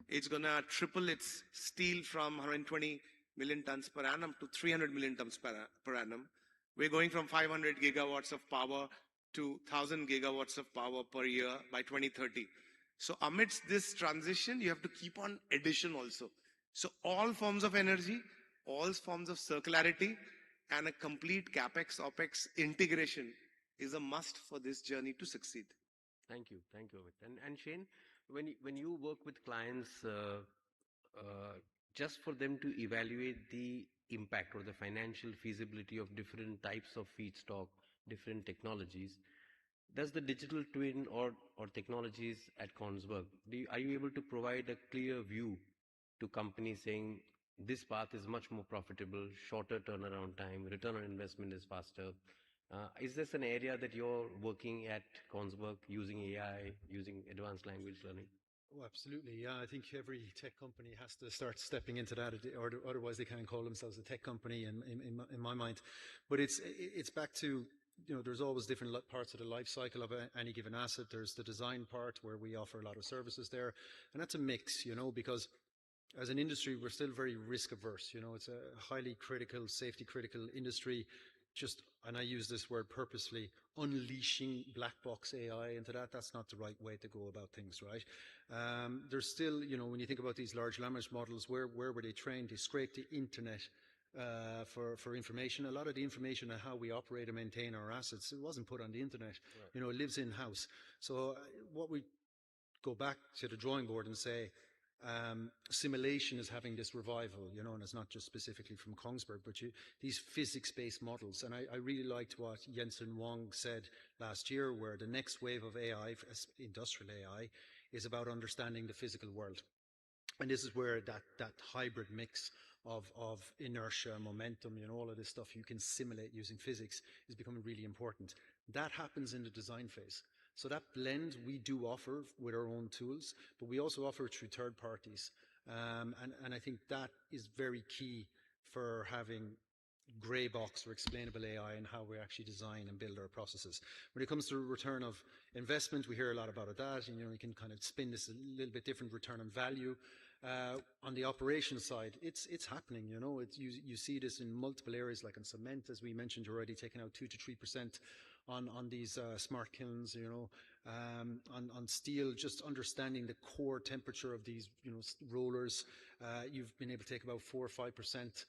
C: It's going to triple its steel from 120 million tons per annum to 300 million tons per annum. We're going from 500 gigawatts of power to 1,000 gigawatts of power per year by 2030. So amidst this transition, you have to keep on addition also. So all forms of energy, all forms of circularity, and a complete CAPEX, OPEX integration is a must for this journey to succeed.
A: Thank you, Amit. And Shane, when you work with clients, just for them to evaluate the impact or the financial feasibility of different types of feedstock, different technologies, does the digital twin or technologies at Kongsberg, are you able to provide a clear view to companies saying this path is much more profitable, shorter turnaround time, return on investment is faster? Is this an area that you're working at Kongsberg using AI, using advanced language learning?
D: Oh, absolutely. Yeah, I think every tech company has to start stepping into that, or otherwise they can't call themselves a tech company in my mind. But it's back to, there's always different parts of the life cycle of any given asset. There's the design part where we offer a lot of services there, and that's a mix, because as an industry, we're still very risk averse. It's a highly critical, safety critical industry. And I use this word purposely, unleashing black box AI into that's not the right way to go about things, right? There's still, when you think about these large language models, where were they trained? They scrape the internet for information. A lot of the information on how we operate and maintain our assets, it wasn't put on the internet. Right. It lives in-house. So what we go back to the drawing board and say, simulation is having this revival, and it's not just specifically from Kongsberg, but these physics-based models. And I really liked what Jensen Huang said last year, where the next wave of AI, industrial AI, is about understanding the physical world. And this is where that hybrid mix of inertia, momentum, all of this stuff you can simulate using physics is becoming really important. That happens in the design phase. So that blend we do offer with our own tools, but we also offer it through third parties. And I think that is very key for having gray box or explainable AI and how we actually design and build our processes. When it comes to return of investment, we hear a lot about that. You can kind of spin this a little bit different, return on value. On the operations side, it's happening. You see this in multiple areas, like in cement, as we mentioned already, taking out 2 to 3% on these smart kilns. On steel, just understanding the core temperature of these rollers. You've been able to take about 4 or 5%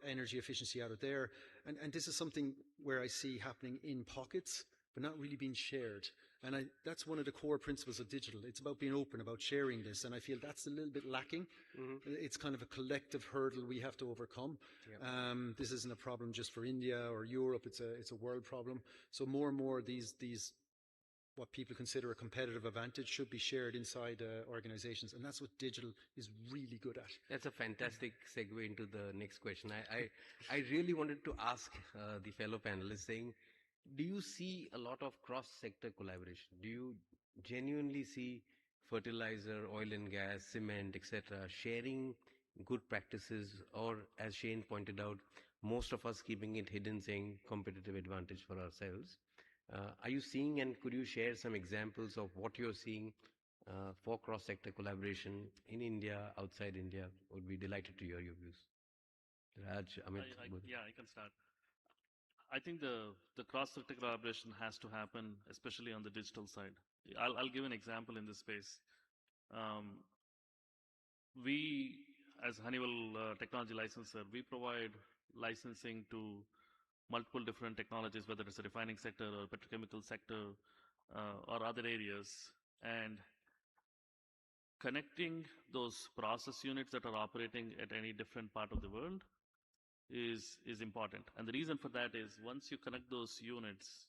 D: energy efficiency out of there, and this is something where I see happening in pockets, but not really being shared. And that's one of the core principles of digital. It's about being open, about sharing this, and I feel that's a little bit lacking. Mm-hmm. It's kind of a collective hurdle we have to overcome. Yep. This isn't a problem just for India or Europe. It's a world problem. So more and more these what people consider a competitive advantage should be shared inside organizations, and that's what digital is really good at.
A: That's a fantastic segue into the next question. I really wanted to ask the fellow panelists, saying, do you see a lot of cross-sector collaboration? Do you genuinely see fertilizer, oil and gas, cement, etc., sharing good practices, or as Shane pointed out, most of us keeping it hidden, saying competitive advantage for ourselves? Are you seeing, and could you share some examples of what you're seeing for cross-sector collaboration in India, outside India? Would be delighted to hear your views. Raj, Amit.
G: I can start. I think the cross-sector collaboration has to happen, especially on the digital side. I'll give an example in this space. We, as Honeywell technology licensor, we provide licensing to multiple different technologies, whether it's a refining sector or petrochemical sector or other areas. And connecting those process units that are operating at any different part of the world is important. And the reason for that is once you connect those units,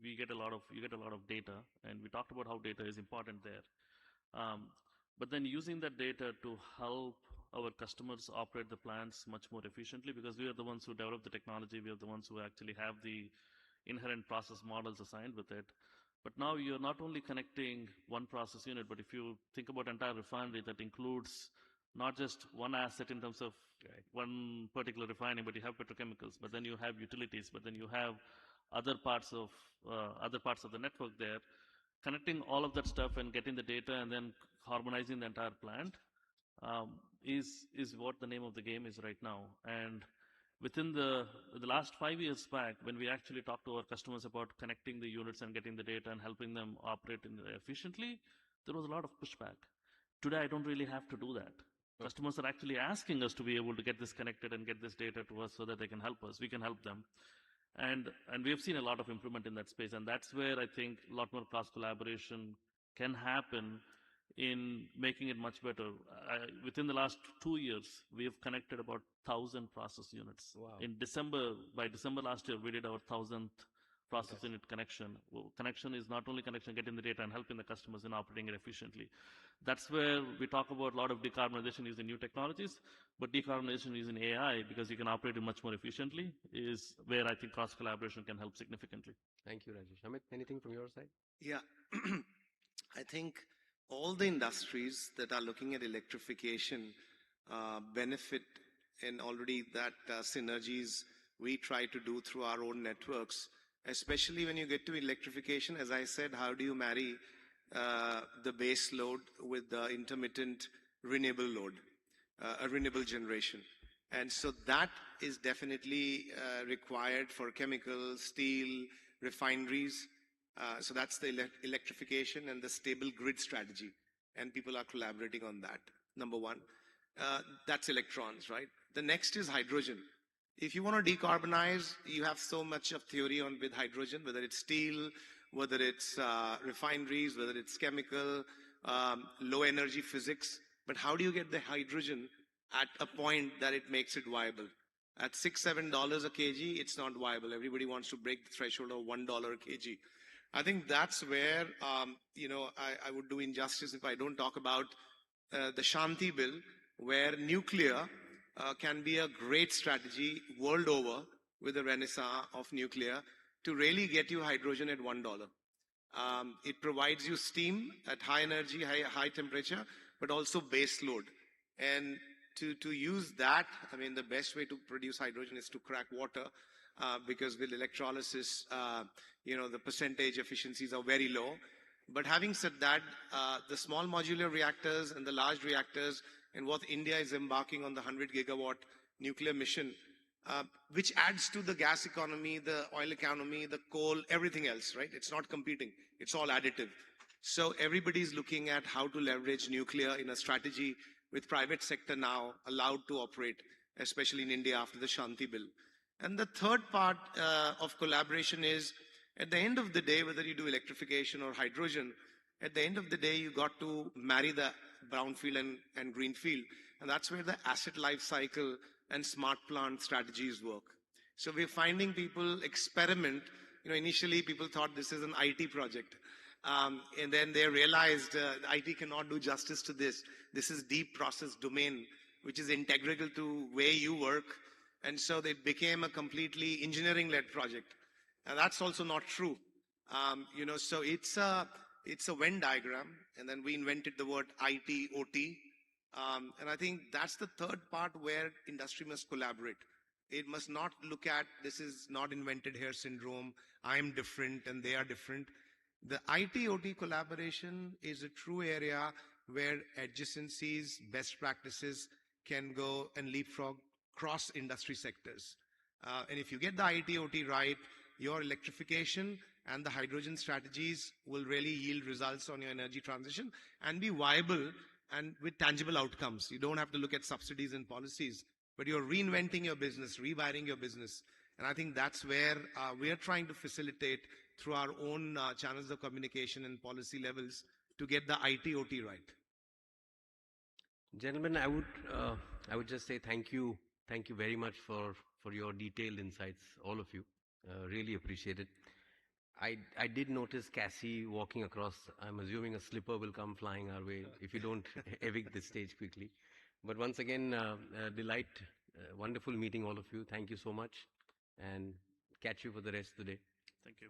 G: you get a lot of data, and we talked about how data is important there. But then using that data to help our customers operate the plants much more efficiently, because we are the ones who develop the technology, we are the ones who actually have the inherent process models assigned with it. But now you're not only connecting one process unit, but if you think about entire refinery, that includes not just one asset in terms of one particular refining, but you have petrochemicals, but then you have utilities, but then you have other parts of the network there. Connecting all of that stuff and getting the data and then harmonizing the entire plant is what the name of the game is right now. And within the last 5 years back, when we actually talked to our customers about connecting the units and getting the data and helping them operate efficiently, there was a lot of pushback. Today, I don't really have to do that. Okay. Customers are actually asking us to be able to get this connected and get this data to us so that they can help us. We can help them. And we have seen a lot of improvement in that space. And that's where I think a lot more cross collaboration can happen in making it much better. Within the last 2 years, we have connected about 1,000 process units.
A: Wow.
G: By December last year, we did our 1,000th process unit connection. Well, connection is not only connection, getting the data and helping the customers in operating it efficiently. That's where we talk about a lot of decarbonization using new technologies, but decarbonization using AI, because you can operate it much more efficiently, is where I think cross collaboration can help significantly.
A: Thank you, Rajesh. Amit, anything from your side?
C: Yeah, I think all the industries that are looking at electrification benefit in already that synergies we try to do through our own networks, especially when you get to electrification. As I said, how do you marry the base load with the intermittent renewable load, a renewable generation? And so that is definitely required for chemical, steel, refineries. So that's the electrification and the stable grid strategy. And people are collaborating on that, number one. That's electrons, right? The next is hydrogen. If you want to decarbonize, you have so much of theory on with hydrogen, whether it's steel, whether it's refineries, whether it's chemical, low energy physics. But how do you get the hydrogen at a point that it makes it viable? At $6, $7 a kg, it's not viable. Everybody wants to break the threshold of $1 a kg. I think that's where, I would do injustice if I don't talk about the Shanti Bill, where nuclear can be a great strategy world over with the renaissance of nuclear to really get you hydrogen at $1. It provides you steam at high energy, high temperature, but also base load. And to use that, I mean, the best way to produce hydrogen is to crack water, because with electrolysis, the percentage efficiencies are very low. But having said that, the small modular reactors and the large reactors, and what India is embarking on the 100 gigawatt nuclear mission, which adds to the gas economy, the oil economy, the coal, everything else, right? It's not competing. It's all additive. So everybody's looking at how to leverage nuclear in a strategy with private sector now allowed to operate, especially in India after the Shanti Bill. And the third part of collaboration is, at the end of the day, whether you do electrification or hydrogen, at the end of the day, you got to marry the brownfield and greenfield. And that's where the asset life cycle and smart plant strategies work. So we're finding people experiment. Initially people thought this is an IT project. And then they realized IT cannot do justice to this. This is deep process domain, which is integral to way you work. And so it became a completely engineering-led project. And that's also not true. So it's a Venn diagram. And then we invented the word IT, OT. And I think that's the third part where industry must collaborate. It must not look at this is not invented here syndrome. I'm different and they are different. The IT-OT collaboration is a true area where adjacencies, best practices can go and leapfrog cross industry sectors. And if you get the IT-OT right, your electrification and the hydrogen strategies will really yield results on your energy transition and be viable and with tangible outcomes. You don't have to look at subsidies and policies, but you're reinventing your business, rewiring your business. And I think that's where we are trying to facilitate through our own channels of communication and policy levels to get the IT-OT right.
A: Gentlemen, I would just say thank you very much for your detailed insights, all of you. Really appreciate it. I did notice Cassie walking across. I'm assuming a slipper will come flying our way if you don't evict this stage quickly. But once again, delight, wonderful meeting all of you. Thank you so much, and catch you for the rest of the day.
G: Thank you.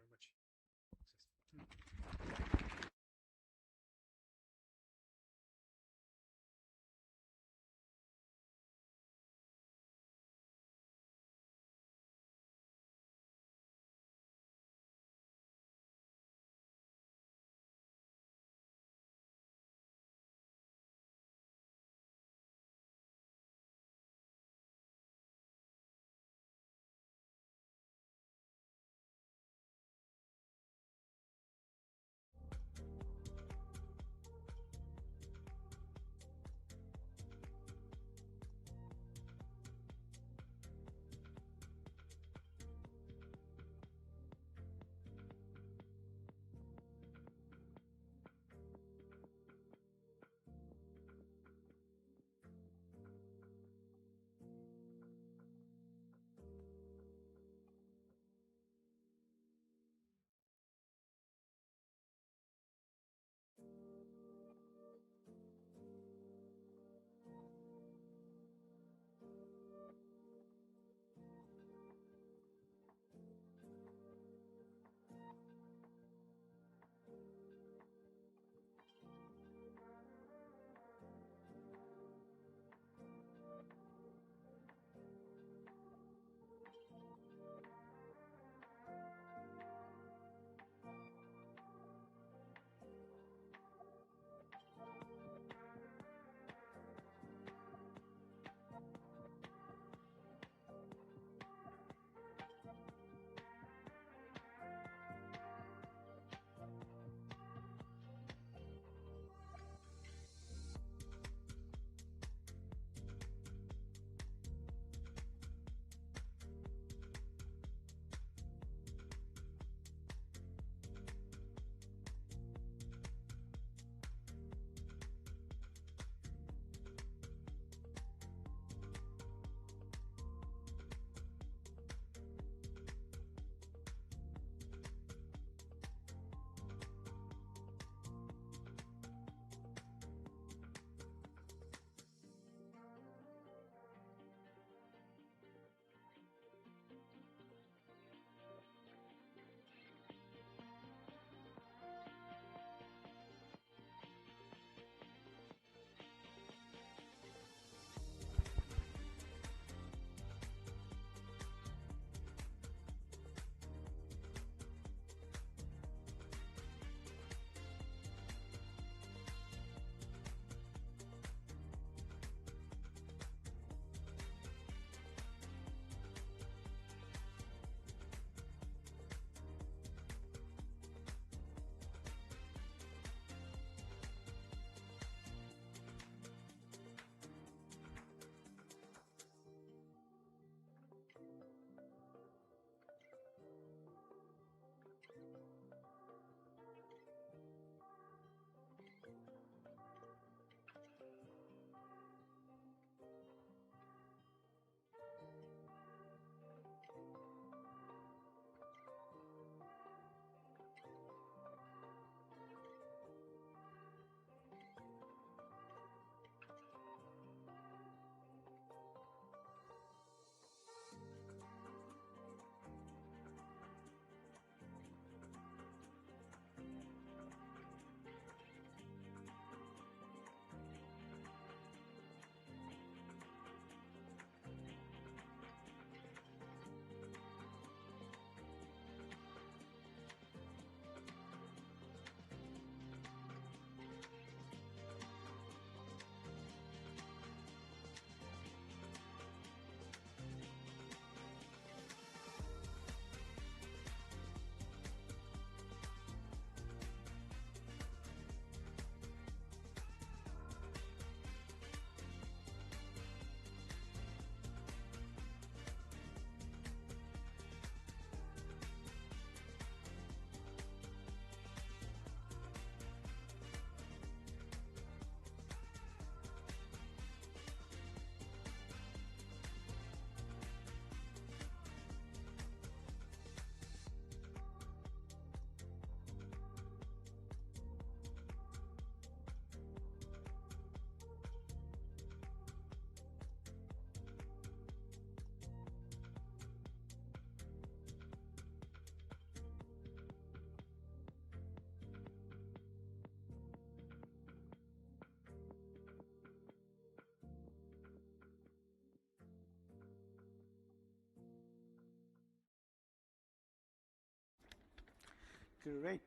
E: Great.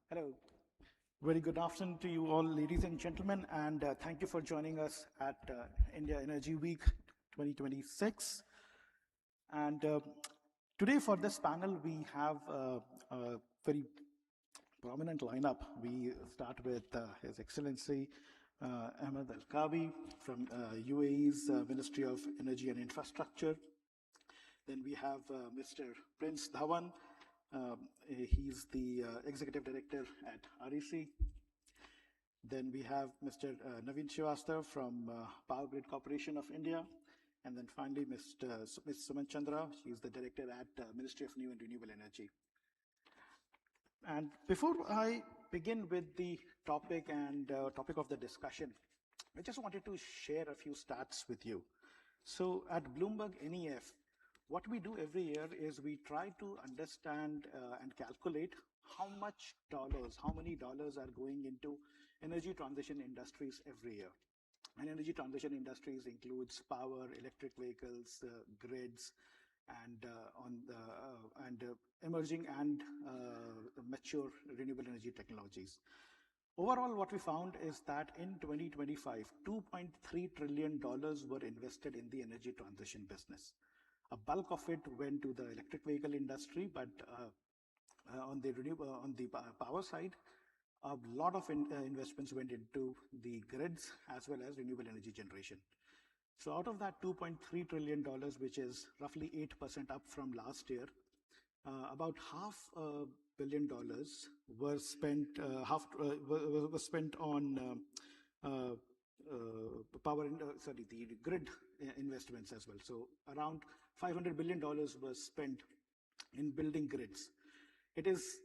E: Hello. Very good afternoon to you all, ladies and gentlemen, and thank you for joining us at India Energy Week 2026. And today for this panel, we have a very prominent lineup. We start with His Excellency Ahmed Al-Kabi from UAE's Ministry of Energy and Infrastructure. Then we have Mr. Prince Dhawan. He's the Executive Director at REC. Then we have Mr. Naveen Srivastav from Power Grid Corporation of India. And then finally, Ms. Suman Chandra. She's the Director at Ministry of New and Renewable Energy. And before I begin with the topic and topic of the discussion, I just wanted to share a few stats with you. So at Bloomberg NEF, what we do every year is we try to understand and calculate how many dollars are going into energy transition industries every year. And energy transition industries includes power, electric vehicles, grids, and emerging and mature renewable energy technologies. Overall, what we found is that in 2025, $2.3 trillion were invested in the energy transition business. A bulk of it went to the electric vehicle industry, but on the power side, a lot of investments went into the grids as well as renewable energy generation. So out of that $2.3 trillion, which is roughly 8% up from last year, about $500 million was spent on the grid investments as well. So around $500 billion was spent in building grids. It is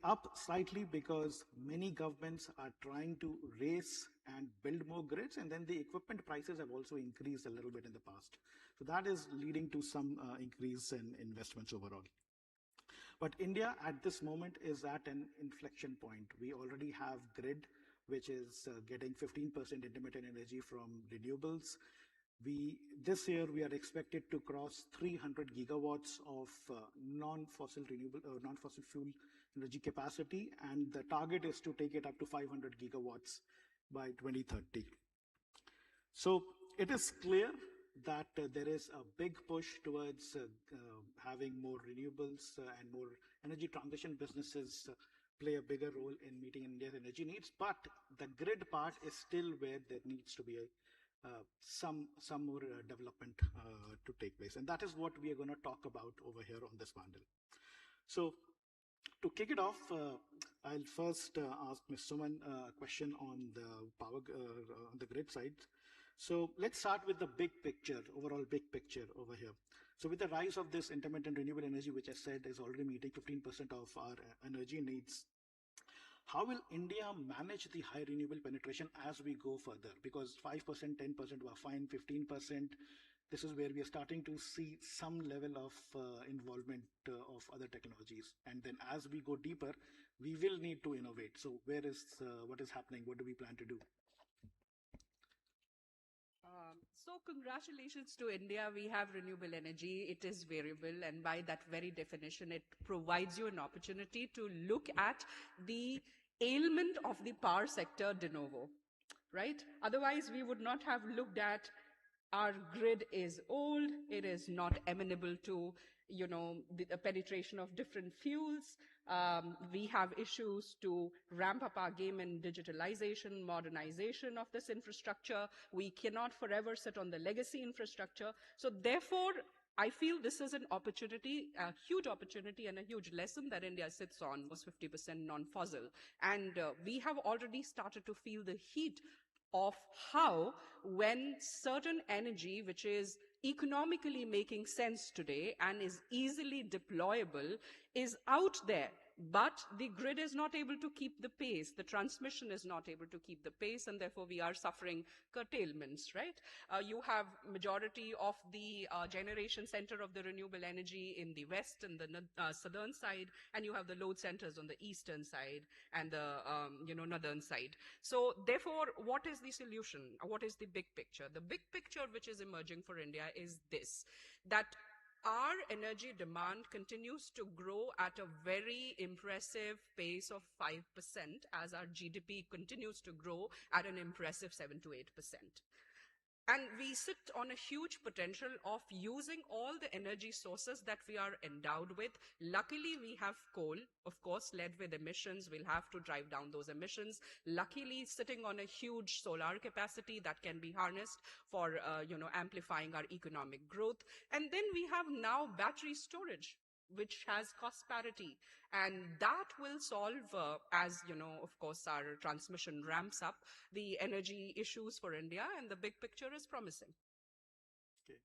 E: up slightly because many governments are trying to raise and build more grids, and then the equipment prices have also increased a little bit in the past. So that is leading to some increase in investments overall. But India at this moment is at an inflection point. We already have grid, which is getting 15% intermittent energy from renewables. This year we are expected to cross 300 gigawatts of non-fossil fuel energy capacity, and the target is to take it up to 500 gigawatts by 2030. So it is clear that there is a big push towards having more renewables and more energy transition businesses play a bigger role in meeting India's energy needs, but the grid part is still where there needs to be some more development to take place. And that is what we are going to talk about over here on this panel. So to kick it off, I'll first ask Ms. Suman a question on the on the grid side. So let's start with the big picture, overall big picture over here. So with the rise of this intermittent renewable energy, which I said is already meeting 15% of our energy needs, how will India manage the high renewable penetration as we go further? Because 5%, 10% were fine, 15%, this is where we are starting to see some level of involvement of other technologies. And then as we go deeper, we will need to innovate. So what is happening? What do we plan to do?
H: So congratulations to India. We have renewable energy. It is variable, and by that very definition, it provides you an opportunity to look at the ailment of the power sector de novo, right? Otherwise, we would not have looked at our grid is old, it is not amenable to, the penetration of different fuels. We have issues to ramp up our game in digitalization, modernization of this infrastructure. We cannot forever sit on the legacy infrastructure. So therefore, I feel this is an opportunity, a huge opportunity and a huge lesson that India sits on, was 50% non-fossil. And we have already started to feel the heat of how, when certain energy, which is economically making sense today and is easily deployable, is out there, but the grid is not able to keep the pace, the transmission is not able to keep the pace, and therefore we are suffering curtailments, right? You have majority of the generation center of the renewable energy in the west and the southern side, and you have the load centers on the eastern side and the northern side. So therefore, what is the solution? What is the big picture? The big picture which is emerging for India is this, that our energy demand continues to grow at a very impressive pace of 5% as our GDP continues to grow at an impressive 7 to 8%. And we sit on a huge potential of using all the energy sources that we are endowed with. Luckily, we have coal, of course, led with emissions. We'll have to drive down those emissions. Luckily, sitting on a huge solar capacity that can be harnessed for, amplifying our economic growth. And then we have now battery storage, which has cost parity. And that will solve, as, of course, our transmission ramps up, the energy issues for India, and the big picture is promising.
E: Okay.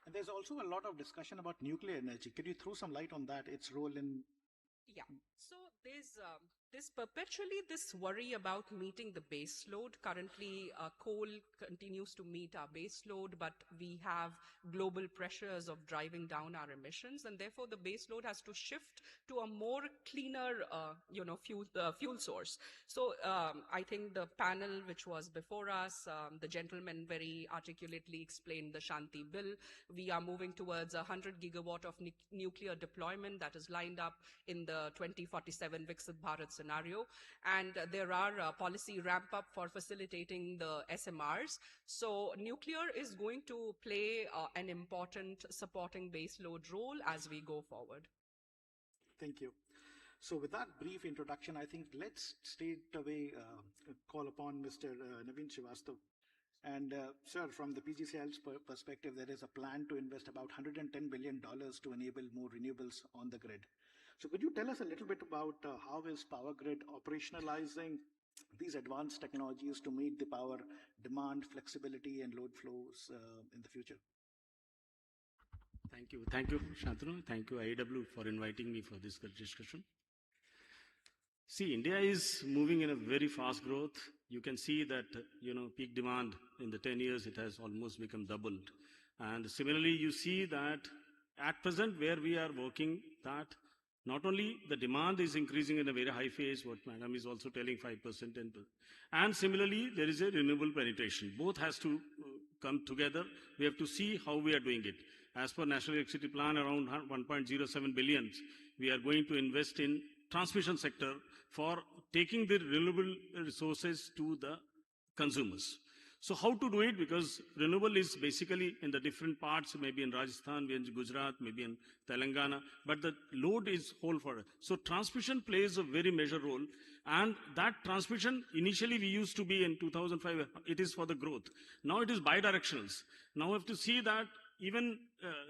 E: And there's also a lot of discussion about nuclear energy. Could you throw some light on that, its role in...
H: Yeah. So there's perpetually this worry about meeting the base load. Currently, coal continues to meet our base load, but we have global pressures of driving down our emissions, and therefore the base load has to shift to a more cleaner, fuel source. So I think the panel which was before us, the gentleman very articulately explained the Shanti Bill. We are moving towards 100 gigawatt of nuclear deployment that is lined up in the 2047 Viksit Bharat scenario, and there are policy ramp up for facilitating the SMRs. So nuclear is going to play an important supporting baseload role as we go forward.
E: Thank you. So with that brief introduction, I think let's straight away call upon Mr. Naveen Srivastava. And sir, from the PGCIL's perspective, there is a plan to invest about $110 billion to enable more renewables on the grid. So could you tell us a little bit about how is Power Grid operationalizing these advanced technologies to meet the power demand, flexibility, and load flows in the future?
J: Thank you. Thank you, Shantanu. Thank you, IEW, for inviting me for this discussion. See, India is moving in a very fast growth. You can see that, peak demand in the 10 years, it has almost become doubled. And similarly, you see that at present where we are working, that not only the demand is increasing in a very high phase, what Madam is also telling 5%, 10%. And similarly, there is a renewable penetration. Both has to come together. We have to see how we are doing it. As per National Electricity Plan, around 1.07 billion, we are going to invest in transmission sector for taking the renewable resources to the consumers. So how to do it? Because renewable is basically in the different parts, maybe in Rajasthan, maybe in Gujarat, maybe in Telangana, but the load is whole for it. So transmission plays a very major role, and that transmission initially we used to be in 2005, it is for the growth. Now it is bidirectional. Now we have to see that even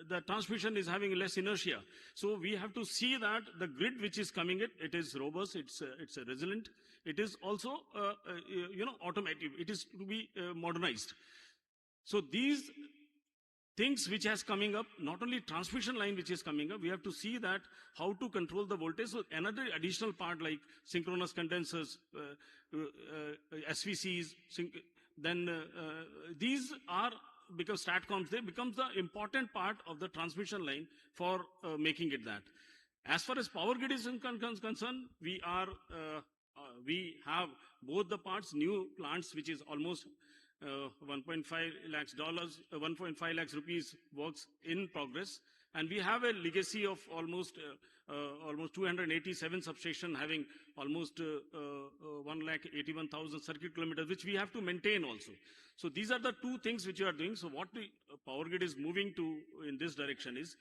J: the transmission is having less inertia. So we have to see that the grid which is coming it is robust, it's resilient. It is also, automatic. It is to be modernized. So these things which has coming up, not only transmission line which is coming up, we have to see that how to control the voltage. So another additional part like synchronous condensers, SVCs, then these are, because STATCOMs, they becomes the important part of the transmission line for making it that. As far as Power Grid is concerned, we have both the parts, new plants, which is almost $1.5 lakhs rupees works in progress. And we have a legacy of almost 287 substation having almost 1,81,000 circuit kilometers, which we have to maintain also. So these are the two things which we are doing. So what the Power Grid is moving to in this direction is,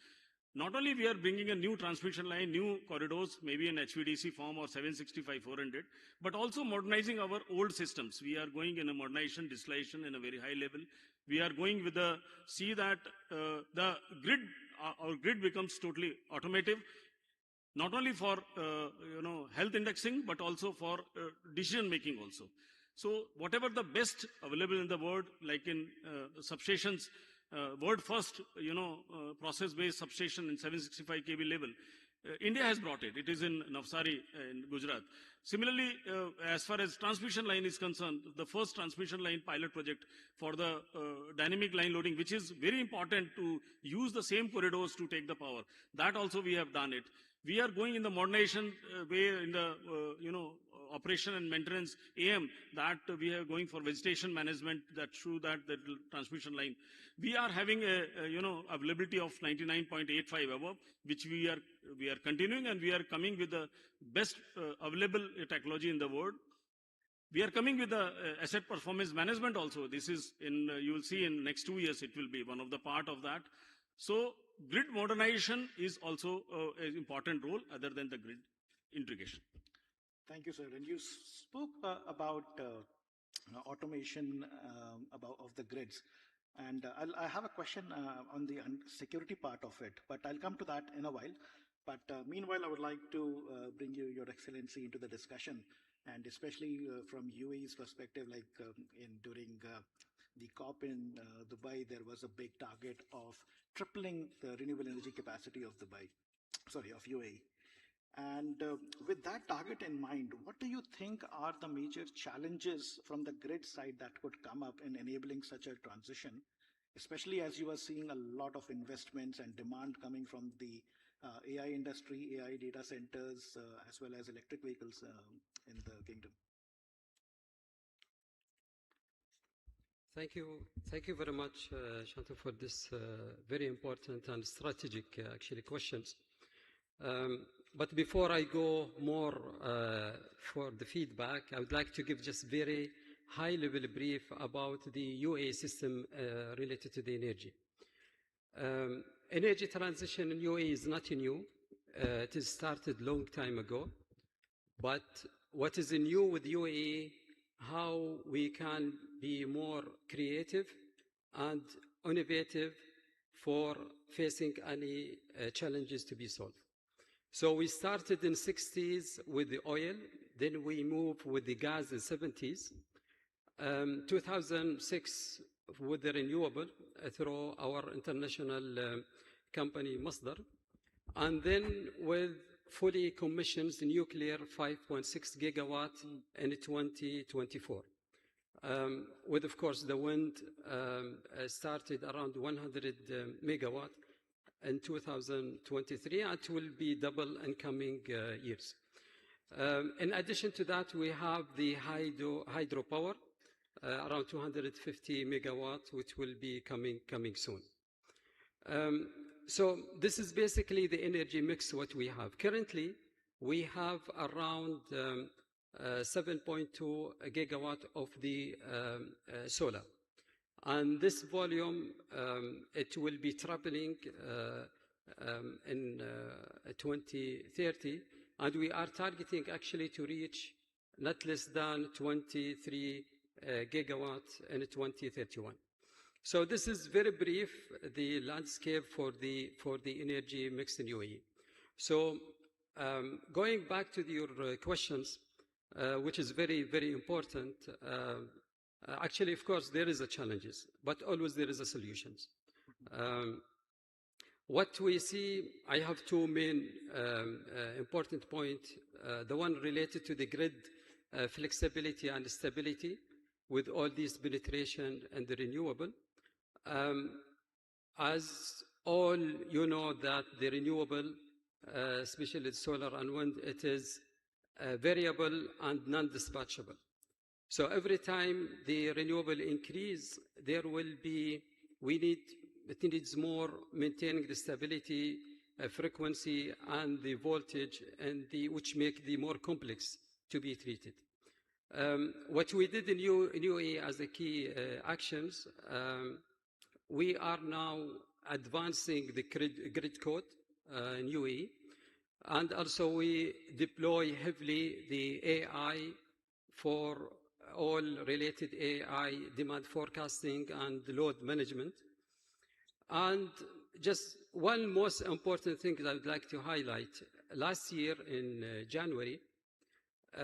J: not only we are bringing a new transmission line, new corridors, maybe in HVDC form or 765-400, but also modernizing our old systems. We are going in a modernization, digitalization in a very high level. We are going with the, see that the grid, our grid becomes totally automative, not only for, health indexing, but also for decision making also. So whatever the best available in the world, like in substations, world first, process-based substation in 765 kV level. India has brought it. It is in Navsari in Gujarat. Similarly, as far as transmission line is concerned, the first transmission line pilot project for the dynamic line loading, which is very important to use the same corridors to take the power, that also we have done it. We are going in the modernization way in the, operation and maintenance AM, that we are going for vegetation management, that through that transmission line. We are having a availability of 99.85 above, which we are continuing, and we are coming with the best available technology in the world. We are coming with the asset performance management also. This is you will see in next 2 years, it will be one of the part of that. So grid modernization is also an important role other than the grid integration.
E: Thank you, sir. And you spoke about automation of the grids. And I have a question on the security part of it, but I'll come to that in a while. But meanwhile, I would like to bring you, Your Excellency, into the discussion, and especially from UAE's perspective, like during the COP in Dubai, there was a big target of tripling the renewable energy capacity of UAE. And with that target in mind, what do you think are the major challenges from the grid side that could come up in enabling such a transition, especially as you are seeing a lot of investments and demand coming from the AI industry, AI data centers, as well as electric vehicles in the kingdom?
K: Thank you very much, Shanta, for this very important and strategic, actually, questions. But before I go more for the feedback, I would like to give just very high-level brief about the UAE system related to the energy. Energy transition in UAE is not new. It has started long time ago. But what is new with UAE, how we can be more creative and innovative for facing any challenges to be solved. So we started in 60s with the oil, then we moved with the gas in 70s. 2006 with the renewable through our international company Masdar, and then with fully commissioned nuclear 5.6 gigawatt in 2024. With, of course, the wind started around 100 megawatt in 2023, and it will be double in coming years. In addition to that, we have the hydropower, around 250 megawatt, which will be coming soon. So this is basically the energy mix what we have. Currently, we have around 7.2 gigawatt of the solar. And this volume, it will be tripling in 2030, and we are targeting actually to reach not less than 23 gigawatt in 2031. So this is very brief, the landscape for the energy mix in UAE. So going back to your questions, which is very, very important. Actually, of course, there is a challenges, but always there is a solutions. What we see, I have two main important points. The one related to the grid flexibility and stability with all these penetration and the renewable. As all you know that the renewable, especially solar and wind, it is variable and non-dispatchable. So every time the renewable increase, there will be, it needs more maintaining the stability, frequency, and the voltage, and which make the more complex to be treated. What we did in UAE as the key actions, we are now advancing the grid code in UAE, and also we deploy heavily the AI for all related AI demand forecasting and load management. And just one most important thing that I would like to highlight. Last year in January,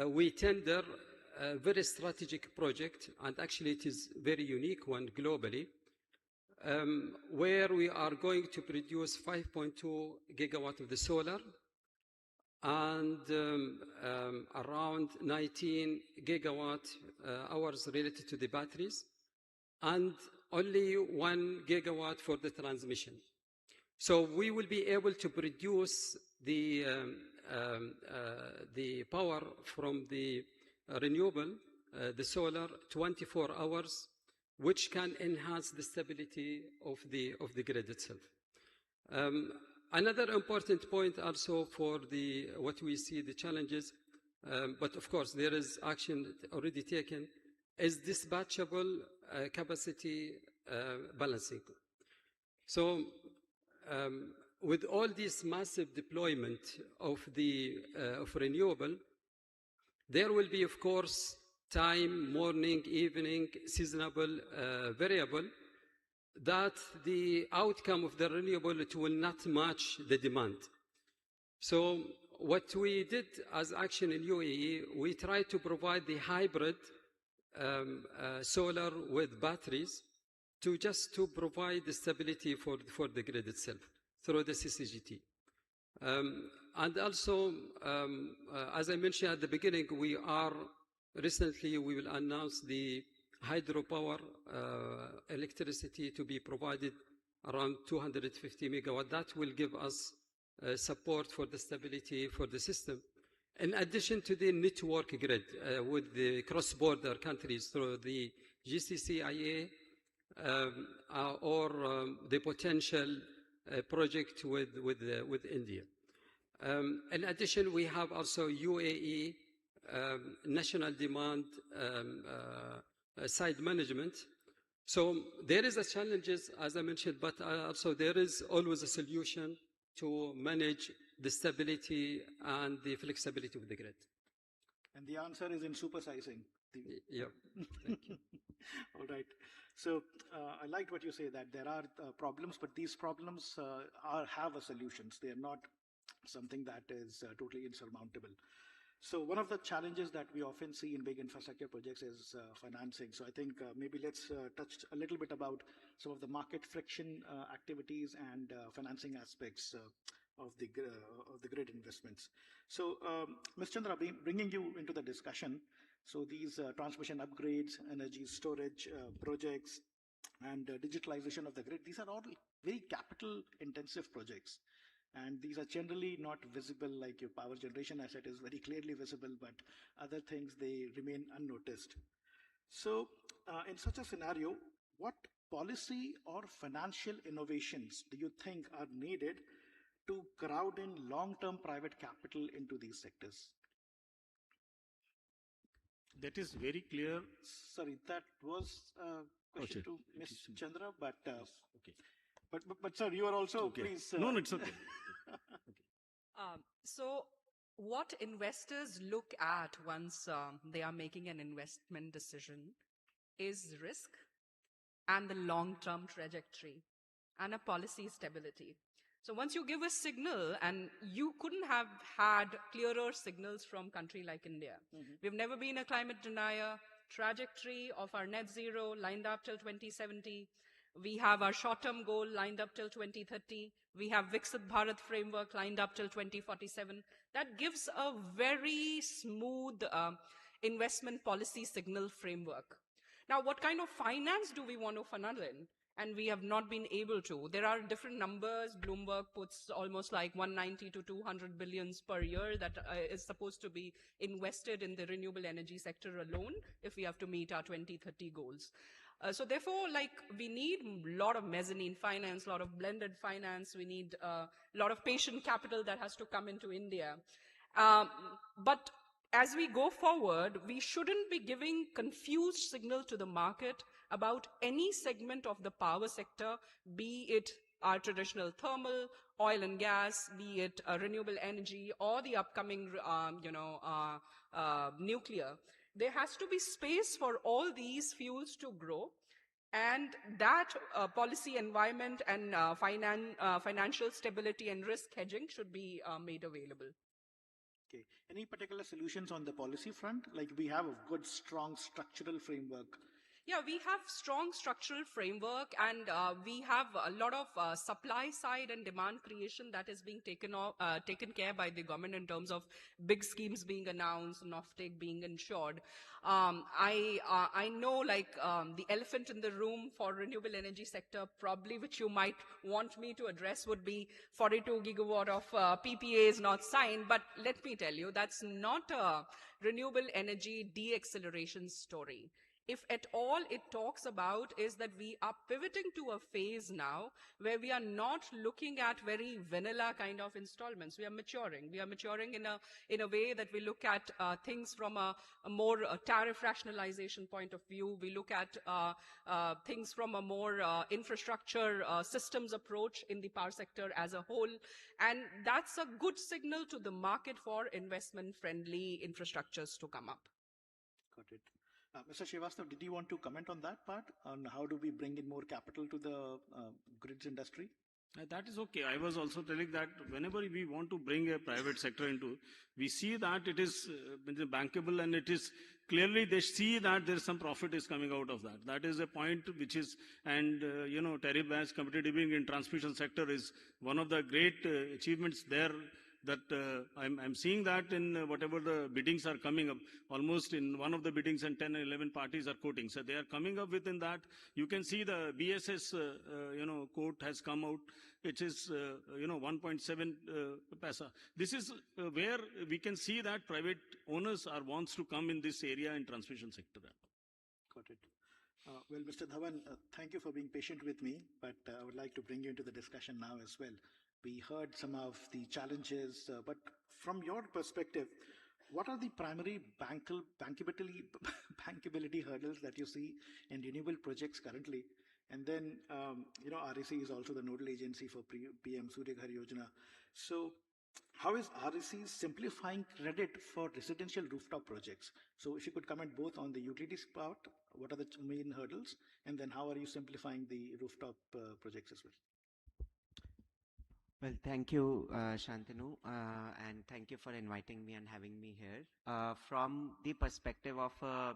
K: we tender a very strategic project, and actually it is a very unique one globally, where we are going to produce 5.2 gigawatt of the solar and around 19 gigawatt hours related to the batteries, and only 1 gigawatt for the transmission. So we will be able to produce the power from the renewable, the solar, 24 hours, which can enhance the stability of the grid itself. Another important point also for what we see the challenges, but of course there is action already taken, is dispatchable capacity balancing. So with all this massive deployment of renewable, there will be, of course, time, morning, evening, seasonable, variable, that the outcome of the renewable, it will not match the demand. So what we did as action in UAE, we tried to provide the hybrid solar with batteries to provide the stability for the grid itself through the CCGT. And also, as I mentioned at the beginning, recently we will announce the hydropower electricity to be provided around 250 megawatt. That will give us support for the stability for the system. In addition to the network grid with the cross-border countries through the GCC IA or the potential project with India. In addition, we have also UAE national demand side management. So there is a challenges, as I mentioned, but also there is always a solution to manage the stability and the flexibility of the grid.
E: And the answer is in supersizing.
K: Yeah. Thank you.
E: All right. So I liked what you say, that there are problems, but these problems have a solutions. They are not something that is totally insurmountable. So one of the challenges that we often see in big infrastructure projects is financing. So I think maybe let's touch a little bit about some of the market friction activities and financing aspects of the grid investments. So Ms. Chandra, bringing you into the discussion, so these transmission upgrades, energy storage projects, and digitalization of the grid, these are all very capital intensive projects. And these are generally not visible, like your power generation asset is very clearly visible, but other things, they remain unnoticed. So in such a scenario, what policy or financial innovations do you think are needed to crowd in long-term private capital into these sectors?
J: That is very clear.
E: Sorry, that was a question to Ms. Chandra, but
J: okay.
E: But sir, you are also,
J: okay.
E: please.
J: No, it's okay.
H: So what investors look at once they are making an investment decision is risk and the long-term trajectory and a policy stability. So once you give a signal, and you couldn't have had clearer signals from country like India. Mm-hmm. We've never been a climate denier. Trajectory of our net zero lined up till 2070. We have our short-term goal lined up till 2030. We have Viksit Bharat framework lined up till 2047. That gives a very smooth investment policy signal framework. Now, what kind of finance do we want to funnel in? And we have not been able to. There are different numbers. Bloomberg puts almost like 190 to 200 billions per year that is supposed to be invested in the renewable energy sector alone if we have to meet our 2030 goals. So therefore, like, we need a lot of mezzanine finance, a lot of blended finance. We need a lot of patient capital that has to come into India. But as we go forward, we shouldn't be giving confused signal to the market about any segment of the power sector, be it our traditional thermal, oil and gas, be it renewable energy, or the upcoming, nuclear. There has to be space for all these fuels to grow, and that policy environment and financial stability and risk hedging should be made available.
E: Okay. Any particular solutions on the policy front? Like, we have a good, strong structural framework.
H: Yeah, we have strong structural framework, and we have a lot of supply side and demand creation that is being taken care by the government in terms of big schemes being announced and offtake being ensured. I know, like, the elephant in the room for renewable energy sector, probably which you might want me to address, would be 42 gigawatt of PPAs not signed. But let me tell you, that's not a renewable energy de-acceleration story. If at all it talks about is that we are pivoting to a phase now where we are not looking at very vanilla kind of installments. We are maturing. We are maturing in a way that we look at things from a more tariff rationalization point of view. We look at things from a more infrastructure systems approach in the power sector as a whole. And that's a good signal to the market for investment-friendly infrastructures to come up.
E: Got it. Mr. Srivastav, did you want to comment on that part, on how do we bring in more capital to the grids industry?
J: That is okay. I was also telling that whenever we want to bring a private sector into, we see that it is bankable, and it is clearly they see that there is some profit is coming out of that. That is a point which is, and tariff-based competitive in transmission sector is one of the great achievements there. That I'm seeing that in whatever the biddings are coming up, almost in one of the biddings and 10 or 11 parties are quoting. So they are coming up within that. You can see the BSS, quote has come out. It is, 1.7 paisa. This is where we can see that private owners wants to come in this area in transmission sector.
E: Got it. Well, Mr. Dhawan, thank you for being patient with me, but I would like to bring you into the discussion now as well. We heard some of the challenges, but from your perspective, what are the primary bankability hurdles that you see in renewable projects currently? And then, REC is also the nodal agency for PM Surya Ghar Yojana. So how is REC simplifying credit for residential rooftop projects? So if you could comment both on the utilities part, what are the main hurdles, and then how are you simplifying the rooftop projects as well?
L: Well, thank you, Shantanu, and thank you for inviting me and having me here. From the perspective of a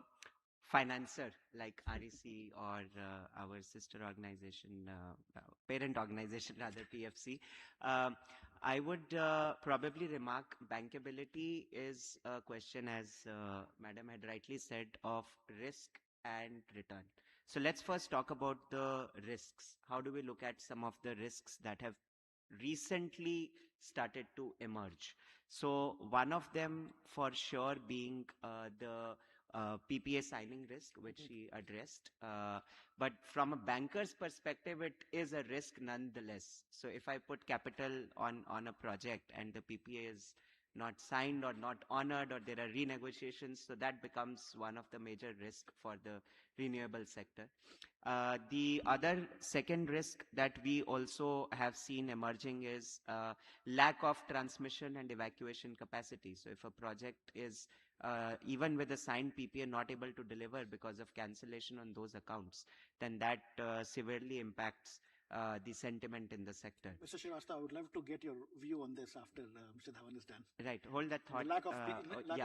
L: financer like REC or our sister organization, parent organization rather, PFC, I would probably remark bankability is a question, as Madam had rightly said, of risk and return. So let's first talk about the risks. How do we look at some of the risks that have recently started to emerge? So one of them for sure being the PPA signing risk, which he addressed. But from a banker's perspective, it is a risk nonetheless. So if I put capital on a project and the PPA is not signed or not honored, or there are renegotiations, so that becomes one of the major risks for the renewable sector. The other second risk that we also have seen emerging is lack of transmission and evacuation capacity. So if a project is, even with a signed PPA, not able to deliver because of cancellation on those accounts, then that severely impacts the sentiment in the sector.
E: Mr. Srivastava, I would love to get your view on this after Mr. Dhawan is done.
L: Right, hold that thought.
E: The lack of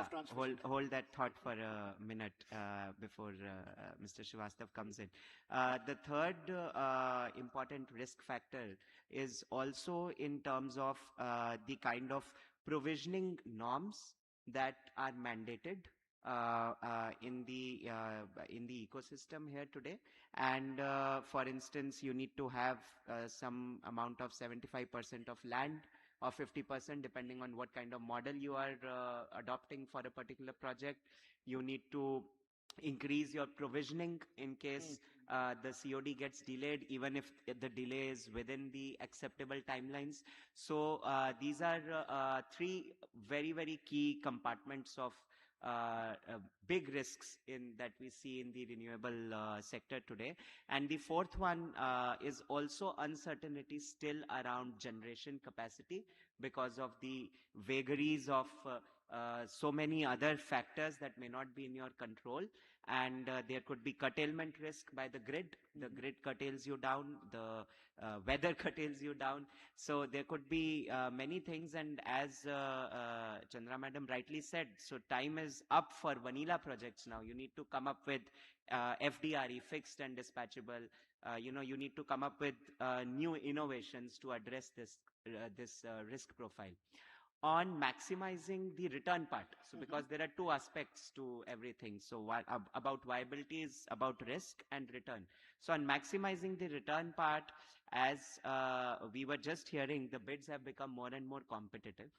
E: transmission.
L: Hold that thought for a minute before Mr. Srivastava comes in. The third important risk factor is also in terms of the kind of provisioning norms that are mandated in the ecosystem here today. And for instance, you need to have some amount of 75% of land or 50% depending on what kind of model you are adopting for a particular project. You need to increase your provisioning in case the COD gets delayed, even if the delay is within the acceptable timelines. So these are three very, very key compartments of big risks that we see in the renewable sector today. And the fourth one is also uncertainty still around generation capacity because of the vagaries of so many other factors that may not be in your control. And there could be curtailment risk by the grid. The grid curtails you down, the weather curtails you down. So there could be many things. And as Chandra Madam rightly said, so time is up for vanilla projects now. You need to come up with FDRE, fixed and dispatchable. You need to come up with new innovations to address this risk profile. On maximizing the return part, so because there are two aspects to everything. So about viability is about risk and return. So on maximizing the return part, as we were just hearing, the bids have become more and more competitive.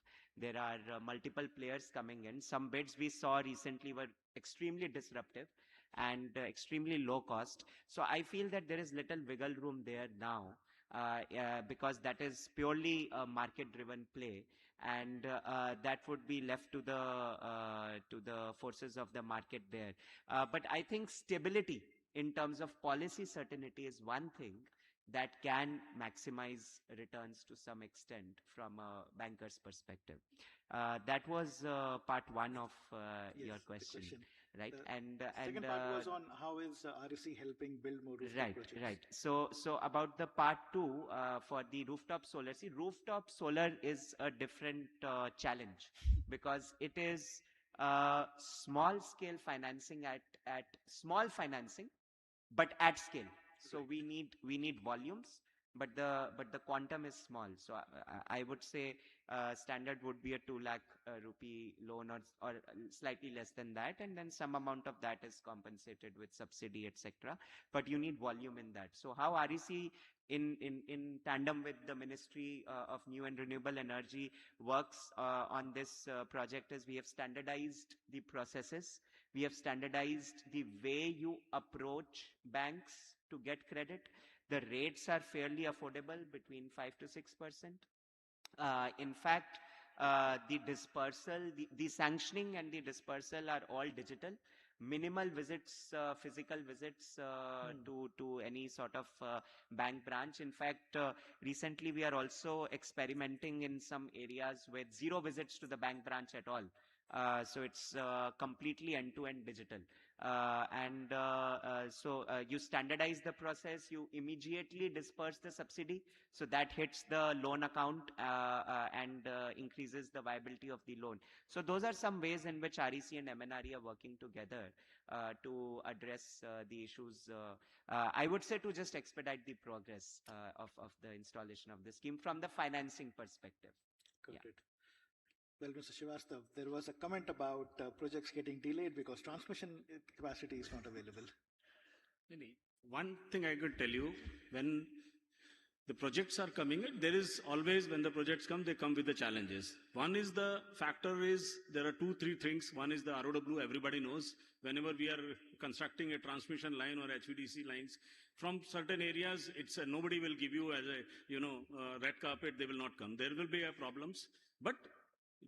L: There are multiple players coming in. Some bids we saw recently were extremely disruptive and extremely low cost. So I feel that there is little wiggle room there now, because that is purely a market-driven play, and that would be left to the forces of the market there. But I think stability in terms of policy certainty is one thing that can maximize returns to some extent from a banker's perspective. That was part one of your question. Right,
E: and second part was on how is REC helping build more rooftop projects.
L: Right. So about the part two for the rooftop solar. See, rooftop solar is a different challenge because it is small scale financing at small financing, but at scale. So we need volumes, but the quantum is small. So I would say standard would be a 2 lakh rupee loan or slightly less than that, and then some amount of that is compensated with subsidy, etc. But you need volume in that. So how REC in tandem with the Ministry of New and Renewable Energy works on this project is we have standardized the processes. We have standardized the way you approach banks to get credit. The rates are fairly affordable, between 5 to 6%. In fact, the dispersal, the sanctioning and the dispersal are all digital. Minimal visits, physical visits to any sort of bank branch. In fact, recently we are also experimenting in some areas with 0 visits to the bank branch at all. So it's completely end-to-end digital. So you standardize the process, you immediately disperse the subsidy, so that hits the loan account and increases the viability of the loan. So those are some ways in which REC and MNRE are working together to address the issues. I would say to just expedite the progress of the installation of the scheme from the financing perspective.
E: Got it. Well, Mr. Srivastav, there was a comment about projects getting delayed because transmission capacity is not available.
J: One thing I could tell you, when the projects are coming, there is always, when the projects come, they come with the challenges. One is the factor is, there are 2-3 things. One is the ROW, everybody knows. Whenever we are constructing a transmission line or HVDC lines, from certain areas, it's nobody will give you as a, red carpet, they will not come. There will be problems. But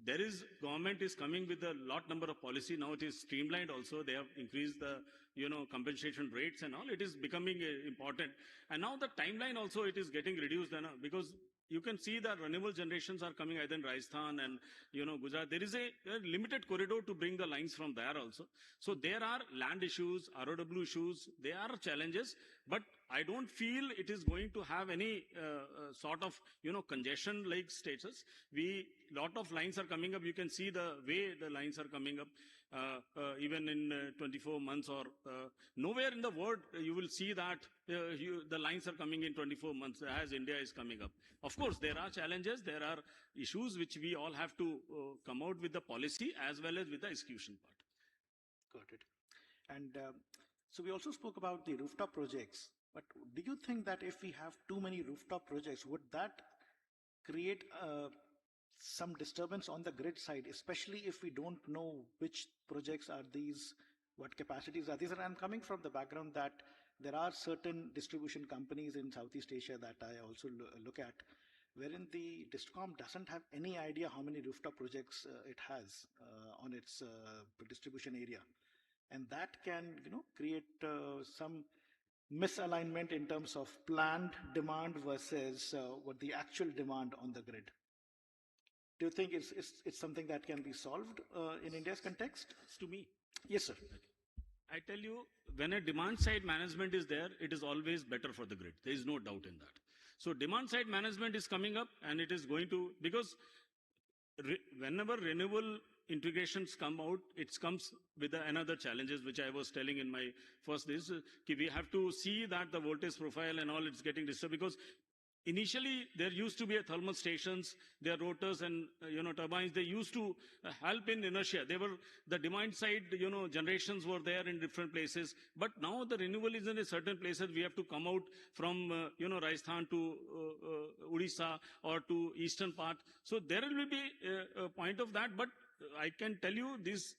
J: there is, government is coming with a lot number of policy. Now it is streamlined also. They have increased the, compensation rates and all. It is becoming important. And now the timeline also, it is getting reduced because you can see that renewable generations are coming either in Rajasthan and, Gujarat. There is a limited corridor to bring the lines from there also. So there are land issues, ROW issues. There are challenges, but I don't feel it is going to have any sort of, congestion like status. Lot of lines are coming up. You can see the way the lines are coming up. Even in 24 months or nowhere in the world you will see that the lines are coming in 24 months as India is coming up. Of course, there are challenges, there are issues which we all have to come out with the policy as well as with the execution part.
E: Got it. And so we also spoke about the rooftop projects, but do you think that if we have too many rooftop projects, would that create some disturbance on the grid side, especially if we don't know which projects are these, what capacities are these? And I'm coming from the background that there are certain distribution companies in Southeast Asia that I also look at, wherein the DISCOM doesn't have any idea how many rooftop projects it has on its distribution area. And that can, create some misalignment in terms of planned demand versus what the actual demand on the grid. Do you think it's something that can be solved in India's context?
J: To me.
E: Yes, sir.
J: I tell you, when a demand side management is there, it is always better for the grid. There is no doubt in that. So demand side management is coming up and it is going to, because whenever renewable integrations come out, it comes with another challenges, which I was telling in my first this, we have to see that the voltage profile and all, it's getting disturbed because initially, there used to be a thermal stations, their rotors and turbines. They used to help in inertia. They were the demand side, generations were there in different places. But now the renewable is in a certain places. We have to come out from Rajasthan to Odisha or to eastern part. So there will be a point of that. But I can tell you these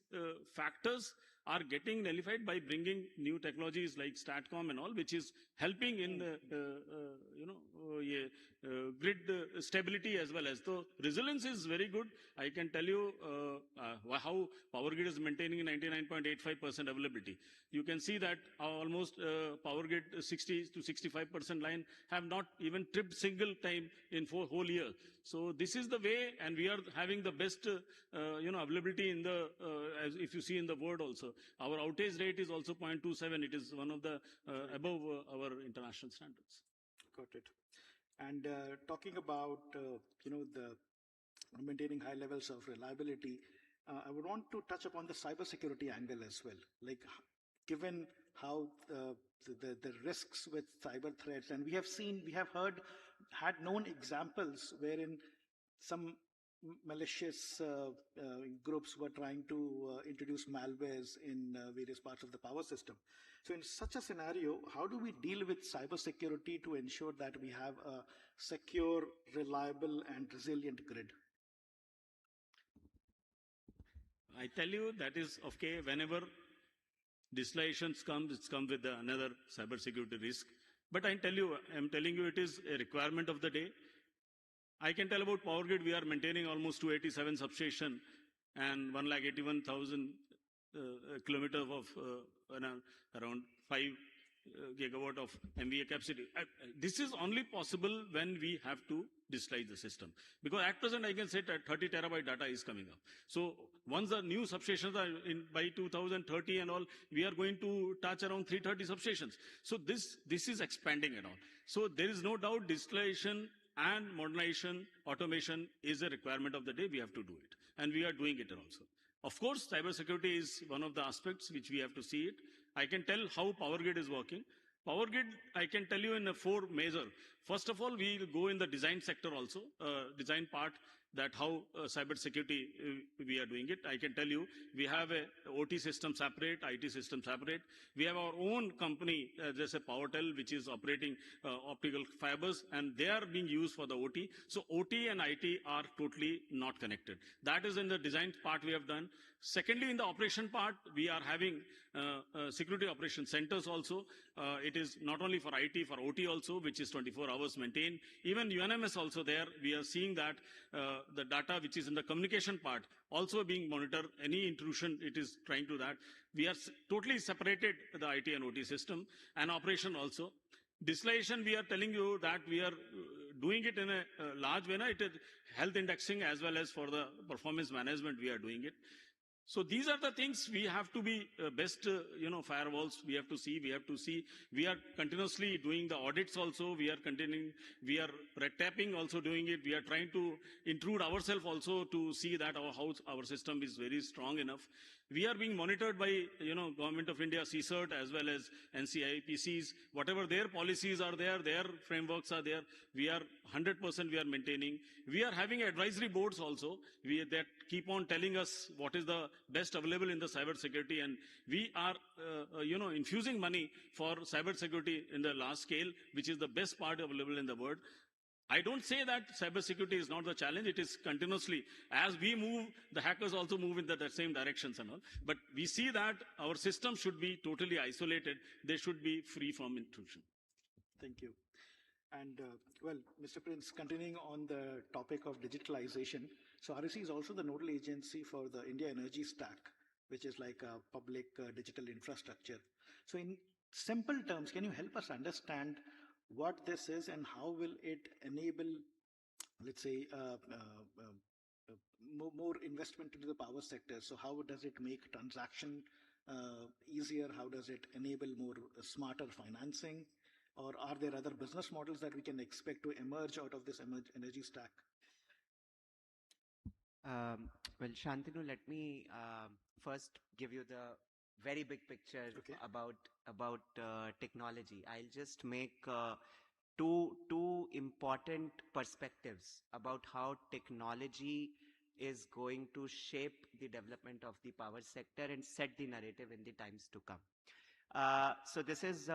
J: factors are getting nullified by bringing new technologies like STATCOM and all, which is helping in grid stability as well as. So resilience is very good. I can tell you how Power Grid is maintaining 99.85% availability. You can see that almost Power Grid 60 to 65% line have not even tripped single time in whole year. So this is the way, and we are having the best availability in the as if you see in the world also. Our outage rate is also 0.27. It is one of the above our international standards.
E: Got it. And talking about the maintaining high levels of reliability, I would want to touch upon the cybersecurity angle as well. Like, given how the risks with cyber threats, and we have had known examples wherein some malicious groups were trying to introduce malwares in various parts of the power system. So in such a scenario, how do we deal with cybersecurity to ensure that we have a secure, reliable, and resilient grid?
J: I tell you that is okay. Whenever distillations comes, it's come with another cybersecurity risk. But I'm telling you, it is a requirement of the day. I can tell about Power Grid. We are maintaining almost 287 substation and 181,000 kilometers of around 5 gigawatt of MVA capacity. This is only possible when we have to digitalize the system. Because at present, I can say that 30 terabyte data is coming up. So once the new substations are by 2030 and all, we are going to touch around 330 substations. So this is expanding and all. So there is no doubt digitalization and modernization, automation is a requirement of the day. We have to do it. And we are doing it also. Of course, cybersecurity is one of the aspects which we have to see it. I can tell how Power Grid is working. Power Grid, I can tell you in a 4 major. First of all, we will go in the design sector also, design part, that how cybersecurity we are doing it. I can tell you, we have a OT system separate, IT system separate. We have our own company, there's a PowerTel, which is operating optical fibers, and they are being used for the OT. So OT and IT are totally not connected. That is in the design part we have done. Secondly, in the operation part, we are having security operation centers also. It is not only for IT, for OT also, which is 24 hours maintained. Even UNMS also there, we are seeing that the data which is in the communication part also being monitored. Any intrusion, it is trying to that. We are totally separated the IT and OT system and operation also. Digitalization, we are telling you that we are doing it in a large manner. It is health indexing as well as for the performance management, we are doing it. So these are the things we have to be best, firewalls we have to see. We are continuously doing the audits also. We are continuing, we are red tapping also doing it. We are trying to intrude ourselves also to see that our system is very strong enough. We are being monitored by, Government of India, CSERT, as well as NCIPCs. Whatever their policies are there, their frameworks are there. We are 100% we are maintaining. We are having advisory boards also. That keep on telling us what is the best available in the cyber security, and we are, infusing money for cyber security in the large scale, which is the best part available in the world. I don't say that cybersecurity is not the challenge. It is continuously. As we move, the hackers also move in the same directions and all. But we see that our system should be totally isolated. They should be free from intrusion.
E: Thank you. And well, Mr. Prince, continuing on the topic of digitalization, so REC is also the nodal agency for the India Energy Stack, which is like a public digital infrastructure. So in simple terms, can you help us understand what this is and how will it enable, let's say, more investment into the power sector? So how does it make transaction easier? How does it enable more smarter financing? Or are there other business models that we can expect to emerge out of this energy stack?
L: Well, Shantanu, let me first give you the very big picture about technology. I'll just make two important perspectives about how technology is going to shape the development of the power sector and set the narrative in the times to come. So this is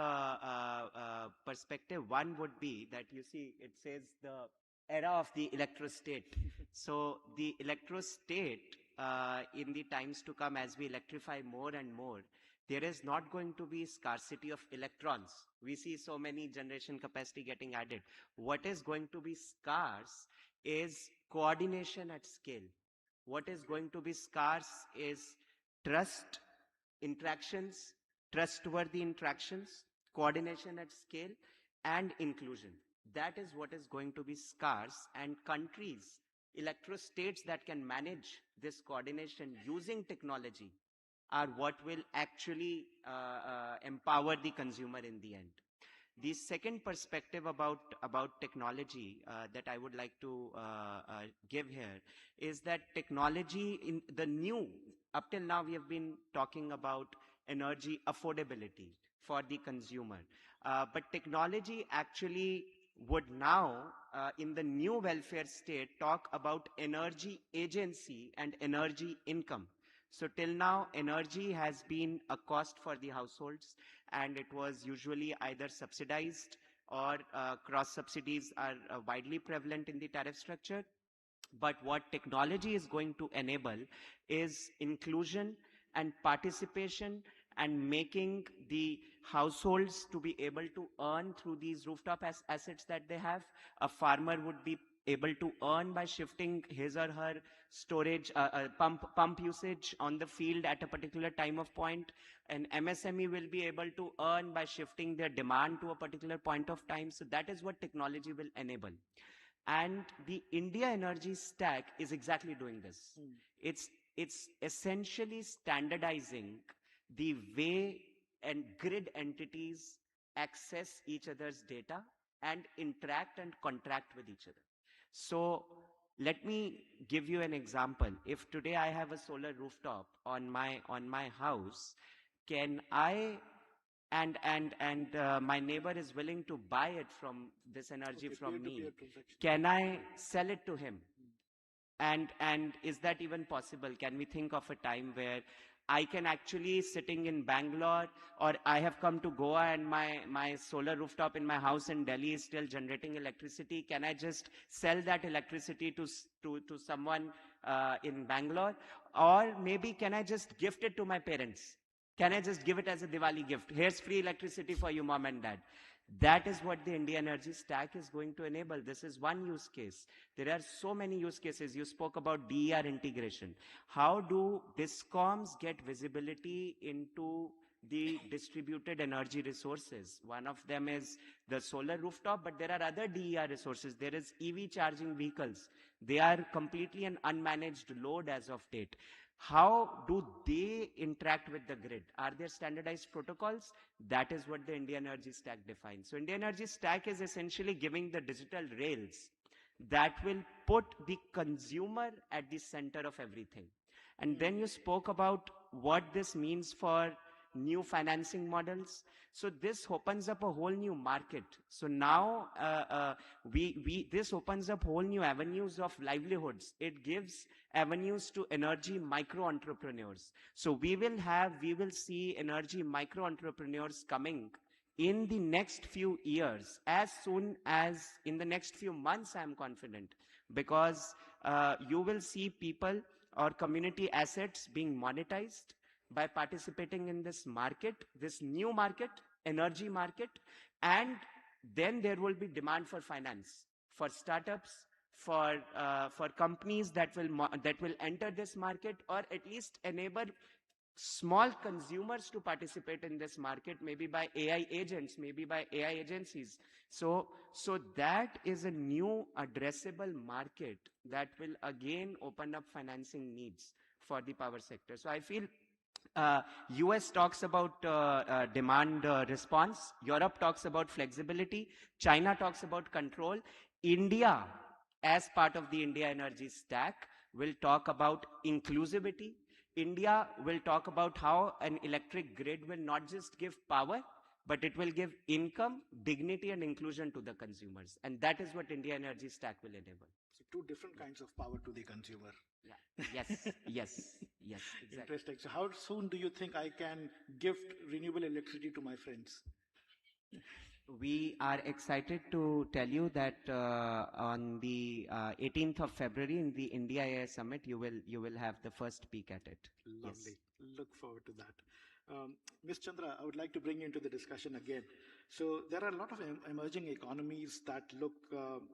L: perspective one would be that you see it says the era of the electrostate. So the electrostate in the times to come, as we electrify more and more, there is not going to be scarcity of electrons. We see so many generation capacity getting added. What is going to be scarce is coordination at scale. What is going to be scarce is trust, interactions, trustworthy interactions, coordination at scale, and inclusion. That is what is going to be scarce, and countries, electrostates that can manage this coordination using technology are what will actually empower the consumer in the end. The second perspective about technology that I would like to give here is that technology in the new, up till now we have been talking about energy affordability for the consumer. But technology actually would now, in the new welfare state, talk about energy agency and energy income. So till now, energy has been a cost for the households, and it was usually either subsidized or cross subsidies are widely prevalent in the tariff structure. But what technology is going to enable is inclusion and participation and making the households to be able to earn through these rooftop assets that they have. A farmer would be able to earn by shifting his or her storage pump usage on the field at a particular time of point. An MSME will be able to earn by shifting their demand to a particular point of time. So that is what technology will enable. And the India energy stack is exactly doing this. It's essentially standardizing the way and grid entities access each other's data and interact and contract with each other. So let me give you an example. If today I have a solar rooftop on my house, can I and my neighbor is willing to buy it from this energy from me, can I sell it to him? And is that even possible? Can we think of a time where I can actually, sitting in Bangalore, or I have come to Goa and my solar rooftop in my house in Delhi is still generating electricity, can I just sell that electricity to someone in Bangalore? Or maybe can I just gift it to my parents? Can I just give it as a Diwali gift? Here's free electricity for you, mom and dad. That is what the India energy stack is going to enable. This is one use case. There are so many use cases. You spoke about DER integration. How do DISCOMs get visibility into the distributed energy resources? One of them is the solar rooftop, but there are other DER resources. There is EV charging vehicles. They are completely an unmanaged load as of date. How do they interact with the grid? Are there standardized protocols? That is what the India Energy Stack defines. So India Energy Stack is essentially giving the digital rails that will put the consumer at the center of everything. And then you spoke about what this means for new financing models. So this opens up a whole new market. So now this opens up whole new avenues of livelihoods. It gives avenues to energy micro entrepreneurs. So we will see energy micro entrepreneurs coming in the next few years, as soon as in the next few months, I am confident, because you will see people or community assets being monetized by participating in this market, this new market, energy market, and then there will be demand for finance, for startups, for companies that will enter this market, or at least enable small consumers to participate in this market, maybe by AI agents, maybe by AI agencies. So that is a new addressable market that will again open up financing needs for the power sector. So I feel US talks about demand response. Europe talks about flexibility. China talks about control. India, as part of the India energy stack, will talk about inclusivity. India will talk about how an electric grid will not just give power, but it will give income, dignity, and inclusion to the consumers. And that is what India Energy Stack will enable.
E: So two different kinds of power to the consumer.
L: Yeah. Yes, exactly.
E: Interesting. So how soon do you think I can gift renewable electricity to my friends?
L: We are excited to tell you that on the 18th of February in the India AI Summit, you will have the first peek at it.
E: Lovely. Yes. Look forward to that. Ms. Chandra, I would like to bring you into the discussion again. So there are a lot of emerging economies that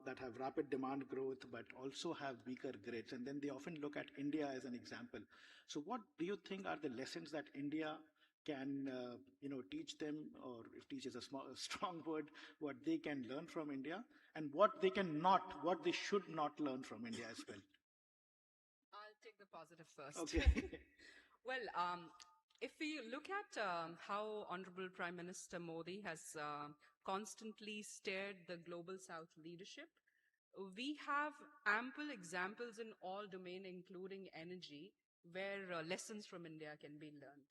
E: that have rapid demand growth, but also have weaker grids, and then they often look at India as an example. So what do you think are the lessons that India can teach them, or if teach is a strong word, what they can learn from India, and what they should not learn from India as well?
H: I'll take the positive first.
E: Okay.
H: Well, if we look at how Honorable Prime Minister Modi has constantly steered the Global South leadership, we have ample examples in all domains, including energy, where lessons from India can be learned.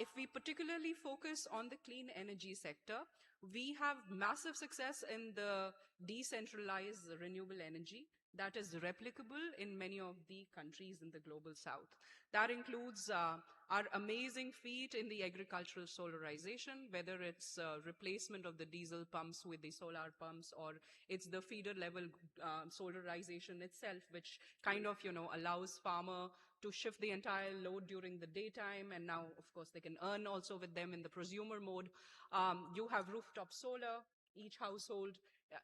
H: If we particularly focus on the clean energy sector, we have massive success in the decentralized renewable energy that is replicable in many of the countries in the Global South. That includes our amazing feat in the agricultural solarization, whether it's replacement of the diesel pumps with the solar pumps, or it's the feeder level solarization itself, which kind of, allows farmer to shift the entire load during the daytime, and now, of course, they can earn also with them in the prosumer mode. You have rooftop solar, each household.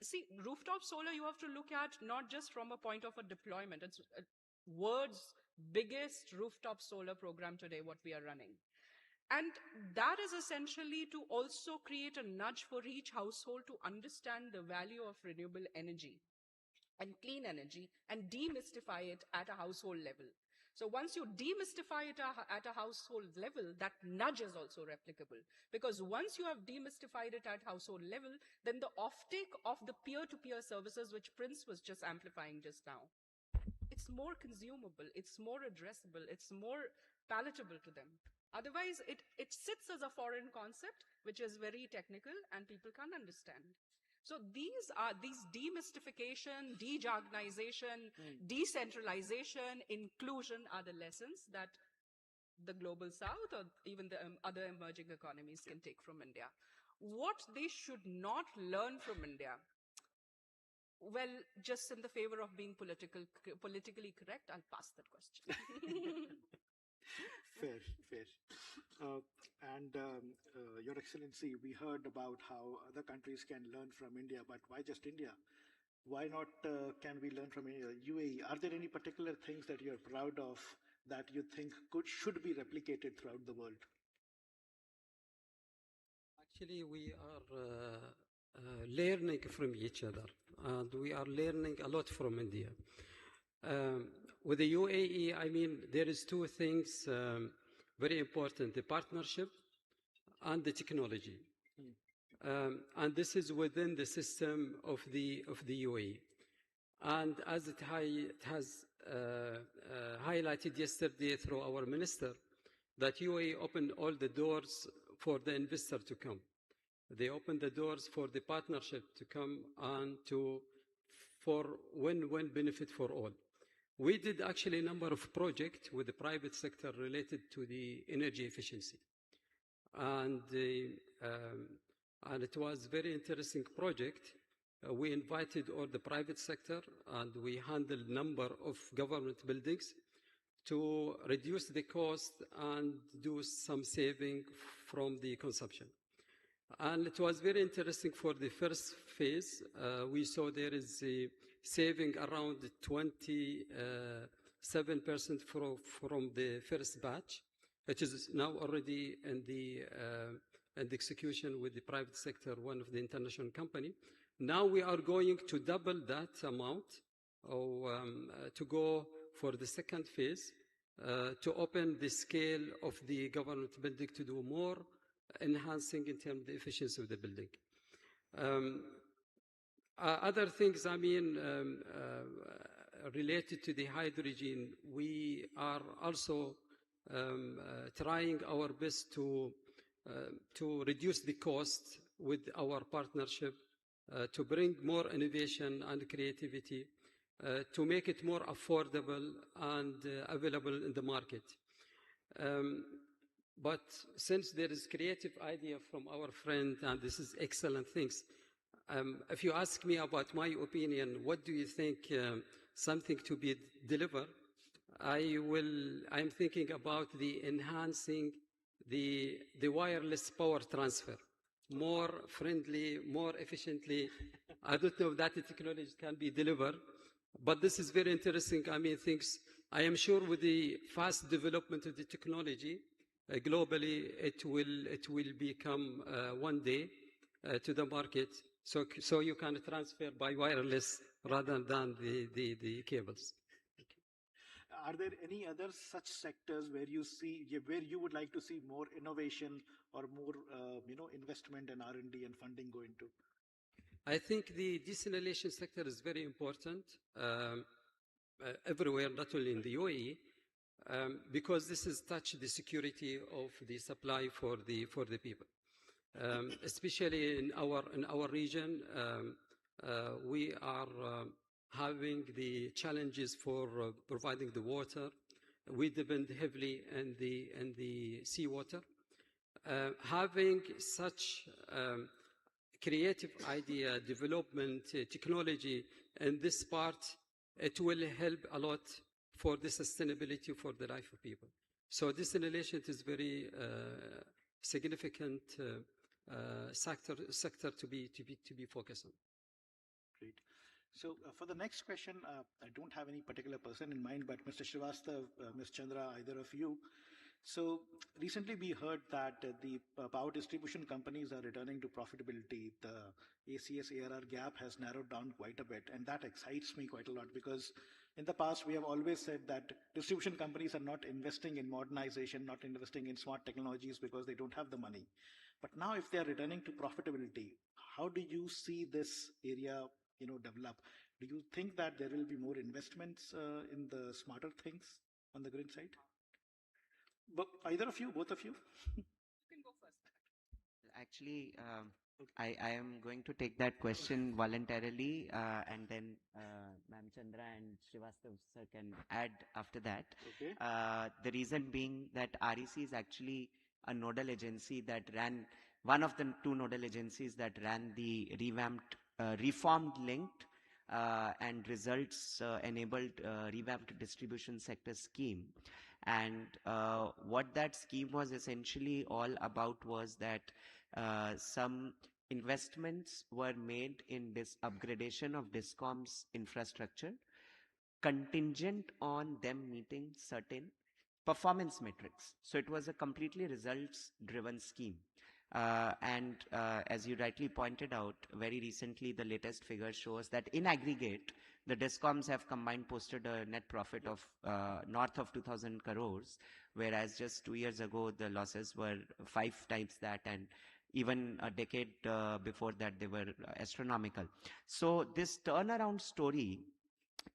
H: See, rooftop solar you have to look at not just from a point of a deployment. It's world's biggest rooftop solar program today, what we are running. And that is essentially to also create a nudge for each household to understand the value of renewable energy and clean energy and demystify it at a household level. So once you demystify it at a household level, that nudge is also replicable. Because once you have demystified it at household level, then the offtake of the peer-to-peer services, which Prince was just amplifying just now, it's more consumable, it's more addressable, it's more palatable to them. Otherwise, it sits as a foreign concept, which is very technical and people can't understand. So these demystification, dejargonization, decentralization, inclusion are the lessons that the Global South or even the other emerging economies can take from India. What they should not learn from India? Well, just in the favor of being politically correct, I'll pass that question.
E: Fair. Your Excellency, we heard about how other countries can learn from India, but why just India? Why not can we learn from UAE? Are there any particular things that you're proud of that you think should be replicated throughout the world?
K: Actually, we are learning from each other, and we are learning a lot from India. With the UAE, I mean, there is two things very important: the partnership and the technology. And this is within the system of the UAE. And as it has highlighted yesterday through our minister, that UAE opened all the doors for the investor to come. They opened the doors for the partnership to come and for win-win benefit for all. We did actually a number of projects with the private sector related to the energy efficiency. And it was a very interesting project. We invited all the private sector, and we handled a number of government buildings to reduce the cost and do some saving from the consumption. And it was very interesting for the first phase. We saw there is a saving around 27% from the first batch. It is now already in the execution with the private sector, one of the international company. Now we are going to double that amount to go for the second phase to open the scale of the government building to do more enhancing in terms of the efficiency of the building. Other things, I mean, related to the hydrogen, we are also trying our best to reduce the cost with our partnership, to bring more innovation and creativity, to make it more affordable and available in the market. But since there is creative idea from our friend, and this is excellent things, if you ask me about my opinion, what do you think something to be delivered? I'm thinking about the enhancing the wireless power transfer, more friendly, more efficiently. I don't know if that technology can be delivered, but this is very interesting. I mean, I am sure with the fast development of the technology, globally, it will become one day to the market. So you can transfer by wireless rather than the cables.
E: Are there any other such sectors where you would like to see more innovation or more, investment and R&D and funding go into?
K: I think the desalination sector is very important everywhere, not only in the UAE, because this has touched the security of the supply for the people. Especially in our region, we are having the challenges for providing the water. We depend heavily on the seawater. Having such creative idea, development, technology in this part, it will help a lot for the sustainability for the life of people. So desalination is very significant sector to be focused on.
E: Great. So for the next question, I don't have any particular person in mind, but Mr. Srivastav, Ms. Chandra, either of you. So recently we heard that the power distribution companies are returning to profitability. The ACS ARR gap has narrowed down quite a bit, and that excites me quite a lot, because in the past we have always said that distribution companies are not investing in modernization, not investing in smart technologies because they don't have the money. But now if they are returning to profitability, how do you see this area develop? Do you think that there will be more investments in the smarter things on the grid side? But either of you, both of you?
H: You can go first.
L: Actually, I am going to take that question voluntarily, and then Ma'am Chandra and Srivastav sir can add after that.
E: Okay.
L: The reason being that REC is actually a nodal agency that ran, one of the two nodal agencies that ran the reformed linked and results enabled revamped distribution sector scheme. And what that scheme was essentially all about was that some investments were made in this upgradation of DISCOM's infrastructure, contingent on them meeting certain performance metrics. So it was a completely results-driven scheme. And as you rightly pointed out, very recently the latest figure shows that in aggregate, the DISCOMs have combined posted a net profit of north of 2,000 crores, whereas just 2 years ago the losses were 5 times that, and even a decade before that they were astronomical. So this turnaround story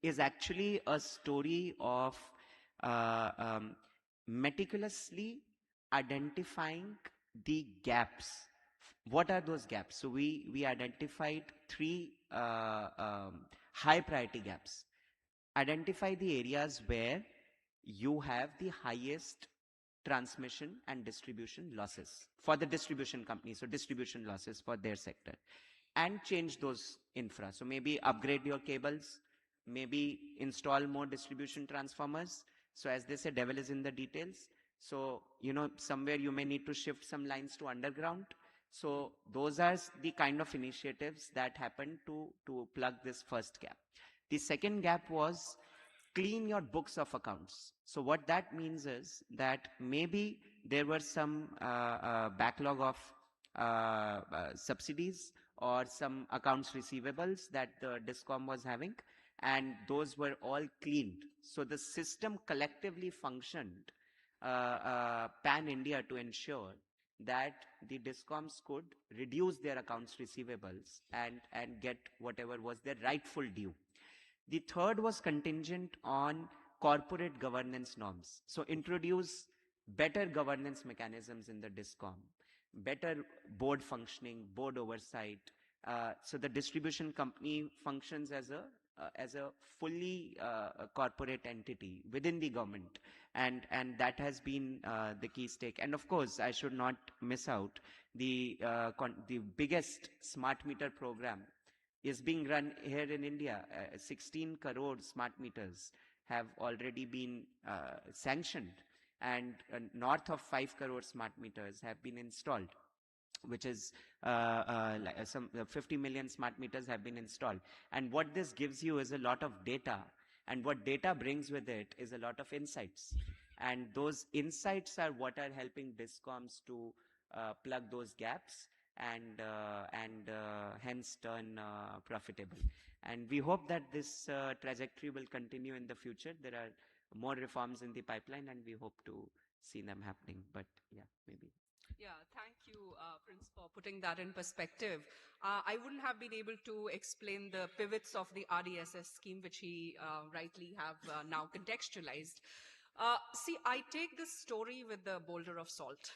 L: is actually a story of meticulously identifying the gaps. What are those gaps? So we identified 3 high priority gaps. Identify the areas where you have the highest transmission and distribution losses for the distribution company, so distribution losses for their sector, and change those infra. So maybe upgrade your cables, maybe install more distribution transformers. So as they say, devil is in the details. So, somewhere you may need to shift some lines to underground. So those are the kind of initiatives that happened to plug this first gap. The second gap was clean your books of accounts. So what that means is that maybe there were some backlog of subsidies or some accounts receivables that the DISCOM was having, and those were all cleaned. So the system collectively functioned pan-India to ensure that the DISCOMs could reduce their accounts receivables and get whatever was their rightful due. The third was contingent on corporate governance norms. So introduce better governance mechanisms in the DISCOM, better board functioning, board oversight. So the distribution company functions as a fully corporate entity within the government, and that has been the key stake. And of course, I should not miss out the biggest smart meter program is being run here in India. 16 crore smart meters have already been sanctioned, and north of 5 crore smart meters have been installed, which is some 50 million smart meters have been installed. And what this gives you is a lot of data, and what data brings with it is a lot of insights. And those insights are what are helping DISCOMs to plug those gaps and hence turn profitable. And we hope that this trajectory will continue in the future. There are more reforms in the pipeline, and we hope to see them happening. But yeah, maybe.
H: Yeah, thank you, Prince, for putting that in perspective. I wouldn't have been able to explain the pivots of the RDSS scheme, which he rightly have now contextualized. See, I take this story with the boulder of salt.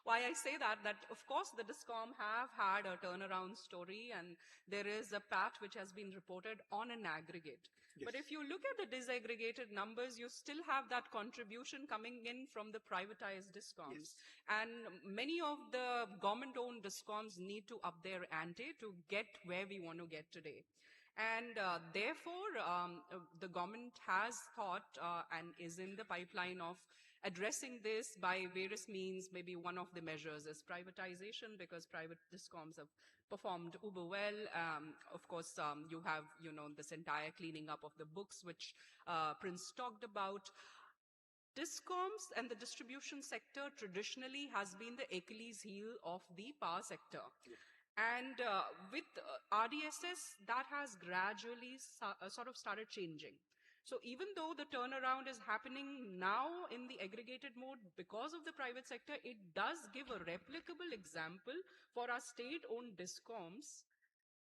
H: Why I say that of course the DISCOM have had a turnaround story, and there is a PAT which has been reported on an aggregate. Yes. But if you look at the disaggregated numbers, you still have that contribution coming in from the privatized DISCOMs. Yes. And many of the government-owned DISCOMs need to up their ante to get where we want to get today. And therefore, the government has thought and is in the pipeline of addressing this by various means. Maybe one of the measures is privatization, because private DISCOMs have performed uber well. Of course, you have, this entire cleaning up of the books, which Prince talked about. DISCOMs and the distribution sector traditionally has been the Achilles heel of the power sector. Yeah. And with RDSS, that has gradually sort of started changing. So even though the turnaround is happening now in the aggregated mode because of the private sector, it does give a replicable example for our state-owned DISCOMs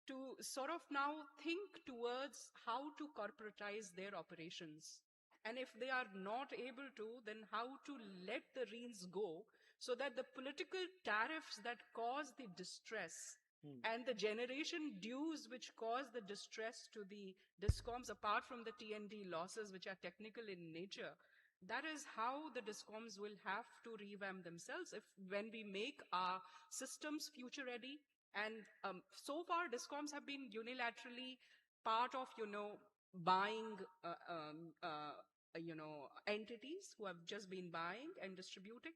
H: to sort of now think towards how to corporatize their operations. And if they are not able to, then how to let the reins go so that the political tariffs that cause the distress and the generation dues which cause the distress to the DISCOMs, apart from the T&D losses, which are technical in nature, that is how the DISCOMs will have to revamp themselves when we make our systems future ready. And so far, DISCOMs have been unilaterally part of, buying, entities who have just been buying and distributing.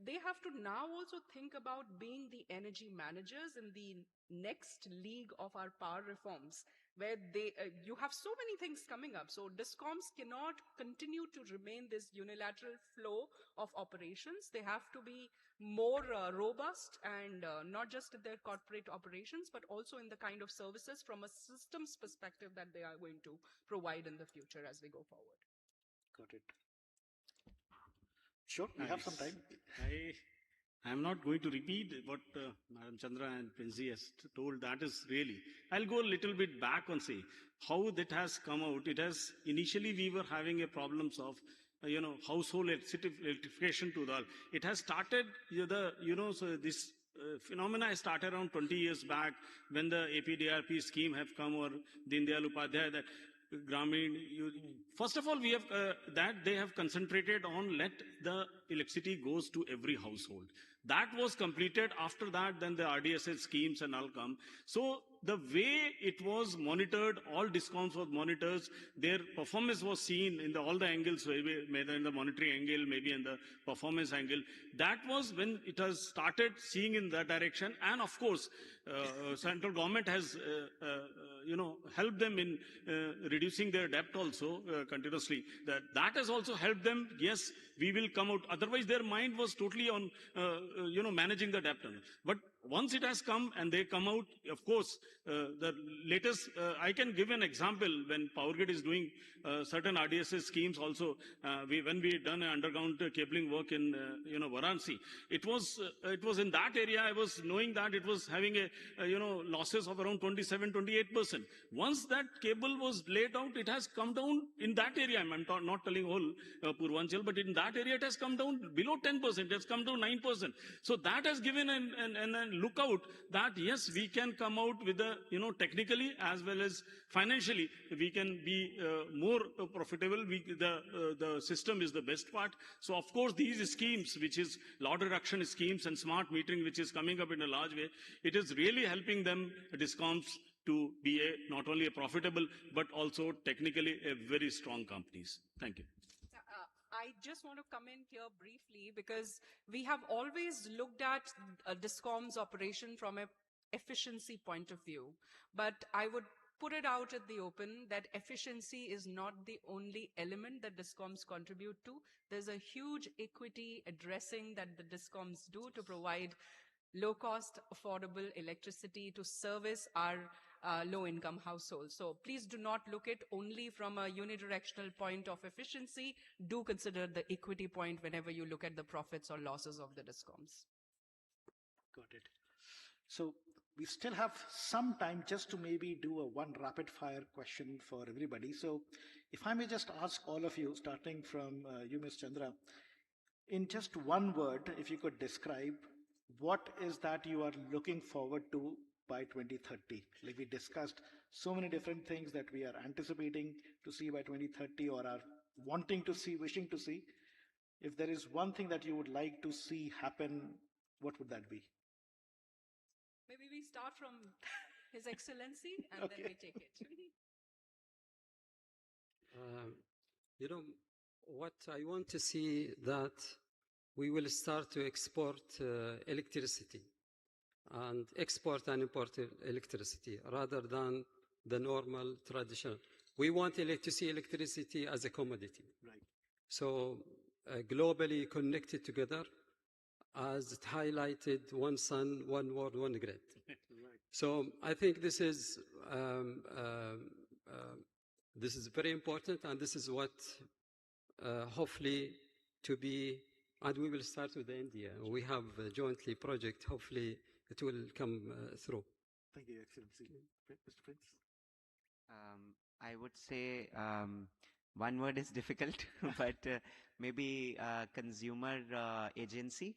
H: They have to now also think about being the energy managers in the next league of our power reforms, where you have so many things coming up. So DISCOMs cannot continue to remain this unilateral flow of operations. They have to be more robust, and not just in their corporate operations, but also in the kind of services from a systems perspective that they are going to provide in the future as we go forward.
V: Got it. Sure, we have some time.
J: I am not going to repeat what Madam Chandra and Prinzi has told. That is really, I'll go a little bit back and say how that has come out. It has, initially we were having a problems of, household electrification to the, it has started, so this phenomena has started around 20 years back when the APDRP scheme have come, or Deen Dayal Upadhyay, that Gramin, first of all, we have that they have concentrated on let the electricity goes to every household. That was completed. After that, then the RDSS schemes and all come. So the way it was monitored, all DISCOMs was monitored, their performance was seen in all the angles, maybe in the monetary angle, maybe in the performance angle. That was when it has started seeing in that direction. And of course, central government has, helped them in reducing their debt also continuously. That has also helped them. Yes, we will come out. Otherwise, their mind was totally on, managing the debt. But once it has come and they come out, of course, the latest, I can give an example when PowerGrid is doing certain RDSS schemes also. When we done an underground cabling work in, Varanasi, it was in that area, I was knowing that it was having a, losses of around 27-28%. Once that cable was laid out, it has come down in that area. I'm not telling whole Purvanchal, but in that area, it has come down below 10%. It has come down 9%. So that has given a lookout that yes, we can come out with the, technically as well as financially, we can be more profitable. The system is the best part. So of course, these schemes, which is load reduction schemes and smart metering, which is coming up in a large way, it is really helping them, DISCOMs, to be not only a profitable, but also technically a very strong companies. Thank you.
H: I just want to come in here briefly because we have always looked at DISCOM's operation from an efficiency point of view. But I would put it out at the open that efficiency is not the only element that DISCOMs contribute to. There's a huge equity addressing that the DISCOMs do to provide low-cost, affordable electricity to service our low-income households. So please do not look at only from a unidirectional point of efficiency. Do consider the equity point whenever you look at the profits or losses of the DISCOMs.
E: Got it. So we still have some time just to maybe do a one rapid-fire question for everybody. So if I may just ask all of you, starting from you, Ms. Chandra, in just one word, if you could describe what is that you are looking forward to by 2030? Like we discussed so many different things that we are anticipating to see by 2030 or are wanting to see, wishing to see. If there is one thing that you would like to see happen, what would that be?
H: Maybe we start from His Excellency and then we take it.
K: What I want to see that we will start to export electricity and export and import electricity rather than the normal traditional. We want to see electricity as a commodity.
E: Right.
K: So globally connected together, as it highlighted, one sun, one world, one grid.
E: Right.
K: So I think this is very important, and this is what hopefully to be, and we will start with India. We have a jointly project. Hopefully it will come through.
E: Thank you, Excellency. Mr. Prince?
L: I would say one word is difficult, but maybe consumer agency,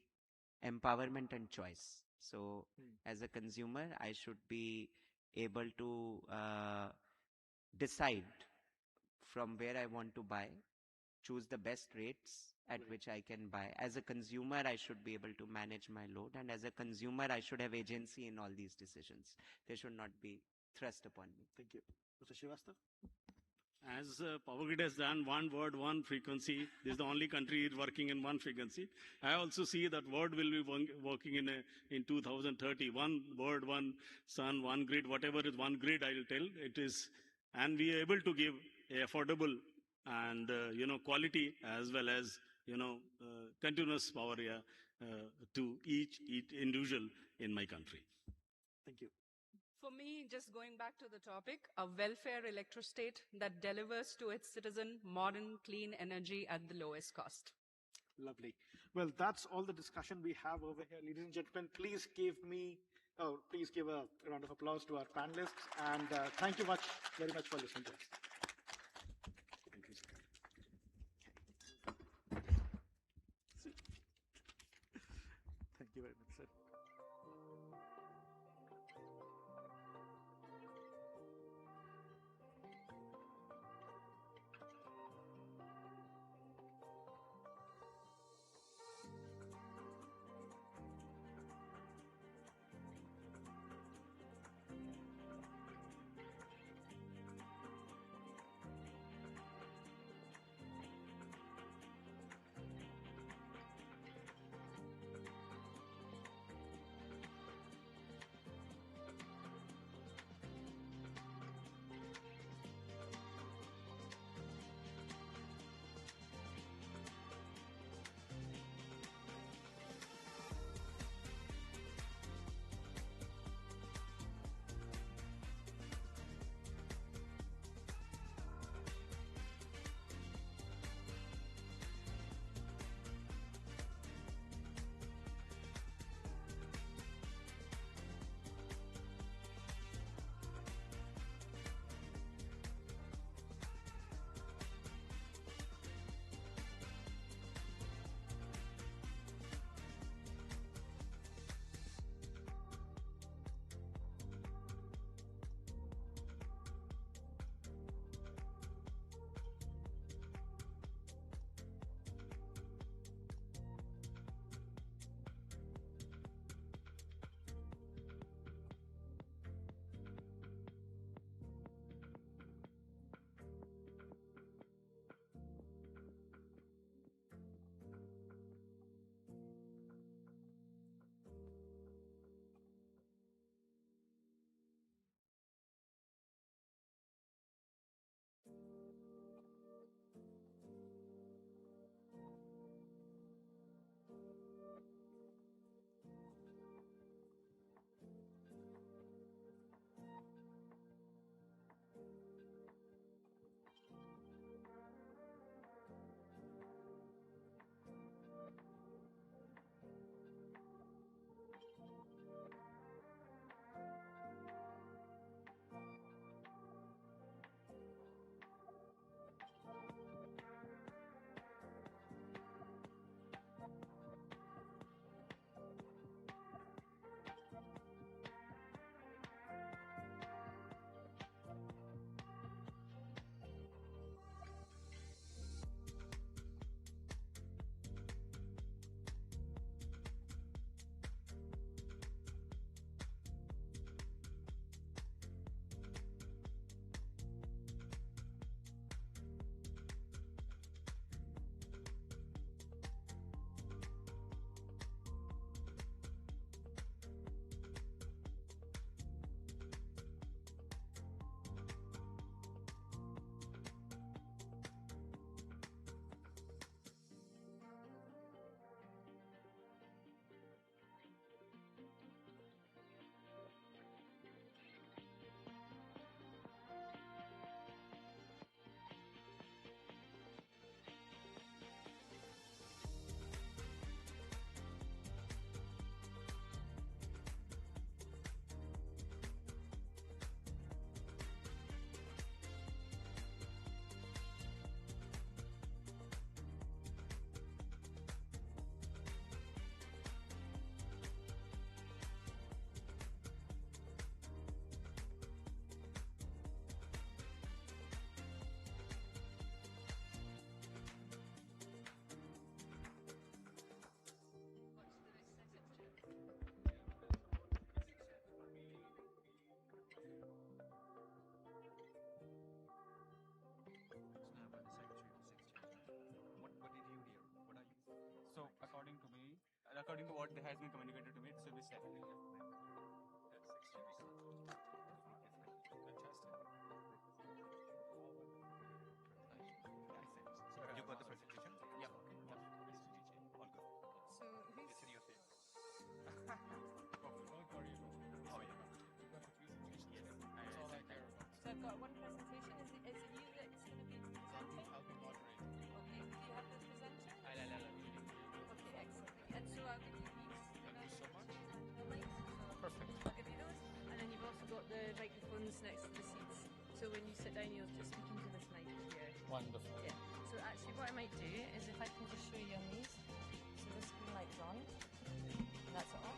L: empowerment and choice. So as a consumer, I should be able to decide from where I want to buy, choose the best rates at which I can buy. As a consumer, I should be able to manage my load. And as a consumer, I should have agency in all these decisions. They should not be thrust upon me.
E: Thank you. Mr. Srivastav?
J: As PowerGrid has done one word, one frequency, this is the only country working in one frequency. I also see that world will be working in 2030. One word, one sun, one grid, whatever is one grid, I'll tell it is. And we are able to give affordable and, quality as well as, continuous power to each individual in my country.
E: Thank you.
H: For me, just going back to the topic, a welfare electrostate that delivers to its citizen modern, clean energy at the lowest cost.
E: Lovely. Well, that's all the discussion we have over here. Ladies and gentlemen, please give a round of applause to our panelists. And thank you very much for listening to us. Thank you, sir. Thank you very much, sir.
M: according to what has been communicated to me, it should be 7 years.
O: You got the presentation?
M: Yeah.
O: All good.
H: So who's...
M: It's in your face.
O: Oh, yeah.
M: That's all I care about.
H: So I've got one presentation. Is it you that's going to be presenting?
M: I'll be moderating.
H: Okay. Do you have the presenter? Okay, excellent. And so I'll give you these.
M: Thank you so much.
H: The mics.
M: Perfect.
H: I'll give you those. And then you've also got the microphones next to the seats. So when you sit down, you'll just speak into this mic here.
M: Wonderful.
H: Yeah. So actually what I might do is if I can just show you on these. So this green light's on. That's it off.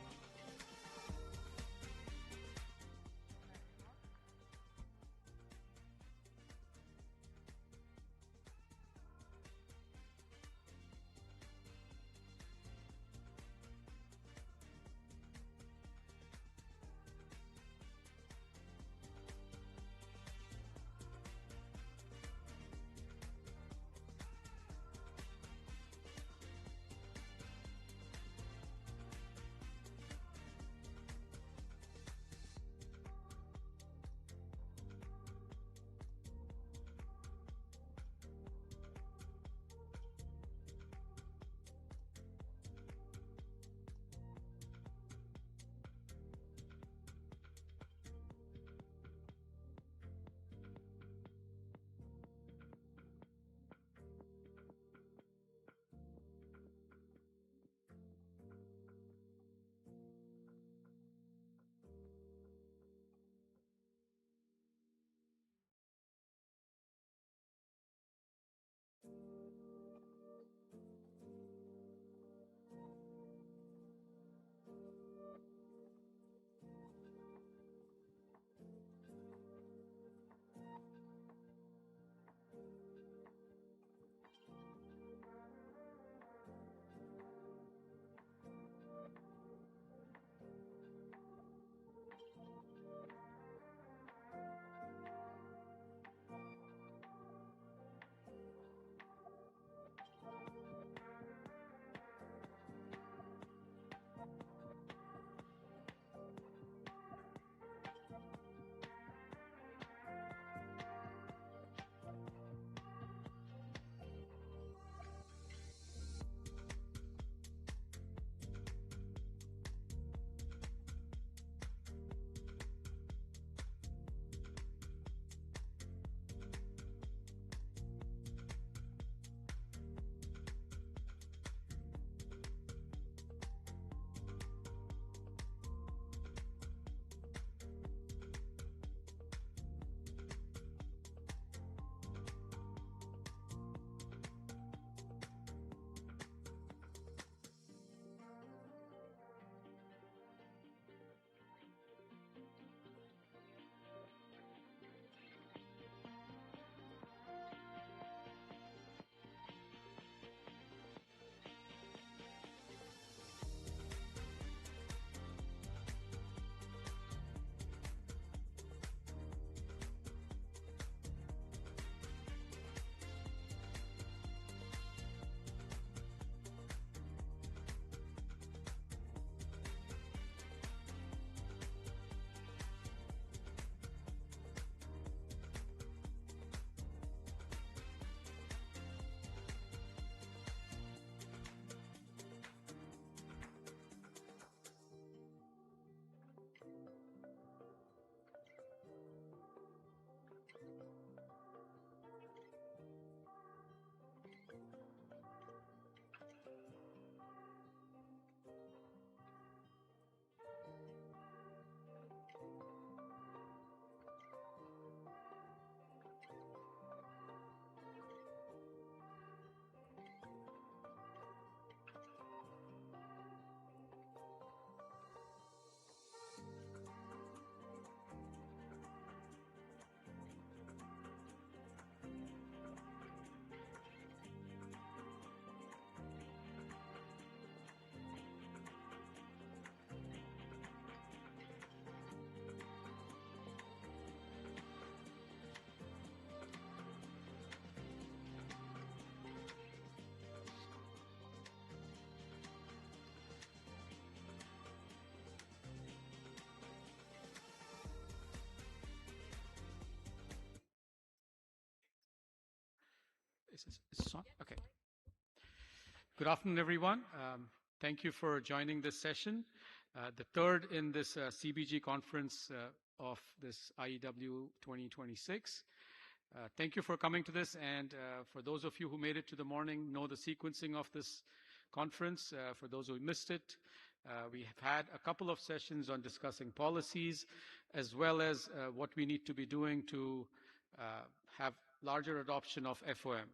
I: Is this on? Okay. Good afternoon, everyone. Thank you for joining this session, the third in this CBG conference of this IEW 2026. Thank you for coming to this, and for those of you who made it to the morning, know the sequencing of this conference. For those who missed it, we have had a couple of sessions on discussing policies, as well as what we need to be doing to have larger adoption of FOM.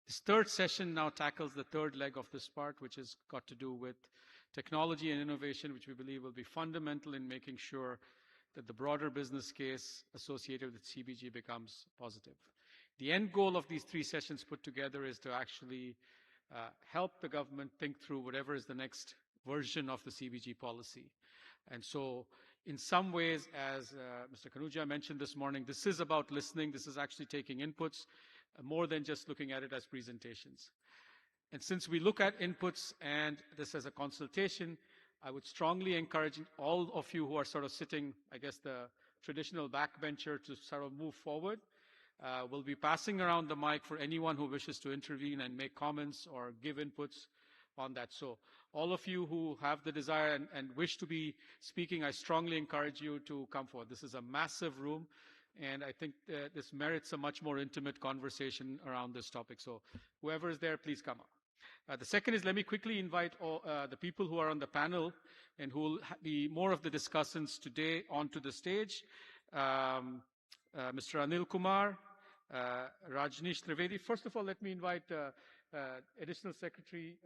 I: This third session now tackles the third leg of this part, which has got to do with technology and innovation, which we believe will be fundamental in making sure that the broader business case associated with CBG becomes positive. The end goal of these three sessions put together is to actually help the government think through whatever is the next version of the CBG policy. And so in some ways, as Mr. Kanuja mentioned this morning, this is about listening. This is actually taking inputs more than just looking at it as presentations. And since we look at inputs and this as a consultation, I would strongly encourage all of you who are sort of sitting, I guess, the traditional backbencher to sort of move forward. We'll be passing around the mic for anyone who wishes to intervene and make comments or give inputs on that. So all of you who have the desire and wish to be speaking, I strongly encourage you to come forward. This is a massive room, and I think this merits a much more intimate conversation around this topic. So whoever is there, please come up. The second is, let me quickly invite all, the people who are on the panel and who will be more of the discussants today onto the stage. Mr. Anil Kumar, Rajneesh Trivedi. First of all, let me invite Additional Secretary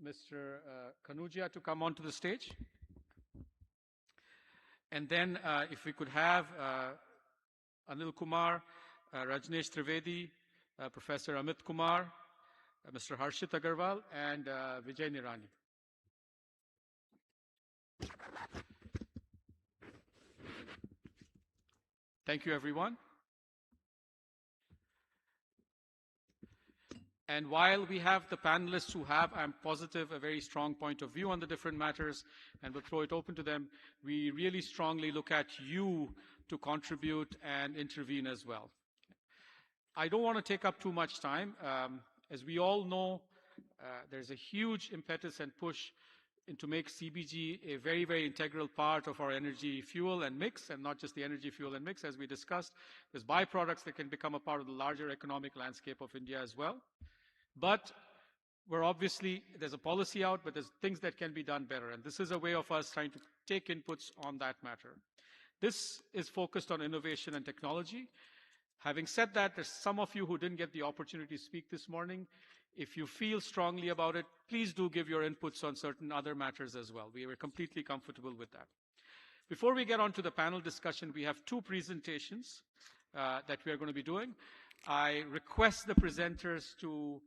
I: Mr. Kanuja to come onto the stage. And then if we could have Anil Kumar, Rajneesh Trivedi, Professor Amit Kumar, Mr. Harshit Agarwal, and Vijay Nirani. Thank you, everyone. And while we have the panelists who have, I'm positive, a very strong point of view on the different matters, and we'll throw it open to them, we really strongly look at you to contribute and intervene as well. I don't want to take up too much time. As we all know, there's a huge impetus and push to make CBG a very, very integral part of our energy fuel and mix, and not just the energy fuel and mix, as we discussed. There's byproducts that can become a part of the larger economic landscape of India as well. But we're obviously, there's a policy out, but there's things that can be done better. And this is a way of us trying to take inputs on that matter. This is focused on innovation and technology. Having said that, there's some of you who didn't get the opportunity to speak this morning. If you feel strongly about it, please do give your inputs on certain other matters as well. We were completely comfortable with that. Before we get on to the panel discussion, we have two presentations that we are going to be doing. I request the presenters to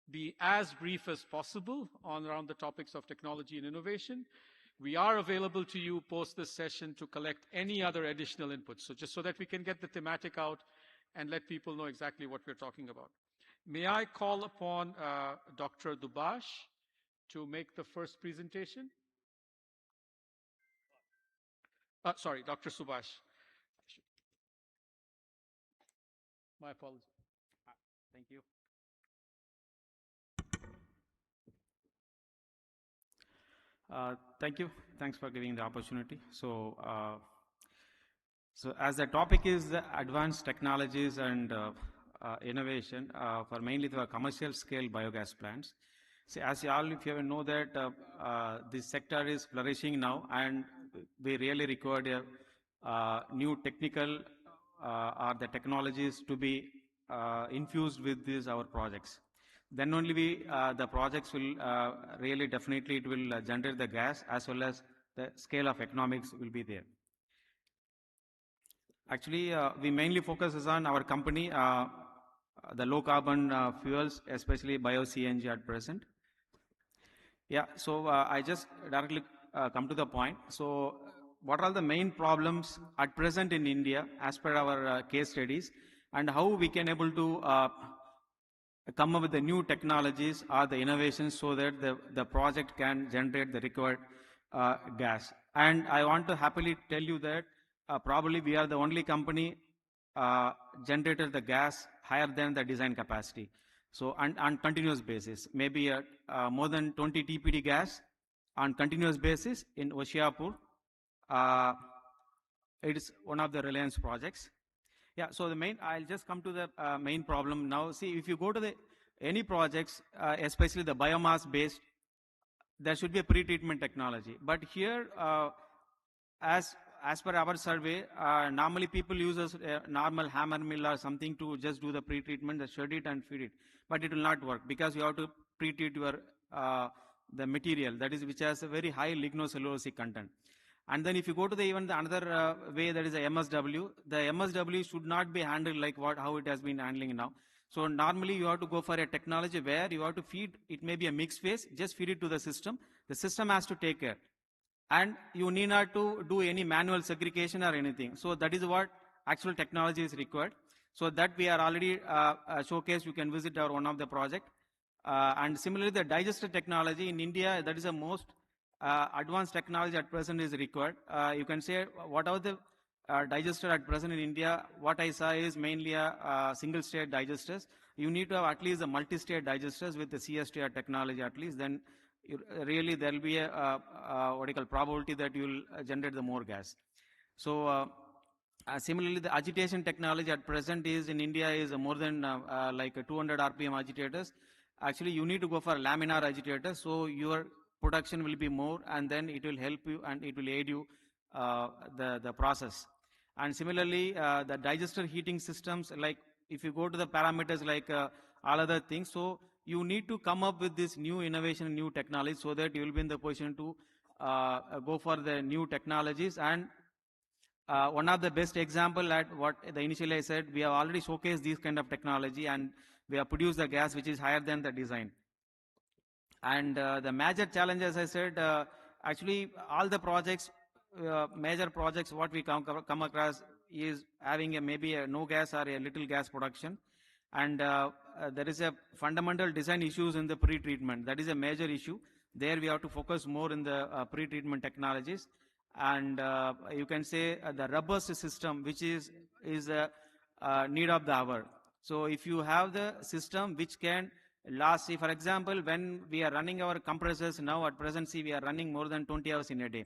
I: be as brief as possible on around the topics of technology and innovation. We are available to you post this session to collect any other additional inputs. So just so that we can get the thematic out and let people know exactly what we're talking about. May I call upon Dr. Dubash to make the first presentation? Sorry, Dr. Subhash. My apologies.
N: Thank you. Thank you. Thanks for giving the opportunity. So as the topic is the advanced technologies and innovation for mainly the commercial scale biogas plants. See, as you all, if you know that this sector is flourishing now, and we really require new technical or the technologies to be infused with these our projects. Then only the projects will really definitely it will generate the gas, as well as the scale of economics will be there. Actually, we mainly focus on our company, the low carbon fuels, especially bio-CNG at present. Yeah, so I just directly come to the point. So what are the main problems at present in India as per our case studies, and how we can able to come up with the new technologies or the innovations so that the project can generate the required gas. And I want to happily tell you that probably we are the only company generated the gas higher than the design capacity. So on continuous basis, maybe more than 20 TPD gas on continuous basis in Hoshiarpur. It is one of the Reliance projects. Yeah, so I'll just come to the main problem now. See, if you go to any projects, especially the biomass based, there should be a pre-treatment technology. But here, as per our survey, normally people use a normal hammer mill or something to just do the pre-treatment, shred it and feed it. But it will not work because you have to pre-treat your the material that is which has a very high lignocellulosic content. And then if you go to even the another way, that is the MSW. The MSW should not be handled like how it has been handling now. So normally you have to go for a technology where you have to feed, it may be a mixed phase, just feed it to the system. The system has to take care. And you need not to do any manual segregation or anything. So that is what actual technology is required. So that we are already showcased. You can visit our one of the project. And similarly, the digester technology in India, that is the most advanced technology at present is required. You can say whatever the digester at present in India, what I saw is mainly a single state digesters. You need to have at least a multi-state digesters with the CSTR technology at least, then really there will be a what you call probability that you will generate the more gas. So similarly, the agitation technology at present is in India is more than like 200 RPM agitators. Actually, you need to go for laminar agitators, so your production will be more, and then it will help you and it will aid you the process. And similarly, the digester heating systems, like if you go to the parameters like all other things, so you need to come up with this new innovation, new technology, so that you will be in the position to go for the new technologies. And one of the best example at what initially I said, we have already showcased these kind of technology, and we have produced the gas which is higher than the design. And the major challenge, as I said, actually all the projects, major projects, what we come across is having maybe a no gas or a little gas production. And there is a fundamental design issues in the pre-treatment. That is a major issue. There we have to focus more in the pre-treatment technologies. And you can say the robust system, which is a need of the hour. So if you have the system which can last, see, for example, when we are running our compressors now at present, see, we are running more than 20 hours in a day.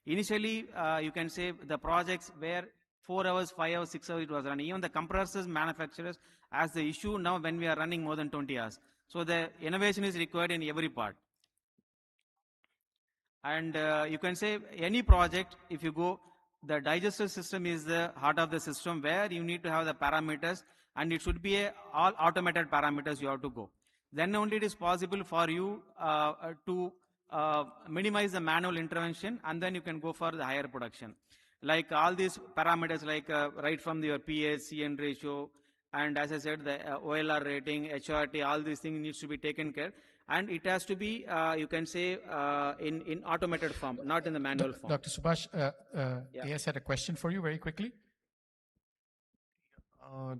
N: Initially, you can say the projects where 4 hours, 5 hours, 6 hours it was running. Even the compressors manufacturers has the issue now when we are running more than 20 hours. So the innovation is required in every part. And you can say any project, if you go, the digester system is the heart of the system where you need to have the parameters, and it should be all automated parameters you have to go. Then only it is possible for you to minimize the manual intervention, and then you can go for the higher production. Like all these parameters, like right from your pH, CN ratio, and as I said, the OLR rating, HRT, all these things needs to be taken care. And it has to be, you can say, in automated form, not in the manual form.
P: Dr. Subhash, AS had a question for you very quickly.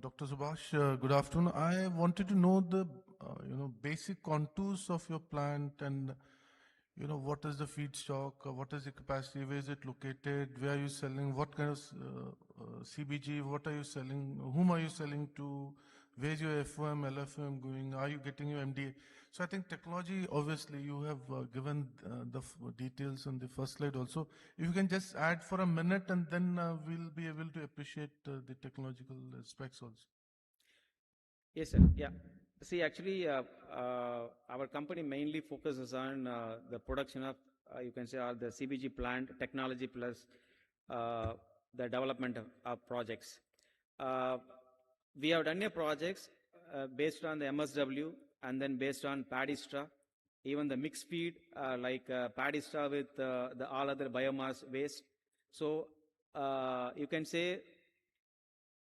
R: Dr. Subhash, good afternoon. I wanted to know the basic contours of your plant, and what is the feedstock, what is the capacity, where is it located, where are you selling, what kind of CBG, what are you selling, whom are you selling to, where is your FOM, LFM going, are you getting your MDA? So I think technology, obviously you have given the details on the first slide also. If you can just add for a minute, and then we'll be able to appreciate the technological specs also.
N: Yes, sir. Yeah. See, actually, our company mainly focuses on the production of, you can say, the CBG plant technology plus the development of projects. We have done a projects based on the MSW, and then based on paddy straw, even the mixed feed, like paddy straw with the all other biomass waste. So you can say,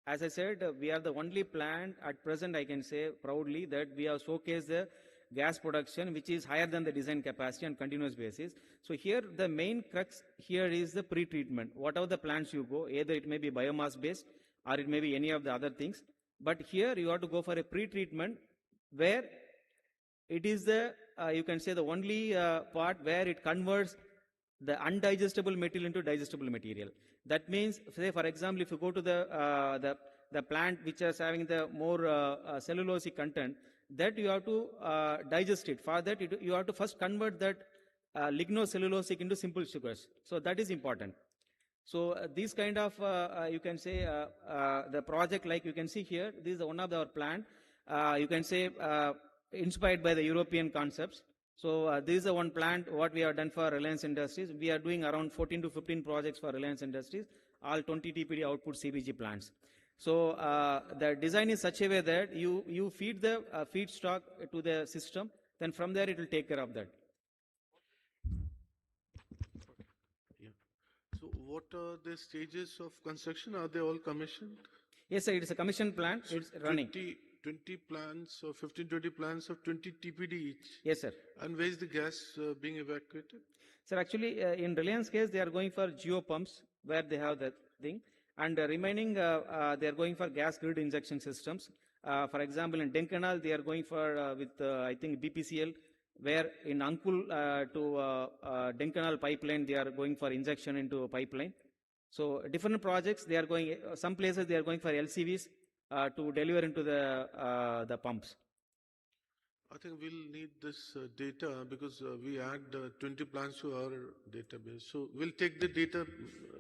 N: as I said, we are the only plant at present, I can say proudly, that we have showcased the gas production which is higher than the design capacity on continuous basis. So here the main crux here is the pre-treatment. Whatever the plants you go, either it may be biomass based or it may be any of the other things. But here you have to go for a pre-treatment where it is the, you can say, the only part where it converts the undigestible material into digestible material. That means, say for example, if you go to the the plant which is having the more cellulosic content, that you have to digest it. For that, you have to first convert that lignocellulosic into simple sugars. So that is important. So these kind of, you can say, the project, like you can see here, this is one of our plant. You can say inspired by the European concepts. So this is the one plant what we have done for Reliance Industries. We are doing around 14 to 15 projects for Reliance Industries, all 20 TPD output CBG plants. So the design is such a way that you feed the feedstock to the system, then from there it will take care of that.
R: So what are the stages of construction? Are they all commissioned?
N: Yes, sir, it's a commissioned plant. So it's running.
R: 20 plants or 15, 20 plants of 20 TPD each?
N: Yes, sir.
R: And where is the gas being evacuated?
N: Sir, actually, in Reliance case, they are going for geo pumps where they have that thing. And remaining, they are going for gas grid injection systems. For example, in Denkanal, they are going for, I think, BPCL, where in Ankul to Denkanal pipeline, they are going for injection into a pipeline. So different projects, they are going, some places they are going for LCVs to deliver into the pumps.
R: I think we'll need this data because we add 20 plants to our database. So we'll take the data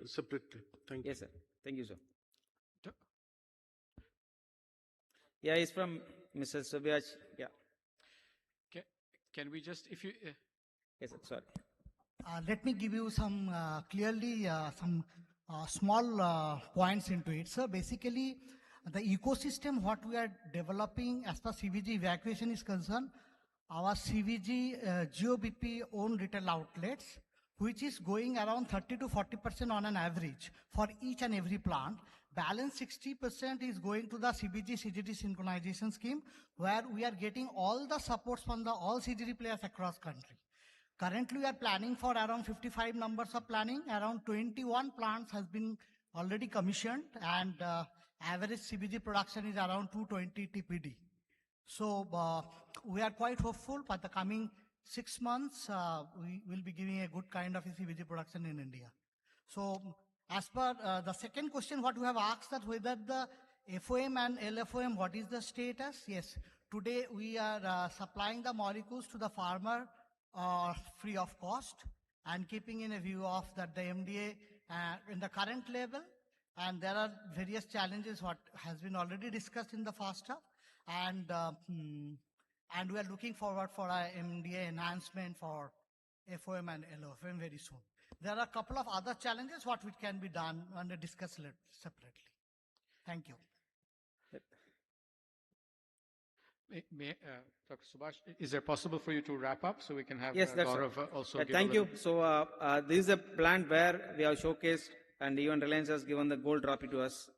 R: separately. Thank you.
N: Yes, sir. Thank you, sir. Yeah, it's from Mr. Subyaj. Yeah.
I: Can we just, if you...
N: Yes, sir. Sorry.
Q: Let me give you some some small points into it. So basically, the ecosystem what we are developing as far as CVG evacuation is concerned, our CVG GOBP own retail outlets, which is going around 30 to 40% on an average for each and every plant. Balance 60% is going to the CBG CGD synchronization scheme, where we are getting all the supports from the all CGD players across country. Currently, we are planning for around 55 numbers of planning. Around 21 plants has been already commissioned, and average CBG production is around 220 TPD. So we are quite hopeful for the coming 6 months, we will be giving a good kind of a CBG production in India. So as per the second question, what we have asked that whether the FOM and LFOM, what is the status? Yes, today we are supplying the molecules to the farmer free of cost, and keeping in a view of that the MDA in the current level, and there are various challenges what has been already discussed in the first half, and we are looking forward for our MDA enhancement for FOM and LFOM very soon. There are a couple of other challenges what can be done and discussed separately. Thank you.
I: Dr. Subhash, is it possible for you to wrap up so we can have
N: yes,
I: Gaurav also give
N: thank you. So this is a plant where we have showcased, and even Reliance has given the gold trophy to us.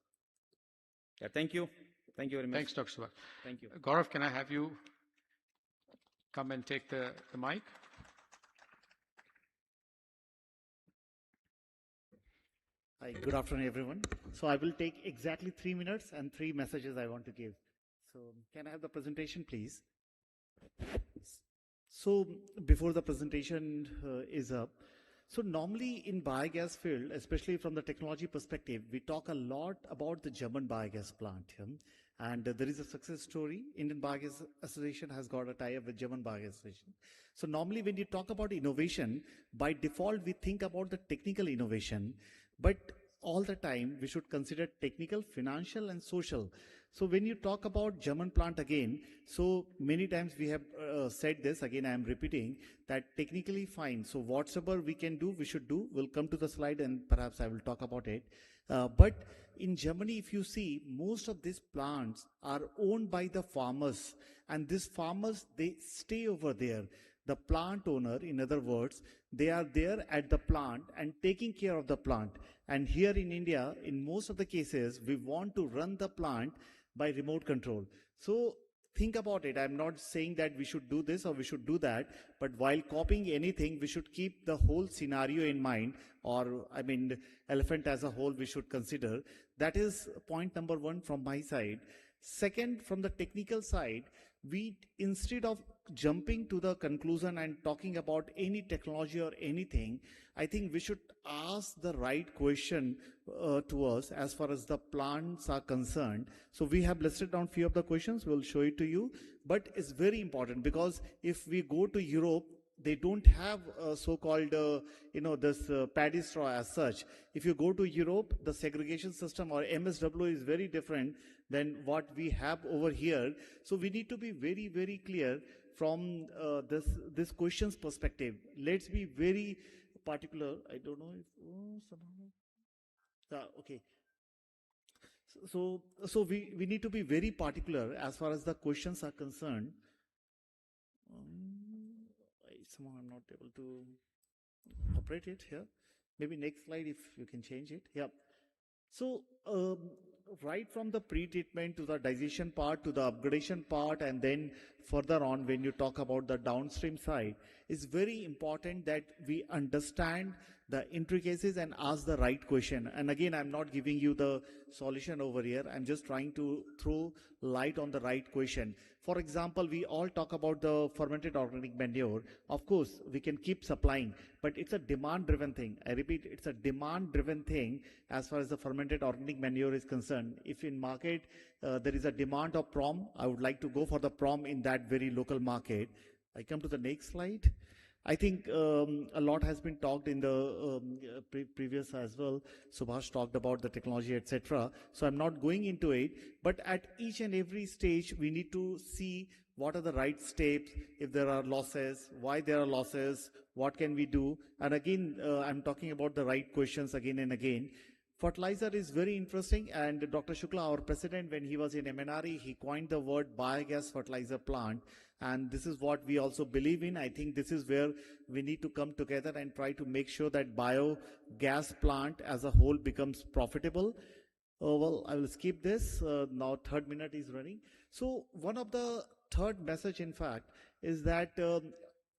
N: Yeah, thank you. Thank you very much.
I: Thanks, Dr. Subhash.
N: Thank you.
I: Gaurav, can I have you come and take the mic?
S: Hi, good afternoon, everyone. So I will take exactly 3 minutes and 3 messages I want to give. So can I have the presentation, please? So before the presentation is up, so normally in biogas field, especially from the technology perspective, we talk a lot about the German biogas plant. And there is a success story. Indian Biogas Association has got a tie-up with German Biogas Association. So normally when you talk about innovation, by default we think about the technical innovation, but all the time we should consider technical, financial and social. So when you talk about German plant again, so many times we have said this, again I am repeating, that technically fine. So whatever we can do, we should do. We'll come to the slide and perhaps I will talk about it. But in Germany, if you see, most of these plants are owned by the farmers, and these farmers, they stay over there. The plant owner, in other words, they are there at the plant and taking care of the plant. And here in India, in most of the cases, we want to run the plant by remote control. So think about it. I'm not saying that we should do this or we should do that, but while copying anything, we should keep the whole scenario in mind, or I mean, elephant as a whole we should consider. That is point number 1 from my side. Second, from the technical side, we, instead of jumping to the conclusion and talking about any technology or anything, I think we should ask the right question to us as far as the plants are concerned. So we have listed down few of the questions. We'll show it to you. But it's very important, because if we go to Europe, they don't have so-called, this paddy straw as such. If you go to Europe, the segregation system or MSW is very different than what we have over here. So we need to be very, very clear from this question's perspective. Let's be very particular. I don't know if somehow. Okay. So we need to be very particular as far as the questions are concerned. Somehow I'm not able to operate it here. Maybe next slide if you can change it. Yeah. So right from the pre-treatment to the digestion part to the upgradation part, and then further on when you talk about the downstream side, it's very important that we understand the intricacies and ask the right question. And again, I'm not giving you the solution over here. I'm just trying to throw light on the right question. For example, we all talk about the fermented organic manure. Of course, we can keep supplying, but it's a demand-driven thing. I repeat, it's a demand-driven thing as far as the fermented organic manure is concerned. If in market there is a demand of PROM, I would like to go for the PROM in that very local market. I come to the next slide. I think a lot has been talked in the previous as well. Subhash talked about the technology, etc. So I'm not going into it, but at each and every stage, we need to see what are the right steps, if there are losses, why there are losses, what can we do. And again, I'm talking about the right questions again and again. Fertilizer is very interesting, and Dr. Shukla, our president, when he was in MNRE, he coined the word biogas fertilizer plant, and this is what we also believe in. I think this is where we need to come together and try to make sure that biogas plant as a whole becomes profitable. Well, I will skip this. Now third minute is running. So one of the third message, in fact, is that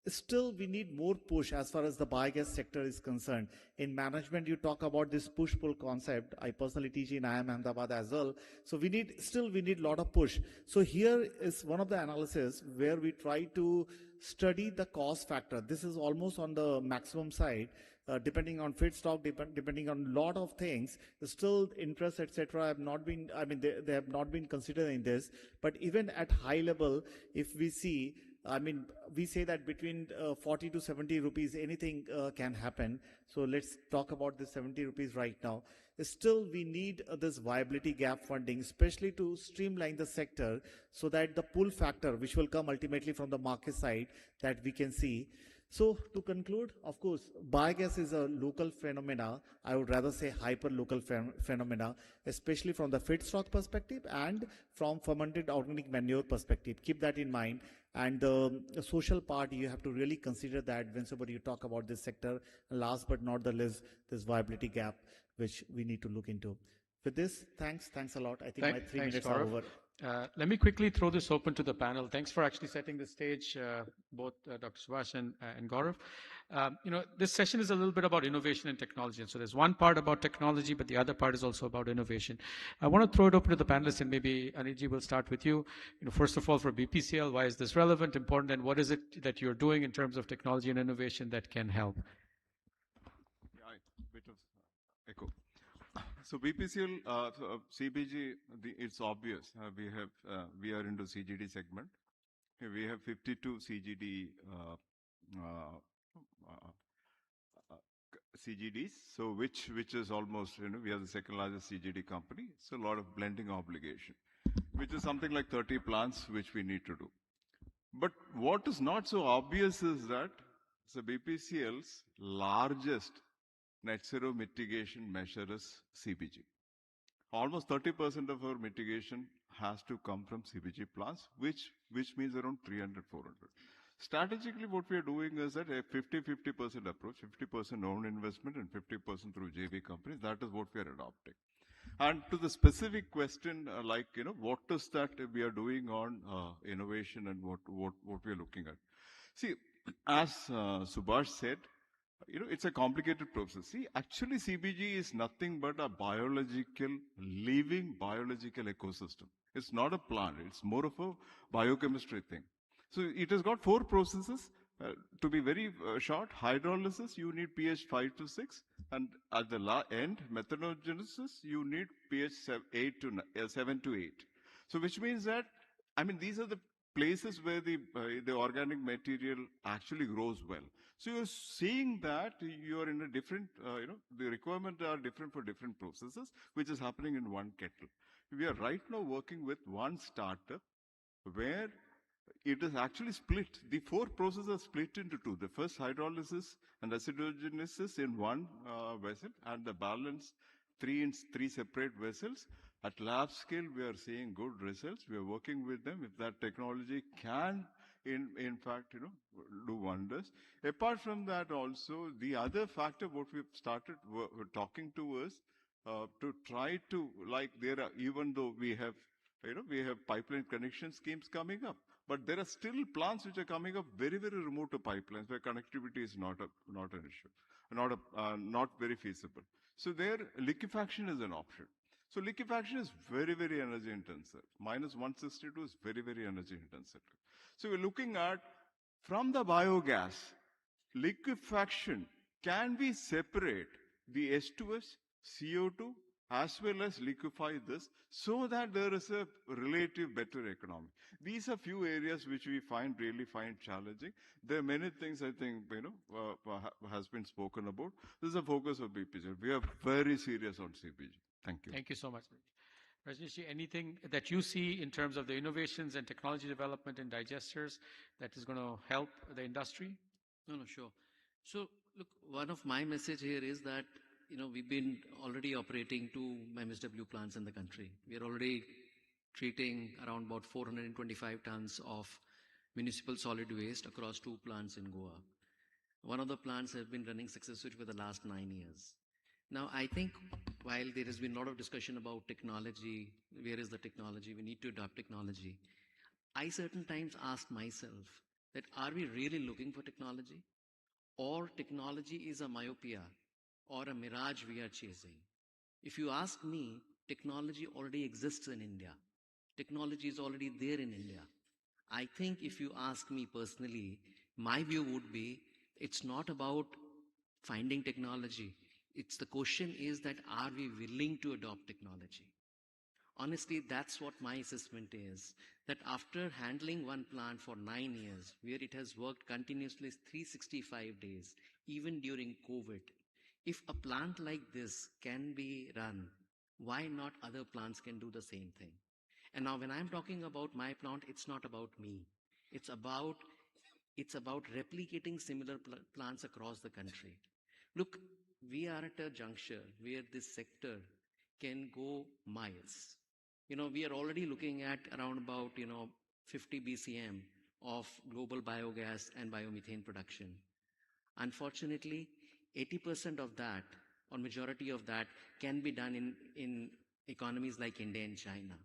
S: still we need more push as far as the biogas sector is concerned. In management, you talk about this push-pull concept. I personally teach in IIM Ahmedabad as well. So we need a lot of push. So here is one of the analysis where we try to study the cost factor. This is almost on the maximum side. Depending on feedstock, depending on lot of things, still interest, etc. have not been, they have not been considered in this. But even at high level, if we see, we say that between 40 to 70 rupees, anything can happen. So let's talk about the 70 rupees right now. Still, we need this viability gap funding, especially to streamline the sector so that the pull factor, which will come ultimately from the market side, that we can see. So to conclude, of course, biogas is a local phenomena. I would rather say hyper-local phenomena, especially from the feedstock perspective and from fermented organic manure perspective. Keep that in mind. And the social part, you have to really consider that whenever you talk about this sector. Last but not the least, this viability gap, which we need to look into. With this, thanks a lot. I think my 3 minutes are over.
I: Let me quickly throw this open to the panel. Thanks for actually setting the stage, both Dr. Subhash and Gaurav. This session is a little bit about innovation and technology. And so there's one part about technology, but the other part is also about innovation. I want to throw it open to the panelists, and maybe Anilji will start with you. First of all, for BPCL, why is this relevant, important, and what is it that you're doing in terms of technology and innovation that can help?
F: Yeah, a bit of echo. So BPCL, CBG, it's obvious. We are into CGD segment. We have 52 CGD CGDs. So which is almost, we are the second largest CGD company. So a lot of blending obligation, which is something like 30 plants which we need to do. But what is not so obvious is that BPCL's largest net zero mitigation measure is CBG. Almost 30% of our mitigation has to come from CBG plants, which means around 300, 400. Strategically, what we are doing is that a 50-50% approach, 50% own investment and 50% through JV companies. That is what we are adopting. And to the specific question, what is that we are doing on innovation and what we are looking at? See, as Subhash said, it's a complicated process. See, actually CBG is nothing but a living biological ecosystem. It's not a plant. It's more of a biochemistry thing. So it has got 4 processes. To be very short, hydrolysis, you need pH 5 to 6. And at the end, methanogenesis, you need pH 7 to 8. So which means that, I mean, these are the places where the organic material actually grows well. So you're seeing that you're in a different, the requirements are different for different processes, which is happening in one kettle. We are right now working with one startup where it is actually split. The 4 processes are split into 2. The first, hydrolysis and acidogenesis in one vessel, and the balance 3 in 3 separate vessels. At lab scale, we are seeing good results. We are working with them. If that technology can, in fact, do wonders. Apart from that, also the other factor what we've started talking to is to try to, like, even though we have pipeline connection schemes coming up, but there are still plants which are coming up very, very remote to pipelines where connectivity is not an issue, not very feasible. So there, liquefaction is an option. So liquefaction is very, very energy intensive. Minus 162 is very, very energy intensive. So we're looking at, from the biogas, liquefaction, can we separate the H2S, CO2, as well as liquefy this so that there is a relative better economy. These are few areas which we really find challenging. There are many things I think, has been spoken about. This is a focus of BPG. We are very serious on CBG. Thank you.
I: Thank you so much. Rajneesh, anything that you see in terms of the innovations and technology development in digesters that is going to help the industry?
T: No, sure. So, look, one of my message here is that, we've been already operating 2 MSW plants in the country. We are already treating around about 425 tons of municipal solid waste across 2 plants in Goa. One of the plants has been running successfully for the last 9 years. Now, I think while there has been a lot of discussion about technology, where is the technology, we need to adopt technology, I certain times ask myself that are we really looking for technology? Or technology is a myopia or a mirage we are chasing? If you ask me, technology already exists in India. Technology is already there in India. I think if you ask me personally, my view would be, it's not about finding technology. It's the question is that are we willing to adopt technology? Honestly, that's what my assessment is, that after handling one plant for 9 years, where it has worked continuously 365 days, even during COVID, if a plant like this can be run, why not other plants can do the same thing? And now when I'm talking about my plant, it's not about me. It's about replicating similar plants across the country. Look, we are at a juncture where this sector can go miles. We are already looking at around about, 50 BCM of global biogas and biomethane production. Unfortunately, 80% of that, or majority of that, can be done in economies like India and China.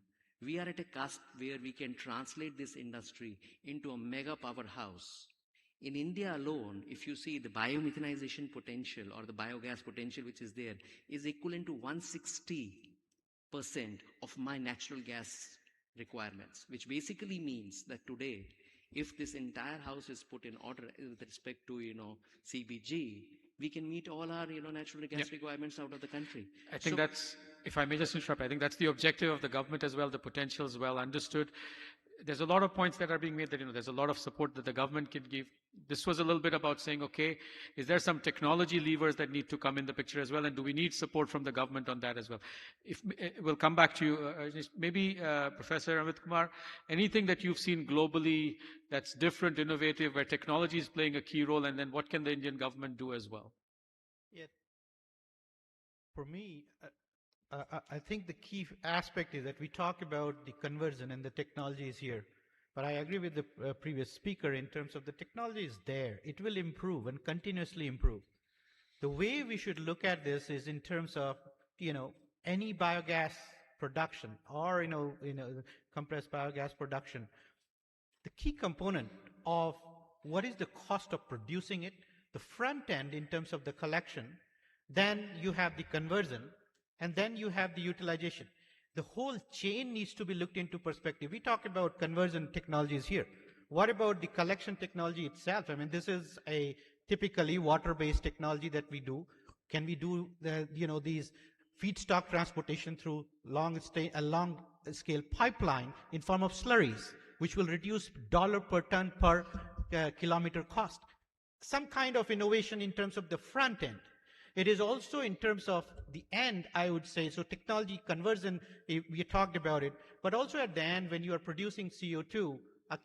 T: We are at a cusp where we can translate this industry into a mega powerhouse. In India alone, if you see the biomethanization potential or the biogas potential which is there is equivalent to 160% of my natural gas requirements, which basically means that today, if this entire house is put in order with respect to, CBG, we can meet all our, natural gas requirements out of the country.
I: I think that's, if I may just interrupt, I think that's the objective of the government as well. The potential is well understood. There's a lot of points that are being made that, there's a lot of support that the government can give. This was a little bit about saying, okay, is there some technology levers that need to come in the picture as well? And do we need support from the government on that as well? We'll come back to you. Maybe Professor Amit Kumar, anything that you've seen globally that's different, innovative, where technology is playing a key role, and then what can the Indian government do as well?
U: Yeah. For me, I think the key aspect is that we talk about the conversion and the technology is here. But I agree with the previous speaker in terms of the technology is there. It will improve and continuously improve. The way we should look at this is in terms of, any biogas production or, compressed biogas production. The key component of what is the cost of producing it, the front end in terms of the collection, then you have the conversion, and then you have the utilization. the whole chain needs to be looked into perspective. We talk about conversion technologies here. What about the collection technology itself? I mean, this is a typically water-based technology that we do. Can we do these feedstock transportation through a long-scale pipeline in form of slurries, which will reduce dollar per ton per kilometer cost? Some kind of innovation in terms of the front end. It is also in terms of the end, I would say. So technology conversion, we talked about it, but also at the end, when you are producing CO2,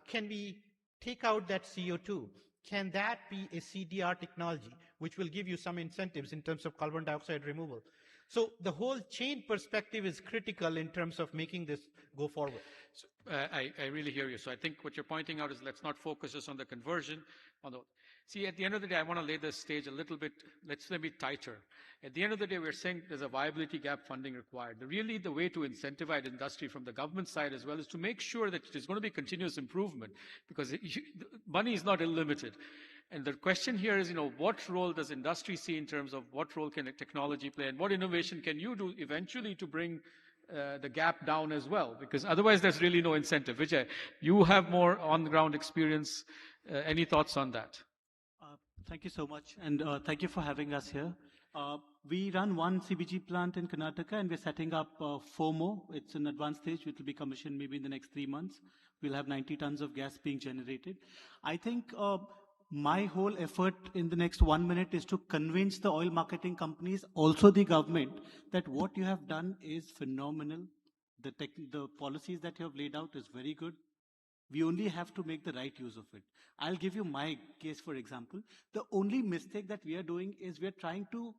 U: can we take out that CO2? Can that be a CDR technology, which will give you some incentives in terms of carbon dioxide removal? So the whole chain perspective is critical in terms of making this go forward.
I: So, I really hear you. So I think what you're pointing out is let's not focus just on the conversion. See, at the end of the day, I want to lay the stage a little bit, let's be tighter. At the end of the day, we're saying there's a viability gap funding required. Really, the way to incentivize industry from the government side as well is to make sure that there's going to be continuous improvement, because money is not unlimited. And the question here is, what role does industry see in terms of what role can technology play, and what innovation can you do eventually to bring the gap down as well? Because otherwise, there's really no incentive. Vijay, you have more on-the-ground experience. Any thoughts on that?
B: Thank you so much, and thank you for having us here. We run one CBG plant in Karnataka, and we're setting up 4 more. It's in advanced stage, which will be commissioned maybe in the next 3 months. We'll have 90 tons of gas being generated. I think my whole effort in the next 1 minute is to convince the oil marketing companies, also the government, that what you have done is phenomenal. The policies that you have laid out is very good. We only have to make the right use of it. I'll give you my case, for example. The only mistake that we are doing is we are trying to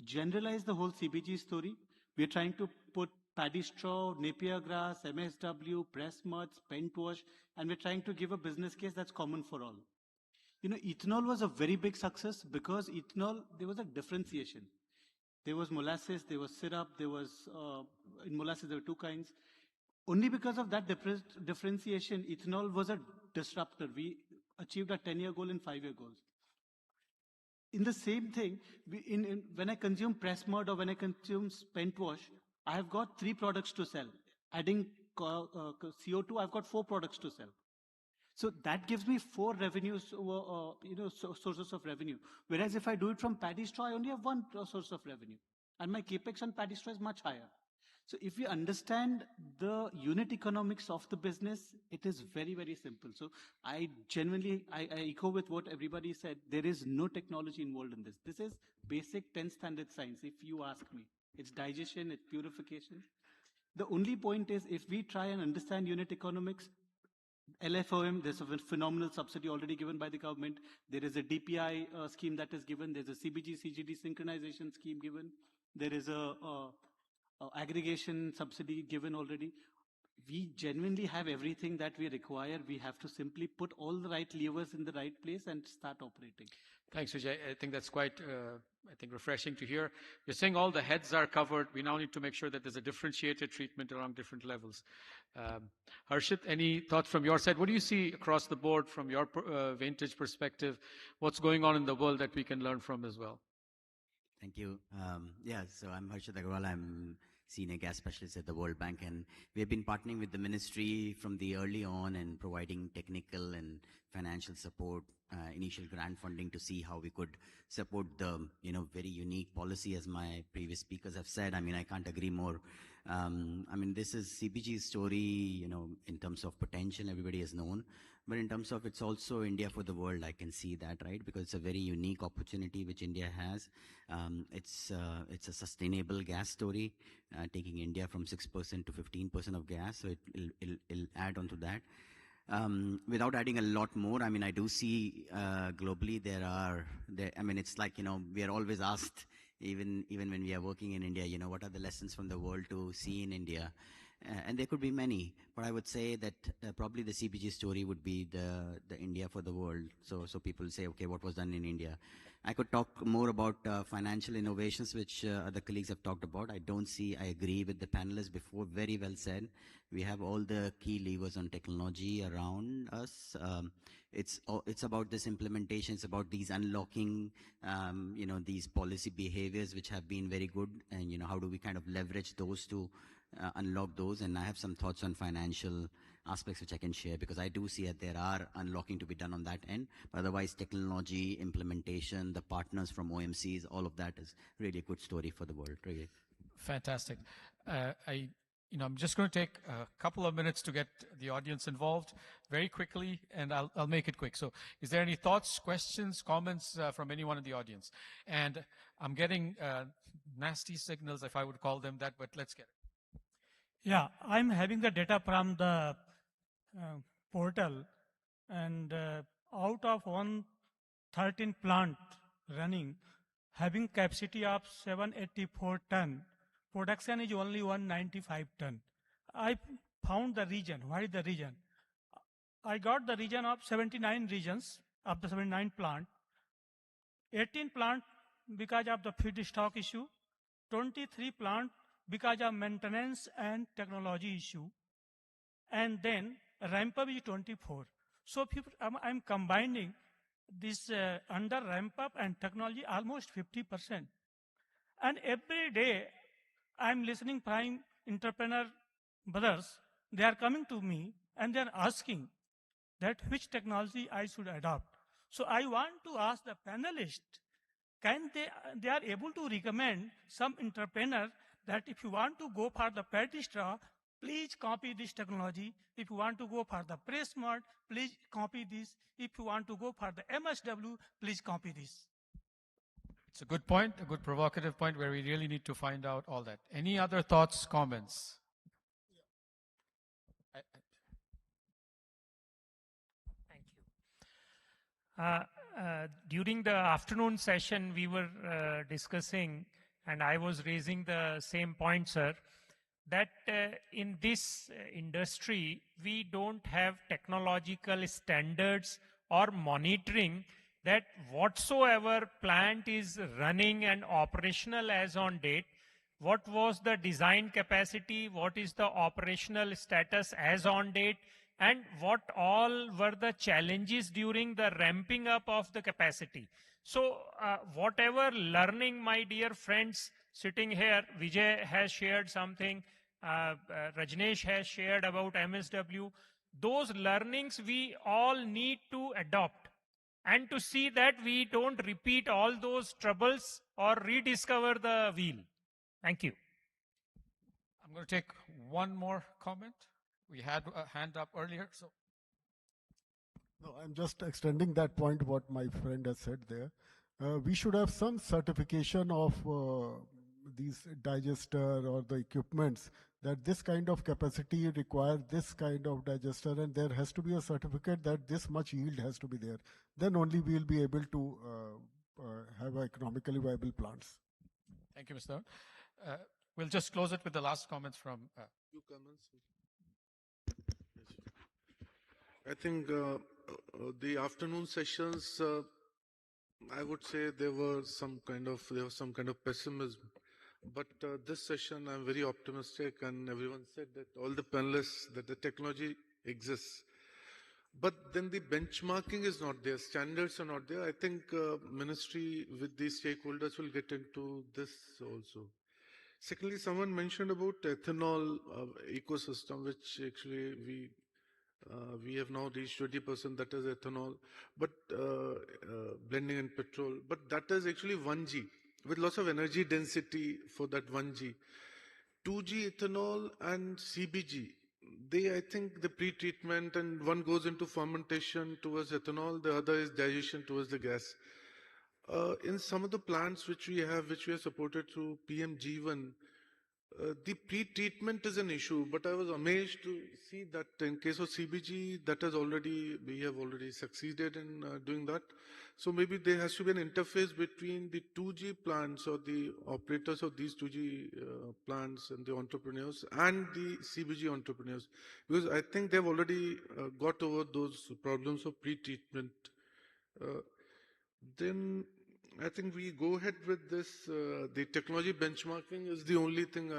B: generalize the whole CBG story. We are trying to put paddy straw, Napier grass, MSW, press mud, spent wash, and we're trying to give a business case that's common for all. Ethanol was a very big success because ethanol, there was a differentiation. There was molasses, there was syrup, in molasses there were 2 kinds. Only because of that differentiation, ethanol was a disruptor. We achieved a 10-year goal and 5-year goals. In the same thing, when I consume press mud or when I consume spent wash, I have got 3 products to sell. Adding CO2, I've got 4 products to sell. So that gives me 4 revenues, sources of revenue. Whereas if I do it from paddy straw, I only have 1 source of revenue. And my capex on paddy straw is much higher. So if we understand the unit economics of the business, it is very, very simple. So I echo with what everybody said. There is no technology involved in this. This is basic 10th standard science, if you ask me. It's digestion, it's purification. The only point is, if we try and understand unit economics, LFOM, there's a phenomenal subsidy already given by the government. There is a DPI scheme that is given. There's a CBG, CGD synchronization scheme given. There is a aggregation subsidy given already. We genuinely have everything that we require. We have to simply put all the right levers in the right place and start operating.
I: Thanks, Vijay. I think that's quite, refreshing to hear. You're saying all the heads are covered. We now need to make sure that there's a differentiated treatment along different levels. Harshit, any thoughts from your side? What do you see across the board from your vantage perspective? What's going on in the world that we can learn from as well?
D: Thank you. So I'm Harshit Agarwal. I'm Senior Gas Specialist at the World Bank, and we've been partnering with the ministry from the early on and providing technical and financial support, initial grant funding to see how we could support the, very unique policy, as my previous speakers have said. I can't agree more. This is CBG's story, in terms of potential, everybody has known. But in terms of it's also India for the world, I can see that, right? Because it's a very unique opportunity which India has. It's a sustainable gas story, taking India from 6% to 15% of gas. So it'll add on to that. Without adding a lot more, I do see globally it's like, we are always asked, even when we are working in India, what are the lessons from the world to see in India? And there could be many, but I would say that probably the CBG story would be the India for the world. So people say, okay, what was done in India? I could talk more about financial innovations, which other colleagues have talked about. I agree with the panelists before, very well said. We have all the key levers on technology around us. It's about this implementation. It's about these unlocking, these policy behaviors which have been very good, and how do we kind of leverage those to unlock those. And I have some thoughts on financial aspects which I can share, because I do see that there are unlocking to be done on that end. But otherwise, technology, implementation, the partners from OMCs, all of that is really a good story for the world, really.
P: Fantastic. I'm just going to take a couple of minutes to get the audience involved very quickly, and I'll make it quick. So is there any thoughts, questions, comments from anyone in the audience? And I'm getting nasty signals, if I would call them that, but let's get it.
A: Yeah, I'm having the data from the portal, and out of 113 plant running, having capacity of 784 ton, production is only 195 ton. I found the region. What is the region? I got the region of 79 regions of the 79 plant. 18 plant because of the feedstock issue, 23 plant because of maintenance and technology issue, and then ramp up is 24. So I'm combining this under ramp up and technology almost 50%. And every day I'm listening prime entrepreneur brothers, they are coming to me and they're asking that which technology I should adopt. So I want to ask the panelists, can they are able to recommend some entrepreneur that if you want to go for the PET straw, please copy this technology. If you want to go for the press mud, please copy this. If you want to go for the MSW, please copy this.
P: It's a good point, a good provocative point where we really need to find out all that. Any other thoughts, comments?
C: Thank you. During the afternoon session, we were discussing, and I was raising the same point, sir, that in this industry, we don't have technological standards or monitoring that whatsoever plant is running and operational as on date, what was the design capacity, what is the operational status as on date, and what all were the challenges during the ramping up of the capacity. So whatever learning, my dear friends sitting here, Vijay has shared something, Rajneesh has shared about MSW, those learnings we all need to adopt, and to see that we don't repeat all those troubles or rediscover the wheel. Thank you.
P: I'm going to take one more comment. We had a hand up earlier, so.
W: No, I'm just extending that point, what my friend has said there. We should have some certification of these digester or the equipments, that this kind of capacity require this kind of digester, and there has to be a certificate that this much yield has to be there. Then only we will be able to have economically viable plants.
P: Thank you, Mr. We'll just close it with the last comments from.
R: Few comments. I think the afternoon sessions, I would say there was some kind of pessimism. But this session, I'm very optimistic, and everyone said that all the panelists, that the technology exists. But then the benchmarking is not there, standards are not there. I think ministry with these stakeholders will get into this also. Secondly, someone mentioned about ethanol ecosystem, which actually we have now reached 20%, that is ethanol, but blending in petrol. But that is actually 1G, with lots of energy density for that 1G. 2G ethanol and CBG, I think the pre-treatment, and one goes into fermentation towards ethanol, the other is digestion towards the gas. In some of the plants which we are supported through PMG1, the pre-treatment is an issue, but I was amazed to see that in case of CBG, we have already succeeded in doing that. So maybe there has to be an interface between the 2G plants or the operators of these 2G plants and the entrepreneurs and the CBG entrepreneurs, because I think they've already got over those problems of pre-treatment. Then I think we go ahead with this. The technology benchmarking is the only thing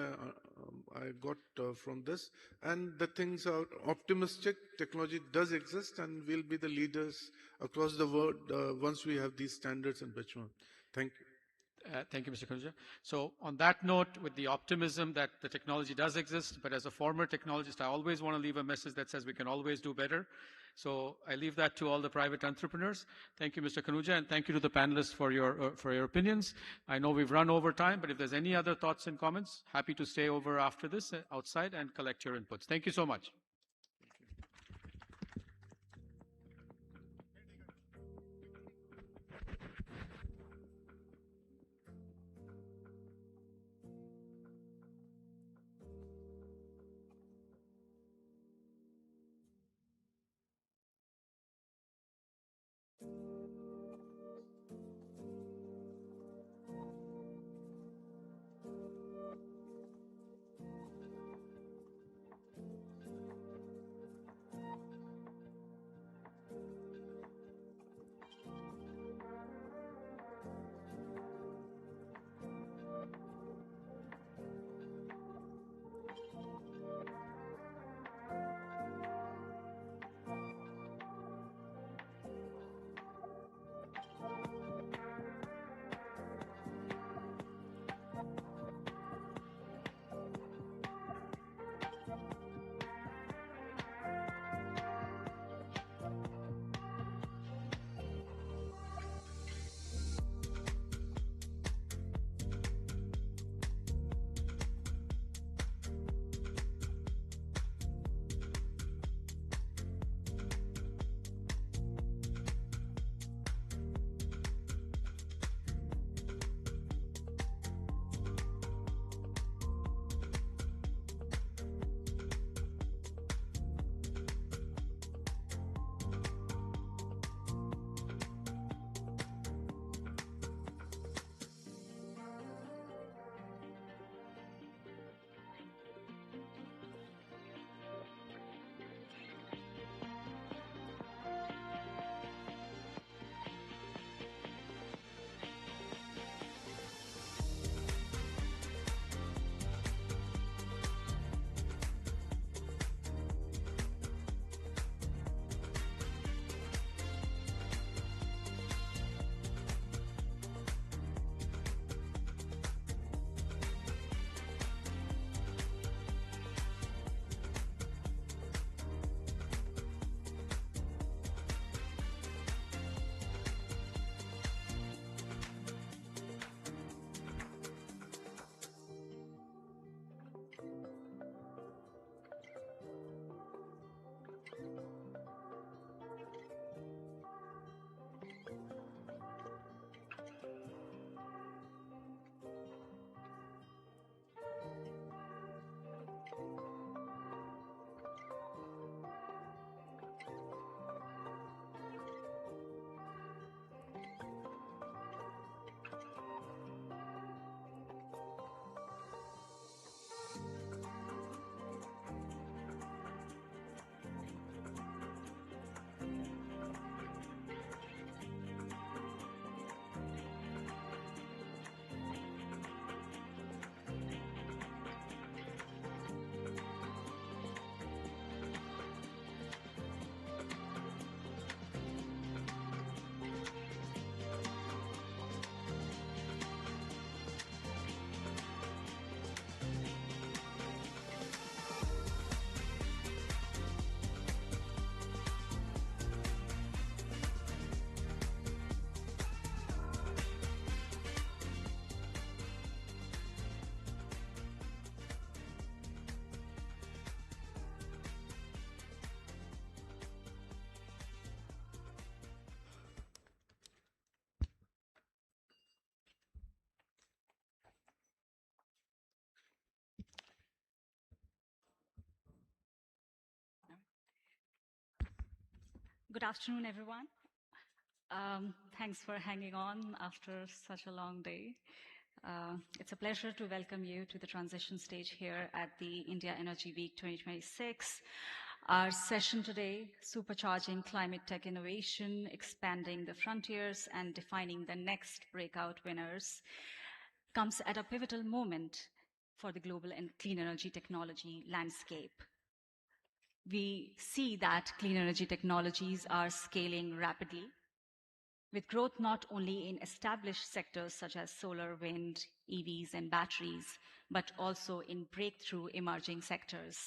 R: I got from this. And the things are optimistic. Technology does exist, and we'll be the leaders across the world once we have these standards and benchmark. Thank you.
I: Thank you, Mr. Kanuja. So on that note, with the optimism that the technology does exist, but as a former technologist, I always want to leave a message that says we can always do better. So I leave that to all the private entrepreneurs. Thank you, Mr. Kanuja, and thank you to the panelists for your opinions. I know we've run over time, but if there's any other thoughts and comments, happy to stay over after this outside and collect your inputs. Thank you so much.
G: Good afternoon, everyone. Thanks for hanging on after such a long day. It's a pleasure to welcome you to the transition stage here at the India Energy Week 2026. Our session today, Supercharging Climate Tech Innovation, Expanding the Frontiers and Defining the Next Breakout Winners, comes at a pivotal moment for the global and clean energy technology landscape. We see that clean energy technologies are scaling rapidly. with growth not only in established sectors such as solar, wind, EVs, and batteries, but also in breakthrough emerging sectors.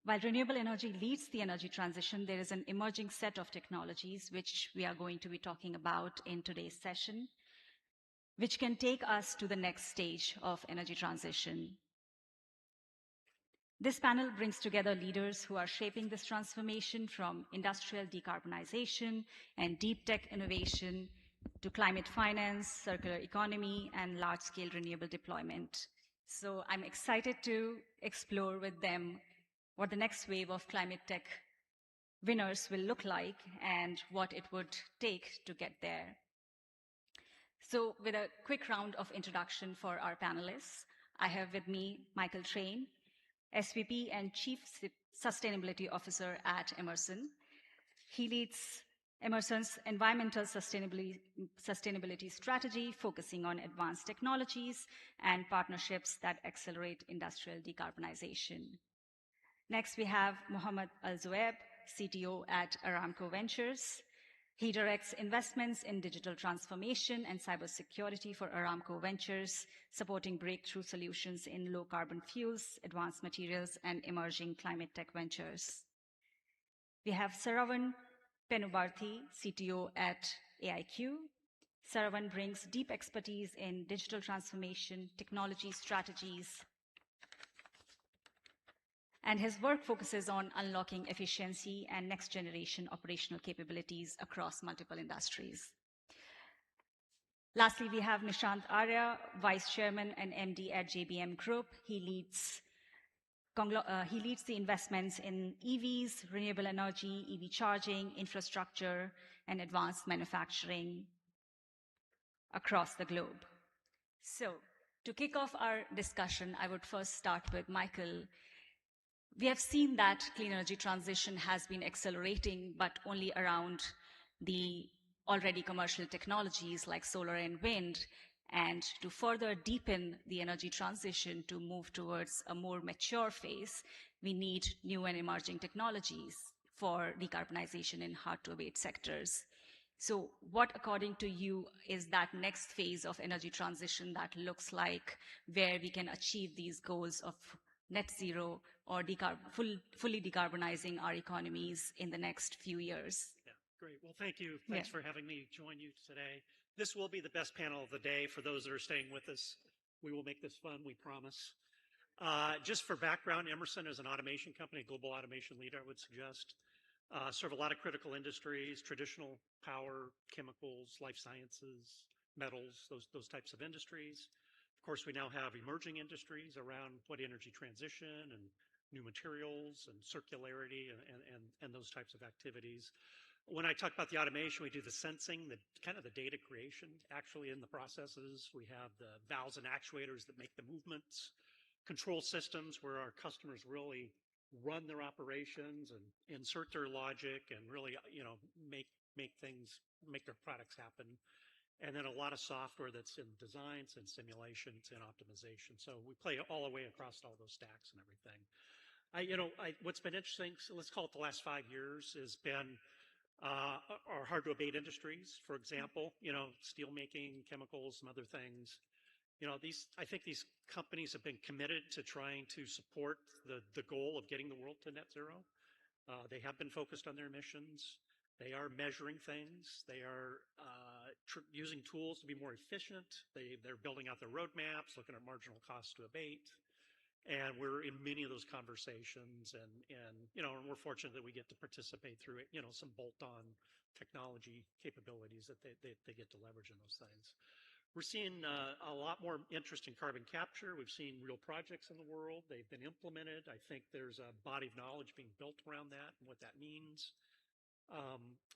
G: While renewable energy leads the energy transition, there is an emerging set of technologies which we are going to be talking about in today's session, which can take us to the next stage of energy transition. This panel brings together leaders who are shaping this transformation, from industrial decarbonization and deep tech innovation to climate finance, circular economy, and large-scale renewable deployment. So I'm excited to explore with them what the next wave of climate tech winners will look like and what it would take to get there. So with a quick round of introduction for our panelists, I have with me Michael Train, SVP and Chief Sustainability Officer at Emerson. He leads Emerson's environmental sustainability strategy, focusing on advanced technologies and partnerships that accelerate industrial decarbonization. Next, we have Mohammed Al-Zoeb, CTO at Aramco Ventures. He directs investments in digital transformation and cybersecurity for Aramco Ventures, supporting breakthrough solutions in low-carbon fuels, advanced materials, and emerging climate tech ventures. We have Saravan Penubarthi, CTO at AIQ. Saravan brings deep expertise in digital transformation, technology strategies, and his work focuses on unlocking efficiency and next-generation operational capabilities across multiple industries. Lastly, we have Nishant Arya, Vice Chairman and MD at JBM Group. He leads the investments in EVs, renewable energy, EV charging, infrastructure, and advanced manufacturing across the globe. So, to kick off our discussion, I would first start with Michael. We have seen that clean energy transition has been accelerating, but only around the already commercial technologies like solar and wind. And to further deepen the energy transition to move towards a more mature phase, we need new and emerging technologies for decarbonization in hard-to-abate sectors. So what, according to you, is that next phase of energy transition that looks like, where we can achieve these goals of net zero or fully decarbonizing our economies in the next few years?
K: Yeah, great. Well, thank you. Thanks for having me join you today. This will be the best panel of the day for those that are staying with us. We will make this fun, we promise. Just for background, Emerson is an automation company, a global automation leader, I would suggest. Serve a lot of critical industries, traditional power, chemicals, life sciences, metals, those types of industries. Of course, we now have emerging industries around energy transition and new materials and circularity and those types of activities. When I talk about the automation, we do the sensing, the kind of the data creation actually in the processes. We have the valves and actuators that make the movements, control systems where our customers really run their operations and insert their logic and really, make their products happen. And then a lot of software that's in designs and simulations and optimization. So we play all the way across all those stacks and everything. What's been interesting, so let's call it the last 5 years, has been our hard-to-abate industries, for example, steel making, chemicals, some other things. I think these companies have been committed to trying to support the goal of getting the world to net zero. They have been focused on their emissions. They are measuring things. They are using tools to be more efficient. They're building out their roadmaps, looking at marginal costs to abate. And we're in many of those conversations, and we're fortunate that we get to participate through it, some bolt-on technology capabilities that they get to leverage in those things. We're seeing a lot more interest in carbon capture. We've seen real projects in the world. They've been implemented. I think there's a body of knowledge being built around that and what that means.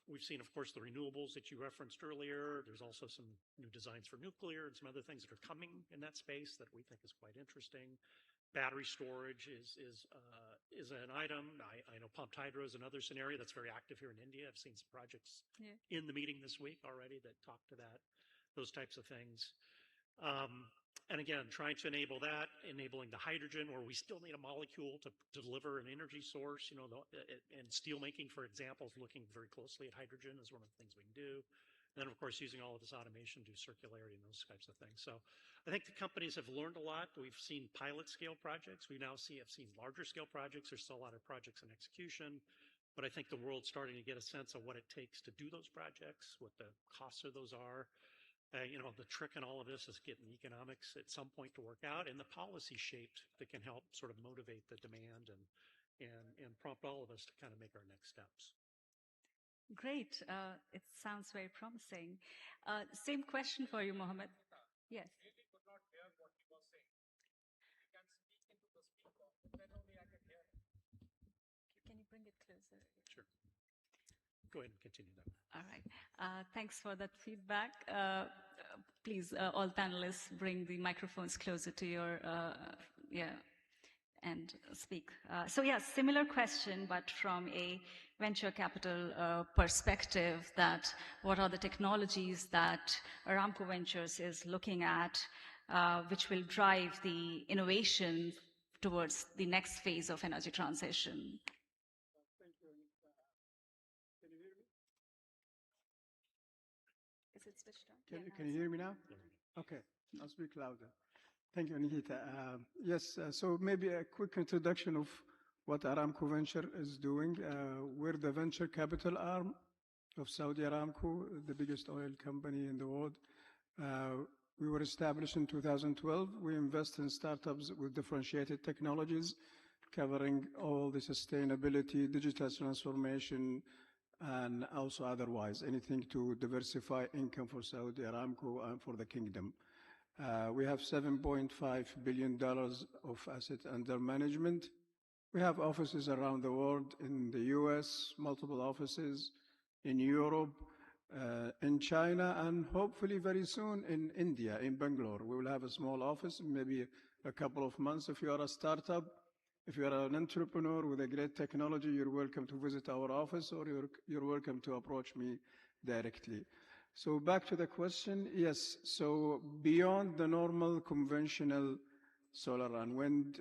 K: We've seen, of course, the renewables that you referenced earlier. There's also some new designs for nuclear and some other things that are coming in that space that we think is quite interesting. Battery storage is an item. I know pumped hydro is another scenario that's very active here in India. I've seen some projects in the meeting this week already that talk to those types of things. And again, trying to enable that, enabling the hydrogen, where we still need a molecule to deliver an energy source. And steel making, for example, is looking very closely at hydrogen as one of the things we can do. And then, of course, using all of this automation to do circularity and those types of things. So I think the companies have learned a lot. We've seen pilot scale projects. We now have seen larger scale projects. There's still a lot of projects in execution. But I think the world's starting to get a sense of what it takes to do those projects, what the costs of those are. The trick in all of this is getting economics at some point to work out and the policy shaped that can help sort of motivate the demand and prompt all of us to kind of make our next steps.
G: Great. It sounds very promising. Same question for you, Mohammed. Yes.
C: Maybe could not hear what he was saying. You can speak into the speaker, then only I can hear it.
G: Can you bring it closer?
K: Sure. Go ahead and continue that.
G: All right. Thanks for that feedback. Please, all panelists, bring the microphones closer to your, and speak. Similar question, but from a venture capital perspective, that what are the technologies that Aramco Ventures is looking at, which will drive the innovation towards the next phase of energy transition?
J: Thank you. Can you hear me?
G: Is it switched on?
J: Can you hear me now? Okay, I'll speak louder. Thank you, Nikita. Yes, so maybe a quick introduction of what Aramco Venture is doing. We're the venture capital arm of Saudi Aramco, the biggest oil company in the world. We were established in 2012. We invest in startups with differentiated technologies, covering all the sustainability, digital transformation, and also otherwise, anything to diversify income for Saudi Aramco and for the kingdom. We have $7.5 billion of assets under management. We have offices around the world, in the US, multiple offices, in Europe, in China, and hopefully very soon in India, in Bangalore. We will have a small office, maybe a couple of months. If you are a startup, if you are an entrepreneur with a great technology, you're welcome to visit our office, or you're welcome to approach me directly. So back to the question, yes, so beyond the normal conventional solar and wind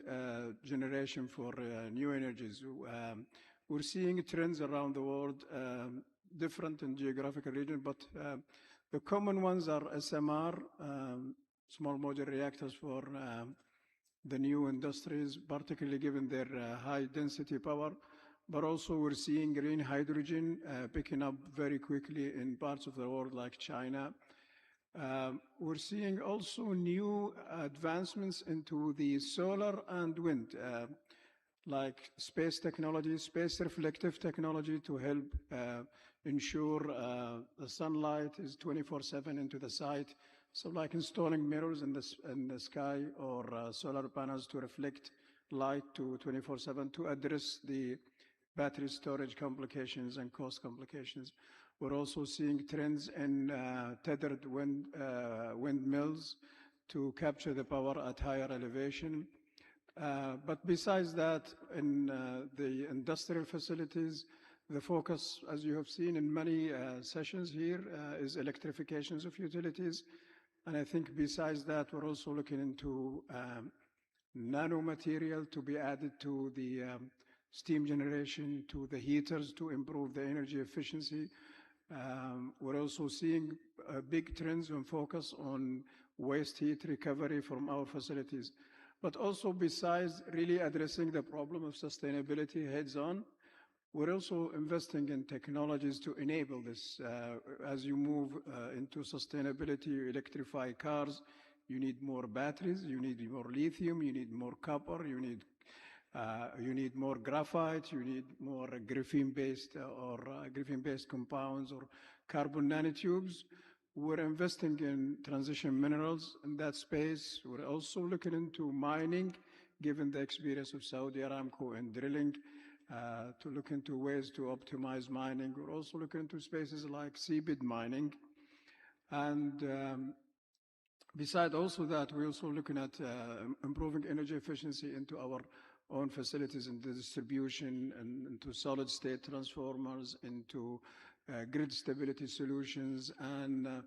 J: generation for new energies, we're seeing trends around the world, different in geographical region, but the common ones are SMR, small modular reactors for the new industries, particularly given their high density power. But also we're seeing green hydrogen picking up very quickly in parts of the world like China. We're seeing also new advancements into the solar and wind, like space technology, space reflective technology to help ensure the sunlight is 24/7 into the site. So like installing mirrors in the sky, or solar panels to reflect light to 24/7 to address the battery storage complications and cost complications. We're also seeing trends in tethered windmills to capture the power at higher elevation. But besides that, in the industrial facilities, the focus, as you have seen in many sessions here, is electrifications of utilities. And I think besides that, we're also looking into nanomaterial to be added to the steam generation, to the heaters to improve the energy efficiency. We're also seeing big trends and focus on waste heat recovery from our facilities. But also besides really addressing the problem of sustainability heads on, we're also investing in technologies to enable this. As you move into sustainability, you electrify cars, you need more batteries, you need more lithium, you need more copper, you need more graphite, you need more graphene-based compounds or carbon nanotubes. We're investing in transition minerals in that space. We're also looking into mining, given the experience of Saudi Aramco in drilling, to look into ways to optimize mining. We're also looking into spaces like seabed mining. And besides also that, we're also looking at improving energy efficiency into our own facilities, in the distribution, and into solid state transformers, into grid stability solutions, and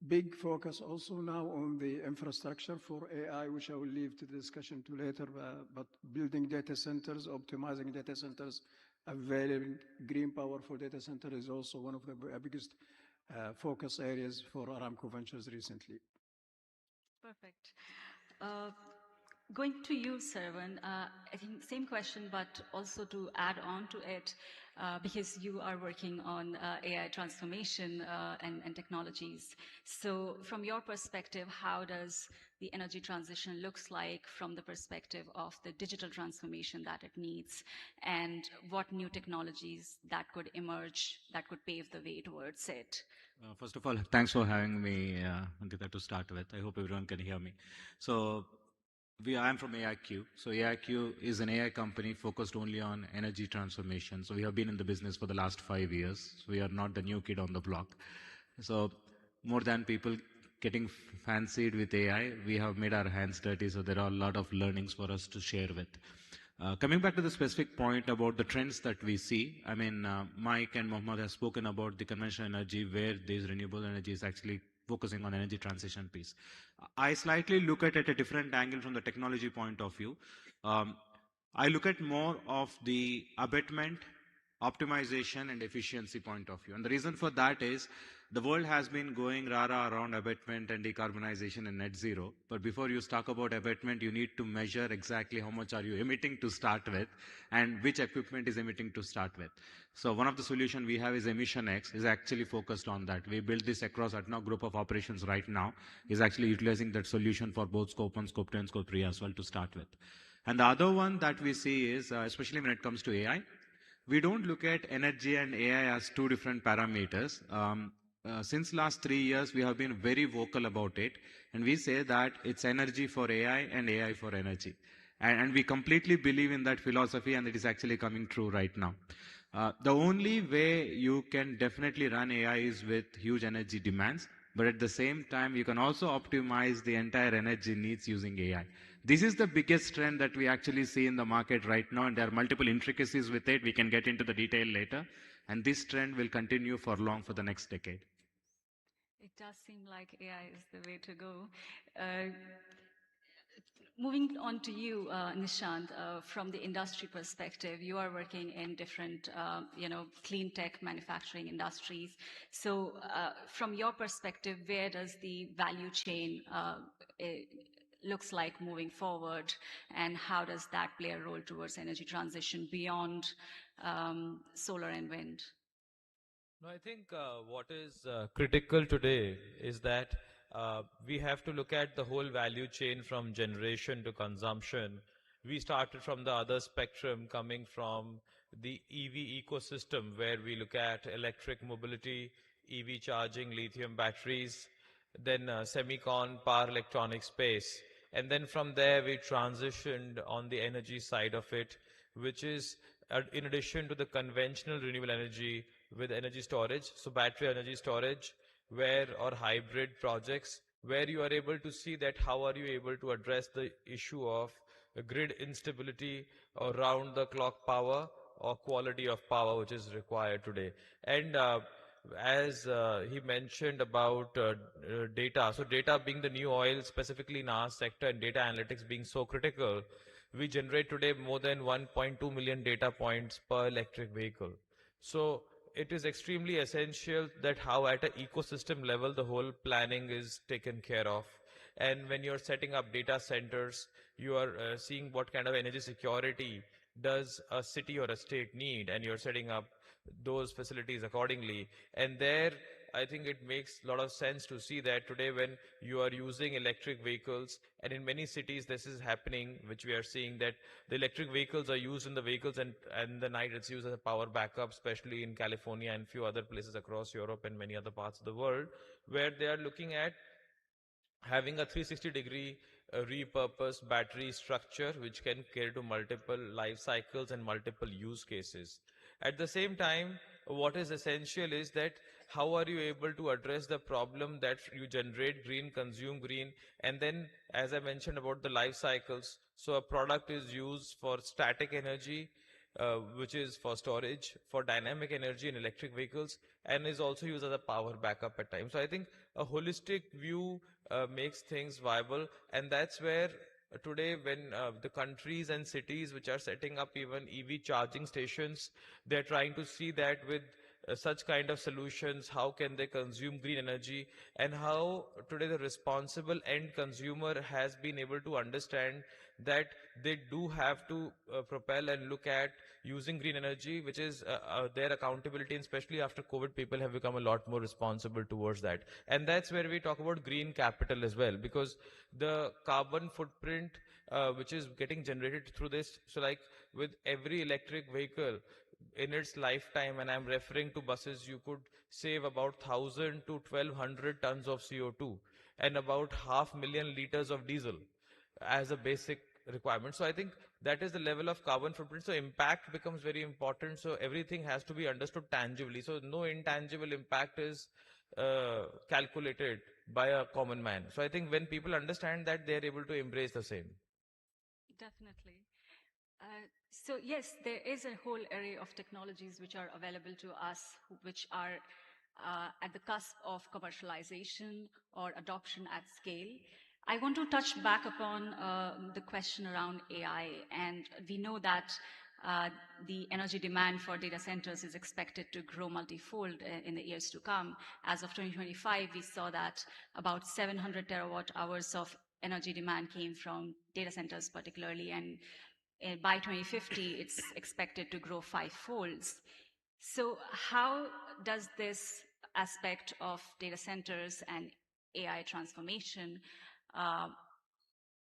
J: big focus also now on the infrastructure for AI, which I will leave to the discussion to later, but building data centers, optimizing data centers, availing green power for data center is also one of the biggest focus areas for Aramco Ventures recently.
G: Perfect. Going to you, Sarwan, I think same question, but also to add on to it, because you are working on AI transformation and technologies. So from your perspective, how does the energy transition looks like from the perspective of the digital transformation that it needs, and what new technologies that could emerge that could pave the way towards it?
E: First of all, thanks for having me, Ankita, to start with. I hope everyone can hear me. So, I am from AIQ. So AIQ is an AI company focused only on energy transformation. So we have been in the business for the last 5 years. So we are not the new kid on the block. So more than people getting fancied with AI, we have made our hands dirty. So there are a lot of learnings for us to share with. Coming back to the specific point about the trends that we see, I mean, Mike and Mohammed have spoken about the conventional energy where this renewable energy is actually focusing on energy transition piece. I slightly look at it at a different angle from the technology point of view. I look at more of the abatement, optimization and efficiency point of view. And the reason for that is the world has been going rara around abatement and decarbonization and net zero. But before you talk about abatement, you need to measure exactly how much are you emitting to start with and which equipment is emitting to start with. So one of the solutions we have is Emission X, is actually focused on that. We built this across ADNOC group of operations right now, is actually utilizing that solution for both scope 1, scope 2 and scope 3 as well to start with. And the other one that we see is, especially when it comes to AI, we don't look at energy and AI as two different parameters. Since last 3 years, we have been very vocal about it. And we say that it's energy for AI and AI for energy. And we completely believe in that philosophy, and it is actually coming true right now. The only way you can definitely run AI is with huge energy demands. But at the same time, you can also optimize the entire energy needs using AI. This is the biggest trend that we actually see in the market right now, and there are multiple intricacies with it. We can get into the detail later. And this trend will continue for long for the next decade.
G: It does seem like AI is the way to go. Moving on to you, Nishant, from the industry perspective, you are working in different, clean tech manufacturing industries. So from your perspective, where does the value chain looks like moving forward, and how does that play a role towards energy transition beyond solar and wind?
L: No, I think what is critical today is that we have to look at the whole value chain from generation to consumption. We started from the other spectrum, coming from the EV ecosystem, where we look at electric mobility, EV charging, lithium batteries, then semicon, power electronic space. And then from there, we transitioned on the energy side of it, which is in addition to the conventional renewable energy with energy storage, so battery energy storage, or hybrid projects, where you are able to see that how are you able to address the issue of grid instability or round the clock power or quality of power which is required today. And as he mentioned about data, so data being the new oil, specifically in our sector, and data analytics being so critical, we generate today more than 1.2 million data points per electric vehicle. So it is extremely essential that how at an ecosystem level the whole planning is taken care of. And when you're setting up data centers, you are seeing what kind of energy security does a city or a state need, and you're setting up those facilities accordingly. And there, I think it makes a lot of sense to see that today when you are using electric vehicles, and in many cities this is happening, which we are seeing that the electric vehicles are used in the vehicles, and the night it's used as a power backup, especially in California and few other places across Europe and many other parts of the world, where they are looking at having a 360-degree repurposed battery structure which can cater to multiple life cycles and multiple use cases. At the same time, what is essential is that how are you able to address the problem that you generate green, consume green, and then, as I mentioned about the life cycles, so a product is used for static energy, which is for storage, for dynamic energy in electric vehicles, and is also used as a power backup at times. So I think a holistic view makes things viable, and that's where today when the countries and cities which are setting up even EV charging stations, they're trying to see that with such kind of solutions, how can they consume green energy, and how today the responsible end consumer has been able to understand that they do have to propel and look at using green energy, which is their accountability, and especially after COVID, people have become a lot more responsible towards that. And that's where we talk about green capital as well, because the carbon footprint which is getting generated through this, so like with every electric vehicle in its lifetime, and I'm referring to buses, you could save about 1,000 to 1,200 tons of CO2 and about 500,000 liters of diesel as a basic requirement. So I think that is the level of carbon footprint. So impact becomes very important. So everything has to be understood tangibly. So no intangible impact is calculated by a common man. So I think when people understand that, they're able to embrace the same.
G: Definitely. So yes, there is a whole array of technologies which are available to us, which are at the cusp of commercialization or adoption at scale. I want to touch back upon the question around AI, and we know that the energy demand for data centers is expected to grow multifold in the years to come. As of 2025, we saw that about 700 terawatt hours of energy demand came from data centers particularly, and by 2050, it's expected to grow 5-folds. So how does this aspect of data centers and AI transformation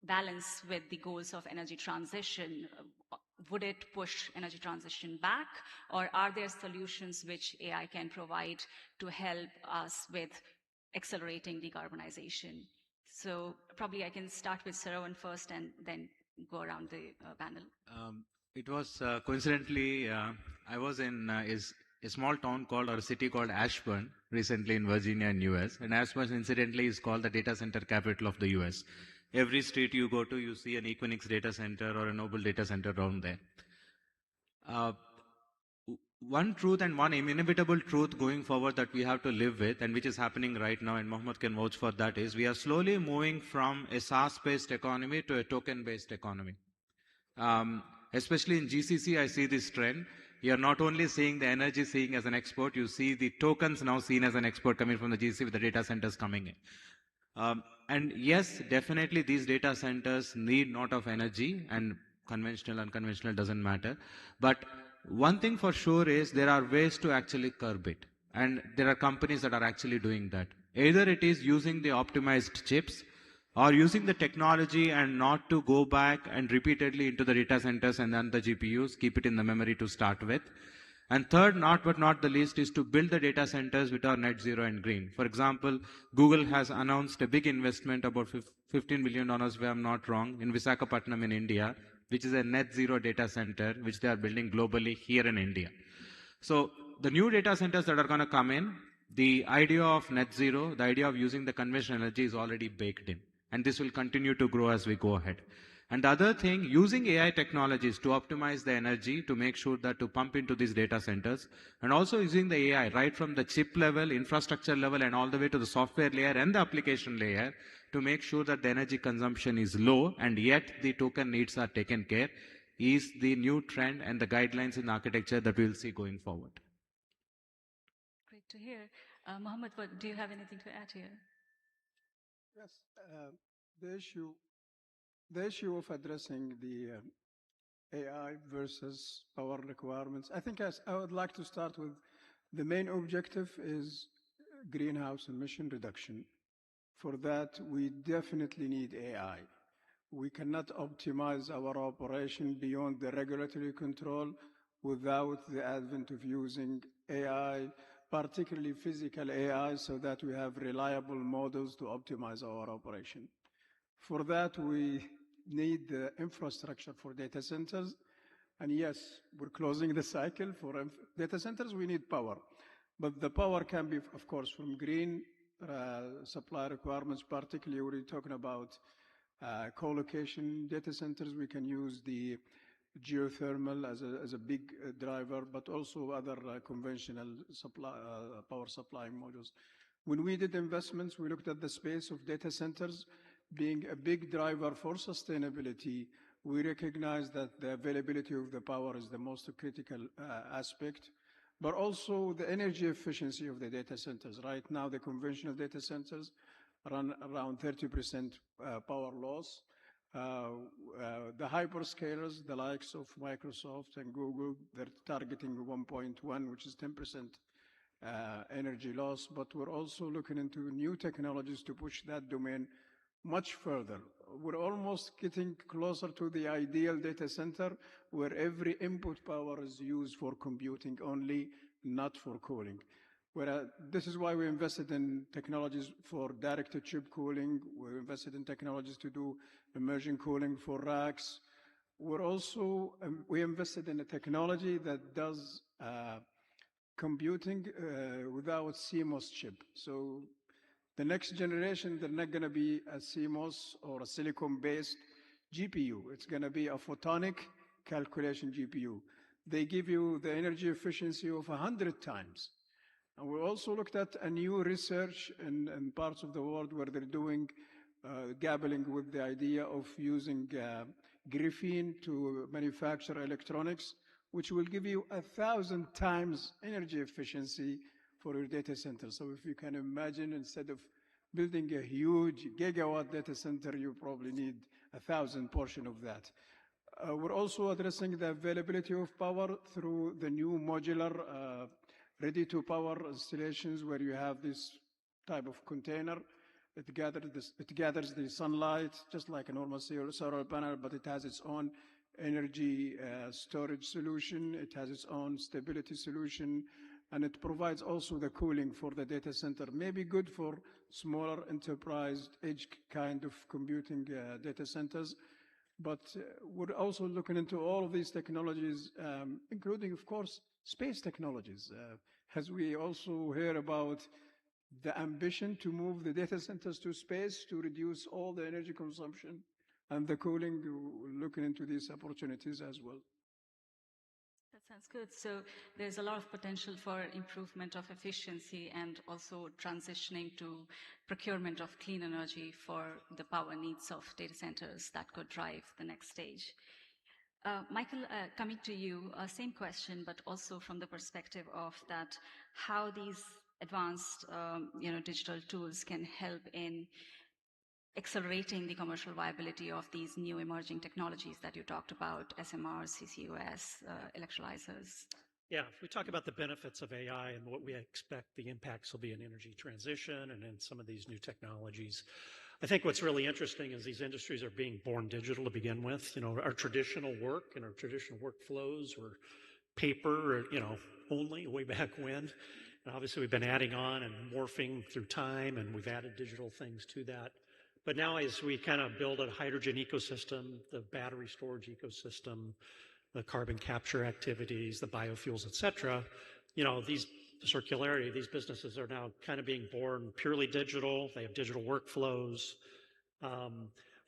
G: balance with the goals of energy transition? Would it push energy transition back, or are there solutions which AI can provide to help us with accelerating decarbonization? So probably I can start with Saravan first and then go around the panel.
E: It was coincidentally, I was in a small town called, or a city called Ashburn recently in Virginia in US. And Ashburn incidentally is called the data center capital of the US. Every street you go to, you see an Equinix data center or a Noble data center around there. One truth and one inevitable truth going forward that we have to live with, and which is happening right now, and Mohammed can vouch for that, is we are slowly moving from a SaaS-based economy to a token-based economy. Especially in GCC, I see this trend. You are not only seeing the energy seeing as an export, you see the tokens now seen as an export coming from the GCC with the data centers coming in. And yes, definitely these data centers need a lot of energy, and conventional, unconventional doesn't matter. But one thing for sure is there are ways to actually curb it. And there are companies that are actually doing that. Either it is using the optimized chips, or using the technology and not to go back and repeatedly into the data centers and then the GPUs, keep it in the memory to start with. And third, not but not the least, is to build the data centers which are net zero and green. For example, Google has announced a big investment, about $15 billion, if I'm not wrong, in Visakhapatnam in India, which is a net zero data center, which they are building globally here in India. So the new data centers that are going to come in, the idea of net zero, the idea of using the conventional energy is already baked in. And this will continue to grow as we go ahead. And the other thing, using AI technologies to optimize the energy, to make sure that to pump into these data centers, and also using the AI right from the chip level, infrastructure level, and all the way to the software layer and the application layer, to make sure that the energy consumption is low and yet the token needs are taken care, is the new trend and the guidelines in architecture that we will see going forward.
G: Great to hear. Mohammed, do you have anything to add here?
J: Yes, the issue of addressing the AI versus power requirements, I think I would like to start with the main objective is greenhouse emission reduction. For that, we definitely need AI. We cannot optimize our operation beyond the regulatory control without the advent of using AI, particularly physical AI, so that we have reliable models to optimize our operation. For that, we need the infrastructure for data centers. And yes, we're closing the cycle. For data centers, we need power. But the power can be, of course, from green supply requirements, particularly when we're talking about co-location data centers. We can use the geothermal as a big driver, but also other conventional power supplying modules. When we did investments, we looked at the space of data centers being a big driver for sustainability. We recognize that the availability of the power is the most critical aspect. but also the energy efficiency of the data centers. Right now, the conventional data centers run around 30% power loss. The hyperscalers, the likes of Microsoft and Google, they're targeting 1.1, which is 10% energy loss, but we're also looking into new technologies to push that domain much further. We're almost getting closer to the ideal data center where every input power is used for computing only, not for cooling. This is why we invested in technologies for direct-to-chip cooling. We invested in technologies to do immersion cooling for racks. We're also, we invested in a technology that does computing without CMOS chip. So the next generation, they're not going to be a CMOS or a silicon-based GPU. It's going to be a photonic calculation GPU. They give you the energy efficiency of 100 times. And we also looked at a new research in parts of the world where they're doing gabbling with the idea of using graphene to manufacture electronics, which will give you 1,000 times energy efficiency for your data center. So if you can imagine, instead of building a huge gigawatt data center, you probably need 1,000 portion of that. We're also addressing the availability of power through the new modular ready-to-power installations where you have this type of container. It gathers the sunlight just like a normal solar panel, but it has its own energy storage solution. It has its own stability solution, and it provides also the cooling for the data center. Maybe good for smaller enterprise edge kind of computing data centers. But we're also looking into all of these technologies, including, of course, space technologies. As we also hear about the ambition to move the data centers to space to reduce all the energy consumption and the cooling, looking into these opportunities as well.
G: That sounds good. So there's a lot of potential for improvement of efficiency and also transitioning to procurement of clean energy for the power needs of data centers that could drive the next stage. Michael, coming to you, same question, but also from the perspective of that, how these advanced, digital tools can help in accelerating the commercial viability of these new emerging technologies that you talked about, SMRs, CCUS, electrolyzers.
K: Yeah, if we talk about the benefits of AI and what we expect the impacts will be in energy transition and in some of these new technologies, I think what's really interesting is these industries are being born digital to begin with. Our traditional work and our traditional workflows were paper, only way back when. And obviously we've been adding on and morphing through time, and we've added digital things to that. But now as we kind of build a hydrogen ecosystem, the battery storage ecosystem, the carbon capture activities, the biofuels, et cetera, the circularity, these businesses are now kind of being born purely digital. They have digital workflows.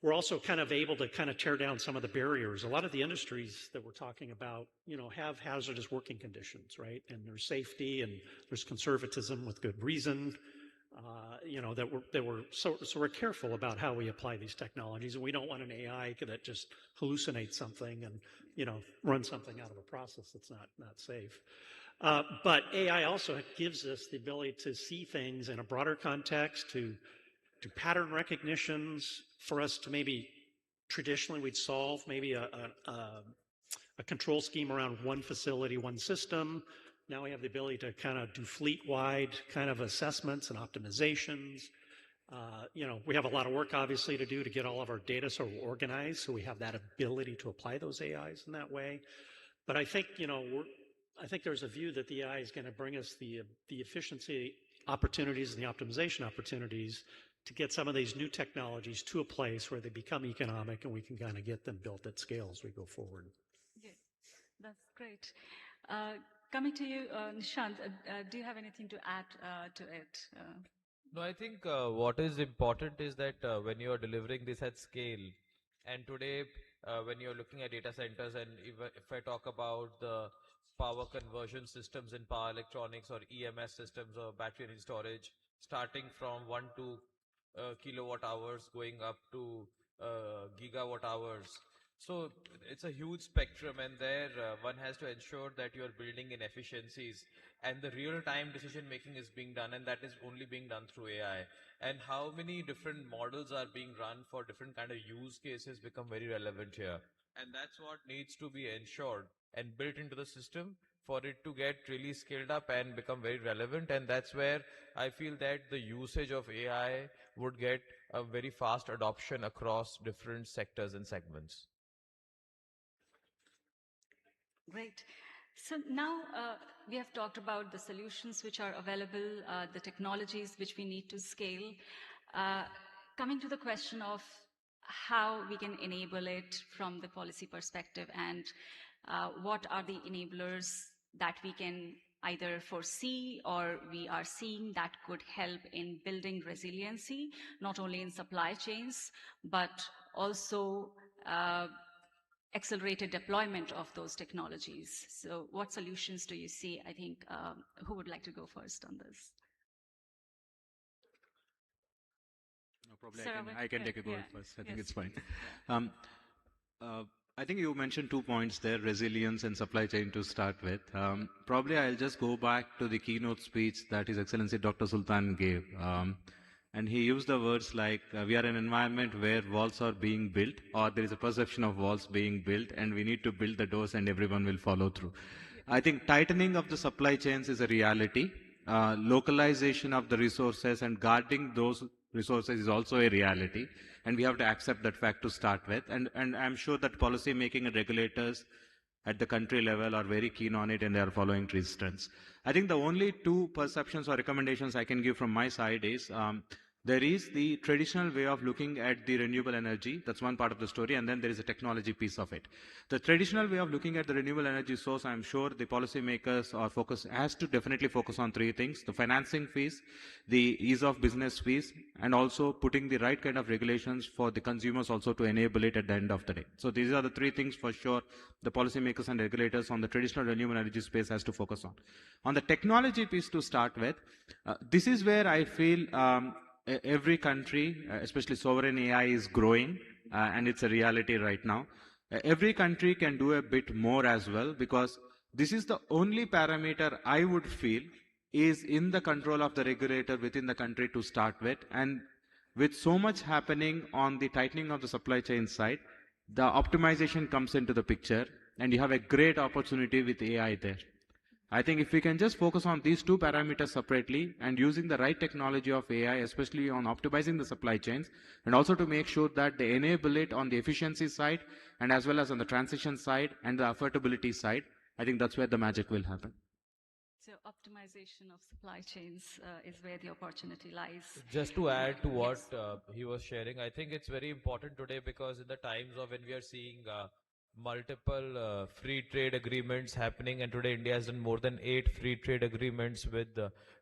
K: We're also kind of able to kind of tear down some of the barriers. A lot of the industries that we're talking about, have hazardous working conditions, right? And there's safety and there's conservatism with good reason. So we're careful about how we apply these technologies, and we don't want an AI that just hallucinates something and runs something out of a process that's not safe. But AI also gives us the ability to see things in a broader context, to do pattern recognitions for us to maybe traditionally we'd solve maybe a control scheme around one facility, one system. Now we have the ability to kind of do fleet-wide kind of assessments and optimizations. We have a lot of work, obviously, to do to get all of our data so organized, so we have that ability to apply those AIs in that way. But I think, I think there's a view that the AI is going to bring us the efficiency opportunities and the optimization opportunities to get some of these new technologies to a place where they become economic and we can kind of get them built at scale as we go forward.
G: Yes, that's great. Coming to you, Nishant, do you have anything to add to it?
L: No, I think what is important is that when you are delivering this at scale, and today when you're looking at data centers, and if I talk about the power conversion systems in power electronics or EMS systems or battery energy storage, starting from 1 to kilowatt hours going up to gigawatt hours. So it's a huge spectrum, and there one has to ensure that you are building in efficiencies, and the real-time decision making is being done, and that is only being done through AI. And how many different models are being run for different kind of use cases become very relevant here, and that's what needs to be ensured and built into the system for it to get really scaled up and become very relevant. And that's where I feel that the usage of AI would get a very fast adoption across different sectors and segments.
G: Great. So now we have talked about the solutions which are available, the technologies which we need to scale. Coming to the question of how we can enable it from the policy perspective, and what are the enablers that we can either foresee or we are seeing that could help in building resiliency, not only in supply chains, but also accelerated deployment of those technologies. So what solutions do you see? I think, who would like to go first on this?
E: No, probably
G: Sarah,
E: I can take a go
G: yeah.
E: first. I think
G: Yes,
E: it's fine.
G: please.
E: I think you mentioned 2 points there, resilience and supply chain to start with. Probably I'll just go back to the keynote speech that His Excellency Dr. Sultan gave. And he used the words like, we are in an environment where walls are being built, or there is a perception of walls being built, and we need to build the doors and everyone will follow through. I think tightening of the supply chains is a reality. Localization of the resources and guarding those resources is also a reality, and we have to accept that fact to start with. And I'm sure that policy making and regulators at the country level are very keen on it, and they are following these trends. I think the only 2 perceptions or recommendations I can give from my side is there is the traditional way of looking at the renewable energy. That's one part of the story. And then there is a technology piece of it. The traditional way of looking at the renewable energy source, I'm sure the policymakers are has to definitely focus on 3 things: the financing fees, the ease of business fees, and also putting the right kind of regulations for the consumers also to enable it at the end of the day. So these are the 3 things for sure the policymakers and regulators on the traditional renewable energy space has to focus on. On the technology piece to start with, this is where I feel every country, especially sovereign AI, is growing, and it's a reality right now. Every country can do a bit more as well, because this is the only parameter I would feel is in the control of the regulator within the country to start with. And with so much happening on the tightening of the supply chain side, the optimization comes into the picture, and you have a great opportunity with AI there. I think if we can just focus on these 2 parameters separately and using the right technology of AI, especially on optimizing the supply chains, and also to make sure that they enable it on the efficiency side and as well as on the transition side and the affordability side, I think that's where the magic will happen.
G: So optimization of supply chains is where the opportunity lies.
L: Just to add to what he was sharing, I think it's very important today, because in the times of when we are seeing multiple free trade agreements happening, and today India has done more than 8 free trade agreements with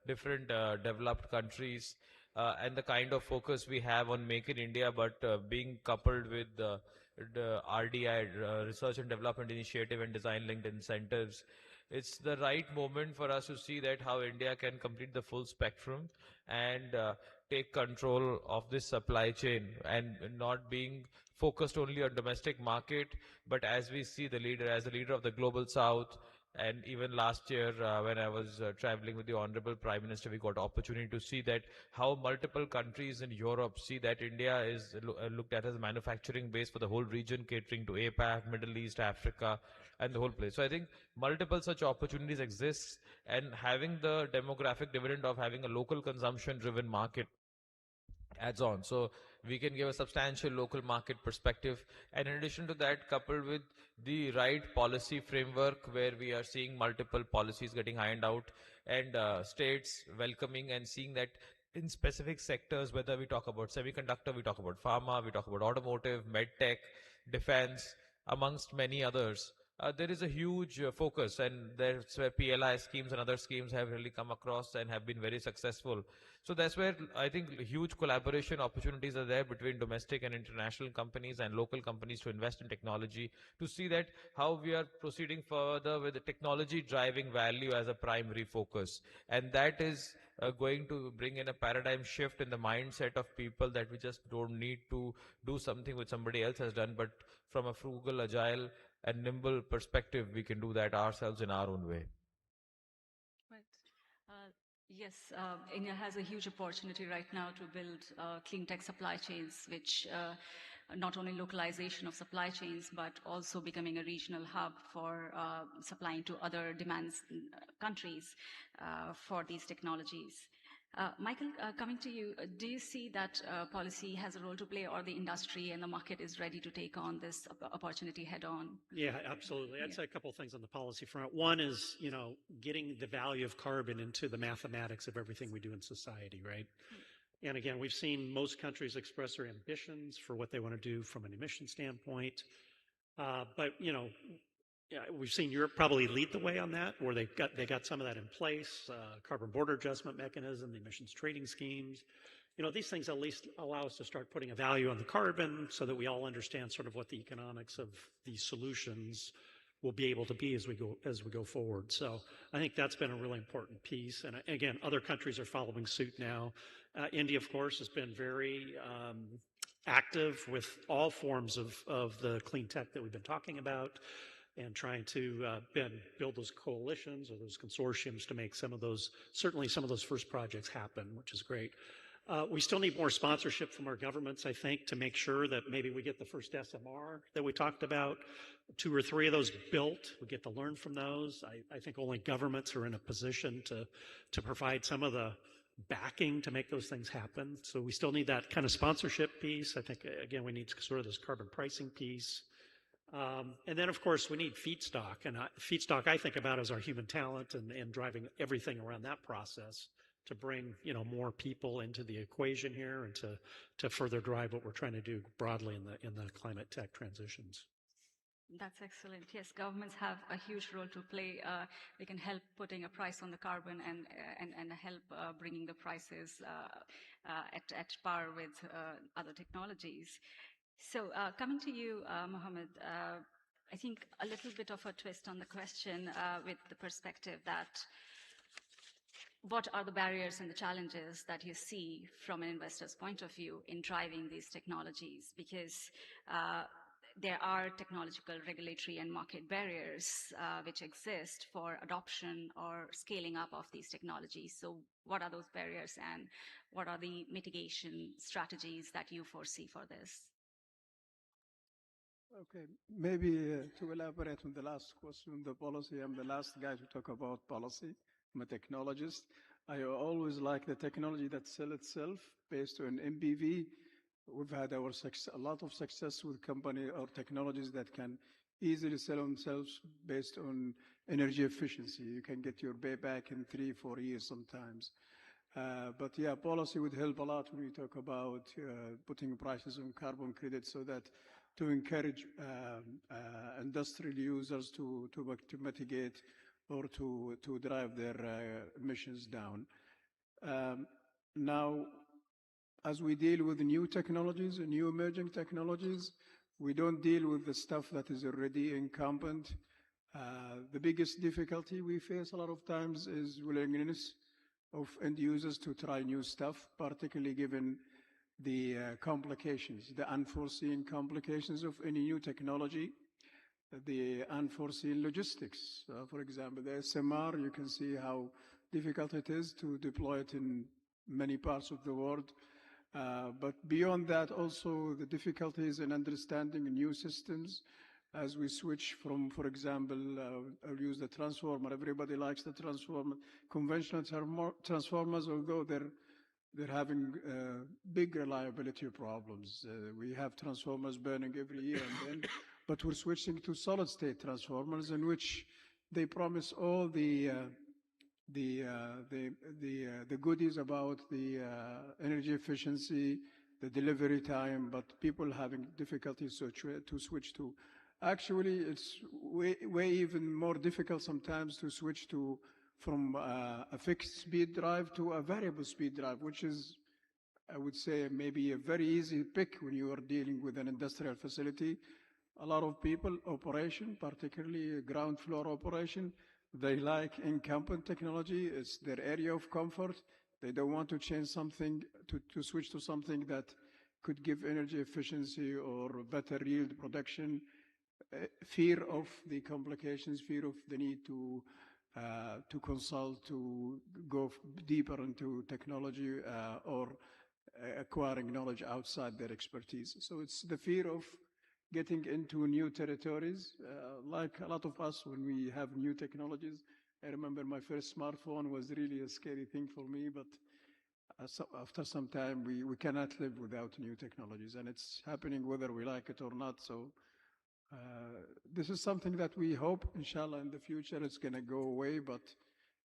L: different developed countries, and the kind of focus we have on Make in India, but being coupled with the RDI, Research and Development Initiative, and design-linked incentives, it's the right moment for us to see that how India can complete the full spectrum and take control of this supply chain, and not being focused only on domestic market, but as we see the leader, as the leader of the global south. And even last year, when I was traveling with the Honorable Prime Minister, we got opportunity to see that how multiple countries in Europe see that India is looked at as a manufacturing base for the whole region, catering to APAC, Middle East, Africa, and the whole place. So I think multiple such opportunities exist, and having the demographic dividend of having a local consumption-driven market adds on. So we can give a substantial local market perspective. And in addition to that, coupled with the right policy framework, where we are seeing multiple policies getting ironed out, and states welcoming and seeing that in specific sectors, whether we talk about semiconductor, we talk about pharma, we talk about automotive, medtech, defense, amongst many others, there is a huge focus, and that's where PLI schemes and other schemes have really come across and have been very successful. So that's where I think huge collaboration opportunities are there between domestic and international companies and local companies to invest in technology, to see that how we are proceeding further with the technology driving value as a primary focus. And that is going to bring in a paradigm shift in the mindset of people, that we just don't need to do something which somebody else has done, but from a frugal, agile, and nimble perspective, we can do that ourselves in our own way.
G: Right. Yes, India has a huge opportunity right now to build clean tech supply chains, which not only localization of supply chains, but also becoming a regional hub for supplying to other demands countries for these technologies. Michael, coming to you, do you see that policy has a role to play, or the industry and the market is ready to take on this opportunity head on?
K: Yeah, absolutely. I'd say a couple of things on the policy front. One is, getting the value of carbon into the mathematics of everything we do in society, right? And again, we've seen most countries express their ambitions for what they want to do from an emission standpoint. But we've seen Europe probably lead the way on that, where they got some of that in place, carbon border adjustment mechanism, the emissions trading schemes. These things at least allow us to start putting a value on the carbon, so that we all understand sort of what the economics of these solutions will be able to be as we go forward. So I think that's been a really important piece. And again, other countries are following suit now. India, of course, has been very active with all forms of the clean tech that we've been talking about, and trying to build those coalitions or those consortiums to make certainly some of those first projects happen, which is great. We still need more sponsorship from our governments, I think, to make sure that maybe we get the first SMR that we talked about, 2 or 3 of those built. We get to learn from those. I think only governments are in a position to provide some of the backing to make those things happen. So we still need that kind of sponsorship piece. I think, again, we need sort of this carbon pricing piece. And then, of course, we need feedstock. And feedstock I think about as our human talent, and driving everything around that process to bring more people into the equation here, and to further drive what we're trying to do broadly in the climate tech transitions.
G: That's excellent. Yes, governments have a huge role to play. They can help putting a price on the carbon, and help bringing the prices at par with other technologies. So coming to you, Mohammed, I think a little bit of a twist on the question with the perspective that what are the barriers and the challenges that you see from an investor's point of view in driving these technologies? Because there are technological, regulatory, and market barriers which exist for adoption or scaling up of these technologies. So what are those barriers, and what are the mitigation strategies that you foresee for this?
J: Okay, maybe to elaborate on the last question, the policy, I'm the last guy to talk about policy. I'm a technologist. I always like the technology that sells itself based on MPV. We've had a lot of success with company or technologies that can easily sell themselves based on energy efficiency. You can get your payback in 3-4 years sometimes. But yeah, policy would help a lot when we talk about putting prices on carbon credits, so that to encourage industrial users to mitigate or to drive their emissions down. Now, as we deal with new technologies and new emerging technologies, we don't deal with the stuff that is already incumbent. The biggest difficulty we face a lot of times is willingness of end users to try new stuff, particularly given the complications, the unforeseen complications of any new technology, the unforeseen logistics. For example, the SMR, you can see how difficult it is to deploy it in many parts of the world. But beyond that, also the difficulties in understanding new systems as we switch from, for example, I'll use the transformer. Everybody likes the transformer. Conventional transformers, although they're having big reliability problems. We have transformers burning every year and then, but we're switching to solid-state transformers, in which they promise all the goodies about the energy efficiency, the delivery time, but people having difficulties to switch to Actually, it's way even more difficult sometimes to switch from a fixed speed drive to a variable speed drive, which is, I would say, maybe a very easy pick when you are dealing with an industrial facility. A lot of people, operation, particularly ground floor operation, they like incumbent technology. It's their area of comfort. They don't want to change something, to switch to something that could give energy efficiency or better yield production. Fear of the complications, fear of the need to consult, to go deeper into technology or acquiring knowledge outside their expertise. So it's the fear of getting into new territories. Like a lot of us, when we have new technologies, I remember my first smartphone was really a scary thing for me, but after some time, we cannot live without new technologies, and it's happening whether we like it or not. So this is something that we hope, inshallah, in the future it's going to go away, but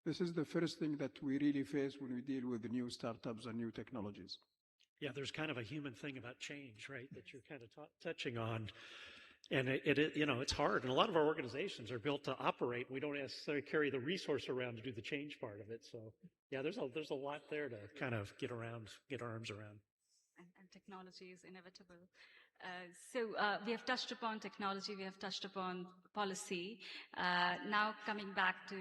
J: this is the first thing that we really face when we deal with the new startups and new technologies.
K: Yeah, there's kind of a human thing about change, right, that you're kind of touching on. And it's hard. And a lot of our organizations are built to operate. We don't necessarily carry the resource around to do the change part of it. So yeah, there's a lot there to kind of get our arms around.
G: And technology is inevitable. So we have touched upon technology, we have touched upon policy. Now coming back to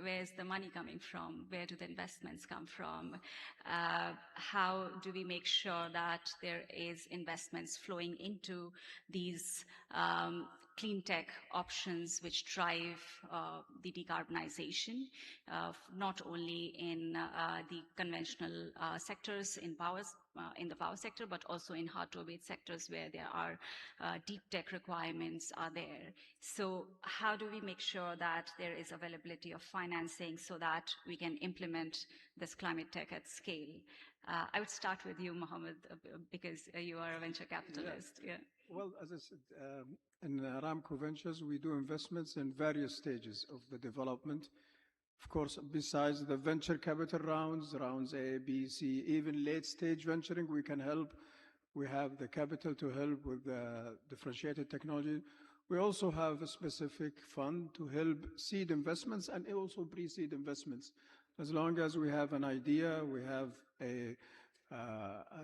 G: where's the money coming from? Where do the investments come from? How do we make sure that there is investments flowing into these clean tech options which drive the decarbonization, not only in the conventional sectors in the power sector, but also in hard-to-abate sectors where there are deep tech requirements are there. So how do we make sure that there is availability of financing so that we can implement this climate tech at scale? I would start with you, Mohammed, because you are a venture capitalist. Yeah.
J: Well, as I said, in Aramco Ventures, we do investments in various stages of the development. Of course, besides the venture capital rounds A, B, C, even late stage venturing, we can help. We have the capital to help with differentiated technology. We also have a specific fund to help seed investments and also pre-seed investments. As long as we have an idea, we have a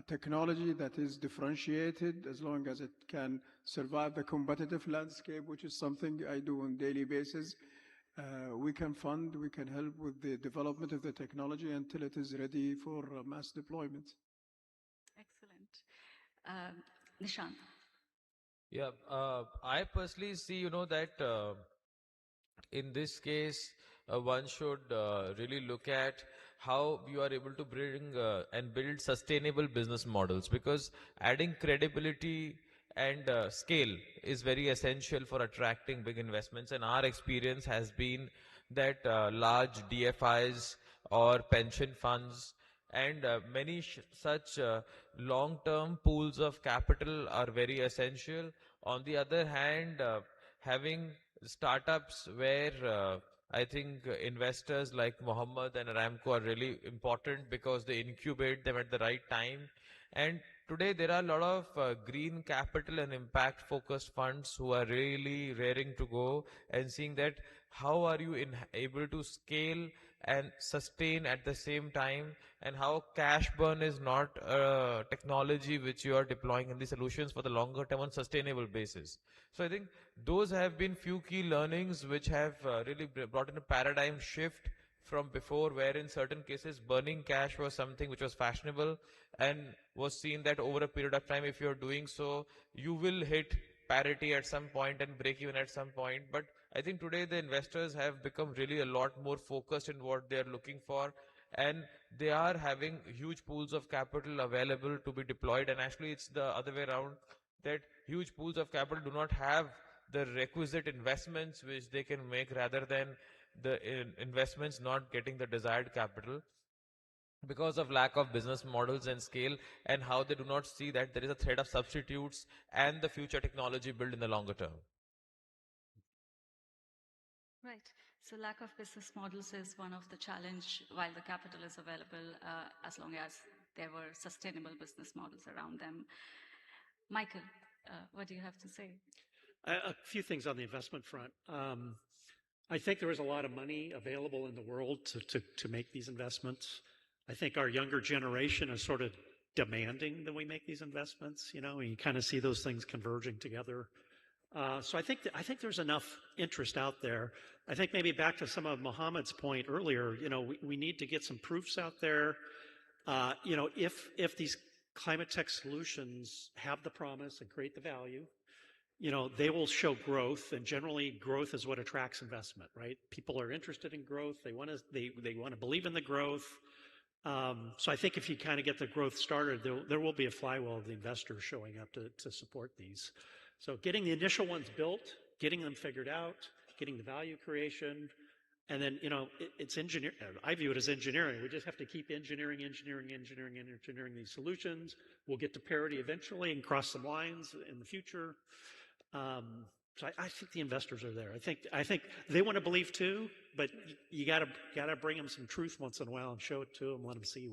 J: technology that is differentiated, as long as it can survive the competitive landscape, which is something I do on a daily basis. We can fund, we can help with the development of the technology until it is ready for mass deployment.
G: Excellent. Nishant.
L: Yeah, I personally see, that in this case, one should really look at how you are able to bring and build sustainable business models, because adding credibility and scale is very essential for attracting big investments. And our experience has been that large DFIs or pension funds and many such long-term pools of capital are very essential. On the other hand, having startups where I think investors like Mohammed and Aramco are really important because they incubate them at the right time. And today there are a lot of green capital and impact focused funds who are really raring to go and seeing that how are you able to scale and sustain at the same time, and how cash burn is not a technology which you are deploying in the solutions for the longer term on sustainable basis. So I think those have been few key learnings which have really brought in a paradigm shift from before, where in certain cases burning cash was something which was fashionable and was seen that over a period of time, if you're doing so, you will hit parity at some point and break even at some point. But I think today the investors have become really a lot more focused in what they're looking for, and they are having huge pools of capital available to be deployed. And actually it's the other way around, that huge pools of capital do not have the requisite investments which they can make, rather than the investments not getting the desired capital because of lack of business models and scale, and how they do not see that there is a threat of substitutes and the future technology built in the longer term.
G: Right. So lack of business models is one of the challenge, while the capital is available, as long as there were sustainable business models around them. Michael, what do you have to say?
K: A few things on the investment front. I think there is a lot of money available in the world to make these investments. I think our younger generation is sort of demanding that we make these investments, and you kind of see those things converging together. So I think there's enough interest out there. I think maybe back to some of Mohammed's point earlier, we need to get some proofs out there. If these climate tech solutions have the promise and create the value, they will show growth, and generally growth is what attracts investment, right? People are interested in growth. They want to believe in the growth. So I think if you kind of get the growth started, there will be a flywheel of the investors showing up to support these. So getting the initial ones built, getting them figured out, getting the value creation, and then, it's engineering. I view it as engineering. We just have to keep engineering these solutions. We'll get to parity eventually and cross some lines in the future. So I think the investors are there. I think they want to believe too, but you gotta bring them some truth once in a while and show it to them, let them see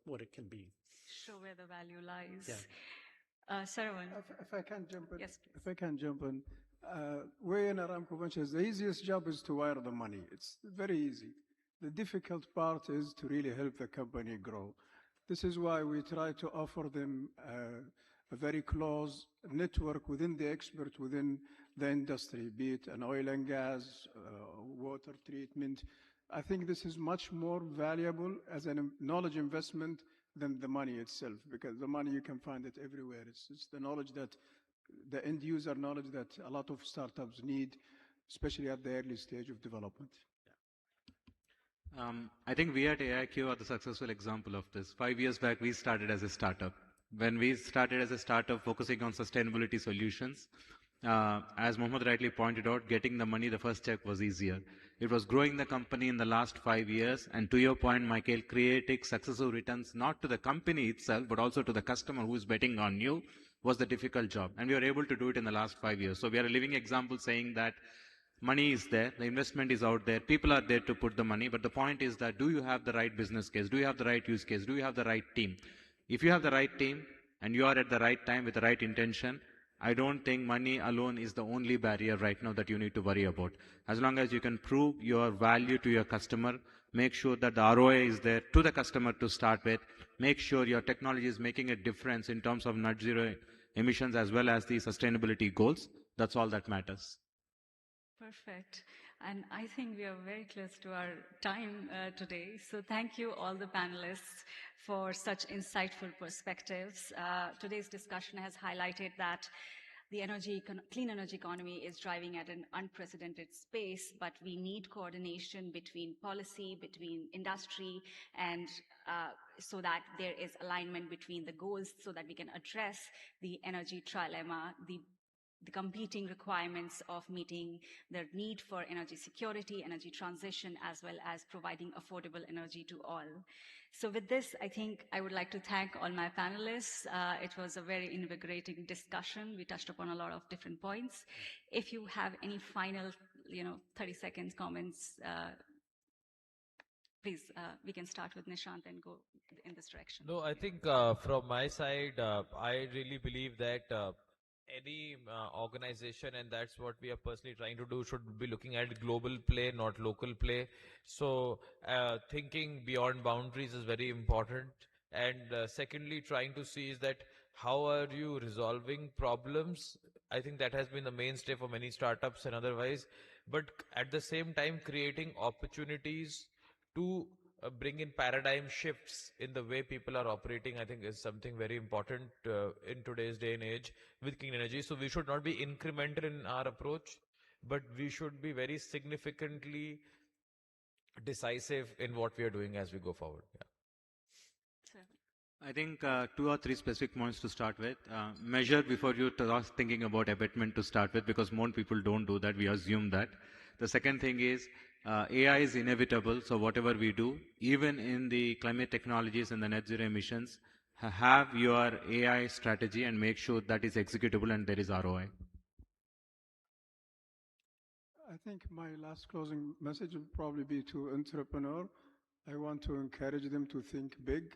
K: what it can be.
G: Show where the value lies.
K: Yeah.
G: Sarwan.
J: If I can jump in.
G: Yes, please.
J: If I can jump in. We in Aramco Ventures, the easiest job is to wire the money. It's very easy. The difficult part is to really help the company grow. This is why we try to offer them a very close network within the expert within the industry, be it an oil and gas, water treatment. I think this is much more valuable as a knowledge investment than the money itself, because the money you can find it everywhere. It's the knowledge that the end user knowledge that a lot of startups need, especially at the early stage of development.
E: I think we at AIQ are the successful example of this. 5 years back, we started as a startup. When we started as a startup focusing on sustainability solutions, as Mohammed rightly pointed out, getting the money, the first check was easier. It was growing the company in the last 5 years, and to your point, Michael, creating successful returns not to the company itself, but also to the customer who is betting on you was the difficult job. And we were able to do it in the last 5 years. So we are a living example saying that money is there, the investment is out there, people are there to put the money, but the point is that do you have the right business case? Do you have the right use case? Do you have the right team? If you have the right team and you are at the right time with the right intention, I don't think money alone is the only barrier right now that you need to worry about. As long as you can prove your value to your customer, make sure that the ROI is there to the customer to start with, make sure your technology is making a difference in terms of net zero emissions as well as the sustainability goals, that's all that matters.
G: Perfect. And I think we are very close to our time today. So thank you all the panelists for such insightful perspectives. Today's discussion has highlighted that the clean energy economy is driving at an unprecedented pace, but we need coordination between policy, between industry, and so that there is alignment between the goals so that we can address the energy trilemma, the competing requirements of meeting the need for energy security, energy transition, as well as providing affordable energy to all. So with this, I think I would like to thank all my panelists. It was a very invigorating discussion. We touched upon a lot of different points. If you have any final, 30 seconds comments, please, we can start with Nishant and go in this direction.
L: No, I think from my side, I really believe that any organization, and that's what we are personally trying to do, should be looking at global play, not local play. So thinking beyond boundaries is very important. And secondly, trying to see is that how are you resolving problems? I think that has been the mainstay for many startups and otherwise. But at the same time, creating opportunities to bring in paradigm shifts in the way people are operating, I think is something very important in today's day and age with clean energy. So we should not be incremental in our approach, but we should be very significantly decisive in what we are doing as we go forward. Yeah.
E: I think 2 or 3 specific points to start with. Measure before you start thinking about abatement to start with, because more people don't do that. We assume that. The second thing is AI is inevitable, so whatever we do, even in the climate technologies and the net zero emissions, have your AI strategy and make sure that is executable and there is ROI.
J: I think my last closing message would probably be to entrepreneur. I want to encourage them to think big,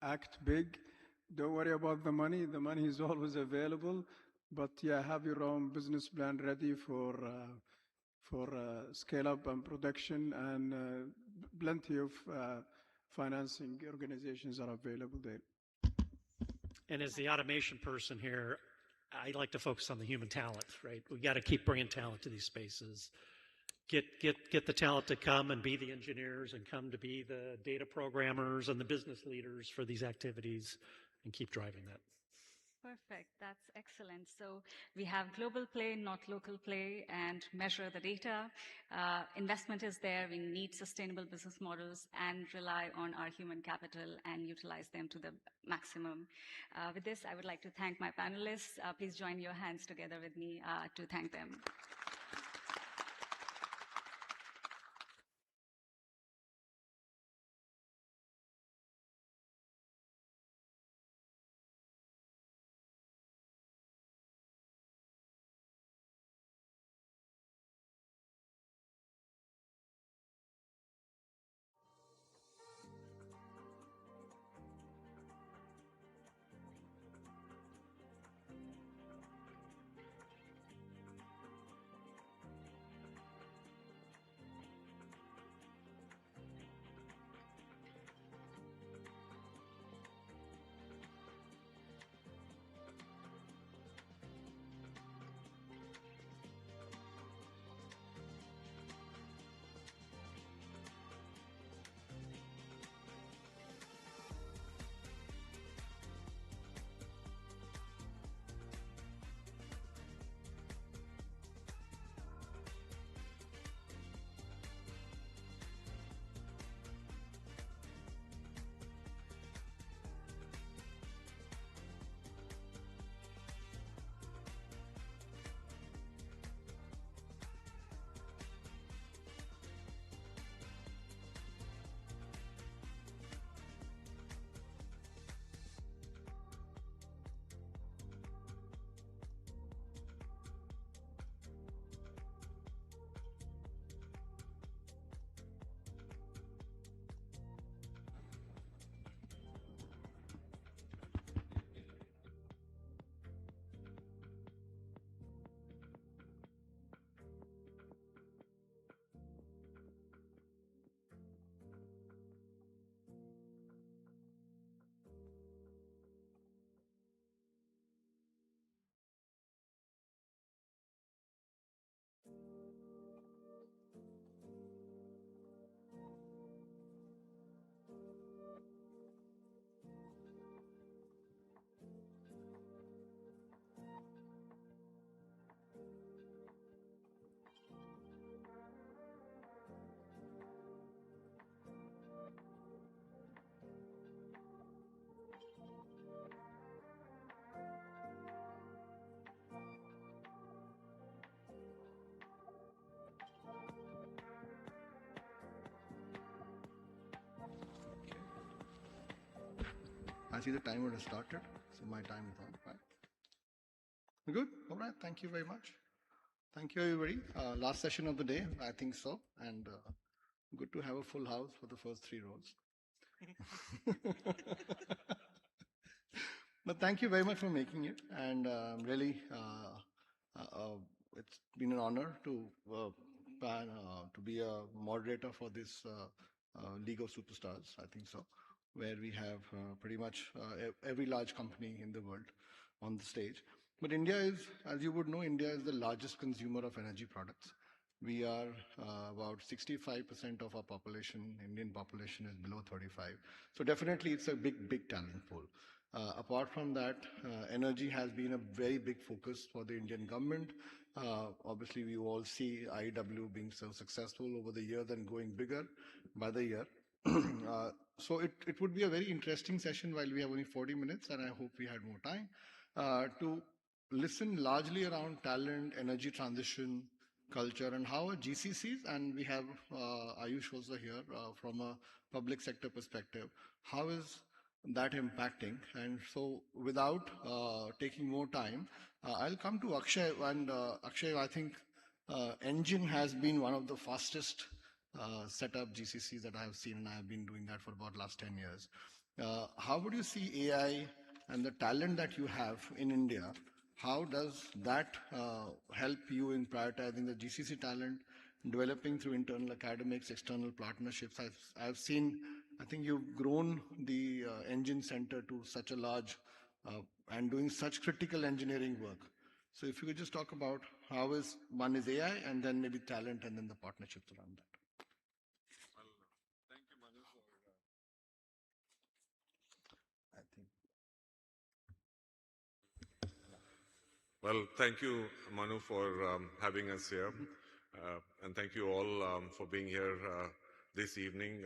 J: act big. Don't worry about the money. The money is always available. but yeah, have your own business plan ready for scale up and production, and plenty of financing organizations are available there.
K: And as the automation person here, I like to focus on the human talent, right? We got to keep bringing talent to these spaces. Get the talent to come and be the engineers and come to be the data programmers and the business leaders for these activities and keep driving that.
G: Perfect. That's excellent. So we have global play, not local play, and measure the data. Investment is there. We need sustainable business models and rely on our human capital and utilize them to the maximum. With this, I would like to thank my panelists. Please join your hands together with me to thank them.
M: I see the timer has started, so my time is on, right? We're good? All right, thank you very much. Thank you, everybody. Last session of the day, I think so, and good to have a full house for the first 3 rows. But thank you very much for making it, and really, it's been an honor to be a moderator for this League of Superstars, I think so, where we have pretty much every large company in the world on the stage. But India is, as you would know, India is the largest consumer of energy products. We are about 65% of our population, Indian population, is below 35. So definitely it's a big talent pool. Apart from that, energy has been a very big focus for the Indian government. Obviously, we all see IEW being so successful over the years and going bigger by the year. So it would be a very interesting session while we have only 40 minutes, and I hope we had more time, to listen largely around talent, energy transition, culture, and how GCCs, and we have Ayush also here from a public sector perspective, how is that impacting? And so without taking more time, I'll come to Akshay. And Akshay, I think Engine has been one of the fastest set up GCCs that I have seen, and I have been doing that for about last 10 years. How would you see AI and the talent that you have in India how does that help you in prioritizing the GCC talent, developing through internal academics, external partnerships? I've seen, I think you've grown the engine center to such a large and doing such critical engineering work. So if you could just talk about how is, one is AI and then maybe talent and then the partnerships around that.
F: Thank you, Manu, for
M: I think.
H: Well, thank you, Manu, for having us here. And thank you all for being here this evening.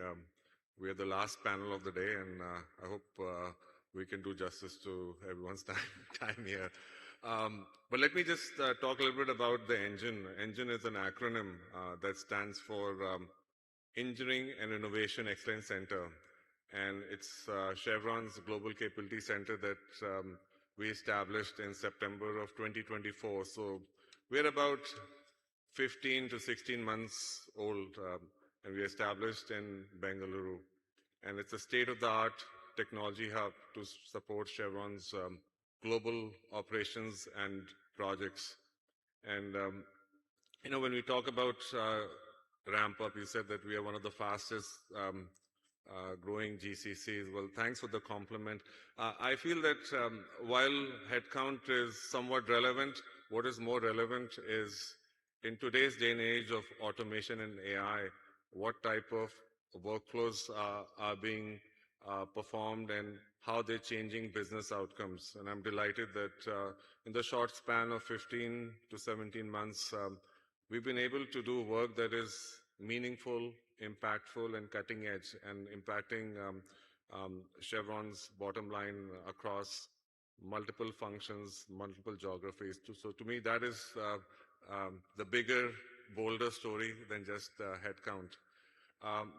H: We are the last panel of the day, and I hope we can do justice to everyone's time here. But let me just talk a little bit about the ENGINE. ENGINE is an acronym that stands for Engineering and Innovation Excellence Center. And it's Chevron's Global Capability Center that we established in September of 2024. So we're about 15 to 16 months old, and we established in Bengaluru. And it's a state-of-the-art technology hub to support Chevron's global operations and projects. And, you know, when we talk about ramp up, you said that we are one of the fastest growing GCCs. Well, thanks for the compliment. I feel that while headcount is somewhat relevant, what is more relevant is in today's day and age of automation and AI, what type of workflows are being performed and how they're changing business outcomes. And I'm delighted that in the short span of 15 to 17 months, we've been able to do work that is meaningful, impactful, and cutting edge, and impacting Chevron's bottom line across multiple functions, multiple geographies. So to me, that is the bigger, bolder story than just headcount.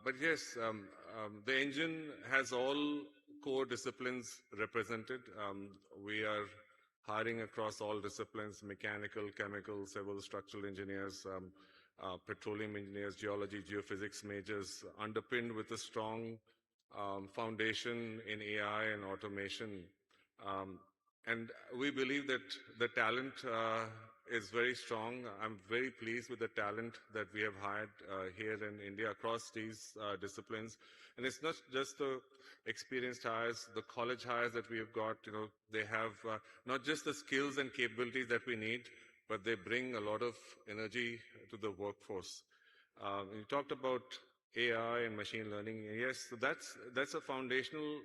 H: But yes, the engine has all core disciplines represented. We are hiring across all disciplines: mechanical, chemical, civil, structural engineers, petroleum engineers, geology, geophysics majors, underpinned with a strong foundation in AI and automation. And we believe that the talent is very strong. I'm very pleased with the talent that we have hired here in India across these disciplines. And it's not just the experienced hires, the college hires that we have got, you know, they have not just the skills and capabilities that we need, but they bring a lot of energy to the workforce. You talked about AI and machine learning. Yes, so that's a foundational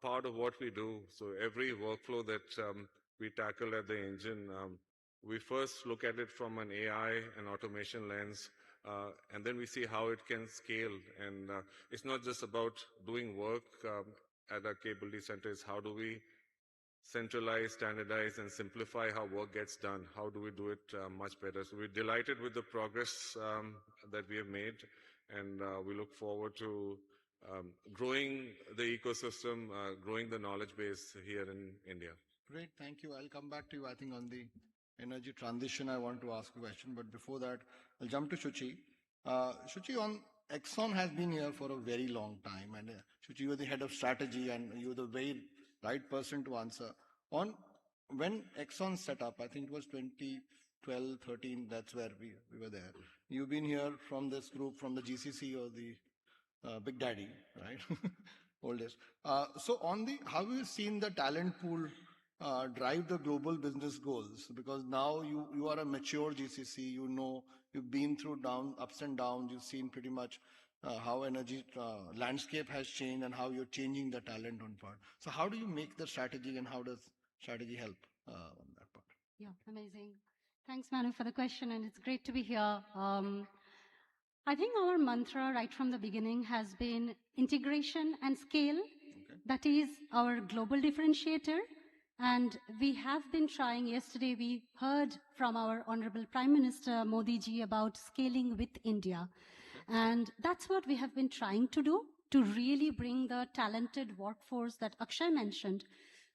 H: part of what we do. So every workflow that we tackle at the engine, we first look at it from an AI and automation lens, and then we see how it can scale. And it's not just about doing work at our capability center, it's how do we centralize, standardize, and simplify how work gets done. How do we do it much better? So we're delighted with the progress that we have made, and we look forward to growing the ecosystem, growing the knowledge base here in India.
M: Great, thank you. I'll come back to you, I think, on the energy transition. I want to ask a question, but before that, I'll jump to Shuchi. Shuchi, Exxon has been here for a very long time, and Shuchi, you are the head of strategy, and you're the very right person to answer. On when Exxon set up, I think it was 2012, 13, that's where we were there. You've been here from this group, from the GCC or the Big Daddy, right? Oldest. So on the, how have you seen the talent pool drive the global business goals? Because now you are a mature GCC, you know, you've been through ups and downs, you've seen pretty much how energy landscape has changed and how you're changing the talent on part. So how do you make the strategy, and how does strategy help on that part?
O: Yeah, amazing. Thanks, Manu, for the question, and it's great to be here. I think our mantra right from the beginning has been integration and scale. Okay. That is our global differentiator. And we have been trying. Yesterday, we heard from our Honorable Prime Minister Modi ji about scaling with India. And that's what we have been trying to do, to really bring the talented workforce that Akshay mentioned.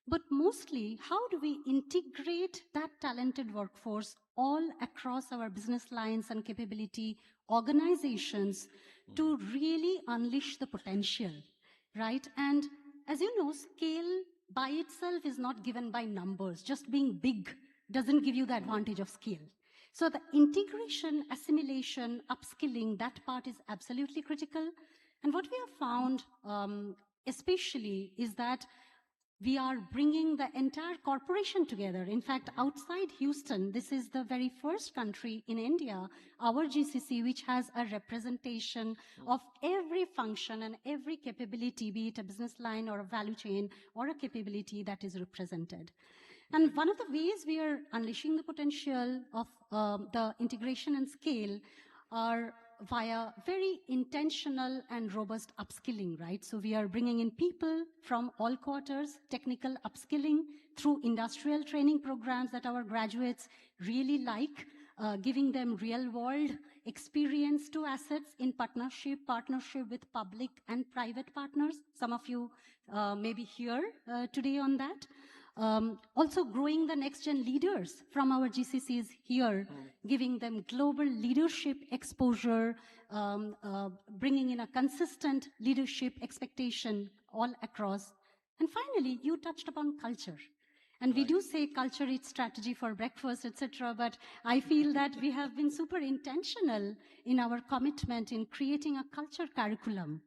O: But mostly, how do we integrate that talented workforce all across our business lines and capability organizations to really unleash the potential, right? And as you know, scale by itself is not given by numbers. Just being big doesn't give you the advantage of scale. So the integration, assimilation, upskilling, that part is absolutely critical. And what we have found, especially, is that we are bringing the entire corporation together. In fact, outside Houston, this is the very first country in India, our GCC, which has a representation of every function and every capability, be it a business line or a value chain or a capability that is represented. And one of the ways we are unleashing the potential of the integration and scale are via very intentional and robust upskilling, right? So we are bringing in people from all quarters, technical upskilling through industrial training programs that our graduates really like, giving them real-world experience to assets in partnership with public and private partners. Some of you may be here today on that. Also growing the next-gen leaders from our GCCs here, giving them global leadership exposure, bringing in a consistent leadership expectation all across. And finally, you touched upon culture. And we do say culture eats strategy for breakfast, etc. But I feel that we have been super intentional in our commitment in creating a culture curriculum.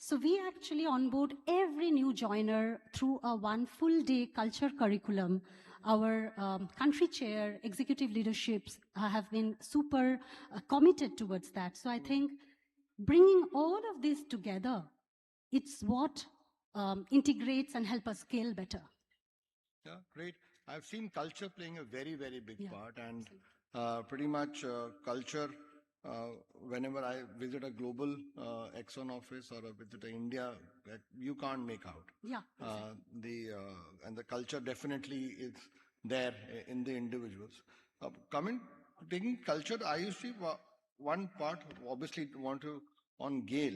O: So we actually onboard every new joiner through a one full day culture curriculum. Our country chair, executive leaderships have been super committed towards that. So I think bringing all of this together, it's what integrates and help us scale better.
M: Yeah, great. I've seen culture playing a very, very big part, and pretty much culture, whenever I visit a global Exxon office or a visit India, you can't make out.
O: Yeah.
M: And the culture definitely is there in the individuals. Taking culture, I used to one part, obviously want to, on GAIL,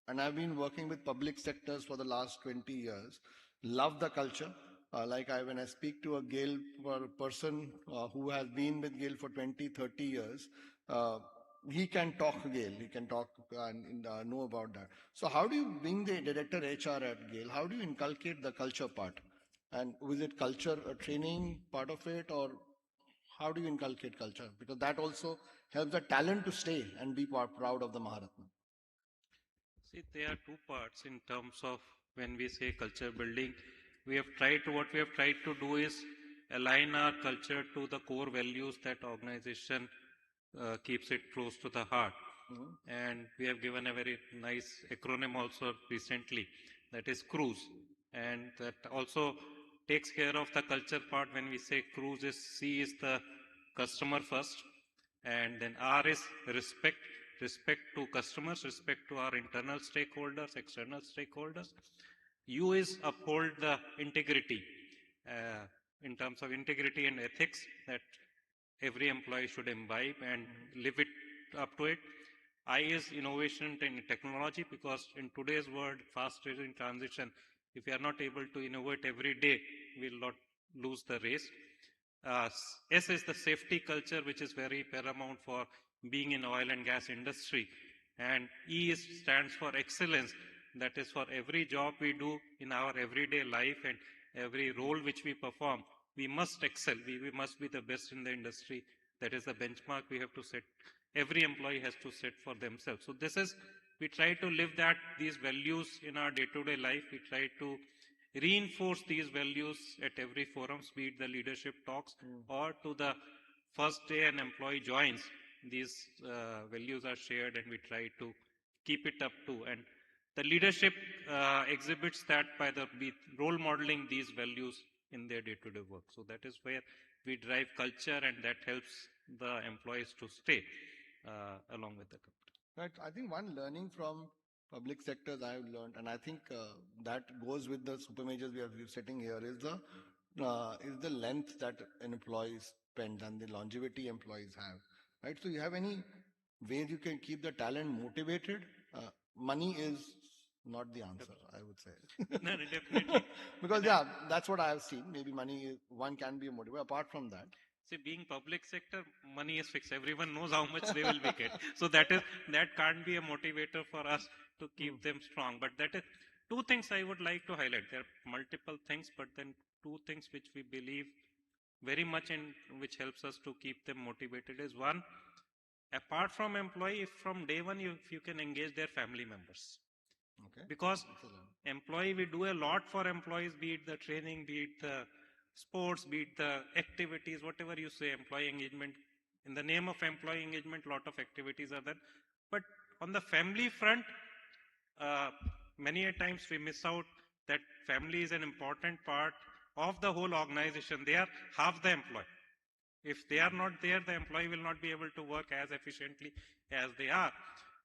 M: and I've been working with public sectors for the last 20 years, love the culture. When I speak to a GAIL person who has been with GAIL for 20, 30 years, he can talk GAIL, he can talk and know about that. So how do you, being the director HR at GAIL, how do you inculcate the culture part? And was it culture training part of it, or how do you inculcate culture? Because that also helps the talent to stay and be proud of the Maharatna.
N: See, there are two parts in terms of when we say culture building. What we have tried to do is align our culture to the core values that organization keeps it close to the heart. And we have given a very nice acronym also recently, that is CRUISE. And that also takes care of the culture part. When we say CRUISE, C is the customer first, and then R is respect to customers, respect to our internal stakeholders, external stakeholders. U is uphold the integrity, in terms of integrity and ethics that every employee should imbibe and live it up to it. I is innovation and technology, because in today's world, fast-changing transition, if we are not able to innovate every day, we will not lose the race. S is the safety culture, which is very paramount for being in oil and gas industry. And E stands for excellence. That is, for every job we do in our everyday life and every role which we perform, we must excel. We must be the best in the industry. That is the benchmark we have to set. Every employee has to set for themselves. So we try to live these values in our day-to-day life. We try to reinforce these values at every forum, be it the leadership talks or to the first day an employee joins. These values are shared and we try to keep it up too. And the leadership exhibits that by role modeling these values in their day-to-day work. So that is where we drive culture, and that helps the employees to stay along with the company.
M: Right. I think one learning from public sectors I have learned, and I think that goes with the super majors we are sitting here, is the length that an employee spends and the longevity employees have. Right. So you have any ways you can keep the talent motivated? Money is not the answer, I would say.
N: No, definitely.
M: Because that's what I have seen. Maybe money, one can be a motivator. Apart from that,
N: see, being public sector, money is fixed. Everyone knows how much they will make it. So that can't be a motivator for us to keep them strong. But Two things I would like to highlight. There are multiple things, but then two things which we believe very much in, which helps us to keep them motivated is one, apart from employee, if from day one, if you can engage their family members.
M: Okay.
N: Because employee, we do a lot for employees, be it the training, be it the sports, be it the activities, whatever you say, employee engagement. In the name of employee engagement, lot of activities are there. But on the family front, many a times we miss out that family is an important part of the whole organization. They are half the employee. If they are not there, the employee will not be able to work as efficiently as they are.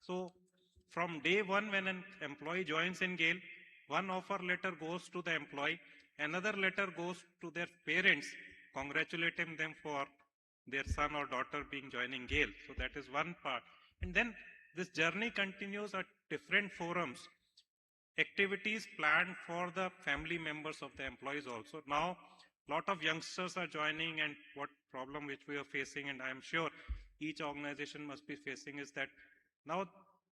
N: So from day one, when an employee joins in GAIL, one offer letter goes to the employee, another letter goes to their parents, congratulating them for their son or daughter being joining GAIL. So that is one part. And then this journey continues at different forums. Activities planned for the family members of the employees also. Now, lot of youngsters are joining, and what problem which we are facing, and I am sure each organization must be facing, is that now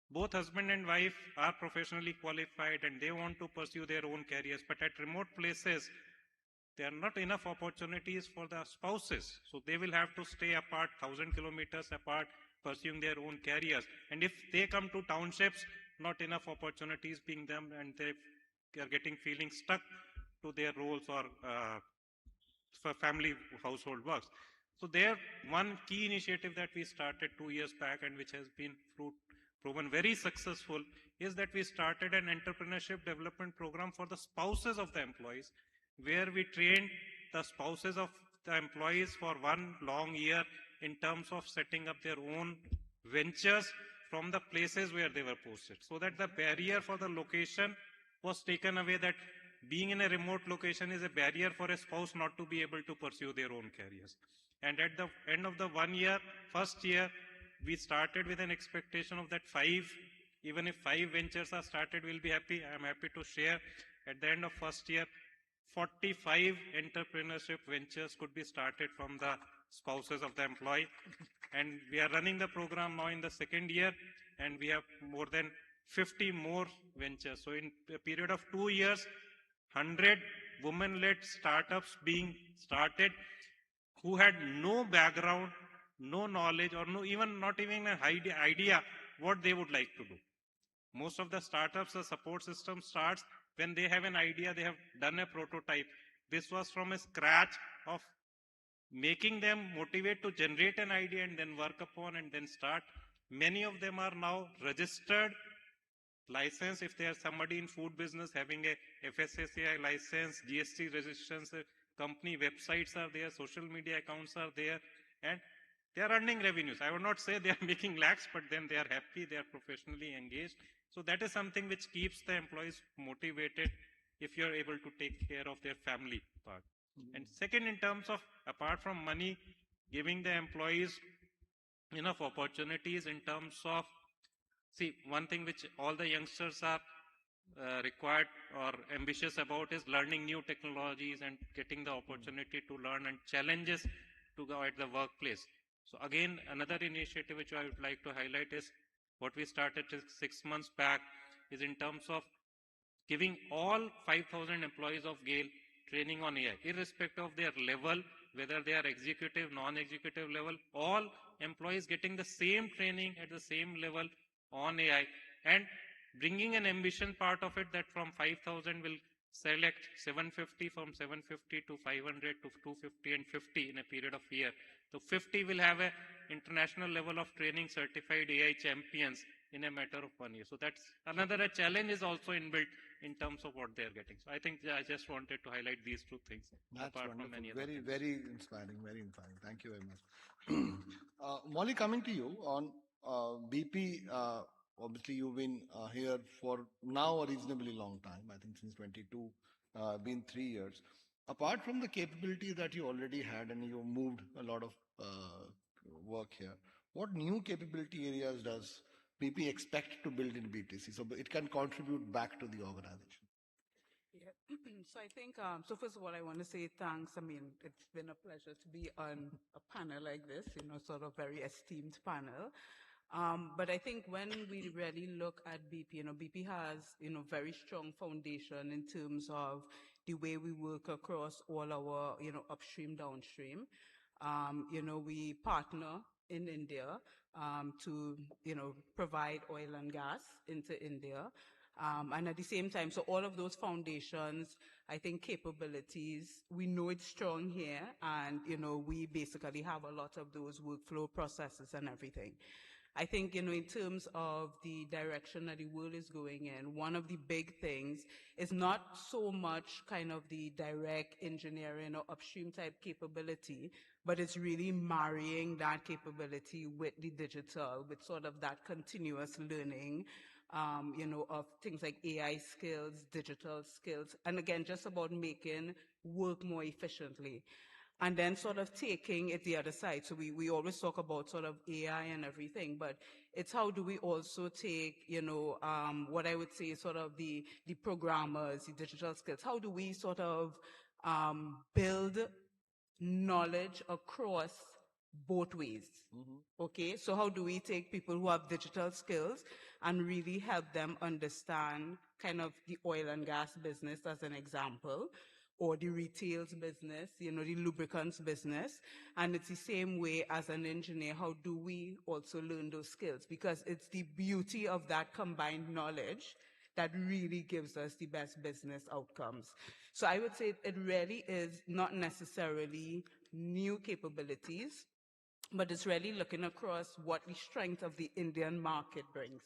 N: both husband and wife are professionally qualified and they want to pursue their own careers, but at remote places, there are not enough opportunities for the spouses. So they will have to stay apart, 1,000 kilometers apart, pursuing their own careers. And if they come to townships, not enough opportunities being them, and they are getting feeling stuck to their roles or for family household works. So there, one key initiative that we started 2 years back and which has been proven very successful is that we started an entrepreneurship development program for the spouses of the employees, where we trained the spouses of the employees for 1 long year in terms of setting up their own ventures from the places where they were posted, so that the barrier for the location was taken away, that being in a remote location is a barrier for a spouse not to be able to pursue their own careers. And at the end of the 1 year, first year, we started with an expectation of that 5, even if 5 ventures are started, we'll be happy. I'm happy to share at the end of first year, 45 entrepreneurship ventures could be started from the spouses of the employee. And we are running the program now in the second year, and we have more than 50 more ventures. So in a period of 2 years, 100 women-led startups being started who had no background, no knowledge, or not even an idea what they would like to do. Most of the startups, the support system starts when they have an idea, they have done a prototype. This was from a scratch of making them motivate to generate an idea and then work upon and then start. Many of them are now registered, licensed. If there is somebody in food business having a FSSAI license, GST registrations, company websites are there, social media accounts are there, and they are earning revenues. I would not say they are making lakhs, but then they are happy, they are professionally engaged. So that is something which keeps the employees motivated if you are able to take care of their family part. And second, in terms of, apart from money, giving the employees enough opportunities in terms of, see, one thing which all the youngsters are required or ambitious about is learning new technologies and getting the opportunity to learn and challenges to go at the workplace. So again, another initiative which I would like to highlight is what we started 6 months back is in terms of giving all 5,000 employees of GAIL training on AI, irrespective of their level, whether they are executive, non-executive level, all employees getting the same training at the same level on AI, and bringing an ambition part of it that from 5,000 will select 750, from 750 to 500 to 250 and 50 in a period of a year. So 50 will have an international level of training certified AI champions in a matter of 1 year. So that's another challenge is also inbuilt in terms of what they're getting. So I think I just wanted to highlight these two things.
M: That's
N: apart
M: wonderful.
N: From many other
M: very,
N: things.
M: very inspiring, very inspiring. Thank you very much. Molly, coming to you on BP, obviously you've been here for now a reasonably long time, I think since 22, been 3 years. Apart from the capability that you already had and you moved a lot of work here, what new capability areas does BP expect to build in BTC so it can contribute back to the organization?
Q: Yeah. So I think, so first of all, I want to say thanks. I mean, it's been a pleasure to be on a panel like this, sort of very esteemed panel. But I think when we really look at BP, BP has, very strong foundation in terms of the way we work across all our, upstream, downstream. We partner in India to, provide oil and gas into India. And at the same time, so all of those foundations, I think capabilities, we know it's strong here, and, we basically have a lot of those workflow processes and everything. I think, in terms of the direction that the world is going in, one of the big things is not so much kind of the direct engineering or upstream type capability, but it's really marrying that capability with the digital, with sort of that continuous learning, of things like AI skills, digital skills, and again, just about making work more efficiently. And then sort of taking it the other side. So we always talk about sort of AI and everything, but it's how do we also take, what I would say is sort of the programmers, the digital skills, how do we sort of build knowledge across both ways? Okay, so how do we take people who have digital skills and really help them understand kind of the oil and gas business as an example, or the retails business, the lubricants business. And it's the same way as an engineer, how do we also learn those skills? Because it's the beauty of that combined knowledge that really gives us the best business outcomes. So I would say it really is not necessarily new capabilities, but it's really looking across what the strength of the Indian market brings.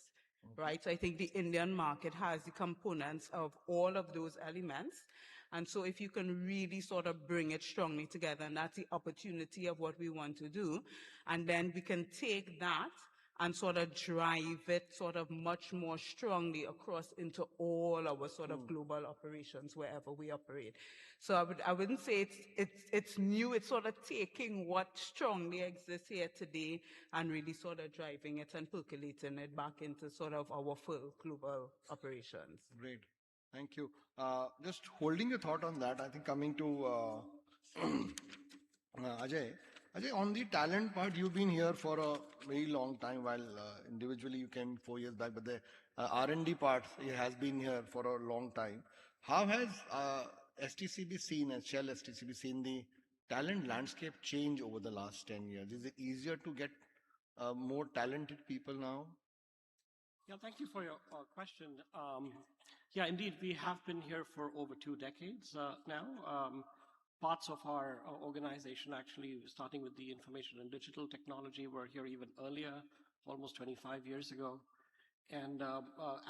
Q: Right? So I think the Indian market has the components of all of those elements. And so if you can really sort of bring it strongly together, and that's the opportunity of what we want to do, and then we can take that and sort of drive it sort of much more strongly across into all our sort of global operations wherever we operate. So I wouldn't say it's new. It's sort of taking what strongly exists here today and really sort of driving it and percolating it back into sort of our full global operations.
M: Great. Thank you. Just holding a thought on that, I think coming to Ajay. Ajay, on the talent part, you've been here for a very long time, while individually you came 4 years back, but the R&D part has been here for a long time. How has STCB seen, and Shell STCB seen, the talent landscape change over the last 10 years? Is it easier to get more talented people now?
S: Yeah, thank you for your question. Yeah, indeed, we have been here for over 2 decades now. Parts of our organization, actually, starting with the information and digital technology, were here even earlier, almost 25 years ago. And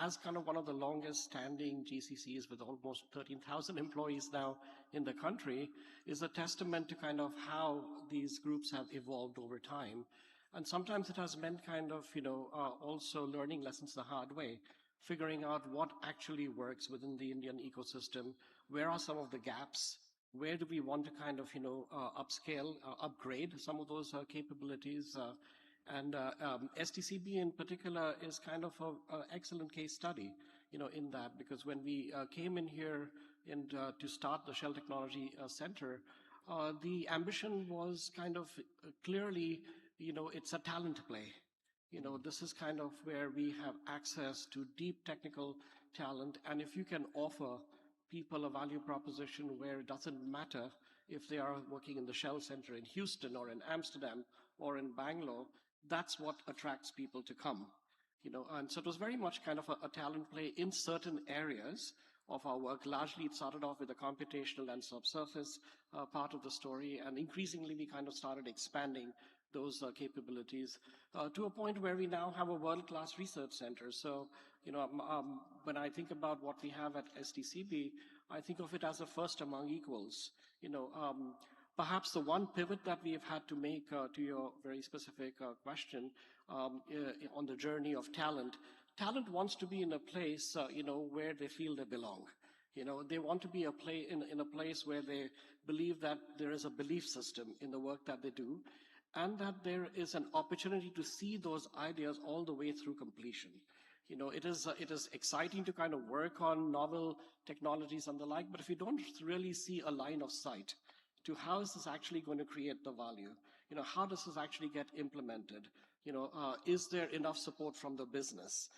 S: as kind of one of the longest standing GCCs with almost 13,000 employees now in the country, is a testament to kind of how these groups have evolved over time. And sometimes it has meant kind of, also learning lessons the hard way, figuring out what actually works within the Indian ecosystem, where are some of the gaps, where do we want to kind of, upscale, upgrade some of those capabilities. And STCB in particular is kind of an excellent case study, in that, because when we came in here and to start the Shell Technology Center, the ambition was kind of clearly, it's a talent play. This is kind of where we have access to deep technical talent, and if you can offer people a value proposition where it doesn't matter if they are working in the Shell Center in Houston or in Amsterdam or in Bangalore, that's what attracts people to come. And so it was very much kind of a talent play in certain areas of our work. Largely, it started off with the computational and subsurface part of the story, and increasingly we kind of started expanding those capabilities to a point where we now have a world-class research center. So, when I think about what we have at STCB, I think of it as a first among equals. Perhaps the one pivot that we have had to make to your very specific question on the journey of talent wants to be in a place, where they feel they belong. They want to be in a place where they believe that there is a belief system in the work that they do, and that there is an opportunity to see those ideas all the way through completion. It is exciting to kind of work on novel technologies and the like, but if you don't really see a line of sight to how is this actually going to create the value, how does this actually get implemented, Is there enough support from the business?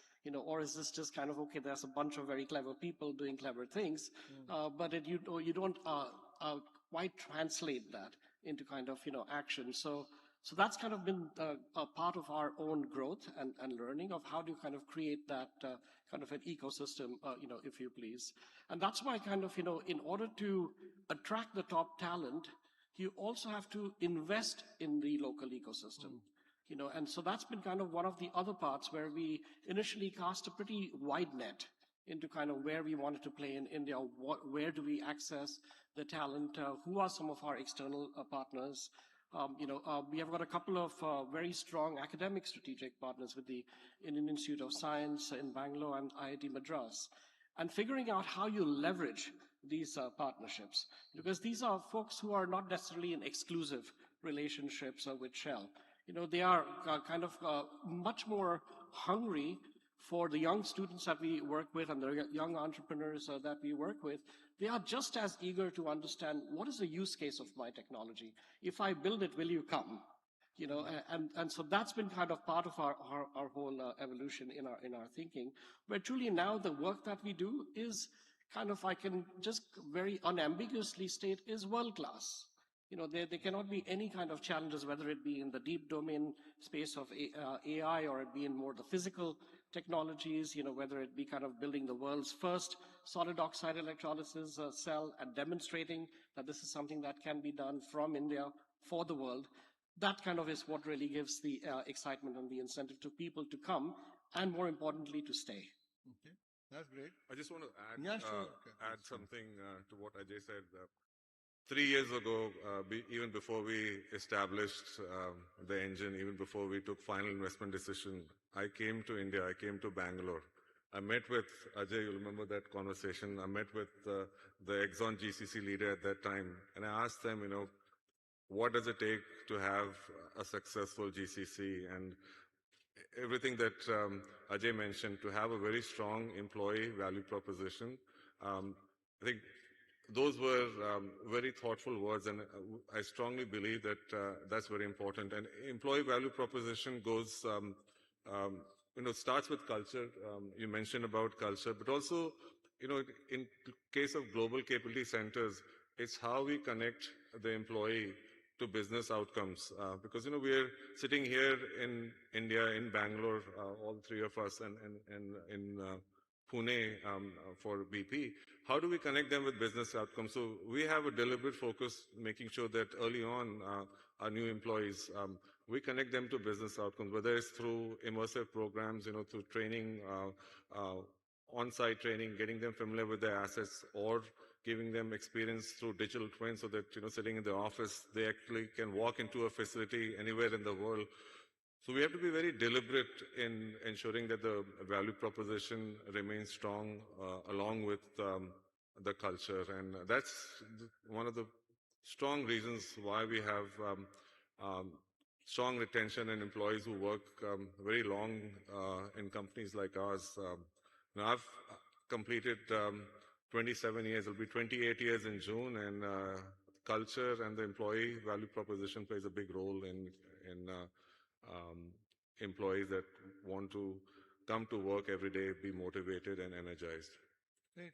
S: Or is this just kind of, okay, there's a bunch of very clever people doing clever things, but you don't quite translate that into kind of, action. So that's kind of been a part of our own growth and learning of how do you kind of create that kind of an ecosystem, if you please. And that's why kind of, in order to attract the top talent, you also have to invest in the local ecosystem. And so that's been kind of one of the other parts where we initially cast a pretty wide net into kind of where we wanted to play in India, where do we access the talent, who are some of our external partners. We have got a couple of very strong academic strategic partners with the Indian Institute of Science in Bangalore and IIT Madras, and figuring out how you leverage these partnerships, because these are folks who are not necessarily in exclusive relationships with Shell. They are kind of much more hungry for the young students that we work with and the young entrepreneurs that we work with. They are just as eager to understand what is the use case of my technology. If I build it, will you come? And so that's been kind of part of our whole evolution in our thinking, where truly now the work that we do is kind of, I can just very unambiguously state, is world class. There cannot be any kind of challenges, whether it be in the deep domain space of AI or it be in more the physical technologies, whether it be kind of building the world's first solid oxide electrolysis cell and demonstrating that this is something that can be done from India for the world. That kind of is what really gives the excitement and the incentive to people to come, and more importantly, to stay.
M: Okay, that's great.
H: I just want to add,
M: add
H: something to what Ajay said. 3 years ago, even before we established the engine, even before we took final investment decision, I came to India, I came to Bangalore. I met with Ajay, you remember that conversation. I met with the Exxon GCC leader at that time, and I asked them, what does it take to have a successful GCC? And everything that Ajay mentioned, to have a very strong employee value proposition. I think those were very thoughtful words, and I strongly believe that that's very important. And employee value proposition goes, starts with culture. You mentioned about culture, but also, in case of global capability centers, it's how we connect the employee to business outcomes. Because, we're sitting here in India, in Bangalore, all three of us, and in Pune for BP. How do we connect them with business outcomes? So we have a deliberate focus, making sure that early on, our new employees, we connect them to business outcomes, whether it's through immersive programs, through training, on-site training, getting them familiar with their assets, or giving them experience through digital twins so that, sitting in the office, they actually can walk into a facility anywhere in the world. So we have to be very deliberate in ensuring that the value proposition remains strong along with the culture. And that's one of the strong reasons why we have strong retention and employees who work very long in companies like ours. Now I've completed 27 years, it'll be 28 years in June, and culture and the employee value proposition plays a big role in employees that want to come to work every day, be motivated and energized.
M: Great,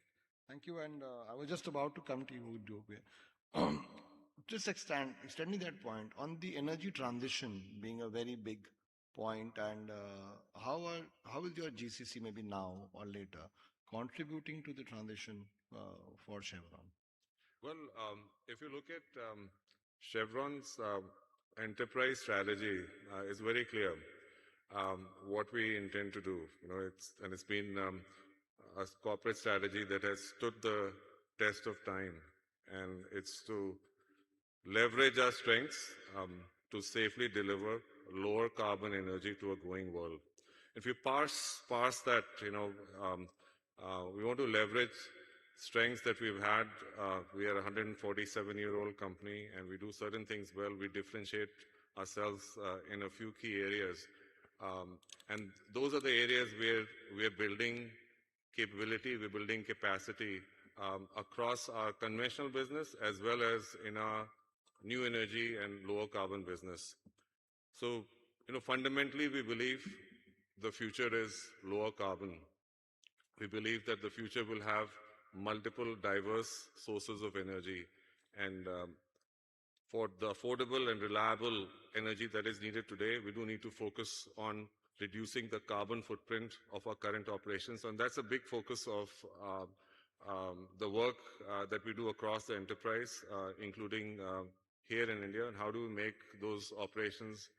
M: thank you. And I was just about to come to you, Dubey. Just extending that point on the energy transition being a very big point, and how is your GCC maybe now or later contributing to the transition for Chevron?
H: Well, if you look at Chevron's enterprise strategy, is very clear what we intend to do. It's been a corporate strategy that has stood the test of time, and it's to leverage our strengths to safely deliver lower carbon energy to a growing world. If you parse that, we want to leverage strengths that we've had. We are a 147-year-old company, and we do certain things well. We differentiate ourselves in a few key areas. And those are the areas where we're building capability, we're building capacity across our conventional business as well as in our new energy and lower carbon business. So fundamentally, we believe the future is lower carbon. We believe that the future will have multiple diverse sources of energy, and for the affordable and reliable energy that is needed today, we do need to focus on reducing the carbon footprint of our current operations, and that's a big focus of the work that we do across the enterprise, including here in India, and how do we make those operations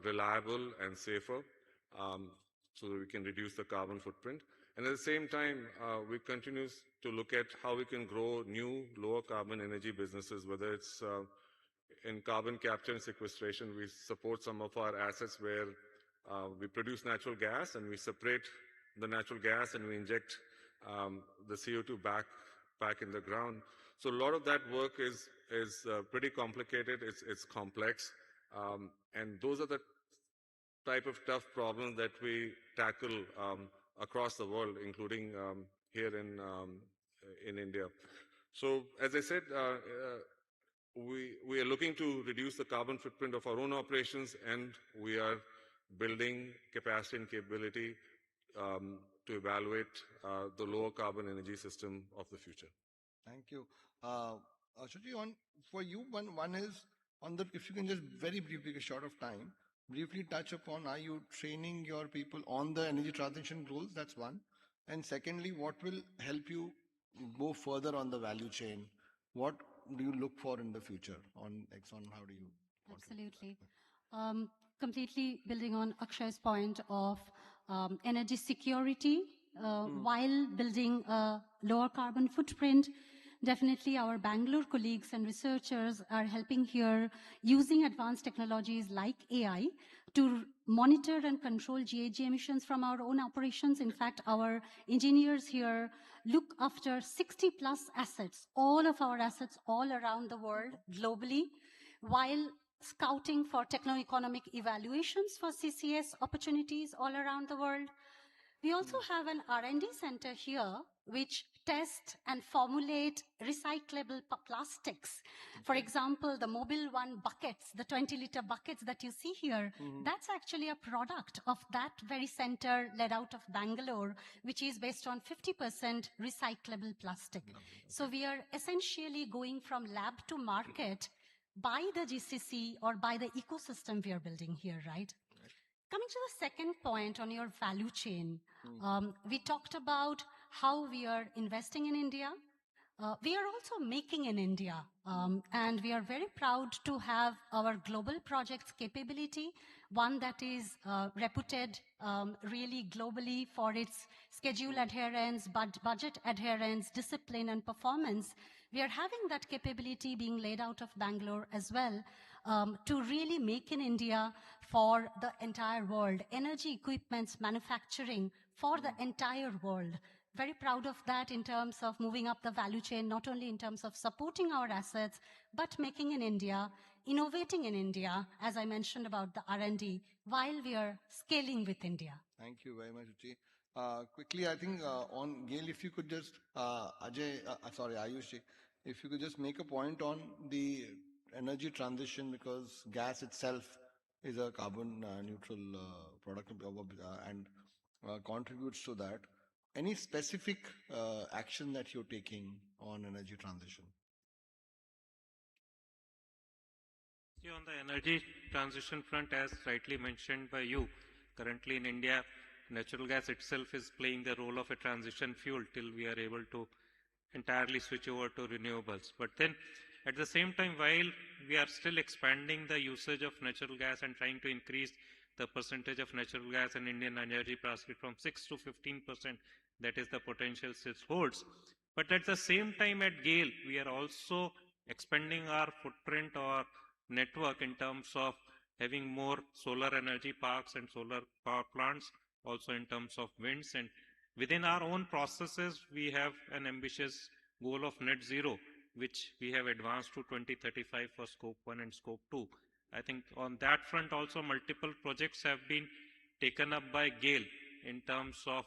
H: reliable and safer so that we can reduce the carbon footprint. And at the same time, we continue to look at how we can grow new lower carbon energy businesses, whether it's in carbon capture and sequestration. We support some of our assets where we produce natural gas and we separate the natural gas and we inject the CO2 back in the ground. So a lot of that work is pretty complicated. It's complex, and those are the type of tough problems that we tackle across the world, including here in India. So, as I said, we are looking to reduce the carbon footprint of our own operations, and we are building capacity and capability to evaluate the lower carbon energy system of the future.
M: Thank you. Ashwati, for you, one is on the, if you can just very briefly, short of time, briefly touch upon, are you training your people on the energy transition goals? That's one. And secondly, what will help you go further on the value chain? What do you look for in the future on Exxon? How do you?
O: Absolutely. Completely building on Akshay's point of energy security while building a lower carbon footprint. Definitely our Bangalore colleagues and researchers are helping here using advanced technologies like AI to monitor and control GHG emissions from our own operations. In fact, our engineers here look after 60 plus assets, all of our assets all around the world globally, while scouting for techno-economic evaluations for CCS opportunities all around the world. We also have an R&D center here which test and formulate recyclable plastics. For example, the Mobile One buckets, the 20-liter buckets that you see here, that's actually a product of that very center led out of Bangalore, which is based on 50% recyclable plastic. So we are essentially going from lab to market by the GCC or by the ecosystem we are building here, right? Coming to the second point on your value chain, we talked about how we are investing in India. We are also making in India, and we are very proud to have our global projects capability, one that is reputed really globally for its schedule adherence, budget adherence, discipline, and performance. We are having that capability being laid out of Bangalore as well, to really make in India for the entire world, energy equipments manufacturing for the entire world. Very proud of that in terms of moving up the value chain, not only in terms of supporting our assets, but making in India, innovating in India, as I mentioned about the R&D, while we are scaling with India.
M: Thank you very much, Ruchi. Quickly, I think on Gail, if you could just, Ayush, if you could just make a point on the energy transition, because gas itself is a carbon neutral product and contributes to that. Any specific action that you're taking on energy transition?
N: On the energy transition front, as rightly mentioned by you, currently in India, natural gas itself is playing the role of a transition fuel till we are able to entirely switch over to renewables. But then at the same time, while we are still expanding the usage of natural gas and trying to increase the percentage of natural gas in Indian energy basket from 6 to 15%, that is the potential it holds. But at the same time at GAIL, we are also expanding our footprint or network in terms of having more solar energy parks and solar power plants, also in terms of winds. And within our own processes, we have an ambitious goal of net zero, which we have advanced to 2035 for scope 1 and scope 2. I think on that front also multiple projects have been taken up by GAIL in terms of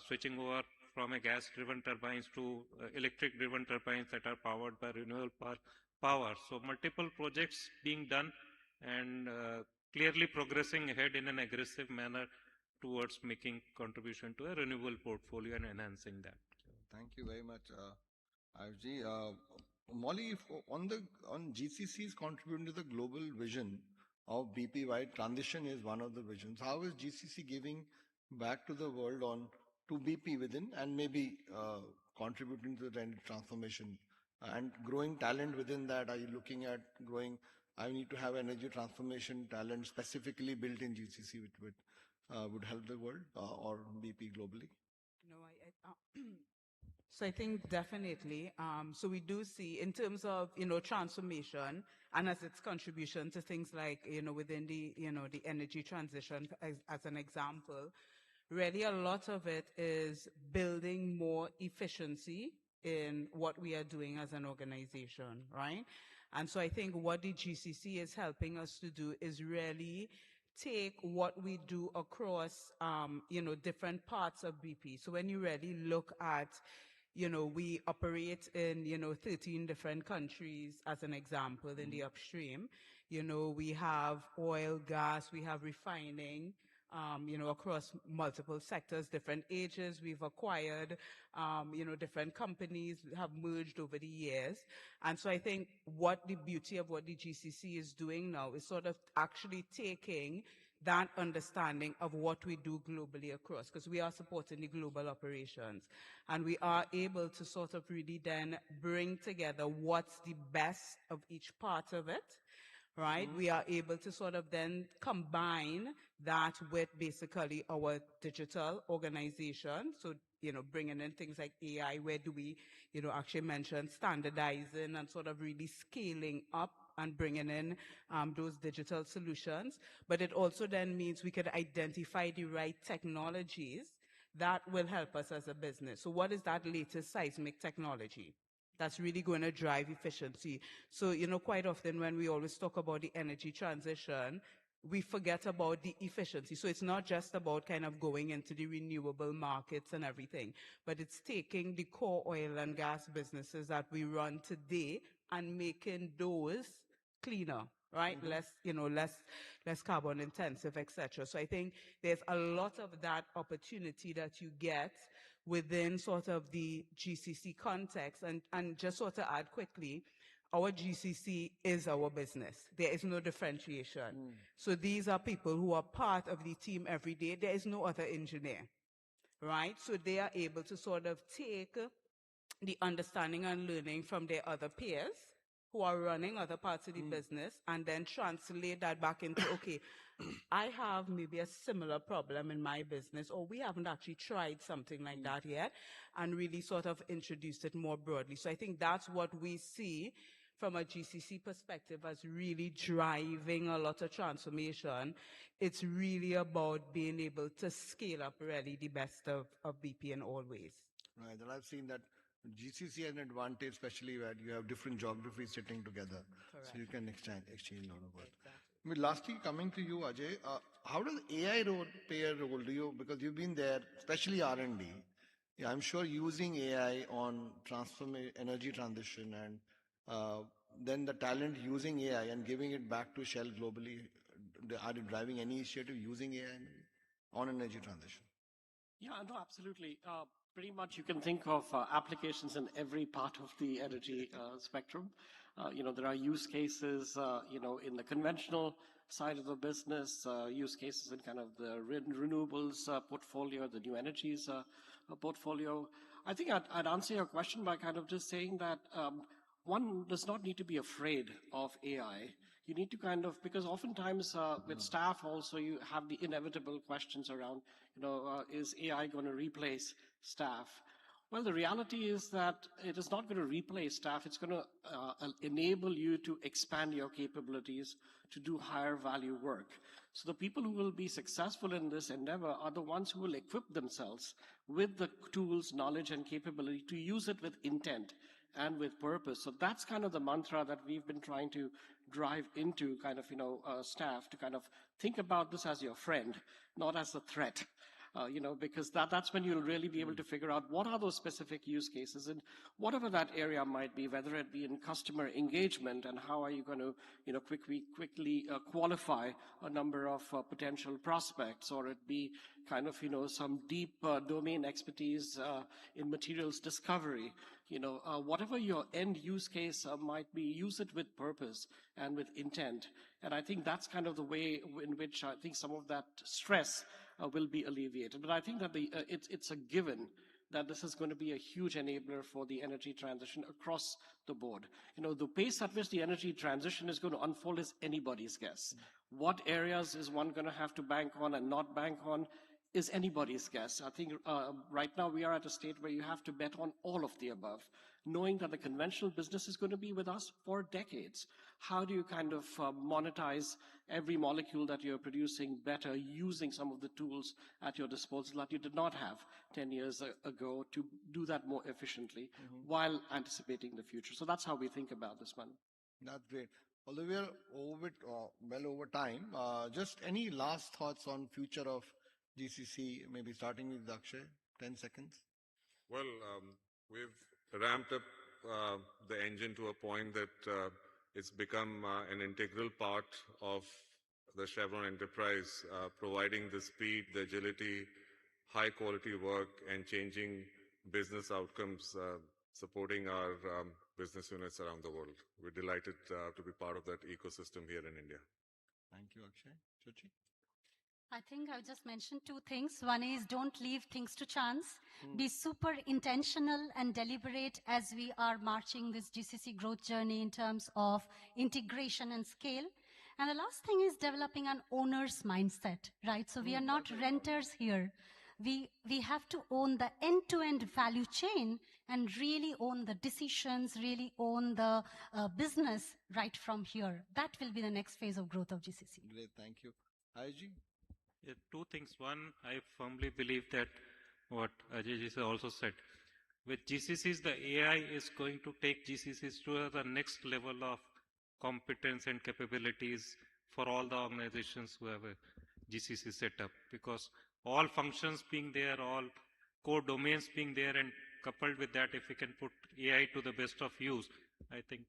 N: switching over from a gas-driven turbines to electric-driven turbines that are powered by renewable power. So multiple projects being done, and clearly progressing ahead in an aggressive manner towards making contribution to a renewable portfolio and enhancing that.
M: Thank you very much, Ayushji. Molly, on GCC's contributing to the global vision of BP, why transition is one of the visions. How is GCC giving back to the world to BP within and maybe contributing to the energy transformation and growing talent within that? Are you looking at growing? I need to have energy transformation talent specifically built in GCC, which would help the world or BP globally?
Q: No, so I think definitely. So we do see in terms of, transformation and as its contribution to things like, within the, the energy transition as an example, really a lot of it is building more efficiency in what we are doing as an organization, right? And so I think what the GCC is helping us to do is really take what we do across, different parts of BP. So when you really look at, we operate in, 13 different countries, as an example, in the upstream. We have oil, gas, we have refining, across multiple sectors, different ages. We've acquired, different companies have merged over the years. And so I think what the beauty of what the GCC is doing now is sort of actually taking that understanding of what we do globally across, because we are supporting the global operations. And we are able to sort of really then bring together what's the best of each part of it, right? We are able to sort of then combine that with basically our digital organization. So, bringing in things like AI, where do we, actually mention standardizing and sort of really scaling up and bringing in those digital solutions. But it also then means we could identify the right technologies that will help us as a business. So what is that latest seismic technology that's really going to drive efficiency? So, quite often when we always talk about the energy transition, we forget about the efficiency. So it's not just about kind of going into the renewable markets and everything, but it's taking the core oil and gas businesses that we run today and making those cleaner, right? Less carbon intensive, etc. So I think there's a lot of that opportunity that you get within sort of the GCC context. And just sort of add quickly, our GCC is our business. There is no differentiation. So these are people who are part of the team every day. There is no other engineer, right? So they are able to sort of take the understanding and learning from their other peers who are running other parts of the business and then translate that back into, okay, I have maybe a similar problem in my business, or we haven't actually tried something like that yet, and really sort of introduce it more broadly. So I think that's what we see from a GCC perspective as really driving a lot of transformation. It's really about being able to scale up really the best of BP in all ways.
M: Right, and I've seen that GCC has an advantage, especially where you have different geographies sitting together. Correct. So you can exchange a lot of work. Exactly. I mean, lastly, coming to you, Ajay, how does AI play a role? Because you've been there, especially R&D. Yeah, I'm sure using AI on energy transition and then the talent using AI and giving it back to Shell globally, are you driving any initiative using AI on energy transition?
S: Yeah, no, absolutely. Pretty much you can think of applications in every part of the energy spectrum. There are use cases, in the conventional side of the business, use cases in kind of the renewables portfolio, the new energies portfolio. I think I'd answer your question by kind of just saying that one does not need to be afraid of AI. You need to kind of, because oftentimes with staff also you have the inevitable questions around, is AI going to replace staff? Well, the reality is that it is not going to replace staff. It's going to enable you to expand your capabilities to do higher value work. So the people who will be successful in this endeavor are the ones who will equip themselves with the tools, knowledge, and capability to use it with intent and with purpose. So that's kind of the mantra that we've been trying to drive into kind of, staff to kind of think about this as your friend, not as a threat. because that's when you'll really be able to figure out what are those specific use cases and whatever that area might be, whether it be in customer engagement and how are you going to, quickly qualify a number of potential prospects, or it be kind of, some deep domain expertise in materials discovery. Whatever your end use case might be, use it with purpose and with intent. And I think that's kind of the way in which I think some of that stress will be alleviated. But I think that it's a given that this is going to be a huge enabler for the energy transition across the board. The pace at which the energy transition is going to unfold is anybody's guess. What areas is one going to have to bank on and not bank on is anybody's guess. I think right now we are at a state where you have to bet on all of the above, knowing that the conventional business is going to be with us for decades. How do you kind of monetize every molecule that you're producing better using some of the tools at your disposal that you did not have 10 years ago to do that more efficiently while anticipating the future? So that's how we think about this one.
M: That's great. Although we are well over time, just any last thoughts on future of GCC, maybe starting with Akshay, 10 seconds.
H: Well, we've ramped up the engine to a point that it's become an integral part of the Chevron enterprise, providing the speed, the agility, high quality work, and changing business outcomes, supporting our business units around the world. We're delighted to be part of that ecosystem here in India.
M: Thank you, Akshay. Chuchi?
O: I think I'll just mention two things. One is don't leave things to chance. Be super intentional and deliberate as we are marching this GCC growth journey in terms of integration and scale. And the last thing is developing an owner's mindset, right? So we are not renters here. We have to own the end-to-end value chain and really own the decisions, really own the business right from here. That will be the next phase of growth of GCC.
M: Great, thank you. Aiji?
N: Yeah, two things. One, I firmly believe that what Ajay also said, with GCCs, the AI is going to take GCCs to the next level of competence and capabilities for all the organizations who have a GCC setup, because all functions being there, all core domains being there, and coupled with that, if we can put AI to the best of use, I think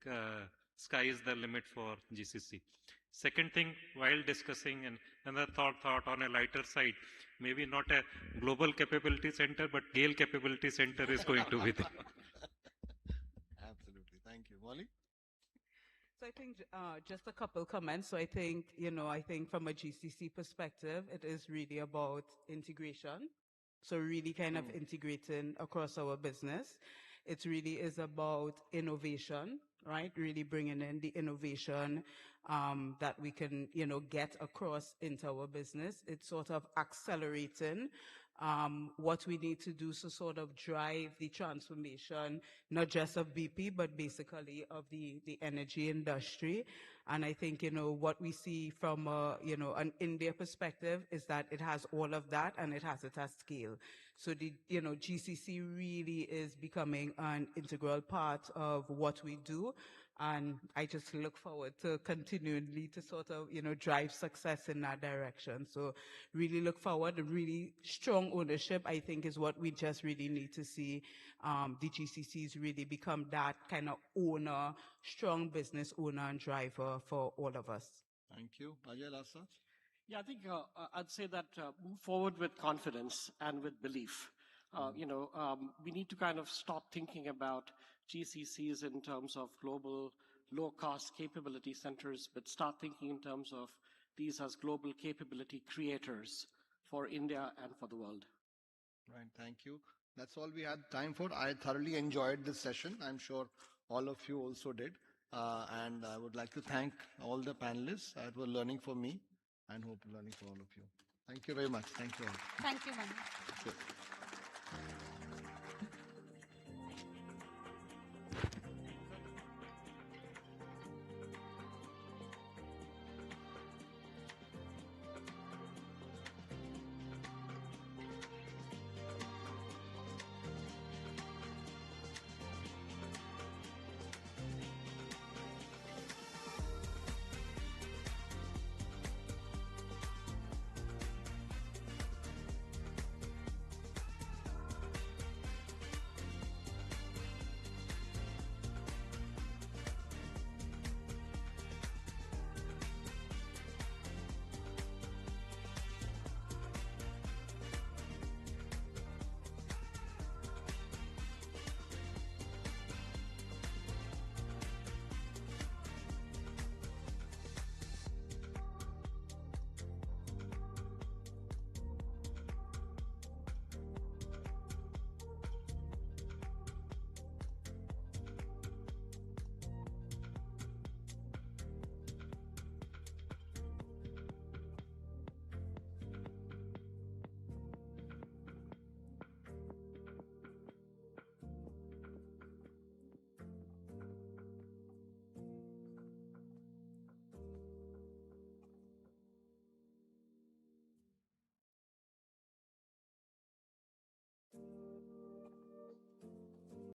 N: sky is the limit for GCC. Second thing, while discussing, and another thought on a lighter side, maybe not a global capability center, but GAIL capability center is going to be there.
M: Absolutely. Thank you. Molly?
Q: So I think just a couple comments. So I think, I think from a GCC perspective, it is really about integration. So really kind of integrating across our business. It really is about innovation, right? Really bringing in the innovation that we can, get across into our business. It's sort of accelerating what we need to do to sort of drive the transformation, not just of BP, but basically of the energy industry. And I think, what we see from, an India perspective is that it has all of that and it has it at scale. So the, GCC really is becoming an integral part of what we do. And I just look forward to continually to sort of, drive success in that direction. So really look forward. Really strong ownership, I think, is what we just really need to see. The GCCs really become that kind of owner, strong business owner and driver for all of us.
M: Thank you. Ajay, last thoughts?
S: Yeah, I think I'd say that move forward with confidence and with belief. We need to kind of stop thinking about GCCs in terms of global low-cost capability centers, but start thinking in terms of these as global capability creators for India and for the world.
M: Right, thank you. That's all we had time for. I thoroughly enjoyed this session. I'm sure all of you also did. And I would like to thank all the panelists. It was learning for me and hope learning for all of you. Thank you very much. Thank you all.
O: Thank you, Manu.